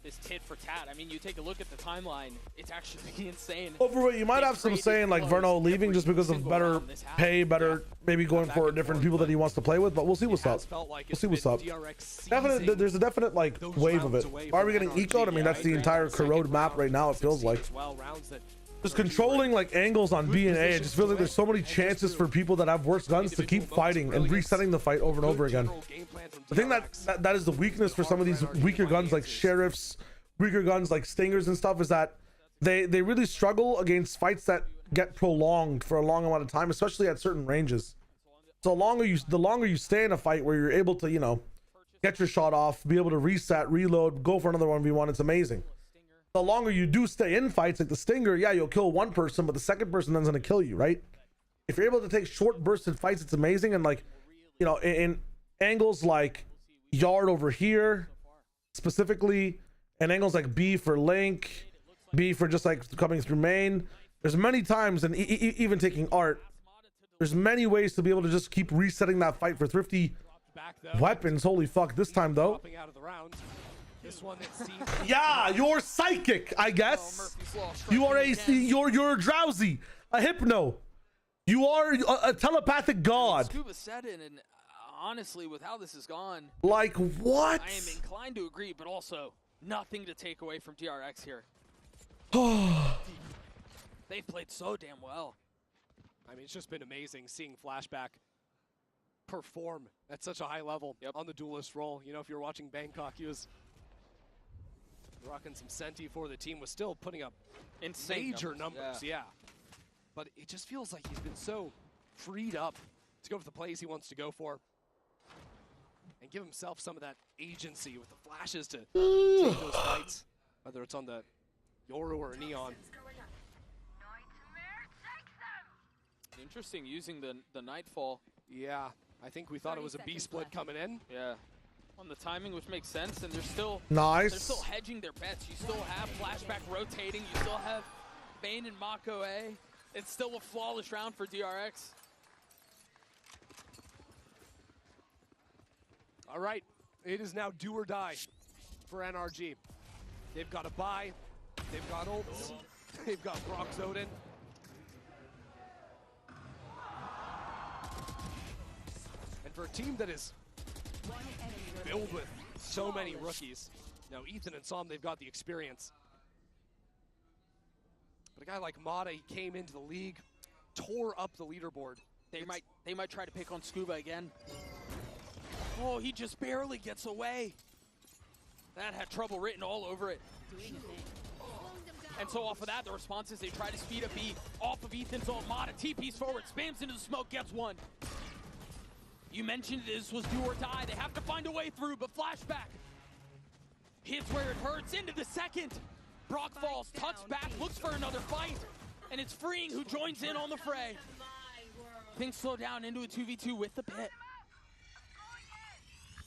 this tit for tat. I mean, you take a look at the timeline, it's actually insane. Overweight, you might have some saying like Verno leaving just because of better pay, better maybe going for different people that he wants to play with, but we'll see what's up. We'll see what's up. There's a definite like wave of it. Why are we getting ecoed? I mean, that's the entire corrode map right now, it feels like. Just controlling like angles on B and A, it just feels like there's so many chances for people that have worse guns to keep fighting and resetting the fight over and over again. I think that is the weakness for some of these weaker guns like Sheriffs, weaker guns like Stingers and stuff, is that they really struggle against fights that get prolonged for a long amount of time, especially at certain ranges. So the longer you stay in a fight where you're able to, you know, get your shot off, be able to reset, reload, go for another 1v1, it's amazing. The longer you do stay in fights like the Stinger, yeah, you'll kill one person, but the second person then's gonna kill you, right? If you're able to take short bursts in fights, it's amazing. And like, you know, in angles like Yard over here specifically, and angles like B for Link, B for just like coming through main, there's many times, and even taking Art, there's many ways to be able to just keep resetting that fight for Thrifty weapons. Holy fuck, this time though. Yeah, you're psychic, I guess. You are you're drowsy, a hypno. You are a telepathic god. Scuba said it, and honestly, with how this has gone, like what? I am inclined to agree, but also nothing to take away from DRX here. They've played so damn well. I mean, it's just been amazing seeing Flashback perform at such a high level on the duelist role. You know, if you're watching Bangkok, he was rocking some Senti for the team, was still putting up insane major numbers, yeah. But it just feels like he's been so freed up to go for the plays he wants to go for and give himself some of that agency with the flashes to take those fights, whether it's on the Yoru or Neon. Interesting using the Nightfall. Yeah, I think we thought it was a B split coming in. Yeah. On the timing, which makes sense, and they're still hedging their bets. You still have Flashback rotating. You still have Bane and Mako A. It's still a flawless round for DRX. All right, it is now do or die for NRG. They've got a buy, they've got ults, they've got Brock Zoden. And for a team that is filled with so many rookies, now Ethan and Som, they've got the experience. But a guy like Mata, he came into the league, tore up the leaderboard. They might try to pick on Scuba again. Oh, he just barely gets away. That had trouble written all over it. And so off of that, the response is they try to speed up B off of Ethan's ult. Mata TP's forward, spams into the smoke, gets one. You mentioned this was do or die. They have to find a way through, but Flashback hits where it hurts into the second. Brock falls, tucks back, looks for another fight, and it's Freeing who joins in on the fray. Things slow down into a 2v2 with the pit.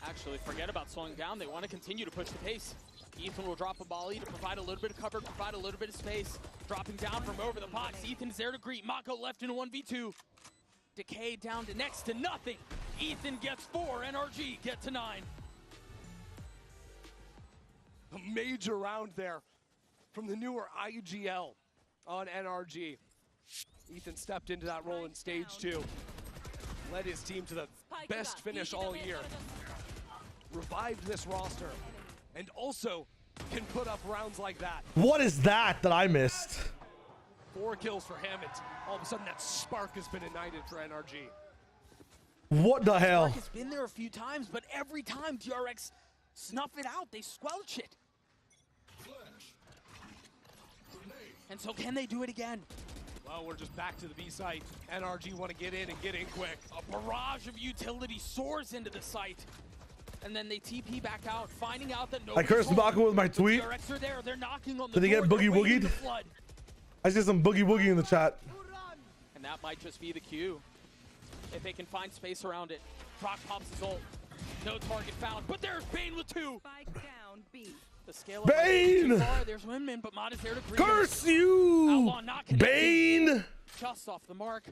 Actually, forget about slowing down. They want to continue to push the pace. Ethan will drop a volley to provide a little bit of cover, provide a little bit of space. Dropping down from over the box. Ethan is there to greet. Mako left in a 1v2. Decay down to next to nothing. Ethan gets 4, NRG get to 9. A major round there from the newer IGL on NRG. Ethan stepped into that role in stage 2. Led his team to the best finish all year. Revived this roster. And also can put up rounds like that. What is that I missed? 4 kills for him, and all of a sudden that spark has been ignited for NRG. What the hell? Spark has been there a few times, but every time DRX snuff it out, they squelch it. And so can they do it again? Well, we're just back to the B site. NRG want to get in and get in quick. A barrage of utility soars into the site. And then they TP back out, finding out that I cursed Mako with my tweet. DRX are there. They're knocking on the Did he get boogie woogied? I see some boogie woogie in the chat. And that might just be the cue. If they can find space around it. Brock pops his ult. No target found, but there's Bane with 2. Spike down B. The scale Bane! Too far. There's Windman, but Mata's there to greet Curse you! Outlaw not connected. Bane! Just off the mark.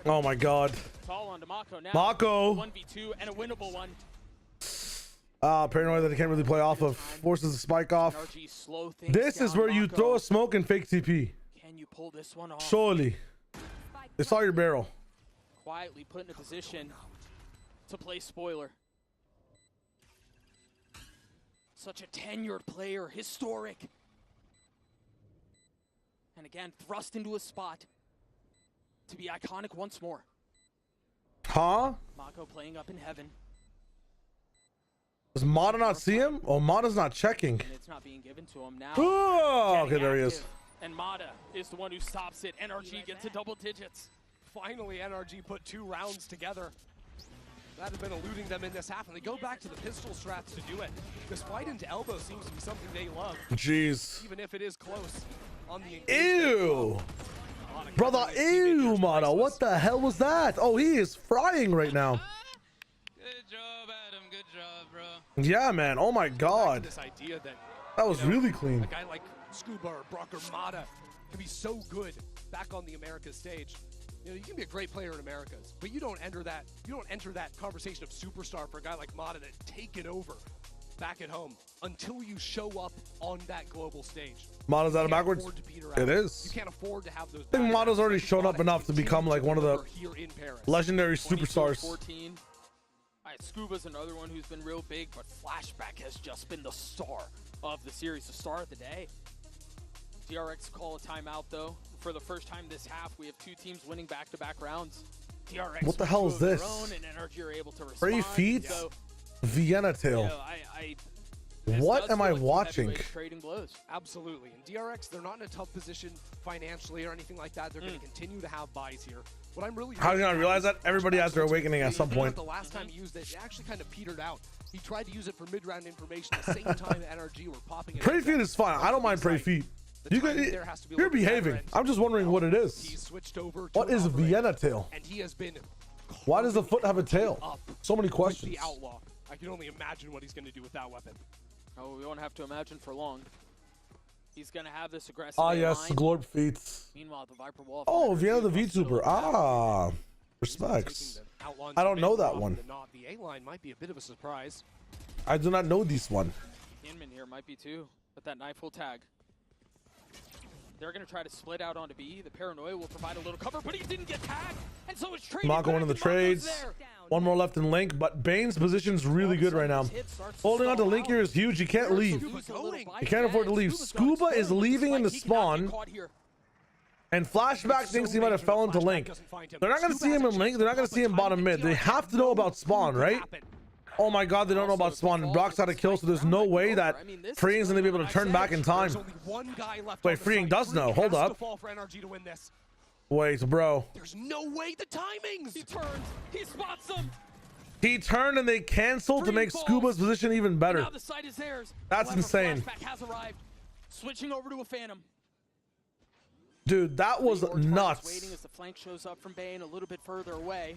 Oh my god. It's all on to Mako now. Mako. 1v2 and a winnable one. Paranoid that they can't really play off of. Forces the spike off. NRG slow things This is down, where you Mako. throw a smoke and fake TP. Can you pull this one off? Surely. They saw your barrel. Quietly put in a position to play spoiler. Such a tenured player, historic. And again, thrust into a spot to be iconic once more. Huh? Mako playing up in heaven. Does Mata not see him? Oh, Mata's not checking. And it's not being given to him now. Oh, okay, Getting there he is. active. And Mata is the one who stops it. NRG gets to double digits. Finally, NRG put 2 rounds together. That had been eluding them in this half, and they go back to the pistol strats to do it. This fight into elbow seems to be something they love. Jeez. Even if it is close on the Ew. Brother, ew, Mata. What the hell was that? Oh, he is frying right now. Good job, Adam. Good job, bro. Yeah, man. Oh, my God. This idea that That was really clean. a guy like Scuba or Brock or Mata can be so good back on the Americas stage. You know, you can be a great player in Americas, but you don't enter that conversation of superstar for a guy like Mata to take it over back at home until you show up on that global stage. Mata's out of backwards. It is. You can't afford to have those. I think Mata's already shown up enough to become like one of the legendary superstars. 14. All right, Scuba's another one who's been real big, but Flashback has just been the star of the series, the star of the day. DRX call a timeout though. For the first time this half, we have 2 teams winning back-to-back rounds. DRX What the hell is this? and NRG are able to respond. Free feet? So, Vienna tail. What am I watching? Trading blows. Absolutely. And DRX, they're not in a tough position financially or anything like that. They're going to continue to have buys here. What I'm really How did I realize that? Everybody has their awakening at some point. The last time he used it, it actually kind of petered out. He tried to use it for mid-round information at the same time NRG were popping it. Pray feet is fine. I don't mind pray feet. You're behaving. I'm just wondering what it is. He's switched over. What is Vienna tail? And he has been. Why does the foot have a tail? So many questions. The outlaw. I can only imagine what he's going to do with that weapon. Oh, we won't have to imagine for long. He's going to have this aggressive. Ah, yes, Glorb feats. Meanwhile, the Viper Wall. Oh, Vienna the VTuber. Ah, respects. I don't know that one. The A-line might be a bit of a surprise. I do not know this one. Inman here might be too, but that knife will tag. They're going to try to split out onto B. The Paranoia will provide a little cover, but he didn't get tagged, and so it's trading. Mako one of the trades. One more left in Link, but Bane's position's really good right now. Holding on to Link here is huge. You can't leave. You can't afford to leave. Scuba is leaving in the spawn, and Flashback thinks he might have fell into Link. They're not going to see him in Link. They're not going to see him bottom mid. They have to know about spawn, right? Oh my God, they don't know about spawn. And Brock's out of kill, so there's no way that Freeing's going to be able to turn back in time. Wait, Freeing does know. Hold up. Wait, bro. There's no way the timings. He turns. He spots them. He turned and they canceled to make Scuba's position even better. Now the site is theirs. That's insane. Flashback has arrived. Switching over to a Phantom. Dude, that was nuts. Waiting as the flank shows up from Bane a little bit further away.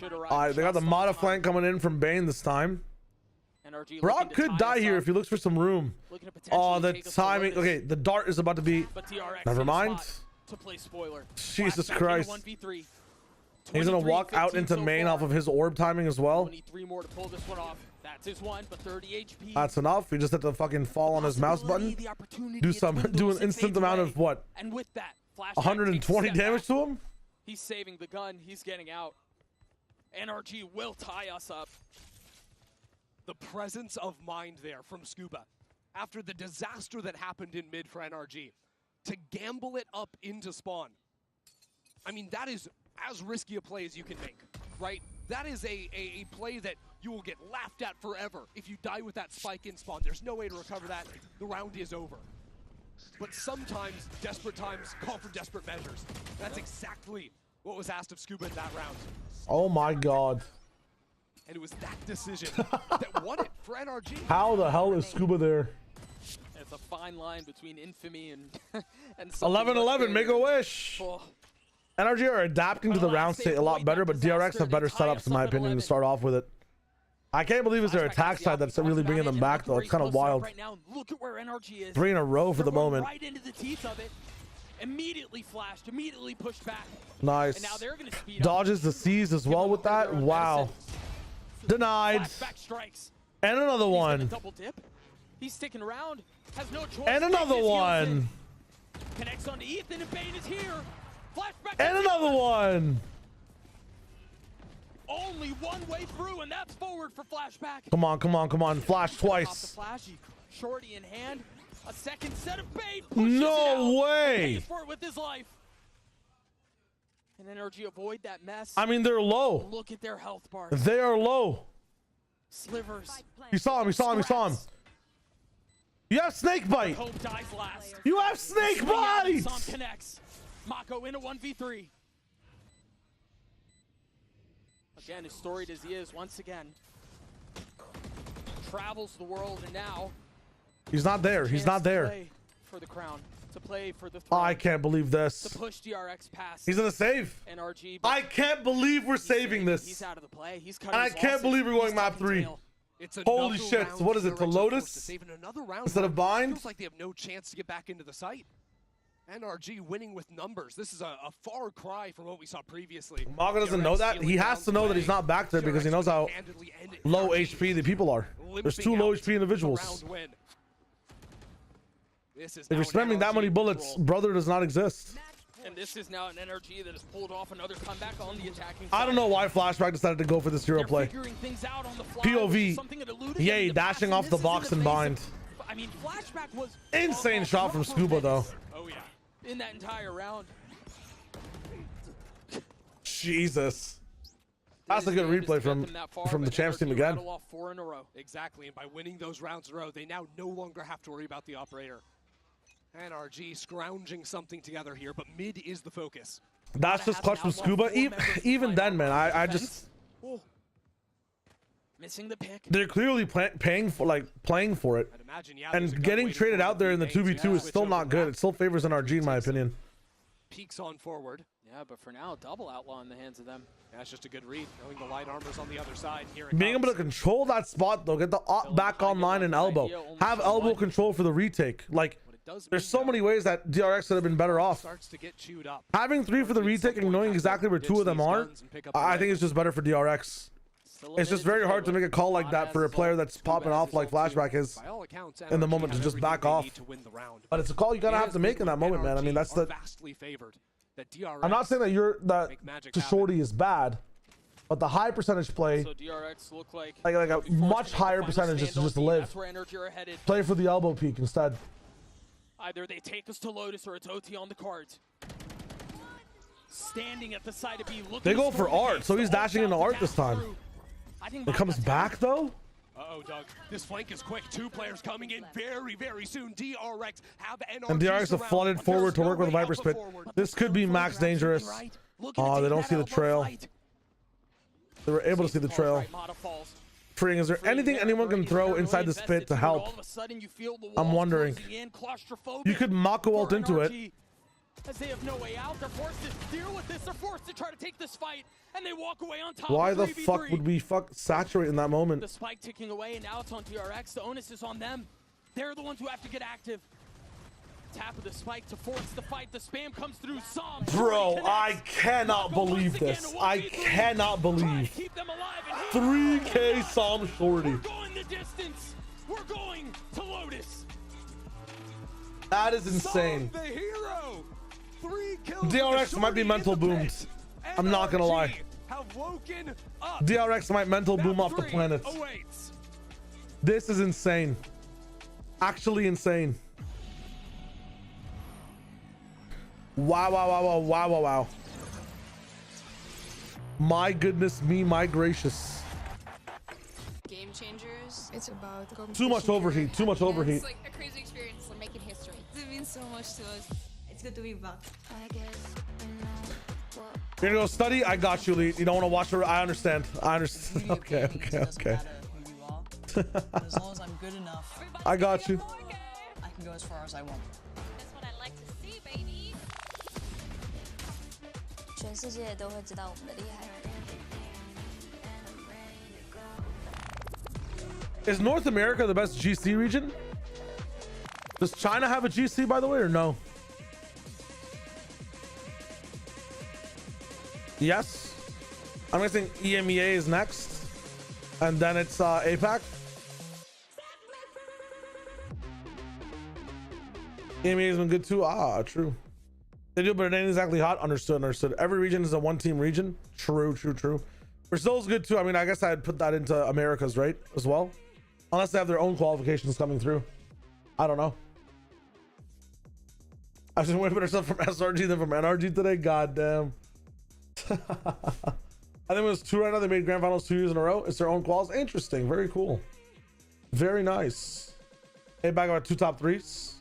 Alright, they got the Mata flank coming in from Bane this time. Brock could die here if he looks for some room. Oh, the timing. Okay, the dart is about to be. Never mind. Jesus Christ. He's gonna walk out into main off of his orb timing as well. 3 more to pull this one off. That's his one, but 30 HP. That's enough. He just had to fucking fall on his mouse button. Do an instant amount of what? And with that, 120 damage to him? He's saving the gun. He's getting out. NRG will tie us up. The presence of mind there from Scuba after the disaster that happened in mid for NRG to gamble it up into spawn. I mean, that is as risky a play as you can make, right? That is a play that you will get laughed at forever if you die with that spike in spawn. There's no way to recover that. The round is over. But sometimes desperate times call for desperate measures. That's exactly what was asked of Scuba in that round. Oh my God. And it was that decision that won it for NRG. How the hell is Scuba there? It's a fine line between infamy and 11-11, make a wish. Oh. NRG are adapting to the round state a lot better, but DRX have better setups in my opinion to start off with it. I can't believe it's their attack side that's really bringing them back though. It's kind of wild. Right now, look at where NRG is. 3 in a row for the moment. Right into the teeth of it. Immediately flashed, immediately pushed back. Nice. And now they're gonna speed Dodges the C's as well with that. Wow. Denied. Flashback strikes. And another He's gonna one. double dip. He's sticking around. Has no choice. And another one. Connects onto Ethan, and Bane is here. Flashback. And another one. Only one way through, and that's forward for Flashback. Come on, come on, come on. Flash Off the twice. flash, Shorty in hand. A second set of Bane. No way. Pays for it with his life. And NRG avoid that mess. I mean, they're low. Look at their health bar. They are low. Slivers. You saw him, you saw him, you saw him. You have snake bite. Hope dies last. You have snake bite. Som connects. Mako in a 1v3. Again, as storied as he is, once again, travels the world, and now He's not there. He's not there. play for the crown, to play for the Oh, throne, I can't believe this. to push DRX past. He's gonna save. NRG. I can't believe we're saving this. He's out of the play. He's And I can't believe we're going map 3. Holy shit. So what is it, to Lotus instead of Bind? Feels like they have no chance to get back into the site. NRG winning with numbers. This is a far cry from what we saw previously. Maga doesn't know that. He has to know that he's not back there because he knows how low HP the people are. There's 2 low HP individuals. If you're spamming that many bullets, brother does not exist. And this is now an NRG that has pulled off another comeback on the attacking I don't know why Flashback decided to go for this hero play. POV. Yay, dashing off the box and bind. I mean, Flashback was insane shot from Scuba though. Oh yeah, in that entire round. Jesus. That's a good replay from the champs team again. Off 4 in a row. Exactly, and by winning those rounds in a row, they now no longer have to worry about the operator. NRG scrounging something together here, but mid is the focus. That's just clutch from Scuba. Even then, man, I just... Missing the pick. They're clearly playing for it. And getting traded out there in the 2v2 is still not good. It still favors NRG in my opinion. Peeks on forward. Yeah, but for now, double outlaw in the hands of them. That's just a good read, knowing the light armor's on the other side. Here Being able to control that spot though, get the op back online and elbow. Have elbow control for the retake. Like, there's so many ways that DRX could have been better off. Having 3 for the retake and knowing exactly where 2 of them are, I think it's just better for DRX. It's just very hard to make a call like that for a player that's popping off like Flashback is in the moment to just back off. But it's a call you gotta have to make in that moment, man. I mean, that's the... I'm not saying that to Shorty is bad, but the high percentage play, So DRX look like a much higher percentage is to just live. That's where NRG are headed. Play for the elbow peak instead. Either they take us to Lotus or it's OT on the cards. Standing at the side of B, looking. They go for art, so he's dashing into art this time. It comes back though. Uh-oh, Doug. This flank is quick. 2 players coming in very, very soon. DRX have NRG. And DRX have flooded forward to work with Viper Spit. This could be max dangerous. Oh, they don't see the trail. They were able to see the trail. Freeing, is there anything anyone can throw inside the spit to help? I'm wondering. You could Mako ult into it. As they have no way out, they're forced to deal with this. They're forced to try to take this fight, and they walk away on top. Why the 3v3. fuck would we saturate in that moment? The spike ticking away, and now it's on DRX. The onus is on them. They're the ones who have to get active. Tap of the spike to force the fight. The spam comes through. Som. Bro, I cannot believe this. I cannot believe. 3K Som Shorty. We're going the distance. We're going to Lotus. That is insane. The hero. 3 kills. DRX might be mental boomed. I'm not gonna lie. DRX might mental boom off the planet. This is insane. Actually insane. Wow, wow, wow, wow, wow, wow, wow. My goodness me, my gracious. Game changers. It's about Too much overheat, too much overheat. It's like a crazy experience. We're making history. It means so much to us. It's good to be back. You're gonna go study? I got you, Lee. You don't want to watch her? I understand. I understand. Okay, okay, okay. As long as I'm good enough, I got you. I can go as far as I want. That's what I like to see, baby. 全世界都会知道我们的厉害。 Is North America the best GC region? Does China have a GC, by the way, or no? Yes. I'm guessing EMEA is next. and then it's APAC. EMEA has been good too. Ah, true. They do, but it ain't exactly hot. Understood, understood. Every region is a one-team region. True, true, true. Brazil's good too. I mean, I guess I'd put that into Americas, right, as well, unless they have their own qualifications coming through. I don't know. I've seen way better stuff from SRG than from NRG today. God damn. I think it was 2 right now. They made grand finals 2 years in a row. It's their own quals. Interesting. Very cool. Very nice. Hey, back about 2 top 3s.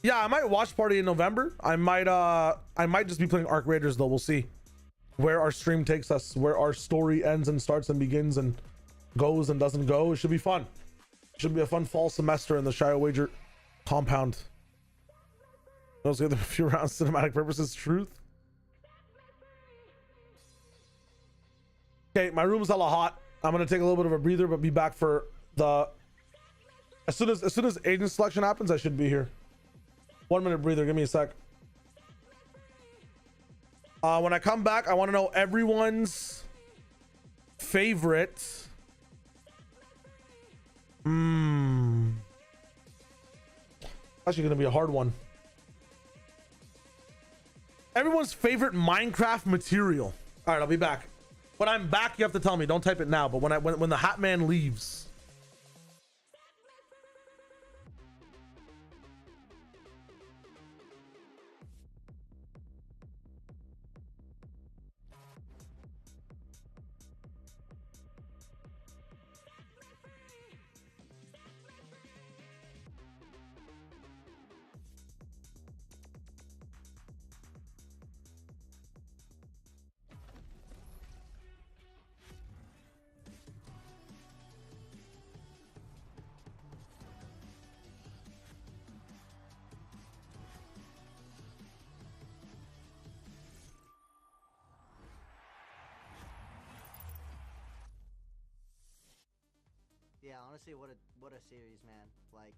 Yeah, I might watch party in November. I might just be playing Arc Raiders though. We'll see where our stream takes us, where our story ends and starts and begins and goes and doesn't go. It should be fun. Should be a fun fall semester in the Shio Wager compound. Those give them a few rounds cinematic purposes. Truth. Okay, my room's hella hot. I'm gonna take a little bit of a breather, but be back for the as soon as agent selection happens. I should be here. 1 minute breather. Give me a sec. When I come back, I want to know everyone's favorite. Actually, gonna be a hard one. Everyone's favorite Minecraft material. All right, I'll be back. When I'm back, you have to tell me. Don't type it now. But when the Hat Man leaves. Yeah, honestly, what a series, man. Like,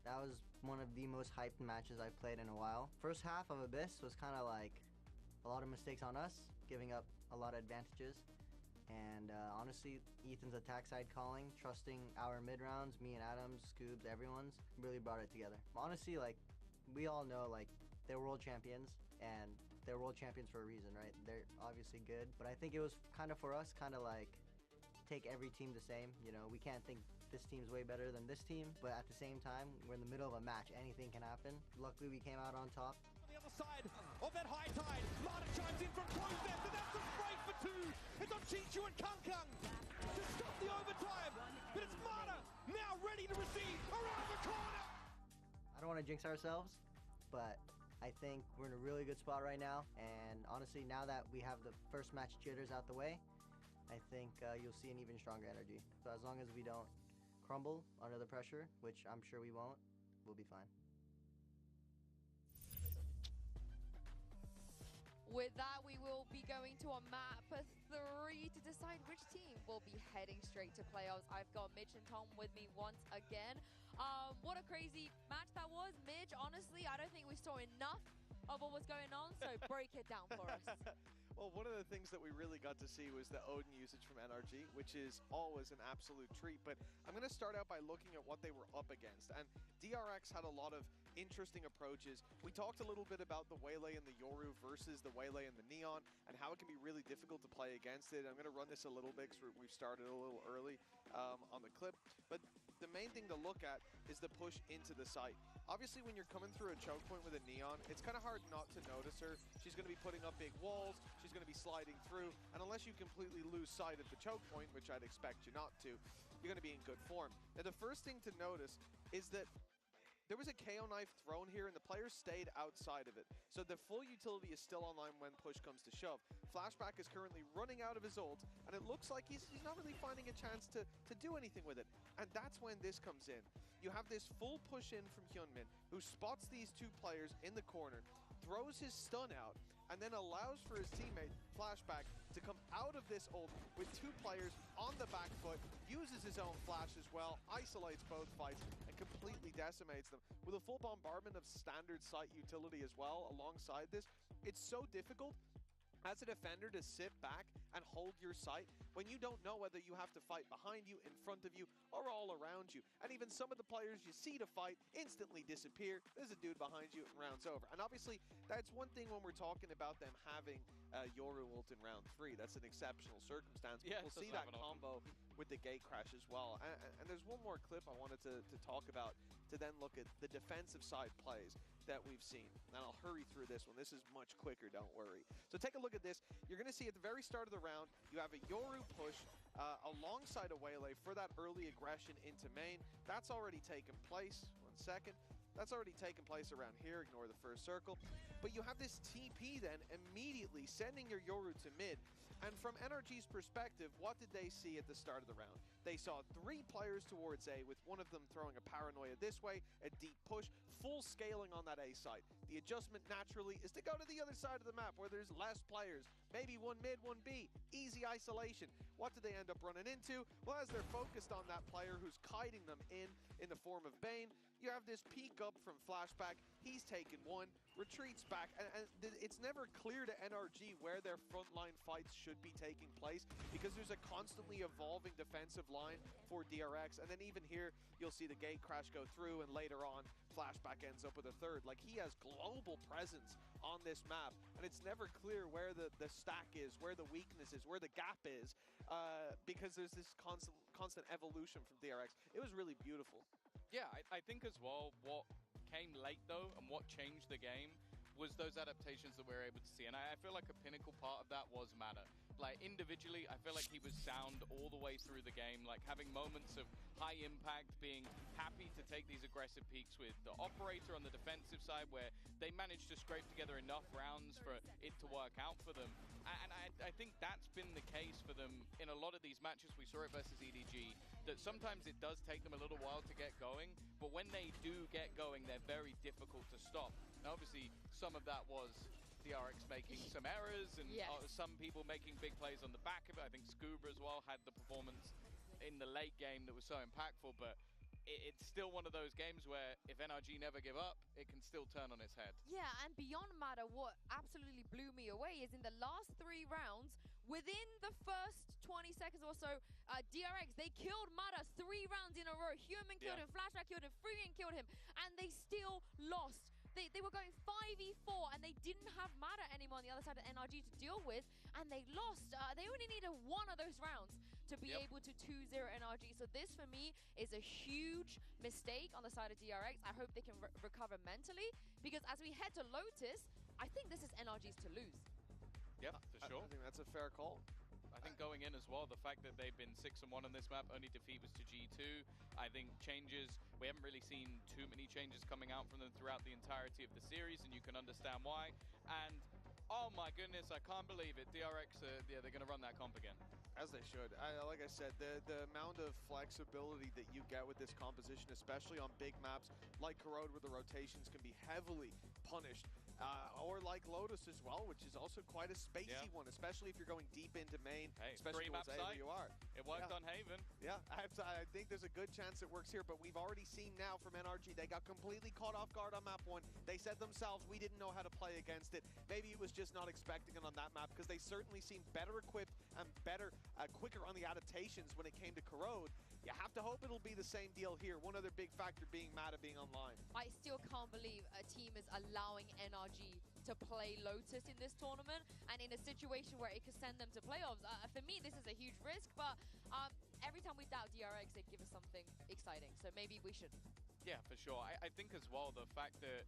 that was one of the most hyped matches I've played in a while. First half of Abyss was kind of like a lot of mistakes on us, giving up a lot of advantages. And honestly, Ethan's attack side calling, trusting our mid rounds, me and Adams, Scoobs, everyone's really brought it together. Honestly, like, we all know, like, they're world champions, and they're world champions for a reason, right? They're obviously good, but I think it was kind of for us, kind of like, take every team the same. You know, we can't think this team's way better than this team, but at the same time, we're in the middle of a match. Anything can happen. Luckily, we came out on top. On the other side of that high tide, Lada chimes in from Process, and that's a break for 2. It's on Chichu and Kung Kung to stop the overtime, but it's Mana now ready to receive around the corner. I don't want to jinx ourselves, but I think we're in a really good spot right now, and honestly, now that we have the first match jitters out the way, I think you'll see an even stronger energy. So as long as we don't crumble under the pressure, which I'm sure we won't, we'll be fine. With that, we will be going to a map 3 to decide which team will be heading straight to playoffs. I've got Mitch and Tom with me once again. What a crazy match that was. Mitch, honestly, I don't think we saw enough of what was going on, so break it down for us. Well, one of the things that we really got to see was the Odin usage from NRG, which is always an absolute treat. But I'm going to start out by looking at what they were up against. And DRX had a lot of interesting approaches. We talked a little bit about the Waylay and the Yoru versus the Waylay and the Neon, and how it can be really difficult to play against it. I'm going to run this a little bit because we've started a little early on the clip. But the main thing to look at is the push into the site. Obviously, when you're coming through a choke point with a Neon, it's kind of hard not to notice her. She's going to be putting up big walls, she's going to be sliding through, and unless you completely lose sight of the choke point, which I'd expect you not to, you're going to be in good form. Now, the first thing to notice is that there was a KO knife thrown here, and the players stayed outside of it. So the full utility is still online when push comes to shove. Flashback is currently running out of his ult, and it looks like he's not really finding a chance to do anything with it. And that's when this comes in. You have this full push in from Hyunmin, who spots these 2 players in the corner, throws his stun out, and then allows for his teammate, Flashback, to come out of this ult with 2 players on the back foot, uses his own flash as well, isolates both fights, and completely decimates them. With a full bombardment of standard site utility as well alongside this, it's so difficult as a defender to sit back and hold your sight when you don't know whether you have to fight behind you, in front of you, or all around you. And even some of the players you see to fight instantly disappear. There's a dude behind you and round's over. And obviously, that's one thing when we're talking about them having Yoru ult in round 3. That's an exceptional circumstance. Yeah, we'll see that combo with the gate crash as well. And there's one more clip I wanted to talk about to then look at the defensive side plays that we've seen. And I'll hurry through this one. This is much quicker, don't worry. So take a look at this. You're going to see at the very start of the round, you have a Yoru push alongside a Waylay for that early aggression into main. That's already taken place. 1 second. That's already taken place around here. Ignore the first circle. But you have this TP then immediately sending your Yoru to mid. And from NRG's perspective, what did they see at the start of the round? They saw 3 players towards A, with one of them throwing a paranoia this way, a deep push, full scaling on that A side. The adjustment naturally is to go to the other side of the map where there's less players. Maybe one mid, one B. Easy isolation. What do they end up running into? Well, as they're focused on that player who's kiting them in the form of Bane, you have this peek up from Flashback. He's taken one, retreats back, and it's never clear to NRG where their frontline fights should be taking place because there's a constantly evolving defensive line for DRX. And then even here, you'll see the gate crash go through, and later on, Flashback ends up with a third. Like, he has global presence on this map, and it's never clear where the stack is, where the weakness is, where the gap is, because there's this constant evolution from DRX. It was really beautiful. Yeah, I think as well, what came late though and what changed the game was those adaptations that we were able to see. And I feel like a pinnacle part of that was Mata. Like, individually, I feel like he was sound all the way through the game, like having moments of high impact, being happy to take these aggressive peaks with the operator on the defensive side, where they managed to scrape together enough rounds for it to work out for them. And I think that's been the case for them in a lot of these matches. We saw it versus EDG, that sometimes it does take them a little while to get going, but when they do get going, they're very difficult to stop. Now, obviously, some of that was DRX making some errors and some people making big plays on the back of it. I think Scuba as well had the performance in the late game that was so impactful, but it's still one of those games where if NRG never give up, it can still turn on its head. Yeah, and beyond Mata, what absolutely blew me away is in the last 3 rounds, within the first 20 seconds or so, DRX, they killed Mata 3 rounds in a row. Human killed him, Flashback killed him, Freeman killed him, and they still lost. They were going 5v4 and they didn't have Mata anymore on the other side of NRG to deal with, and they lost. They only needed 1 of those rounds to be able to 2-0 NRG. So this, for me, is a huge mistake on the side of DRX. I hope they can recover mentally, because as we head to Lotus, I think this is NRG's to lose. Yep, for sure. I think that's a fair call. I think going in as well, the fact that they've been 6-1 on this map, only defeat was to G2. I think changes, we haven't really seen too many changes coming out from them throughout the entirety of the series, and you can understand why. And oh my goodness, I can't believe it. DRX, yeah, they're going to run that comp again. As they should. Like I said, the amount of flexibility that you get with this composition, especially on big maps like Corrode, where the rotations can be heavily punished, or like Lotus as well, which is also quite a spacey one, especially if you're going deep into main, especially towards A where you are. It worked on Haven. Yeah, I think there's a good chance it works here, but we've already seen now from NRG, they got completely caught off guard on map 1. They said themselves, we didn't know how to play against it. Maybe it was just not expecting it on that map, because they certainly seem better equipped and better, quicker on the adaptations when it came to Corrode. You have to hope it'll be the same deal here. One other big factor being Mata being online. I still can't believe a team is allowing NRG to play Lotus in this tournament, and in a situation where it could send them to playoffs. For me, this is a huge risk, but every time we doubt DRX, they give us something exciting. So maybe we should. Yeah, for sure. I think as well, the fact that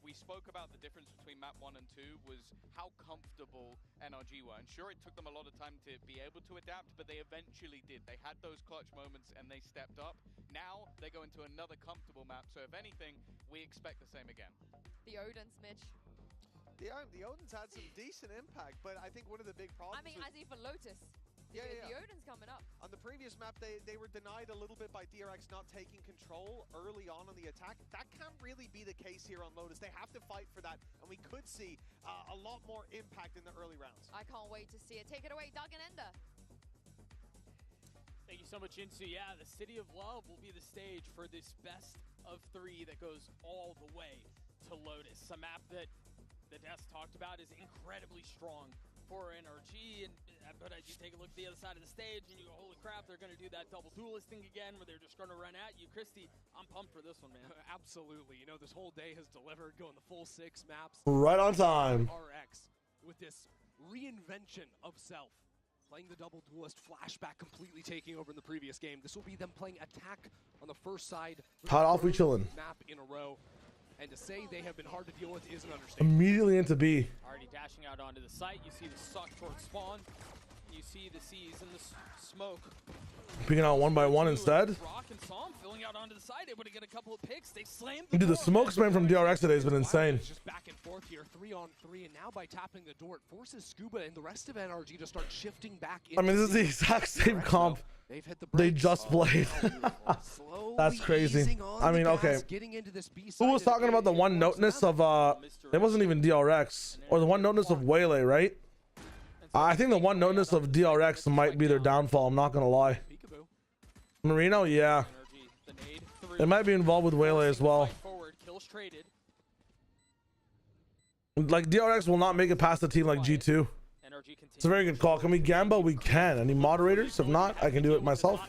we spoke about the difference between map 1 and 2 was how comfortable NRG were. And sure, it took them a lot of time to be able to adapt, but they eventually did. They had those clutch moments and they stepped up. Now they go into another comfortable map. So if anything, we expect the same again. The Odins, Mitch. Yeah, the Odins had some decent impact, but I think one of the big problems I mean, as even Lotus. Yeah. The Odin's coming up. On the previous map, they were denied a little bit by DRX not taking control early on the attack. That can't really be the case here on Lotus. They have to fight for that, and we could see a lot more impact in the early rounds. I can't wait to see it. Take it away, Doug and Ender. Thank you so much, Insu. Yeah, the City of Love will be the stage for this best of 3 that goes all the way to Lotus. A map that the Death talked about is incredibly strong for NRG, but as you take a look at the other side of the stage and you go, holy crap, they're going to do that double duelist thing again where they're just going to run at you. Christy, I'm pumped for this one, man. Absolutely. You know, this whole day has delivered, going the full 6 maps. Right on time. RX with this reinvention of self. Playing the double duelist, flashback completely taking over in the previous game. This will be them playing attack on the first side. Hot off, we chillin'. Map in a row. And to say they have been hard to deal with is an understatement. Immediately into B. Already dashing out onto the site. You see the suck towards spawn. You see the C's and the smoke. Picking out one by one instead. Rock and Psalm filling out onto the side, able to get a couple of picks. They slammed Dude, the smokesman from DRX today has been insane. Just back and forth here, 3-on-3, and now by tapping the door, it forces Scuba and the rest of NRG to start shifting back in. I mean, this is the exact same comp they just played. That's crazy. I mean, okay. Who was talking about the one noteness of, it wasn't even DRX, or the one noteness of Waylay, right? I think the one noteness of DRX might be their downfall, I'm not gonna lie. Marino, yeah. They might be involved with Waylay as well. Like, DRX will not make it past a team like G2. It's a very good call. Can we gamble? We can. Any moderators? If not, I can do it myself.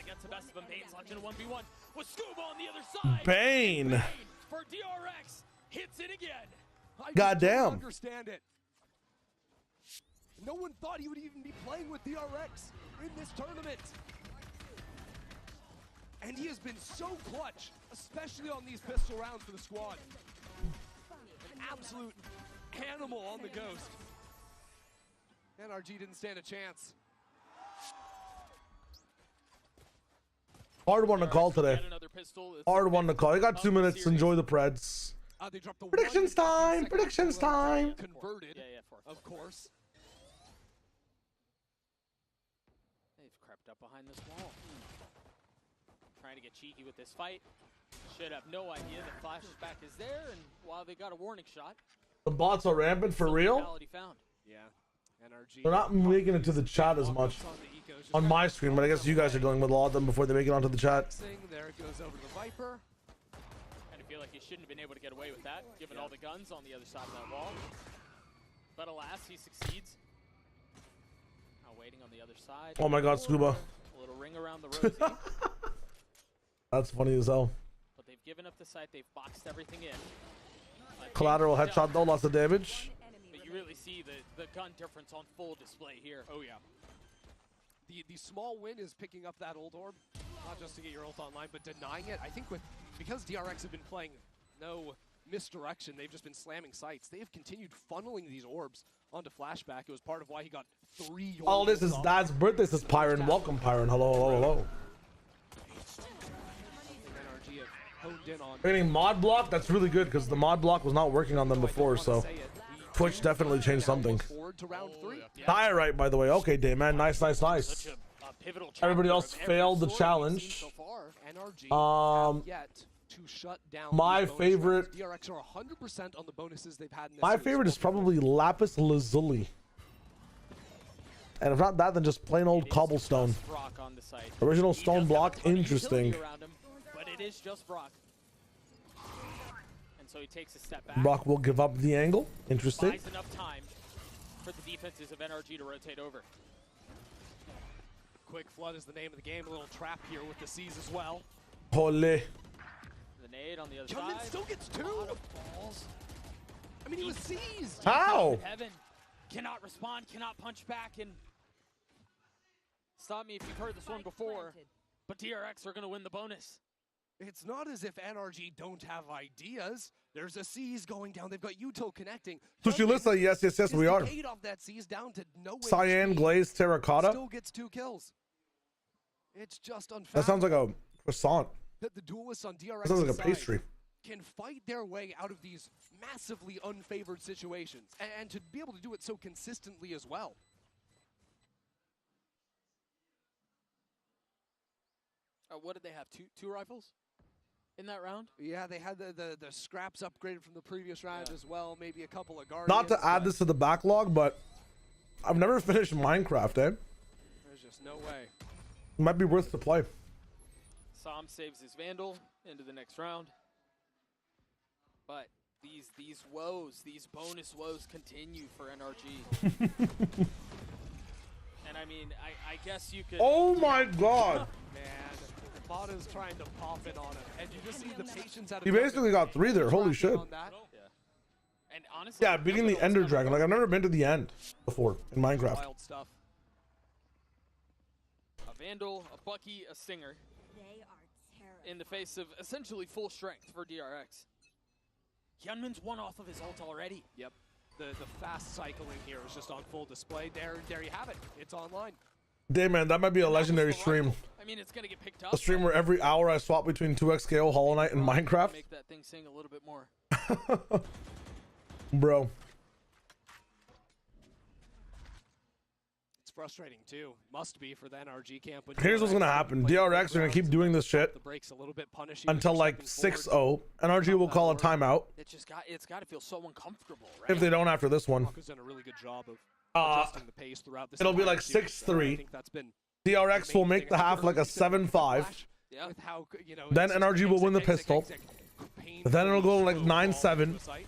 Bane. For DRX, hits it again. Goddamn. Understand it. No one thought he would even be playing with DRX in this tournament. And he has been so clutch, especially on these pistol rounds for the squad. An absolute animal on the Ghost. NRG didn't stand a chance. Hard one to call today. Hard one to call. You got 2 minutes. Enjoy the Preds. Predictions time. Predictions time. Converted, of course. They've crept up behind this wall. Trying to get cheeky with this fight. Should have no idea the flashback is there, and while they got a warning shot. The bots are rampant for real. Yeah. NRG. They're not making it to the chat as much on my screen, but I guess you guys are dealing with a lot of them before they make it onto the chat. There it goes over the Viper. And I feel like he shouldn't have been able to get away with that, given all the guns on the other side of that wall. But alas, he succeeds. Now waiting on the other side. Oh my God, Scuba. A little ring around the rosy. That's funny as hell. But they've given up the site. They've boxed everything in. Collateral headshot though, lots of damage. But you really see the gun difference on full display here. Oh yeah. The small win is picking up that old orb, not just to get your ult online, but denying it. I think because DRX have been playing no misdirection, they've just been slamming sites. They have continued funneling these orbs onto flashback. It was part of why he got 3. Oh, this is Dad's birthday. This is Pyron. Welcome, Pyron. Hello, hello, hello. They're getting mod block. That's really good because the mod block was not working on them before, so Twitch definitely changed something. Diorite, by the way. Okay, Dayman. Nice, nice, nice. Everybody else failed the challenge. My favorite. DRX are 100% on the bonuses they've had in this My series. favorite is probably Lapis Lazuli. And if not that, then just plain old cobblestone. Original stone block. Interesting. But it is just Brock. And so he takes a step back. Brock will give up the angle. Interesting. Buys enough time for the defenses of NRG to rotate over. Quick Flood is the name of the game. A little trap here with the C's as well. Holy. The nade on the other Jungmin side. still gets 2. Balls. I mean, he was seized. How? Heaven cannot respond, cannot punch back, and stop me if you've heard this one before, but DRX are going to win the bonus. It's not as if NRG don't have ideas. There's a C's going down. They've got util connecting. Sushi Lissa, yes, yes, yes, we are. Off that C's down to no Cyan glazed terracotta. Still gets 2 kills. It's just unfair. That sounds like a croissant. That the duelists on DRX That sounds like a pastry. can fight their way out of these massively unfavored situations, and to be able to do it so consistently as well. What did they have? Two rifles in that round? Yeah, they had the scraps upgraded from the previous round as well. Maybe a couple of guardians. Not to add this to the backlog, but I've never finished Minecraft, eh? There's just no way. It might be worth the play. Sam saves his Vandal into the next round. But these woes, these bonus woes continue for NRG. And I mean, I guess you could. Oh my God! Man, Mata's trying to pop in on him, and you just see the patience out of He basically got 3 there. Holy shit! And honestly, Yeah, beating the Ender Dragon. Like I've never been to the end before in Minecraft. Wild stuff. A Vandal, a Bucky, a Stinger. They are terrible. In the face of essentially full strength for DRX. Hyunmin's one off of his ult already. Yep. The fast cycling here is just on full display. There you have it. It's online. Damn, man, that might be a legendary stream. I mean, it's gonna get picked up. A stream where every hour I swap between 2x KO, Hollow Knight, and Minecraft. Make that thing sing a little bit more. Bro. It's frustrating too. Must be for the NRG camp. Here's what's gonna happen. DRX are gonna keep doing this shit The breaks a little bit, punishing until like 6-0. NRG will call a timeout It's got to feel so uncomfortable, right? if they don't after this one. Walker's done a really good job of adjusting the pace throughout this. It'll be entire like series. 6-3. I think that's been DRX will make the half like a 7-5. yeah. With how, you know, Then it's NRG will win the hectic, pistol. painful Then it'll go like slow 9-7. to the site.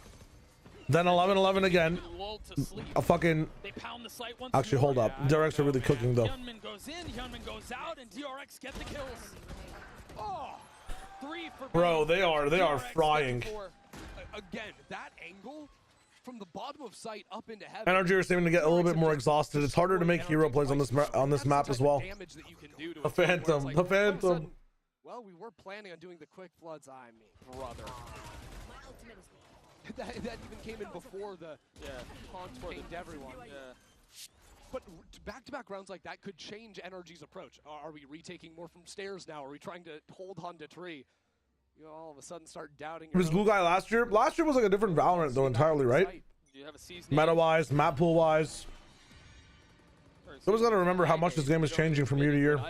Then 11-11 again. A fucking. They pound the site once Actually, hold up. DRX are really cooking though. Hyunmin goes in, Hyunmin goes out, and DRX get the kills. Oh, 3 for Bro, they are frying. Again, that angle from the bottom of sight up into heaven. NRG are seeming to get a little bit more exhausted. It's harder to make hero plays on this map as well. The Phantom, the Phantom. Well, we were planning on doing the quick floods. I mean, brother. that even came in before the taunt came to everyone. But back-to-back rounds like that could change NRG's approach. Are we retaking more from stairs now? Are we trying to hold on to tree? You know, all of a sudden start doubting. It was Blue Guy last year. Last year was like a different Valorant though entirely, right? Meta-wise, map-pool-wise. Someone's got to remember how much this game is changing from year to year.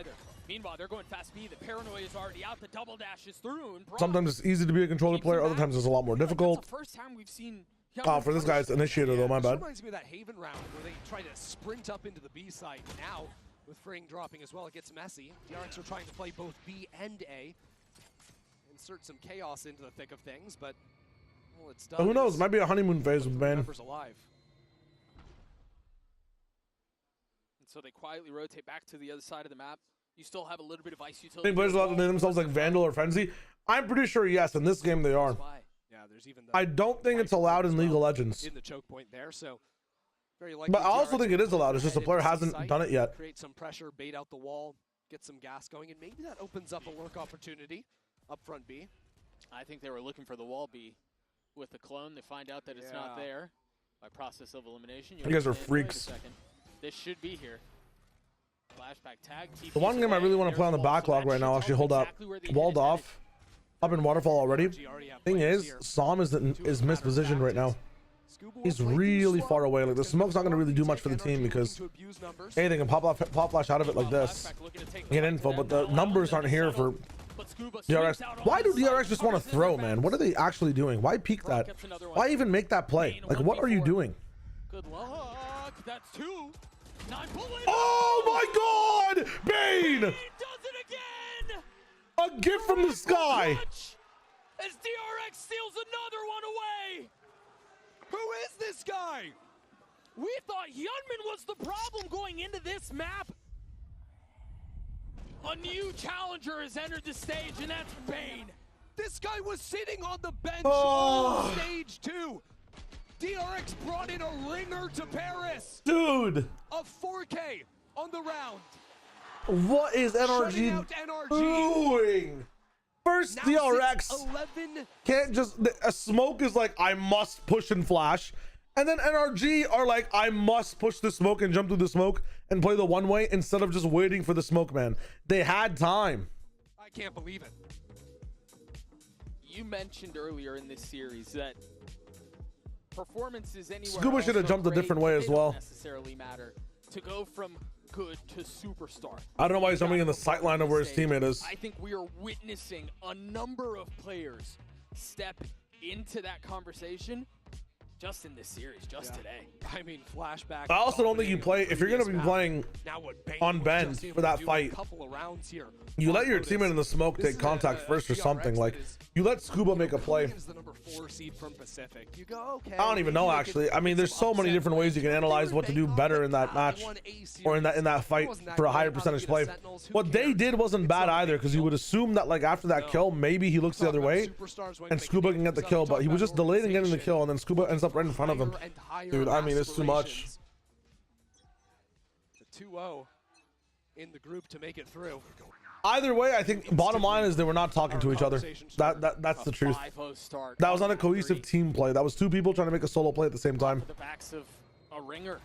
Meanwhile, they're going fast B. The paranoia is already out. The double dash is through. And Sometimes it's easy to be a controller player. Other times it's a lot more difficult. That's the first time we've seen. Oh, for this guy's initiator though, my bad. Reminds me of that Haven round where they try to sprint up into the B site. Now, with Fring dropping as well, it gets messy. DRX are trying to play both B and A. Insert some chaos into the thick of things, but well, it's done. Who knows? Might be a honeymoon phase with Bane. Alive. And so they quietly rotate back to the other side of the map. You still have a little bit of ice utility. Any players allowed to name themselves like Vandal or Frenzy? I'm pretty sure yes. In this game they are. Yeah, there's even the I don't think it's allowed in League of Legends. in the choke point there, so very likely. But I also DRX think it is allowed. It's just the head player into hasn't site, done it yet. Create some pressure, bait out the wall, get some gas going, and maybe that opens up a lurk opportunity up front B. I think they were looking for the wall B with the clone. They find out that it's not there by process of elimination. You guys are Wait a freaks. second. This should be here. Flashback tag. The one game I really want to play on the backlog right now, actually, hold up. Walled off. Up in waterfall already. Thing is, Psalm is mispositioned right now. He's really far away. Like the smoke's not going to really do much for the team because hey, they can pop flash out of it like this, get info, but the numbers aren't here for DRX. Why do DRX just want to throw, man? What are they actually doing? Why peek that? Why even make that play? Like, what are you doing? Good luck. That's 2. 9 bullets. Oh my God! Bane! Does it again! A gift from the sky! As DRX steals another one away! Who is this guy? We thought Hyunmin was the problem going into this map. A new challenger has entered the stage, and that's Bane. This guy was sitting on the bench on stage 2. DRX brought in a ringer to Paris. Dude! A 4K on the round. What is NRG doing? First, DRX can't just. A smoke is like, I must push and flash. And then NRG are like, I must push the smoke and jump through the smoke and play the one way instead of just waiting for the smoke, man. They had time. I can't believe it. You mentioned earlier in this series that performances anywhere Scuba should have jumped a different way as well. Necessarily matter to go from good to superstar. I don't know why he's jumping in the sight line of where his teammate is. I think we are witnessing a number of players step into that conversation Just in this series, just today. I mean, flashback. I also don't think you play, if you're going to be playing on Ben for that fight, you let your teammate in the smoke take contact first or something. Like, you let Scuba make a play. I don't even know, actually. I mean, there's so many different ways you can analyze what to do better in that match or in that fight for a higher percentage play. What they did wasn't bad either, because you would assume that, like, after that kill, maybe he looks the other way and Scuba can get the kill, but he was just delayed in getting the kill, and then Scuba ends up right in front of him. Dude, I mean, it's too much. The 2-0 in the group to make it through. Either way, I think bottom line is they were not talking to each other. That's the truth. That was not a cohesive team play. That was two people trying to make a solo play at the same time. The backs of a ringer.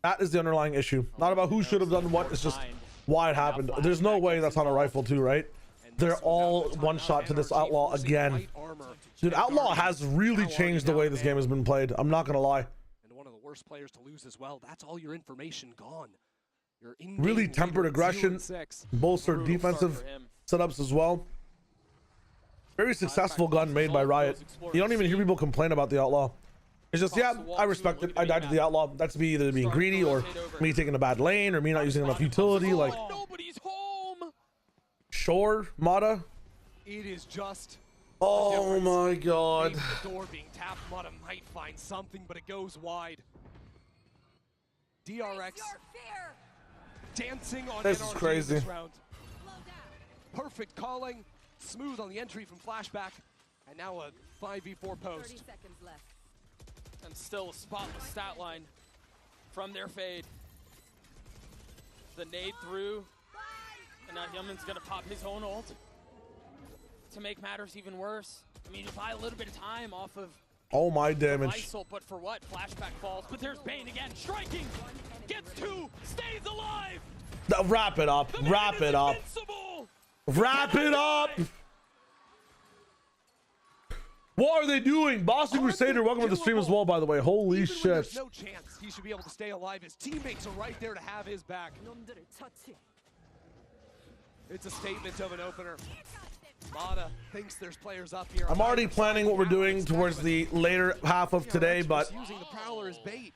That is the underlying issue. Not about who should have done what. It's just why it happened. There's no way that's on a rifle too, right? They're all one shot to this Outlaw again. Dude, Outlaw has really changed the way this game has been played. I'm not gonna lie. And one of the worst players to lose as well. That's all your information gone. Your Really tempered aggression, bolstered defensive setups as well. Very successful gun made by Riot. You don't even hear people complain about the Outlaw. It's just, yeah, I respect it. I died to the Outlaw. That's me either being greedy or me taking a bad lane or me not using enough utility. Like, sure, Mata. It is just. Oh my god. The door being tapped, Mata might find something, but it goes wide. DRX dancing on this NRG is crazy. This round. Perfect calling, smooth on the entry from flashback, and now a 5v4 post. 30 seconds left. And still a spotless stat line from their fade. The nade through, and now Yeoman's gonna pop his own ult to make matters even worse. I mean, you buy a little bit of time off of oh my damage. ISIL, but for what? Flashback falls, but there's Bane again, striking, gets two, stays alive. Wrap it up, wrap it up. Wrap it up. What are they doing? Boston Crusader, welcome to the stream as well, by the way. Holy shit. There's no chance he should be able to stay alive. His teammates are right there to have his back. It's a statement of an opener. Mata thinks there's players up here. I'm already planning what we're doing towards the later half of today, but using the Prowler as bait.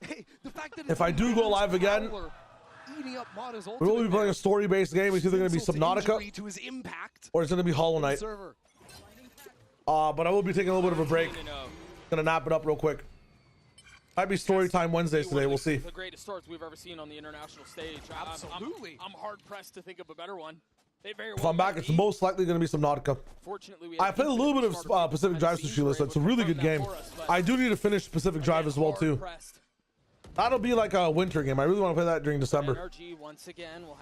The fact that if I do go live again, we will be playing a story-based game. It's either going to be Subnautica or it's going to be Hollow Knight. But I will be taking a little bit of a break. Gonna nap it up real quick. Might be story time Wednesdays today. We'll see. The greatest starts we've ever seen on the international stage. Absolutely. I'm hard pressed to think of a better one. They very If I'm back, it's most likely going to be Subnautica. Fortunately, I played a little bit of Pacific Drive Tsushima, so it's a really good game. I do need to finish Pacific Drive as well too. That'll be like a winter game. I really want to play that during December.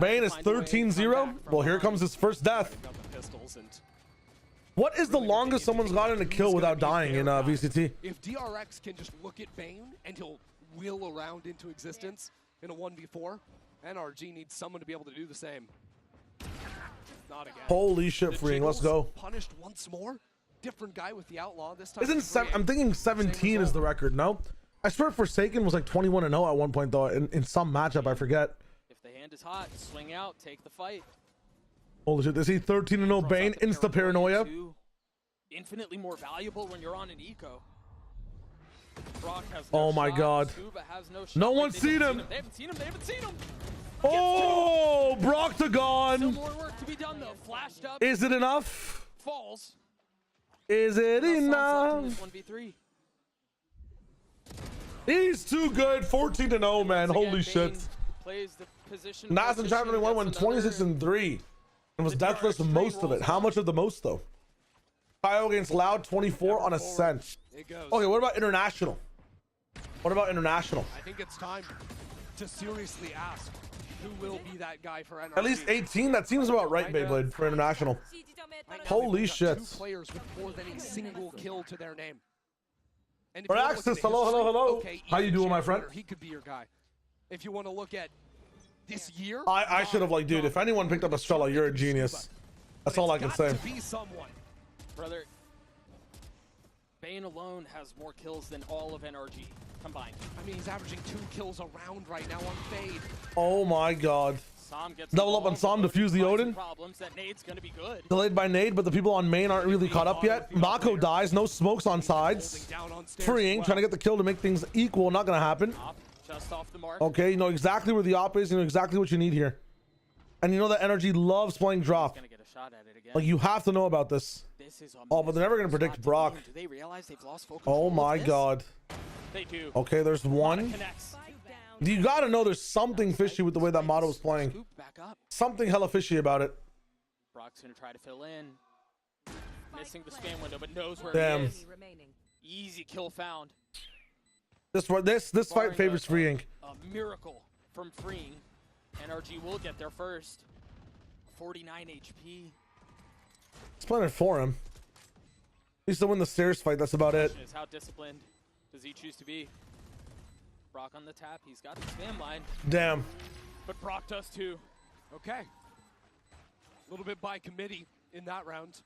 Bane is 13-0. Well, here comes his first death. What is the longest someone's gotten a kill without dying in VCT? If DRX can just look at Bane and he'll wheel around into existence in a 1v4, NRG needs someone to be able to do the same. Not again. Holy shit, freeing. Let's go. Punished once more. Different guy with the Outlaw this time. I'm thinking 17 is the record. No, I swear Forsaken was like 21-0 at one point though in some matchup. I forget. If the hand is hot, swing out, take the fight. Holy shit, is he 13-0 Bane? Insta paranoia. Infinitely more valuable when you're on an eco. Brock has oh my god. No one's seen him. They haven't seen him. They haven't seen him. Oh, Broctagon. Still more work to be done though. Flashed up. Is it enough? Falls. Is it enough? 1v3. He's too good. 14-0, man. Holy shit. Plays the position. Nas and Chapter 21 went 26-3 and was deathless most of it. How much of the most though? Kyle against Loud, 24 on Ascent. Okay, what about international? What about international? I think it's time to seriously ask who will be that guy for NRG. At least 18. That seems about right, Beyblade, for international. Holy shit. 2 players with more than a single kill to their name. And Praxis, hello. Okay, how you doing, my friend? He could be your guy. If you want to look at this year, I should have like, dude, if anyone picked up Estrella, you're a genius. That's all I can say. Brother, Bane alone has more kills than all of NRG combined. I mean, he's averaging 2 kills a round right now on Fade. Oh my god. Double up on Som, defuse the Odin. Problems that nade's gonna be good. Delayed by nade, but the people on main aren't really caught up yet. Mako dies, no smokes on sides. Freeing, trying to get the kill to make things equal. Not gonna happen. Just off the mark. Okay, you know exactly where the op is. You know exactly what you need here. And you know that NRG loves playing drop. Like, you have to know about this. Oh, but they're never gonna predict Brock. Do they realize they've lost focus? Oh my god. They do. Okay, there's one. You gotta know there's something fishy with the way that Motto was playing. Something hella fishy about it. Brock's gonna try to fill in. Missing the spam window, but knows where Damn. he is. Easy kill found. This fight favors Freeing. A miracle from Freeing. NRG will get there first. 49 HP. It's playing it for him. He needs to win the stairs fight. That's about it. Is how disciplined does he choose to be? Brock on the tap. He's got the spam line. Damn. But Brock does too. Okay. A little bit by committee in that round.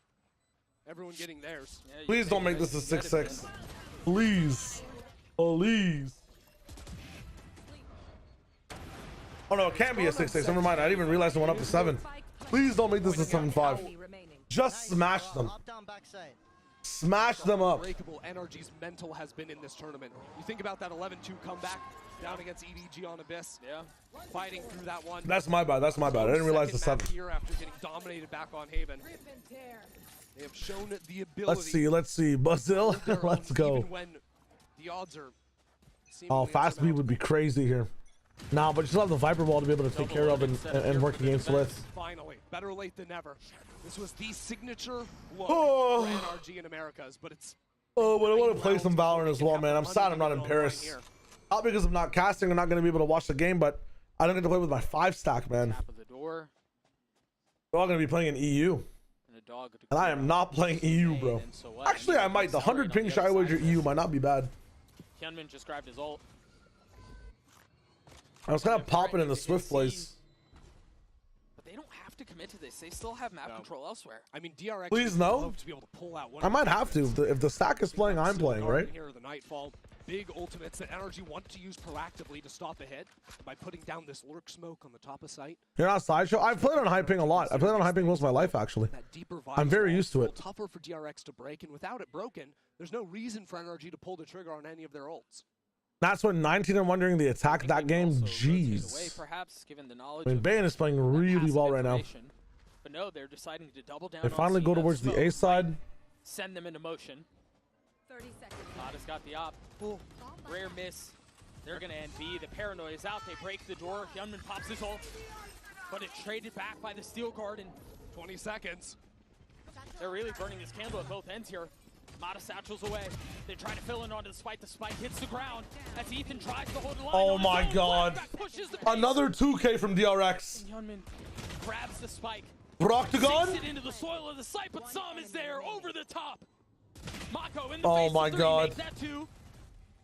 Everyone getting theirs. Yeah, Please don't make this a 6-6. Please. Please. Oh no, it can't be a 6-6. Never mind. I didn't even realize it went up to 7. Please don't make this a 7-5. Just smash them. Smash them up. Unbreakable NRG's mental has been in this tournament. You think about that 11-2 comeback down against EDG on Abyss. Yeah. Fighting through that one. That's my bad. That's my bad. I didn't realize the 7. Here after getting dominated back on Haven. They have shown the ability. Let's see. Basil, let's go. Even when the odds are Oh, fast speed would be crazy here. Nah, but you still have the Viper Ball to be able to take care of and work against with. Finally, better late than never. This was the signature look Oh. for NRG in Americas, but it's... Oh, but I want to play some Valorant as well, man. I'm sad I'm not in Paris. Not because I'm not casting, I'm not going to be able to watch the game, but I don't get to play with my 5-stack, man. Top of the door. We're all going to be playing in EU. And I am not playing EU, bro. Actually, I might. The 100 ping shy wager EU might not be bad. Hyunmin just grabbed his ult. I was kind of popping in the Swift plays. But they don't have to commit to this. They still have map control elsewhere. I mean, DRX Please no. to be able to pull out one I might have to. If the stack is playing, I'm playing, right? Here are the Nightfall. Big ultimates that NRG want to use proactively to stop a hit by putting down this lurk smoke on the top of site. You're not sideshow. I've played on high ping a lot. I've played on high ping most of my life, actually. I'm very used to it. Tougher for DRX to break, and without it broken, there's no reason for NRG to pull the trigger on any of their ults. That's when 19 and 1 during the attack that game. Jeez. Perhaps, given the knowledge I mean, Bane is playing really well right now. But no, they're deciding to double down. They finally go towards the A side. Send them into motion. 30 seconds. Otta's got the op. Rare miss. They're going to end B. The paranoia is out. They break the door. Hyunmin pops his ult. But it's traded back by the Steel Guard in 20 seconds. They're really burning this candle at both ends here. Mata satchels away. They try to fill in onto the spike. The spike hits the ground as Ethan tries to hold the line. Oh my god. Another 2K from DRX. Hyunmin grabs the spike. Broctagon? Sinks it into the soil of the site, but Som is there over the top. Mako in the Oh face my of 3, god. makes that 2.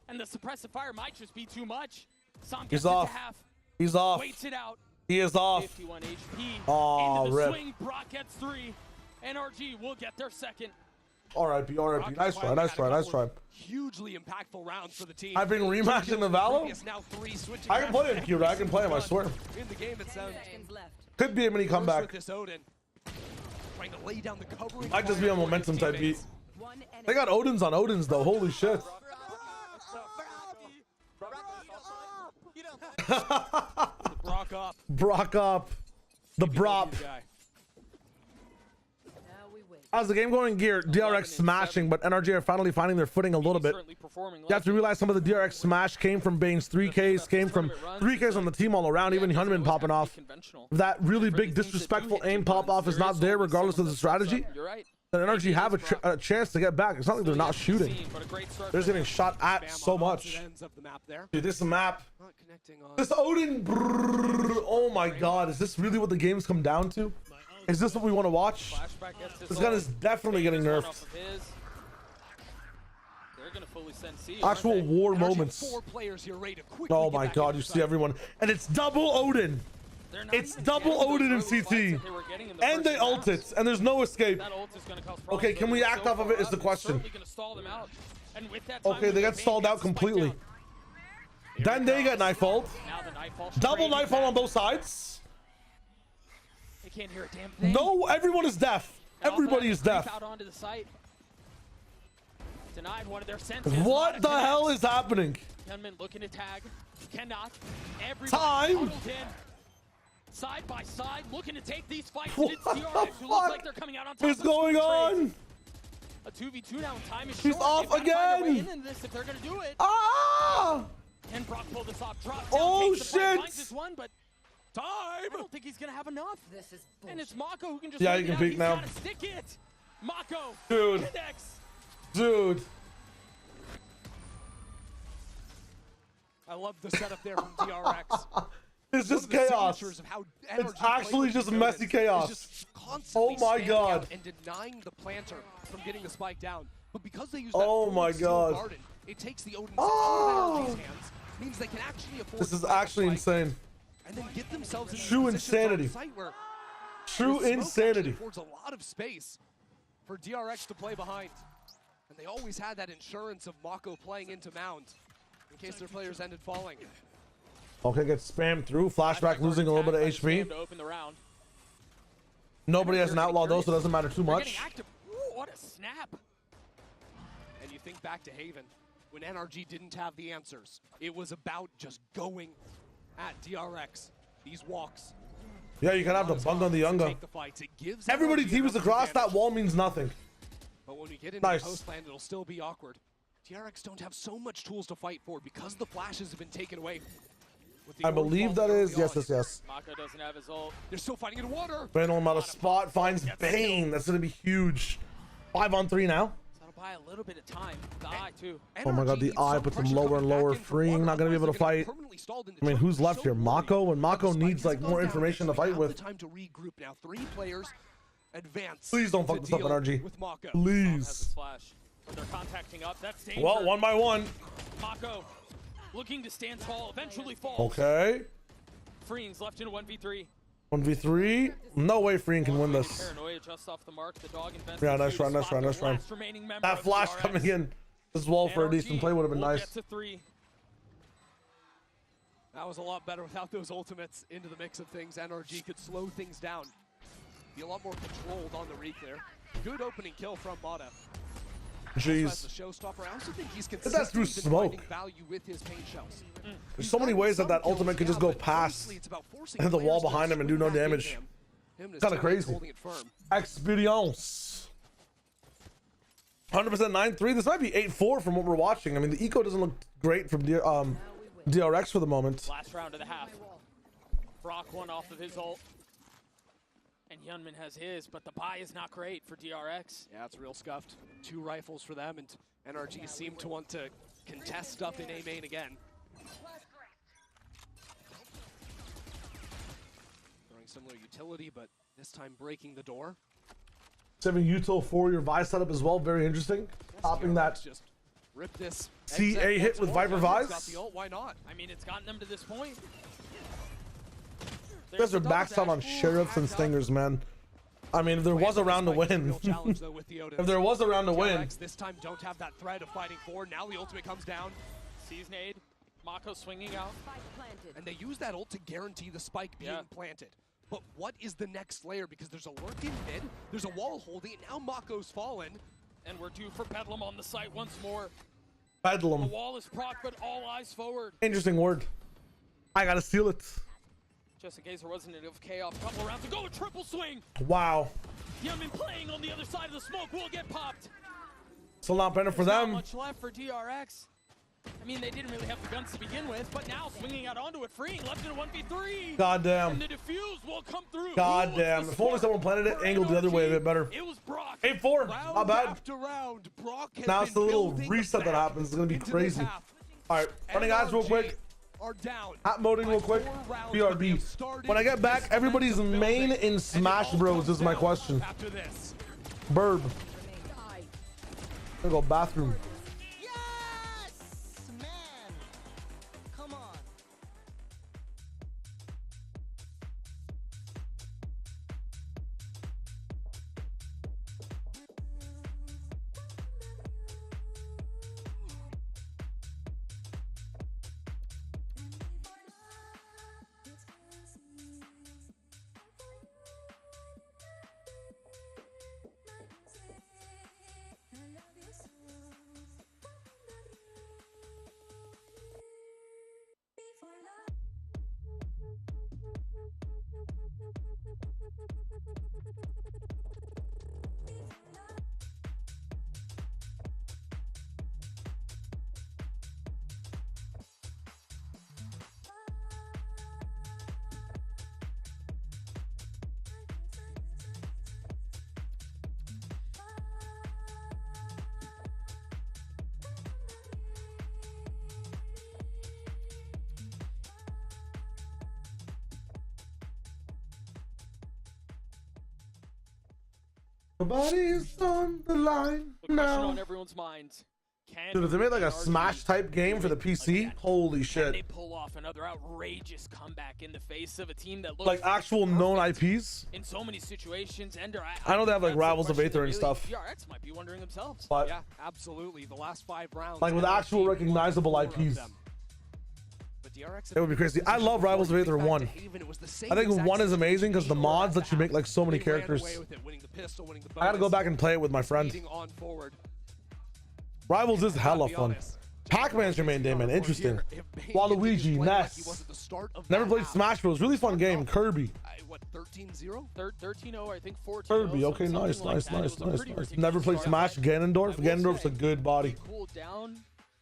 And the suppressive fire might just be too much. Som gets He's it off. to half. He's off. Waits it out. He is off. 51 HP. Oh, into the rip. swing. Brock gets 3. NRG will get their second. RIP, RIP. Nice try, nice try, nice try. Hugely impactful rounds for the team. I've been rematching the Valo. Now 3 switching I can play him, Q. I can play him, I swear. in the game itself. Could be a mini comeback. With this Odin. Trying to lay down the covering. Might just be a momentum type beat. They got Odins on Odins though. Holy shit. Brock up. Brock up. The Brop. How's the game going, Gear? DRX smashing, but NRG are finally finding their footing a little bit. You have to realize some of the DRX smash came from Bane's 3Ks, came from 3Ks on the team all around, even Hyunmin popping off. That really big disrespectful aim pop off is not there regardless of the strategy. Then NRG have a chance to get back. It's not like they're not shooting. They're just getting shot at so much. Dude, this map. This Odin. Brrr, oh my god. Is this really what the games come down to? Is this what we want to watch? This gun is definitely getting nerfed. Actual war moments. Oh my god, you see everyone. And it's double Odin. It's double Odin in CT. And they ult it. And there's no escape. Okay, can we act off of it is the question. Okay, they got stalled out completely. Then they get knife ult. Double knife ult on both sides. They can't hear a damn thing. No, everyone is deaf. Everybody is deaf. Out onto the site. Denied one of their senses. What the hell is happening? Gunman looking to tag. Cannot. Time. Huddled in. Side by side, looking to take these fights. What and it's DRX who look like they're coming out on top. What's going on? A 2v2 now. Time is She's short. off They've got to find their way again. into this if they're gonna do it. Ah! Can Brock pull this off? Drop down, Oh takes the fight, shit! finds this one, but time. I don't think he's gonna have enough. This is and it's Mako who can just. Yeah, wait you can it out. peek He's now. gotta stick it. Mako. Dude. Connects. Dude. I love the setup there from DRX. It's just chaos. It's actually just messy chaos. Oh my god. And denying the planter from getting the spike down. But because they use Oh that my Steel god. Garden, it takes the Odin Oh. out of NRG's hands, means they can actually afford This to is fight the actually spike insane. and then get themselves in True positions on insanity. site where True the smoke actually insanity. affords a lot of space for DRX to play behind. And they always had that insurance of Mako playing into Mound in case their players ended falling. Okay, gets spammed through. Flashback losing a little bit of HP. To open the round. Nobody has an outlaw though, so it doesn't matter too They're much. getting active. Ooh, what a snap. And you think back to Haven, when NRG didn't have the answers. It was about just going at DRX. These walks. Yeah, you can have the bung on the younger. Take the fights. It gives Everybody NRG teams enough across. advantage. That wall means nothing. But when we get into Nice. the post lane, it'll still be awkward. DRX don't have so much tools to fight for because the flashes have been taken away. With the I Ori believe that falling is early yes, on. yes, yes. Mako doesn't have his ult. They're still fighting in water. Vandal out of spot finds Bane. That's gonna be huge. 5-on-3 now. So that'll buy a little bit of time. The eye too. Oh my god, the eye puts him lower and lower. Freeing, not gonna be able to fight. I mean, who's left here? Mako, and Mako needs like more information to fight with. Time to regroup now. 3 players advance. Please don't fuck to this up, deal NRG. with Mako. Please. Flash. But they're contacting up. That's danger. Well, 1-by-1. Mako looking to stand tall. Eventually falls. Okay. Freeing's left in a 1v3. 1v3. No way Freeing can win this. Paranoia just off the mark. The dog invents Yeah, nice run, nice run, nice run. That flash coming in as well for a decent play would have been nice. Get to 3. That was a lot better without those ultimates into the mix of things. NRG could slow things down. Be a lot more controlled on the re-clear. Good opening kill from Mata. Jeez. The showstopper. I also think he's Hit that through consistently been smoke. finding value with his paint shells. There's so many ways that ultimate could just go past and hit the wall behind him and do no damage. Kind of crazy. Experience. 100% 9-3. This might be 8-4 from what we're watching. I mean, the eco doesn't look great from DRX for the moment. Last round of the half. Brock one off of his ult. And Yunman has his, but the buy is not great for DRX. Yeah, it's real scuffed. 2 rifles for them, and NRG seem to want to contest stuff in A main again. Throwing similar utility, but this time breaking the door. 7 util for your Vi setup as well. Very interesting. Topping that Just rip this. CA hit with Viper Got Vise. the ult, why not? I mean, it's gotten them to this point. You guys are maxed out on Sheriffs and Stingers, man. I mean, if there was a round to win. If there was a round to win. DRX this time don't have that threat of fighting forward. Now the ultimate comes down. Sees nade. Mako swinging out. And they use that ult to guarantee the spike being planted. But what is the next layer? Because there's a lurk in mid, there's a wall holding it, now Mako's fallen. And we're due for Bedlam on the site once more. Bedlam. The wall is proc, but all eyes forward. Interesting word. I gotta steal it. Just in case there wasn't enough chaos, a couple rounds to go, a triple swing. Wow. Yunman playing on the other side of the smoke will get popped. Still not better for There's not them. much left for DRX. I mean, they didn't really have the guns to begin with, but now swinging out onto it, Freeing left in a 1v3. Goddamn. And the defuse will come through. Goddamn. If only someone planted it, angled the other way a bit better. It was Brock. 8-4. Not bad. After round, Brock has Now it's the been little building reset that happens. It's gonna be crazy. Alright, running eyes real quick. Are down. Hot moding real quick. BRB. When I get back, everybody's main in Smash Bros is my question. After this. Burb. Gonna go bathroom. Nobody's on the line The question now. on everyone's minds. Dude, if they made like a Smash type game for the PC, holy Can shit. they pull off another outrageous comeback in the face of a team that looks Like actual known IPs. in so many situations? Ender, I know they have like Rivals of Aether and really stuff. DRX might be wondering themselves. But yeah, absolutely. The last 5 rounds. like with actual recognizable IPs. But DRX It would be crazy. I love Rivals of Aether 1. I think 1 is amazing because the mods let you make like so many characters. I gotta go back and play it with my friend. On forward. Rivals is hella fun. Pac-Man's your main Damon. Interesting. Waluigi, Ness. Never played Smash Bros. Really fun game. Kirby. What, 13-0? 13-0, I think 14-0. Kirby. Okay, nice. Never played Smash. Ganondorf. Ganondorf's a good body. Cooled down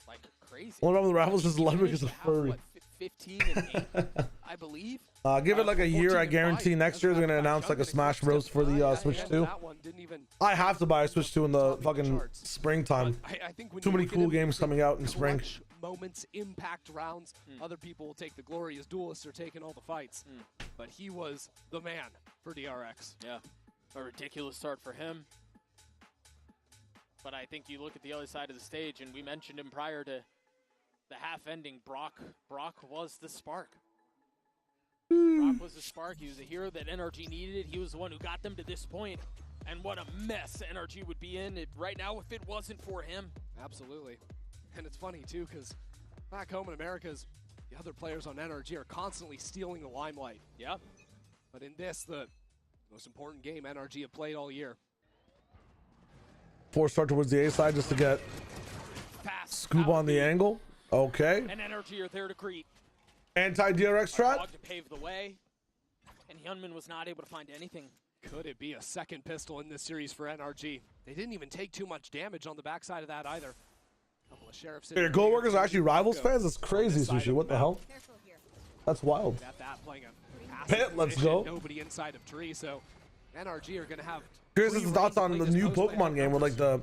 like crazy. One problem with Rivals is Ludwig is a furry. 15 and 8, I believe. Give it like a year. I guarantee next year they're gonna announce like a Smash Bros for the Switch 2. I have to buy a Switch 2 in the fucking springtime. Too many cool games coming out in spring. Moments, impact rounds. Other people will take the glory as duelists are taking all the fights. But he was the man for DRX. Yeah, a ridiculous start for him. But I think you look at the other side of the stage, and we mentioned him prior to the half ending. Brock was the spark. Brock was the spark. He was a hero that NRG needed. He was the one who got them to this point. And what a mess NRG would be in right now if it wasn't for him. Absolutely. And it's funny too, because back home in America, the other players on NRG are constantly stealing the limelight. Yeah. But in this, the most important game NRG have played all year. 4 start towards the A side just to get Scoop on the angle. Okay. And NRG are there to greet. Anti-DRX strat. To pave the way. And Hyunmin was not able to find anything. Could it be a second pistol in this series for NRG? They didn't even take too much damage on the backside of that either. Couple of sheriffs. Your co-workers are actually Rivals fans? That's crazy, Sushi. What the hell? That's wild. Pit, let's go. Nobody inside of tree, so NRG are going to have. Here's his thoughts on the new Pokemon game with like the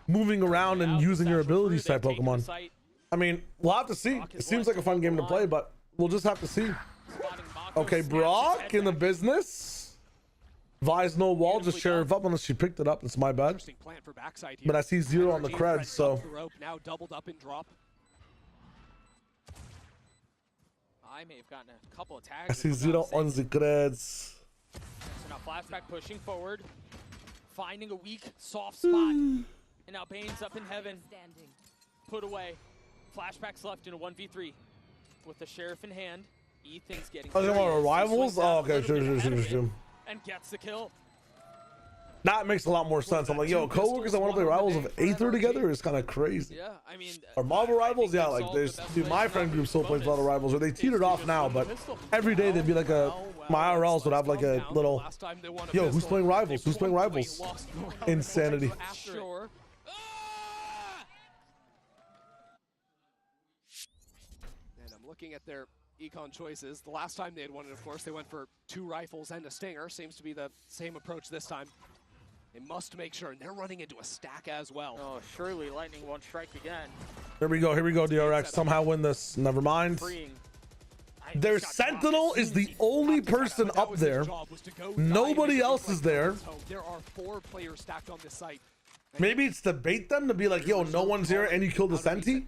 moving around and using your abilities type Pokemon. I mean, we'll have to see. It seems like a fun game to play, but we'll just have to see. Okay, Brock in the business. Vi's no wall, just sheriff up unless she picked it up. It's my bad. But I see 0 on the creds, so. Now doubled up in drop. I may have gotten a couple of tags. I see 0 on the creds. So now flashback pushing forward, finding a weak, soft spot. And now Bane's up in heaven. Put away. Flashback's left in a 1v3 with the sheriff in hand. Ethan's getting. Oh, they want Rivals? Oh, okay, sure. And gets the kill. That makes a lot more sense. I'm like, yo, co-workers that want to play Rivals of Aether together is kind of crazy. Yeah, I mean. Or Marvel Rivals, yeah, like there's, dude, my friend group still plays a lot of Rivals, or they teetered off now, but every day they'd be like my IRLs would have like a little, yo, who's playing Rivals? Who's playing Rivals? Insanity. Sure. And I'm looking at their econ choices. The last time they had won it, of course, they went for 2 rifles and a stinger. Seems to be the same approach this time. They must make sure, and they're running into a stack as well. Oh, surely lightning won't strike again. Here we go, DRX. Somehow win this. Never mind. Their Sentinel is the only person up there. Nobody else is there. There are 4 players stacked on this site. Maybe it's to bait them to be like, yo, no one's here and you killed the Senti?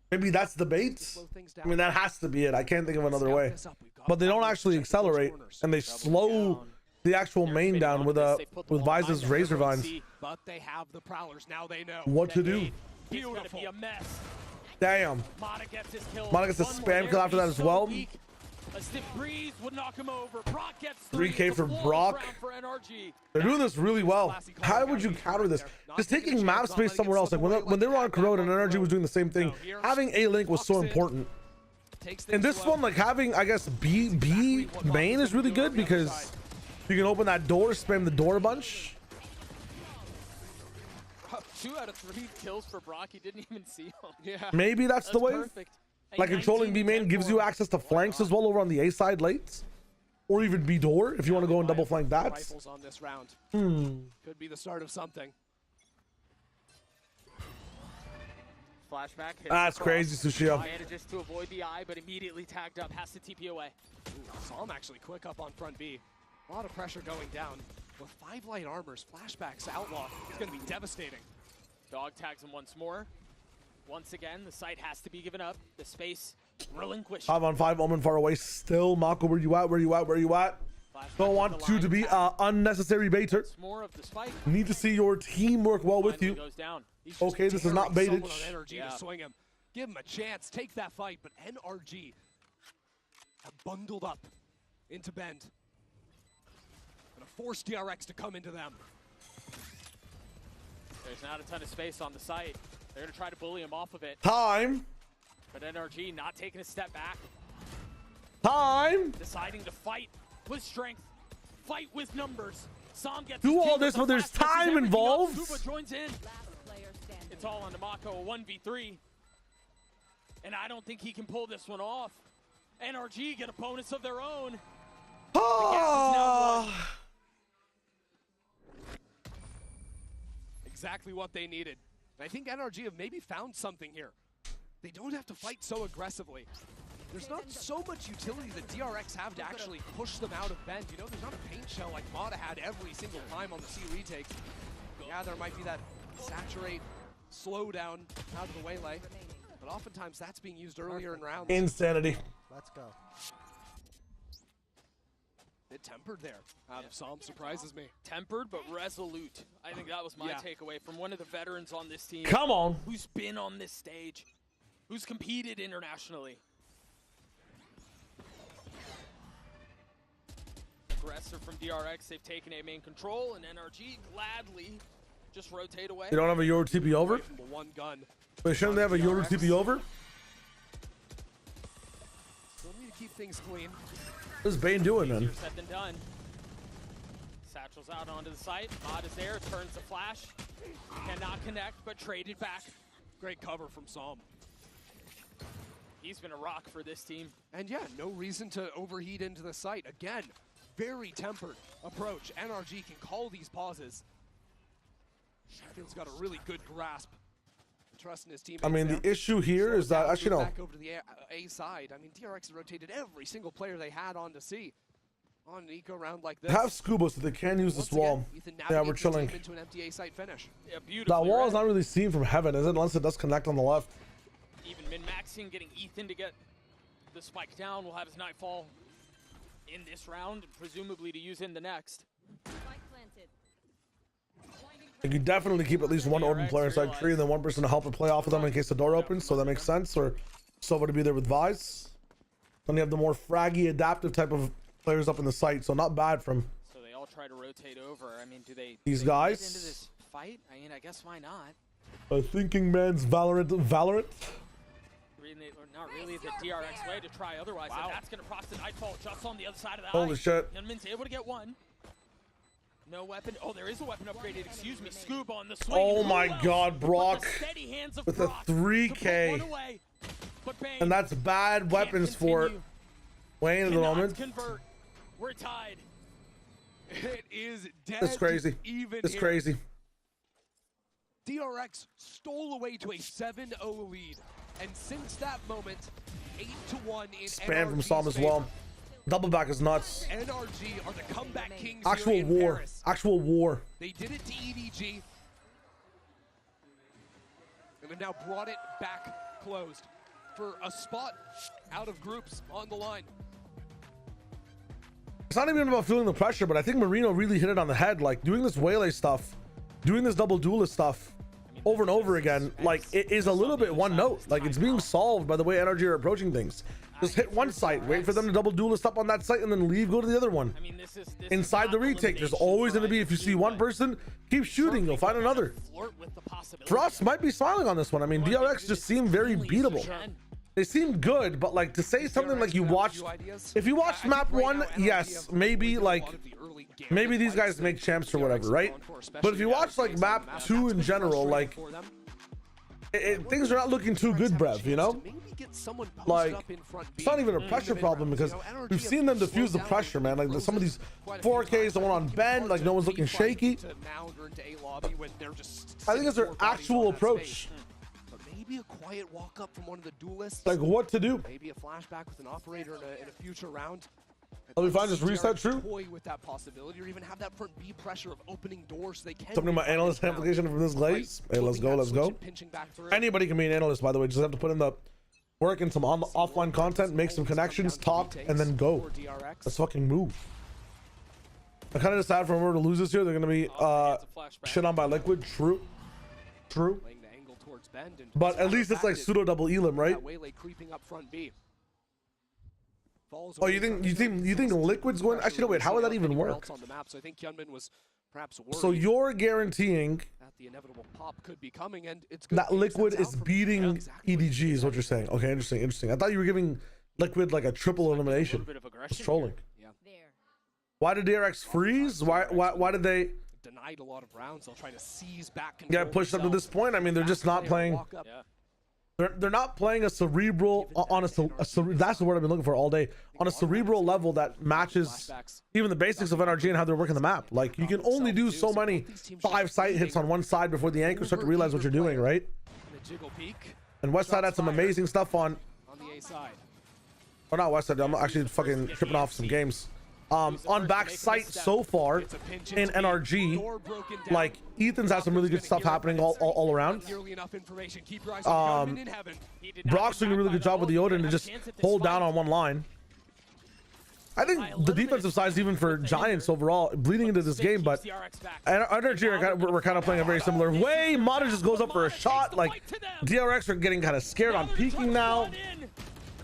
Maybe that's the bait. I mean, that has to be it. I can't think of another way. But they don't actually accelerate, and they slow the actual main down with Vi's Razor Vines. But they have the prowlers. Now they know what to do. Beautiful. Damn. Mana gets his kill. Mana gets a spam kill after that as well. A stiff breeze would knock him over. Brock gets 3K for Brock. They're doing this really well. How would you counter this? Just taking map space somewhere else. Like when they were on Corona and NRG was doing the same thing, having A Link was so important. In this one, like having, I guess, B main is really good because you can open that door, spam the door a bunch. 2 out of 3 kills for Brock. He didn't even see him. Yeah. Maybe that's the way. Perfect. Like controlling B main gives you access to flanks as well over on the A side late, or even B door if you want to go and double flank that. Rifles on this round. Could be the start of something. Flashback. That's crazy, Sushio. Manages to avoid the eye, but immediately tagged up. Has to TP away. Saw him actually quick up on front B. A lot of pressure going down. With 5 light armors, flashbacks, outlaw, it's going to be devastating. Dog tags him once more. Once again, the site has to be given up. The space relinquished. 5-on-5, Omen far away still. Mako, where you at? Where you at? Where you at? Don't want you to be unnecessary baiter. More of the spike. Need to see your team work well with you. Goes down. Okay, this is not baited. NRG to swing him. Give him a chance. Take that fight. But NRG have bundled up into Bend. Gonna force DRX to come into them. There's not a ton of space on the site. They're gonna try to bully him off of it. Time. But NRG not taking a step back. Time. Deciding to fight with strength. Fight with numbers. Sam gets do all this, but there's time involved. Scuba joins in. It's all on Mako, a 1v3. And I don't think he can pull this one off. NRG get a bonus of their own. Exactly what they needed. And I think NRG have maybe found something here. They don't have to fight so aggressively. There's not so much utility that DRX have to actually push them out of Bend. You know, there's not a paint shell like Mata had every single time on the C retake. Yeah, there might be that saturate, slow down out of the waylay. But oftentimes that's being used earlier in rounds. Insanity. Let's go. Bit tempered there out of Psalm, surprises me. Tempered but resolute. I think that was my takeaway from one of the veterans on this team. Come on. Who's been on this stage, who's competed internationally. Aggressor from DRX, they've taken A main control, and NRG gladly just rotate away. You don't have a Yoru TP over? The one gun. Wait, shouldn't they have a Yoru TP over? Still need to keep things clean. What is Bane doing, man? Easier said than done. Satchel's out onto the site. Mod is there, turns the flash. Cannot connect, but traded back. Great cover from Psalm. He's been a rock for this team. And yeah, no reason to overheat into the site. Again, very tempered approach. NRG can call these pauses. Sheffield's got a really good grasp. Trust in his teammates. I mean, the issue here is that, actually, no. Back over to the A side. I mean, DRX rotated every single player they had on to C. On an eco round like this. Have Scuba so they can use this wall. Yeah, we're chilling. Into an empty A site finish. Yeah, that wall is not really seen from heaven, is it? Unless it does connect on the left. Even min-maxing, getting Ethan to get the spike down. Will have his Nightfall in this round, presumably to use in the next. You definitely keep at least one Odin player inside tree and then one person to help and play off of them in case the door opens, so that makes sense. Or Sova to be there with Vice. Then you have the more fraggy, adaptive type of players up in the site, so not bad from. So they all try to rotate over. I mean, do they? These guys. Get into this fight? I mean, I guess why not? A thinking man's Valorant. Really, or not really the DRX way to try otherwise. Wow. And that's going to proc the Nightfall just on the other side of that. Holy shit. Yunmin's able to get one. No weapon. Oh, there is a weapon upgraded. Excuse me. Scoob on the swing. Oh my God, Brock with a 3K. And that's bad weapons for Wayne at the moment. Convert. We're tied. It is dead. It's crazy. It's crazy. DRX stole away to a 7-0 lead. And since that moment, 8-1 in Spam from NRG's Psalm as well. Double back is nuts. NRG are the comeback kings. Actual here in war. Paris. Actual war. They did it to EDG. And have now brought it back closed for a spot out of groups on the line. It's not even about feeling the pressure, but I think Marino really hit it on the head. Like doing this waylay stuff, doing this double duelist stuff over and over again, like it is a little bit one note. Like it's being solved by the way NRG are approaching things. Just hit one site, wait for them to double duelist up on that site, and then leave, go to the other one. I mean, this inside the retake, there's always going to be, if you see one person, keep shooting, you'll find another. Frost might be smiling on this one. I mean, DRX just seem very beatable. They seem good, but like to say something like you watched, if you watched map 1, yes, maybe like, maybe these guys make champs or whatever, right? But if you watch like map 2 in general, like, things are not looking too good, Brev, you know? Like, it's not even a pressure problem because we've seen them diffuse the pressure, man. Like some of these 4Ks, the one on Ben, like no one's looking shaky. I think it's their actual approach. Maybe a quiet walk up from one of the duelists. Like what to do? Maybe a flashback with an operator in a future round. I'll be fine, just reset, true. Toy with that possibility, or even have that front B pressure of opening doors so they can. Something about analyst application from this glaze. Hey, let's go, let's go. Anybody can be an analyst, by the way. Just have to put in the work and some offline content, make some connections, talk, and then go. Let's fucking move. I'm kind of sad for whoever to lose this year. They're gonna be shit on by Liquid. True. But at least it's like pseudo double elim, right? Oh, you think Liquid's going? Actually, no. Wait, how would that even work? So you're guaranteeing that the inevitable pop could be coming, and it's that Liquid is beating EDG, is what you're saying. Okay, interesting. I thought you were giving Liquid like a triple elimination. It's trolling. Why did DRX freeze? Why did they denied a lot of rounds? They'll try to seize back. Yeah, pushed up to this point. I mean, they're just not playing. They're not playing a cerebral on that's the word I've been looking for all day, on a cerebral level that matches even the basics of NRG and how they're working the map. Like, you can only do so many 5 sight hits on one side before the anchors start to realize what you're doing, right? And Westside had some amazing stuff on the A side. Or not Westside, I'm actually fucking tripping off some games. On back sight so far in NRG, like Ethan's had some really good stuff happening all around. Brock's doing a really good job with the Odin to just hold down on one line. I think the defensive side is even for Giants overall bleeding into this game, but NRG we're kind of playing a very similar way. Mata just goes up for a shot. Like DRX are getting kind of scared on peeking now.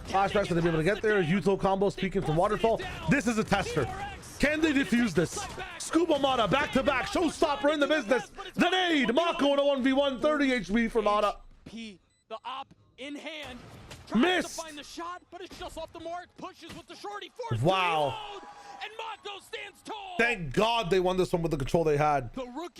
Flashbacks to be able to get there. Yuto combo speaking from Waterfall. This is a tester. Can they defuse this? Scuba Mata back to back. Showstopper in the business. The nade. Mako in a 1v1. 30 HP for Mata. The op in hand. Missed. To find the shot, but it's just off the mark. Pushes with the shorty. Wow. And Mako stands tall. Thank God they won this one with the control they had.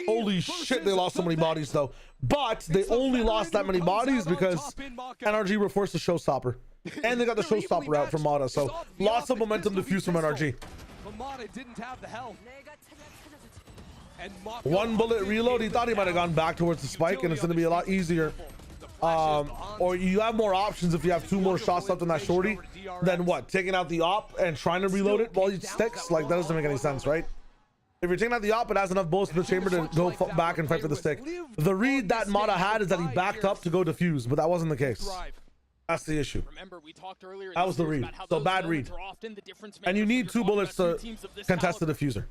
Holy shit, they lost so many bodies though. But they only lost that many bodies because NRG were forced to showstopper. And they got the showstopper out from Mata, so lots of momentum diffused from NRG. Mata didn't have the health. One bullet reload. He thought he might have gone back towards the spike, and it's going to be a lot easier. Or you have more options if you have 2 more shots left on that shorty than what? Taking out the op and trying to reload it while he sticks? Like, that doesn't make any sense, right? If you're taking out the op, it has enough bullets in the chamber to go back and fight for the stick. The read that Mata had is that he backed up to go defuse, but that wasn't the case. That's the issue. Remember, we talked earlier that was the read. So bad read. And you need 2 bullets to contest the diffuser.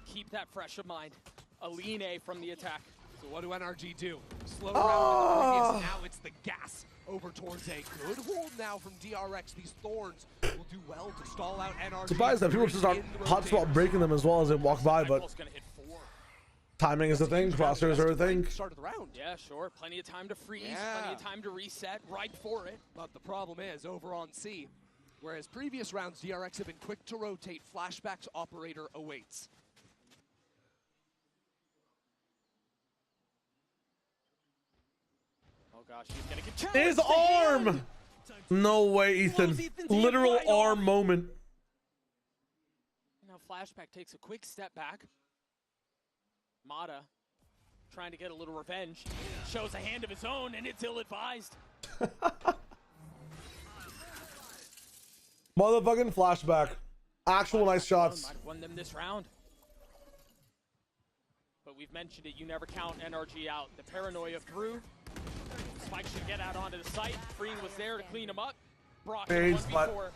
Keep that fresh of mind. A lean A from the attack. So what do NRG do? Slow down in the previous. Now it's the gas over towards A. Good hold now from DRX. These thorns will do well to stall out NRG. Surprised that people just aren't hotspot breaking them as well as they walk by, but timing is a thing, crosshairs are a thing. Start of the round. Yeah, sure. Plenty of time to freeze, plenty of time to reset, right for it. But the problem is, over on C, whereas previous rounds, DRX have been quick to rotate, flashbacks operator awaits. Oh gosh, he's gonna get challenged. His arm! No way, Ethan. Literal arm moment. Now Flashback takes a quick step back. Mata trying to get a little revenge. Shows a hand of his own, and it's ill-advised. Motherfucking Flashback. Actual nice shots. Might have won them this round. But we've mentioned it, you never count NRG out. The paranoia through. Spike should get out onto the site. Freen was there to clean him up. Brock but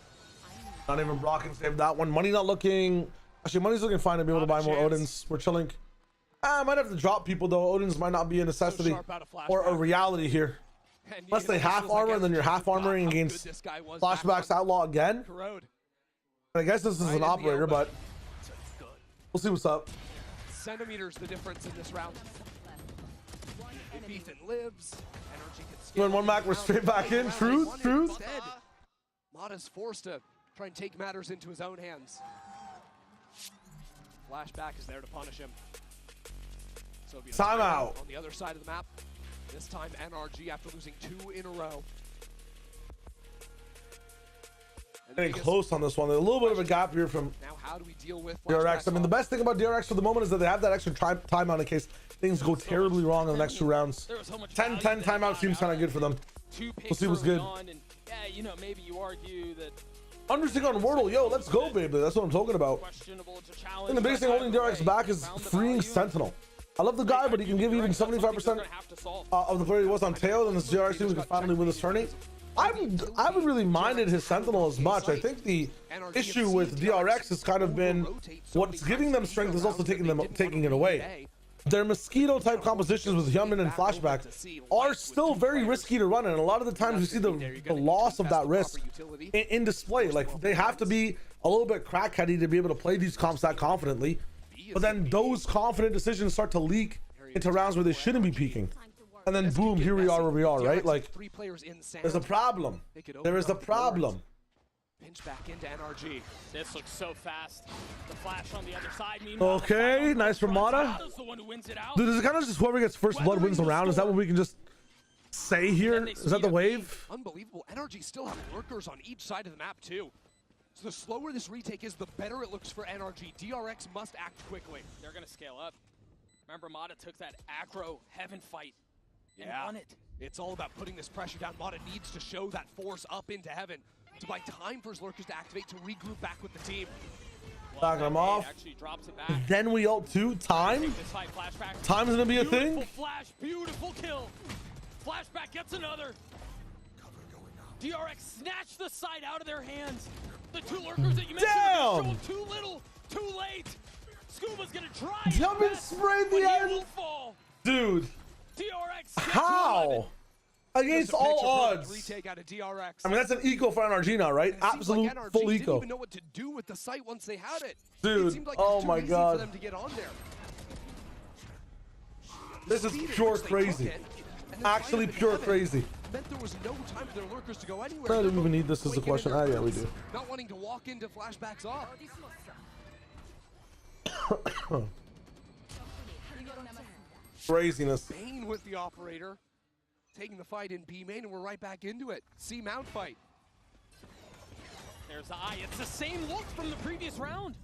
not even Brock can save that one. Money not looking. Actually, Money's looking fine to be able to buy more Odins. We're chilling. I might have to drop people though. Odins might not be a necessity or a reality here. Unless they half armor and then you're half armoring against Flashback's Outlaw again. I guess this is an operator, but we'll see what's up. Centimeters the difference in this round. If Ethan lives, NRG gets When one back, we're straight back in. Truth. Mata's forced to try and take matters into his own hands. Flashback is there to punish him. So timeout on the other side of the map. This time NRG after losing 2 in a row. Getting close on this one. There's a little bit of a gap here from now how do we deal with DRX? I mean, the best thing about DRX for the moment is that they have that extra timeout in case things go terribly wrong in the next 2 rounds. 10 timeout seems kind of good for them. We'll see what's good. And, yeah, you know, maybe you argue that Undersing on Wordle, yo, let's go, baby. That's what I'm talking about. And the biggest thing holding DRX back is freeing Sentinel. I love the guy, but he can give even 75% of the player he was on tail, and this DRX team can finally win this tourney. I haven't really minded his Sentinel as much. I think the issue with DRX has kind of been what's giving them strength is also taking it away. Their mosquito type compositions with Hyunmin and Flashback are still very risky to run, and a lot of the times we see the loss of that risk in display. Like, they have to be a little bit crackheady to be able to play these comps that confidently, but then those confident decisions start to leak into rounds where they shouldn't be peaking, and then boom, here we are where we are, right? Like, there's a problem. There is a problem. Pinch back into NRG. This looks so fast. The flash on the other side. Okay, nice from Mata. Dude, is it kind of just whoever gets first blood wins the round? Is that what we can just say here? Is that the wave? Unbelievable. NRG still have lurkers on each side of the map too. So the slower this retake is, the better it looks for NRG. DRX must act quickly. They're gonna scale up. Remember, Mata took that aggro heaven fight and won it. It's all about putting this pressure down. Mata needs to show that force up into heaven to buy time for his lurkers to activate, to regroup back with the team. Knocking him off. Then we ult 2. Time? Time's gonna be a thing? Flash, beautiful kill. Flashback gets another. DRX snatched the side out of their hands. The two lurkers that you mentioned are gonna show too little, too late. Scuba's gonna try. Jump and spray the end. Dude. DRX. How? Against all odds. Retake out of DRX. I mean, that's an eco for NRG now, right? Absolute like full didn't eco. even know what to do with the site once they had it. Dude, it seemed like oh too my easy God. for them to get on there. This is pure crazy. Actually pure crazy. Meant there was no time for their lurkers to go anywhere. I don't even need this as a question. Ah, yeah, we do. Not wanting to walk into Flashback's off. Craziness. Bane with the operator. Taking the fight in B main, and we're right back into it. C mount fight. There's the eye. It's the same look from the previous round.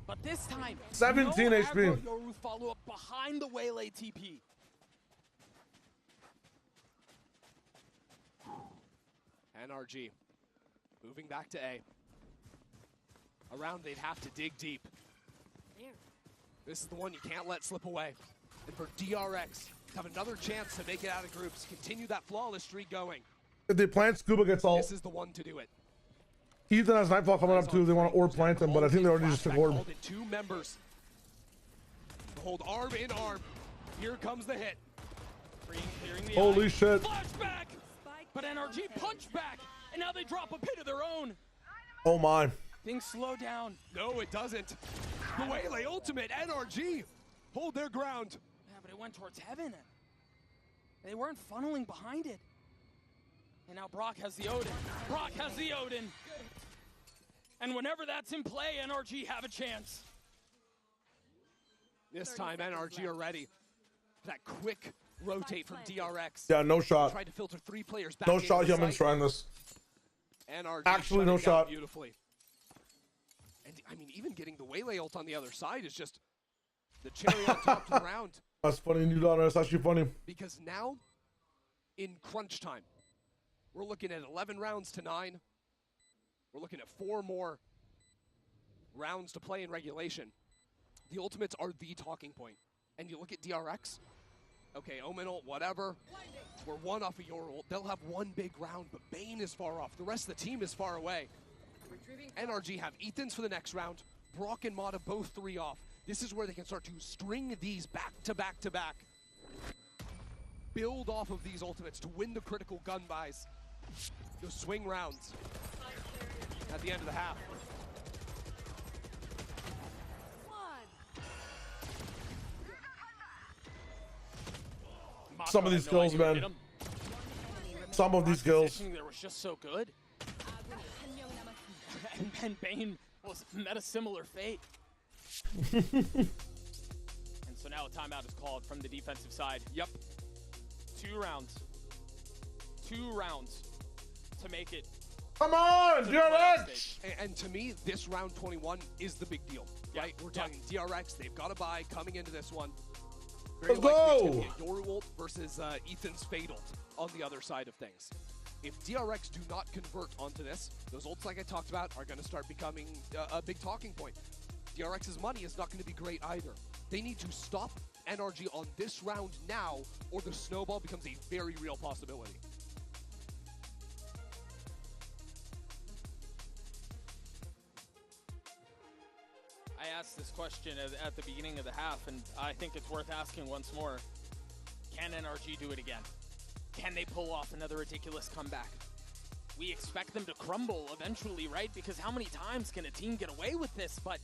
But this time, 17 no HP. Yoru follow up behind the Waylay TP. NRG moving back to A. Around, they'd have to dig deep. This is the one you can't let slip away. And for DRX to have another chance to make it out of groups, continue that flawless streak going. If they plant, Scuba gets all. This is the one to do it. Ethan has Nightfall coming up too. They want to orb plant him, but I think they already just took orb. Two members. Hold arm in arm. Here comes the hit. Holy shit. Flashback! But NRG punch back, and now they drop a pit of their own. Oh my. Things slow down. No, it doesn't. The Waylay ultimate, NRG. Hold their ground. Yeah, but it went towards heaven. They weren't funneling behind it. And now Brock has the Odin. Brock has the Odin. And whenever that's in play, NRG have a chance. This time, NRG are ready. That quick rotate from DRX. Yeah, no shot. Tried to filter 3 players back. No shot, Hyunmin's trying this. NRG Actually, no shot. Beautifully. And I mean, even getting the Waylay ult on the other side is just the cherry on top of the round. That's funny, new daughter. That's actually funny. Because now, in crunch time, we're looking at 11 rounds to 9. We're looking at 4 more rounds to play in regulation. The ultimates are the talking point. And you look at DRX, okay, Omen ult, whatever. We're 1 off of your ult. They'll have 1 big round, but Bane is far off. The rest of the team is far away. NRG have Ethans for the next round. Brock and Mata both 3 off. This is where they can start to string these back to back to back. Build off of these ultimates to win the critical gun buys. Those swing rounds at the end of the half. Some of these skills, man. Some of these skills. There was just so good. And Bane met a similar fate. And so now a timeout is called from the defensive side. Yep. 2 rounds. 2 rounds to make it. Come on, DRX! And to me, this round 21 is the big deal, right? We're talking DRX. They've got a bye coming into this one. Very Let's go! It's gonna be a Yoru ult versus Ethan's Fate ult on the other side of things. if DRX do not convert onto this, those ults like I talked about are going to start becoming a big talking point. DRX's money is not going to be great either. They need to stop NRG on this round now, or the snowball becomes a very real possibility. I asked this question at the beginning of the half, and I think it's worth asking once more. Can NRG do it again? Can they pull off another ridiculous comeback? We expect them to crumble eventually, right? Because how many times can a team get away with this? But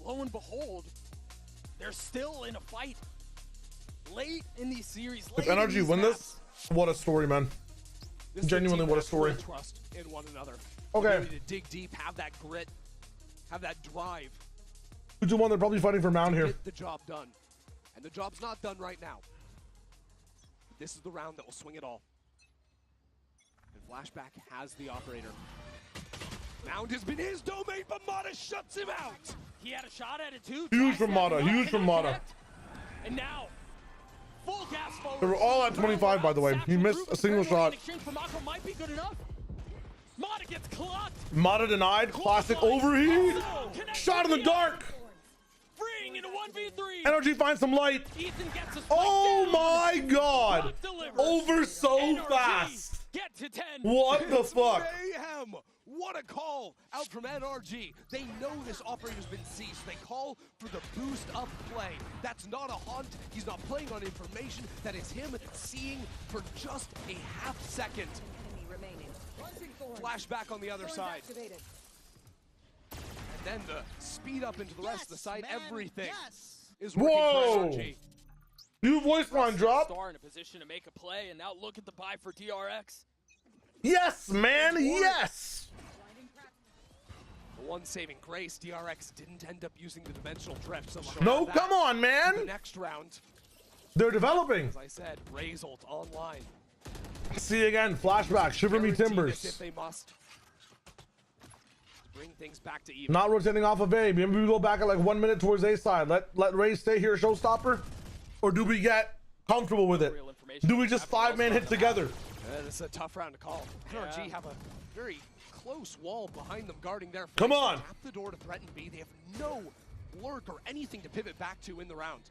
lo and behold, they're still in a fight. Late in these series, if NRG win this, what a story, man. Genuinely, what a story. Trust in one another. Okay. Ability to dig deep, have that grit, have that drive. 2-1, they're probably fighting for Mound here. Get the job done. And the job's not done right now. This is the round that will swing it all. And Flashback has the operator. Mound has been his domain, but Mata shuts him out. He had a shot at it too. Huge from Mata, huge from Mata. And now, full gas forward. They were all at 25, by the way. He missed a single shot. Might be good enough. Mata gets clocked. Mata denied. Classic overheat. Shot in the dark. Freeing into 1v3. NRG finds some light. Oh my god. Over so fast. Get to 10. What the fuck? Mayhem. What a call out from NRG. They know this operator's been seized. They call for the boost up play. That's not a hunt. He's not playing on information. That is him seeing for just a half second. Flashback on the other side. And then the speed up into the rest of the side. Everything is working for NRG. New voice line drop. Star in a position to make a play, and now look at the buy for DRX. Yes, man. Yes. The one saving grace, DRX didn't end up using the dimensional drift. So No, come on, man. The next round. They're developing. As I said, Ray's ult online. See you again. Flashback. Shiver me timbers. If they must. To bring things back to even. Not rotating off of A. Maybe we go back at like 1 minute towards A side. Let Ray stay here, showstopper, or do we get comfortable with it? Do we just 5-man hit together? This is a tough round to call. NRG have a very close wall behind them guarding their flank. Come on. Tap the door to threaten B. They have no lurk or anything to pivot back to in the round.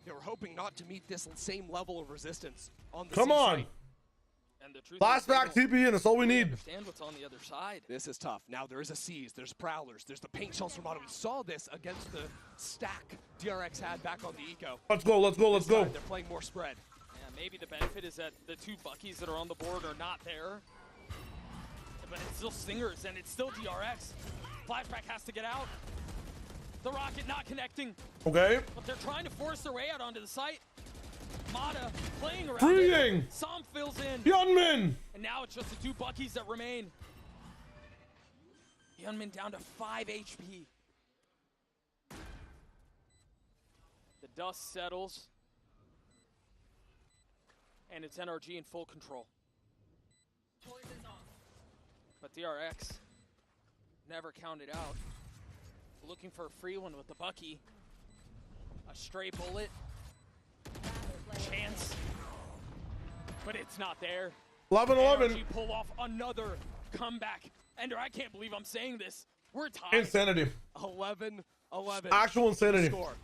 They were hoping not to meet this same level of resistance on the Come on. And the truth Flashback TP, and that's all we need. Understand what's on the other side. This is tough. Now there is a seize, there's prowlers, there's the paint shells from Auto. We saw this against the stack DRX had back on the eco. Let's go, let's go, let's go. They're playing more spread. Yeah, maybe the benefit is that the two Buckies that are on the board are not there. But it's still Singers, and it's still DRX. Flashback has to get out. The rocket not connecting. Okay. But they're trying to force their way out onto the site. Mata playing around. Freeing. Som fills in. Hyunmin. And now it's just the two Buckies that remain. Hyunmin down to 5 HP. The dust settles. And it's NRG in full control. But DRX never counted out. Looking for a free one with the Bucky. A stray bullet. Chance. But it's not there. 11-11. NRG pull off another comeback. Ender, I can't believe I'm saying this. We're tied. Insanity. 11-11. Actual insanity. Score.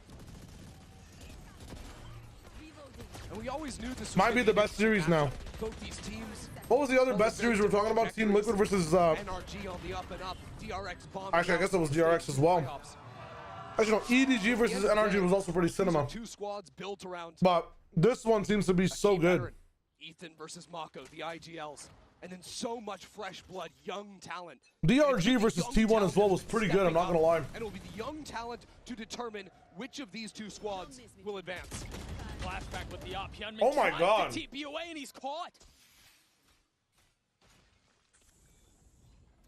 And we always knew this might be the best series now. Both these teams. What was the other best series we were talking about? Team Liquid versus NRG on the up and up. DRX bomb. Actually, I guess it was DRX as well. Actually, no, EDG versus NRG was also pretty cinema. Two squads built around. But this one seems to be so good. Ethan versus Mako, the IGLs. And then so much fresh blood, young talent. DRG versus T1 as well was pretty good, I'm not going to lie. And it'll be the young talent to determine which of these two squads will advance. Flashback with the op. Hyunmin oh my god. to TP away and he's caught.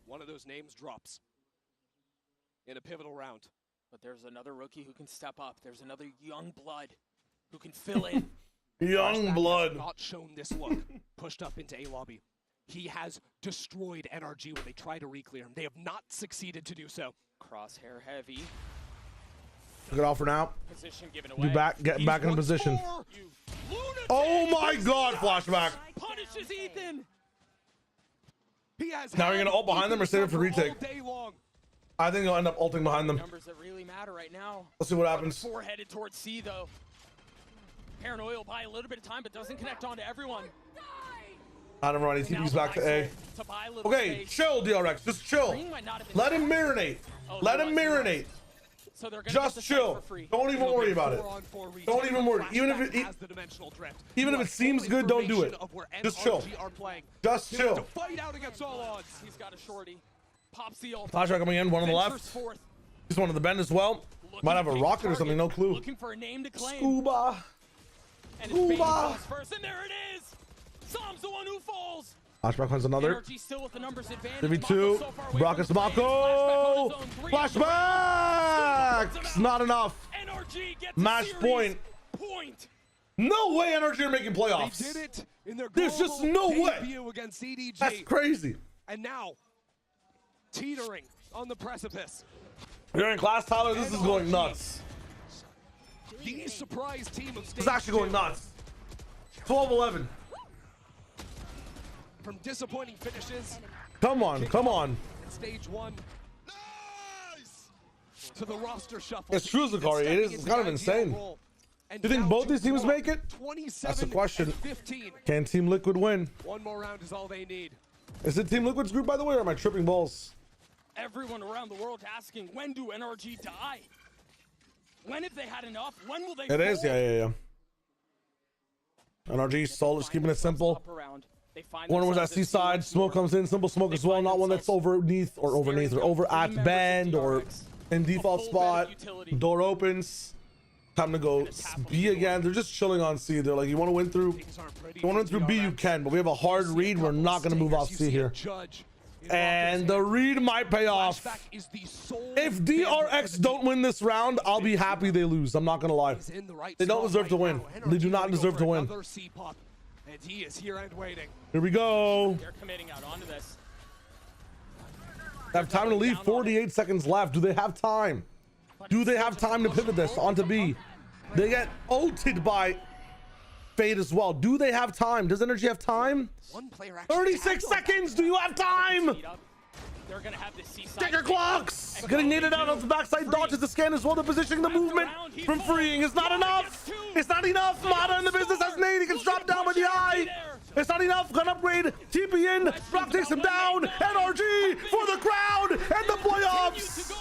One of those names drops in a pivotal round. But there's another rookie who can step up. There's another young blood who can fill in. Young blood. Not shown this look. Pushed up into A lobby. He has destroyed NRG when they try to re-clear him. They have not succeeded to do so. Crosshair heavy. Took it off for now. Position given away. Get back in position. Oh my god, flashback. Punishes Ethan. He has Now you're gonna ult behind them or save it for retake? all day long. I think he'll end up ulting behind them. Numbers that really matter right now. Let's see what happens. 4 headed towards C though. Paranoia will buy a little bit of time, but doesn't connect on to everyone. I don't know. He TP's back to A. Okay, chill, DRX. Just chill. Let him marinate. Let him marinate. Just chill. Don't even worry about it. Don't even worry. Even if it seems good, don't do it. Just chill. Just chill. Fight out against all odds. He's got a shorty. Pops the ult. Flashback coming in. One on the left. He's one on the bend as well. Might have a rocket or something. No clue. Looking for a name to claim. Scuba. And it's Bane falls first, and there it is. Sam's the one who falls. Flashback finds another. NRG still with the numbers advantage. TV2. Brock is Mako. Flashback. It's not enough. Match point. No way NRG are making playoffs. They did it in their There's just no way. Against CDG. That's crazy. And now, teetering on the precipice. You're in class, Tyler. This is going nuts. The surprise team of It's actually going nuts. 12-11. From disappointing finishes. Come on, come on. Stage 1. To the roster shuffle. It's true, Zakari. It is kind of insane. Do you think both these teams make it? That's the question. Can Team Liquid win? One more round is all they need. Is it Team Liquid's group, by the way, or am I tripping balls? Everyone around the world asking, when do NRG die? When have they had enough? When will they It is, yeah. NRG, Soul is keeping it simple. One was at seaside, smoke comes in, simple smoke as well, not one that's over at band or in default spot. Door opens. Time to go B again. They're just chilling on C. They're like, you want to win through B, you can, but we have a hard read. We're not going to move off C here. And the read might pay off. If DRX don't win this round, I'll be happy they lose. I'm not going to lie. They don't deserve to win. They do not deserve to win. And he is here and waiting. Here we go. They're committing out onto this. They have time to leave. 48 seconds left. Do they have time? Do they have time to pivot this onto B? They get ulted by Fade as well. Do they have time? Does NRG have time? 36 seconds. Do you have time? They're gonna have the Sticker clocks. Getting needed out of the backside dodges the scan as well. The positioning, the movement from freeing is not enough. It's not enough. Mata in the business has nade. He gets dropped down by the eye. It's not enough. Gun upgrade. TP in. Brock takes him down. NRG for the crowd and the playoffs.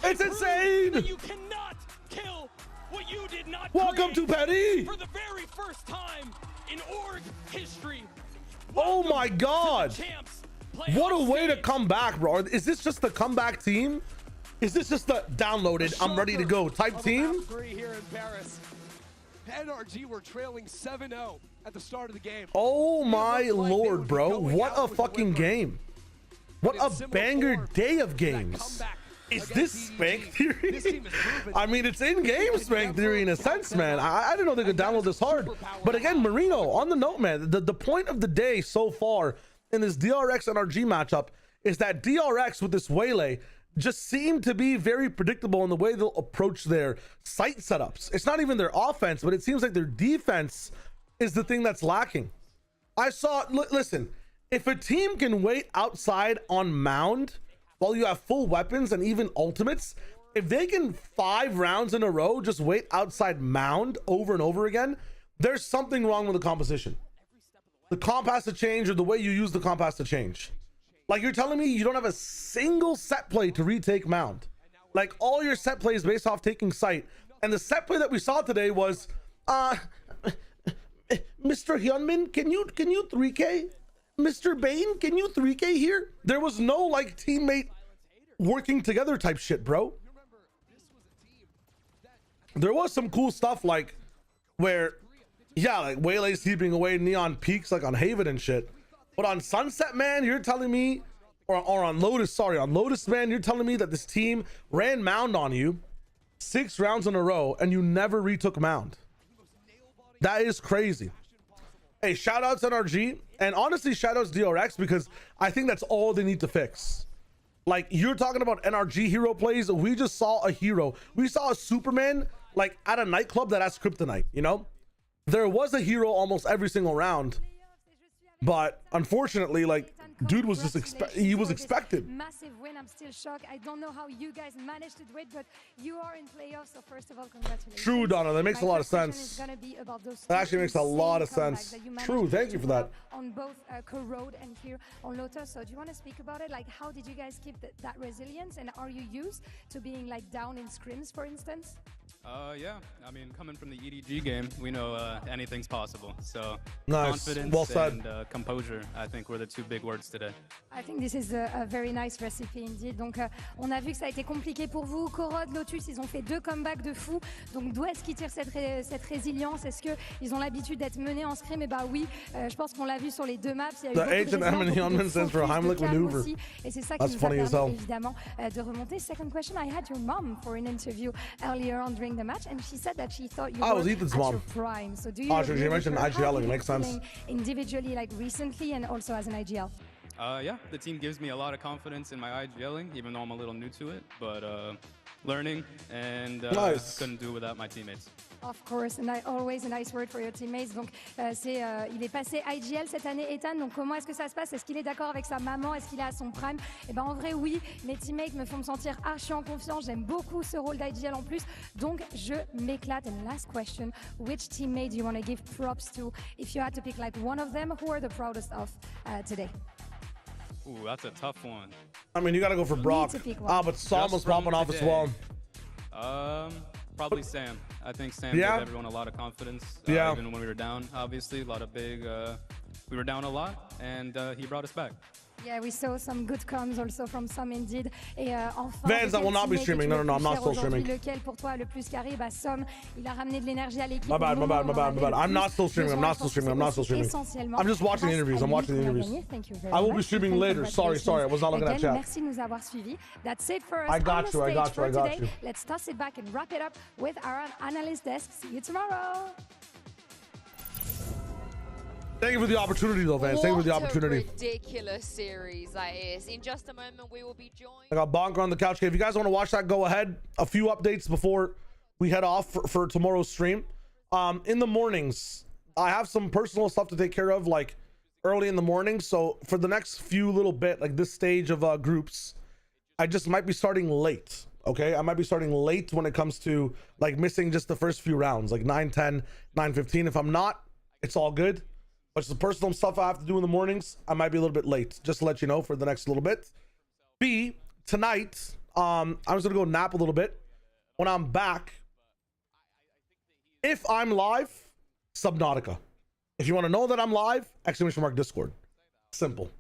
It's insane. You cannot kill what you did not. Welcome to Petty. For the very first time in org history. Oh my God. What a way to come back, bro. Is this just the comeback team? Is this just the downloaded, I'm ready to go type team? Here in Paris. NRG were trailing 7-0 at the start of the game. Oh my Lord, bro. What a fucking game. What a banger day of games. Is this Spank Theory? I mean, it's in-game Spank Theory in a sense, man. I didn't know they could download this hard. But again, Marino, on the note, man, the point of the day so far in this DRX NRG matchup is that DRX with this Waylay just seem to be very predictable in the way they'll approach their site setups. It's not even their offense, but it seems like their defense is the thing that's lacking. I saw, listen, if a team can wait outside on mound while you have full weapons and even ultimates, if they can 5 rounds in a row just wait outside mound over and over again, there's something wrong with the composition. The comp has to change, or the way you use the comp has to change. Like, you're telling me you don't have a single set play to retake mound. Like, all your set plays based off taking site. And the set play that we saw today was, Mr. Hyunmin, can you 3K? Mr. Bane, can you 3K here? There was no, like, teammate working together type shit, bro. There was some cool stuff, like, where, yeah, like, Waylay's keeping away Neon Peaks, like, on Haven and shit. But on Sunset, man, you're telling me, or on Lotus, sorry, on Lotus, man, you're telling me that this team ran mound on you 6 rounds in a row and you never retook mound. That is crazy. Hey, shout outs NRG, and honestly, shout outs DRX, because I think that's all they need to fix. Like, you're talking about NRG hero plays. We just saw a hero. We saw a Superman, like, at a nightclub that has kryptonite, you know? There was a hero almost every single round. But unfortunately, like, dude was just he was expected. Massive win. I'm still shocked. I don't know how you guys managed to do it, but you are in playoffs. So first of all, congratulations. True, Donna. That makes a lot of sense. That actually makes a lot of sense. True. Thank you for that. On both Corrode and here on Lotus. So do you want to speak about it? Like, how did you guys keep that resilience? And are you used to being like down in scrims, for instance? Yeah, I mean, coming from the EDG game, we know anything's possible. So nice. Confidence Well said. And composure, I think, were the two big words today. I think this is a very nice recipe indeed. Donc, on a vu que ça a été compliqué pour vous. Corode, Lotus, ils ont fait 2 comebacks de fou. Donc, d'où est-ce qu'ils tirent cette résilience? Est-ce qu'ils ont l'habitude d'être menés en scrim? Et bah oui, je pense qu'on l'a vu sur les 2 maps. Il y a eu beaucoup de calme aussi. Et c'est ça qui nous a permis évidemment de remonter. Second question, I had your mom for an interview earlier on during the match, and she said that she thought you were Ethan's at mom. your prime. So do you You mentioned IGL, it makes sense. Individually, like recently, and also as an IGL? Yeah, the team gives me a lot of confidence in my IGLing, even though I'm a little new to it. But learning, and nice. Couldn't do without my teammates. Of course, and always a nice word for your teammates. Donc, il est passé IGL cette année, Ethan. Donc, comment est-ce que ça se passe? Est-ce qu'il est d'accord avec sa maman? Est-ce qu'il est à son prime? Eh ben, en vrai, oui. Mes teammates me font me sentir archi en confiance. J'aime beaucoup ce rôle d'IGL en plus. Donc, je m'éclate. And last question, which teammate do you want to give props to? If you had to pick like one of them, who are the proudest of today? Ooh, that's a tough one. I mean, you got to go for Brock. But Sam was popping off as well. Probably Sam. I think Sam gave everyone a lot of confidence. Even when we were down, obviously, a lot of we were down a lot, and he brought us back. Yeah, we saw some good comms also from some indeed. Et enfin, Vans, I will not be streaming. No, I'm not still streaming. Lequel pour toi le plus carré? Bah, Som, il a ramené de l'énergie à l'équipe. My bad. I'm not still streaming. I'm not still streaming. I'm just watching the interviews. I'm watching the interviews. Thank you very I will much. be streaming later. Sorry. I was not looking at chat. Merci de nous avoir suivis. That's it for us. I got you. Let's toss it back and wrap it up with our analyst desk. See you tomorrow. Thank you for the opportunity, though, Vance. Thank you for the opportunity. What a ridiculous series that is. In just a moment, we will be joined. I got Bonker on the couch. Okay, if you guys want to watch that, go ahead. A few updates before we head off for tomorrow's stream. In the mornings, I have some personal stuff to take care of, like early in the morning. So for the next few little bit, like this stage of groups, I just might be starting late. Okay, I might be starting late when it comes to like missing just the first few rounds, like 9:10, 9:15. If I'm not, it's all good. But some personal stuff I have to do in the mornings, I might be a little bit late, just to let you know for the next little bit. B, tonight, I'm just gonna go nap a little bit. When I'm back, if I'm live, Subnautica. If you want to know that I'm live, !mark Discord. Simple.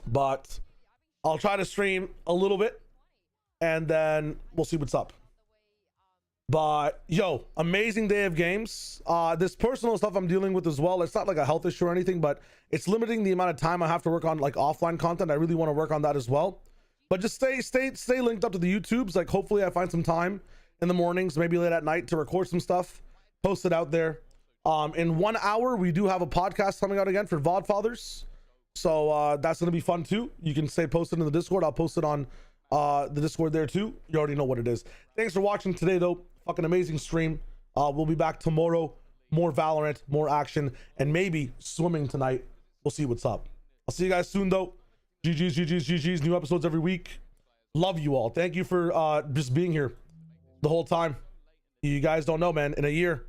But I'll try to stream a little bit, and then we'll see what's up. But yo, amazing day of games. This personal stuff I'm dealing with as well. It's not like a health issue or anything, but it's limiting the amount of time I have to work on like offline content. I really want to work on that as well. But just stay linked up to the YouTubes. Like hopefully I find some time in the mornings, maybe late at night, to record some stuff, post it out there. In 1 hour, we do have a podcast coming out again for VOD Fathers. So that's gonna be fun too. You can stay posted in the Discord. I'll post it on the Discord there too. You already know what it is. Thanks for watching today though. Fucking amazing stream. We'll be back tomorrow. More Valorant, more action, and maybe swimming tonight. We'll see what's up. I'll see you guys soon though. GG's. New episodes every week. Love you all. Thank you for just being here the whole time. You guys don't know, man. In a year,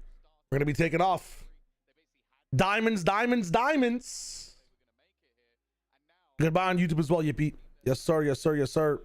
we're gonna be taking off. Diamonds. Goodbye on YouTube as well, Yippee. Yes, sir.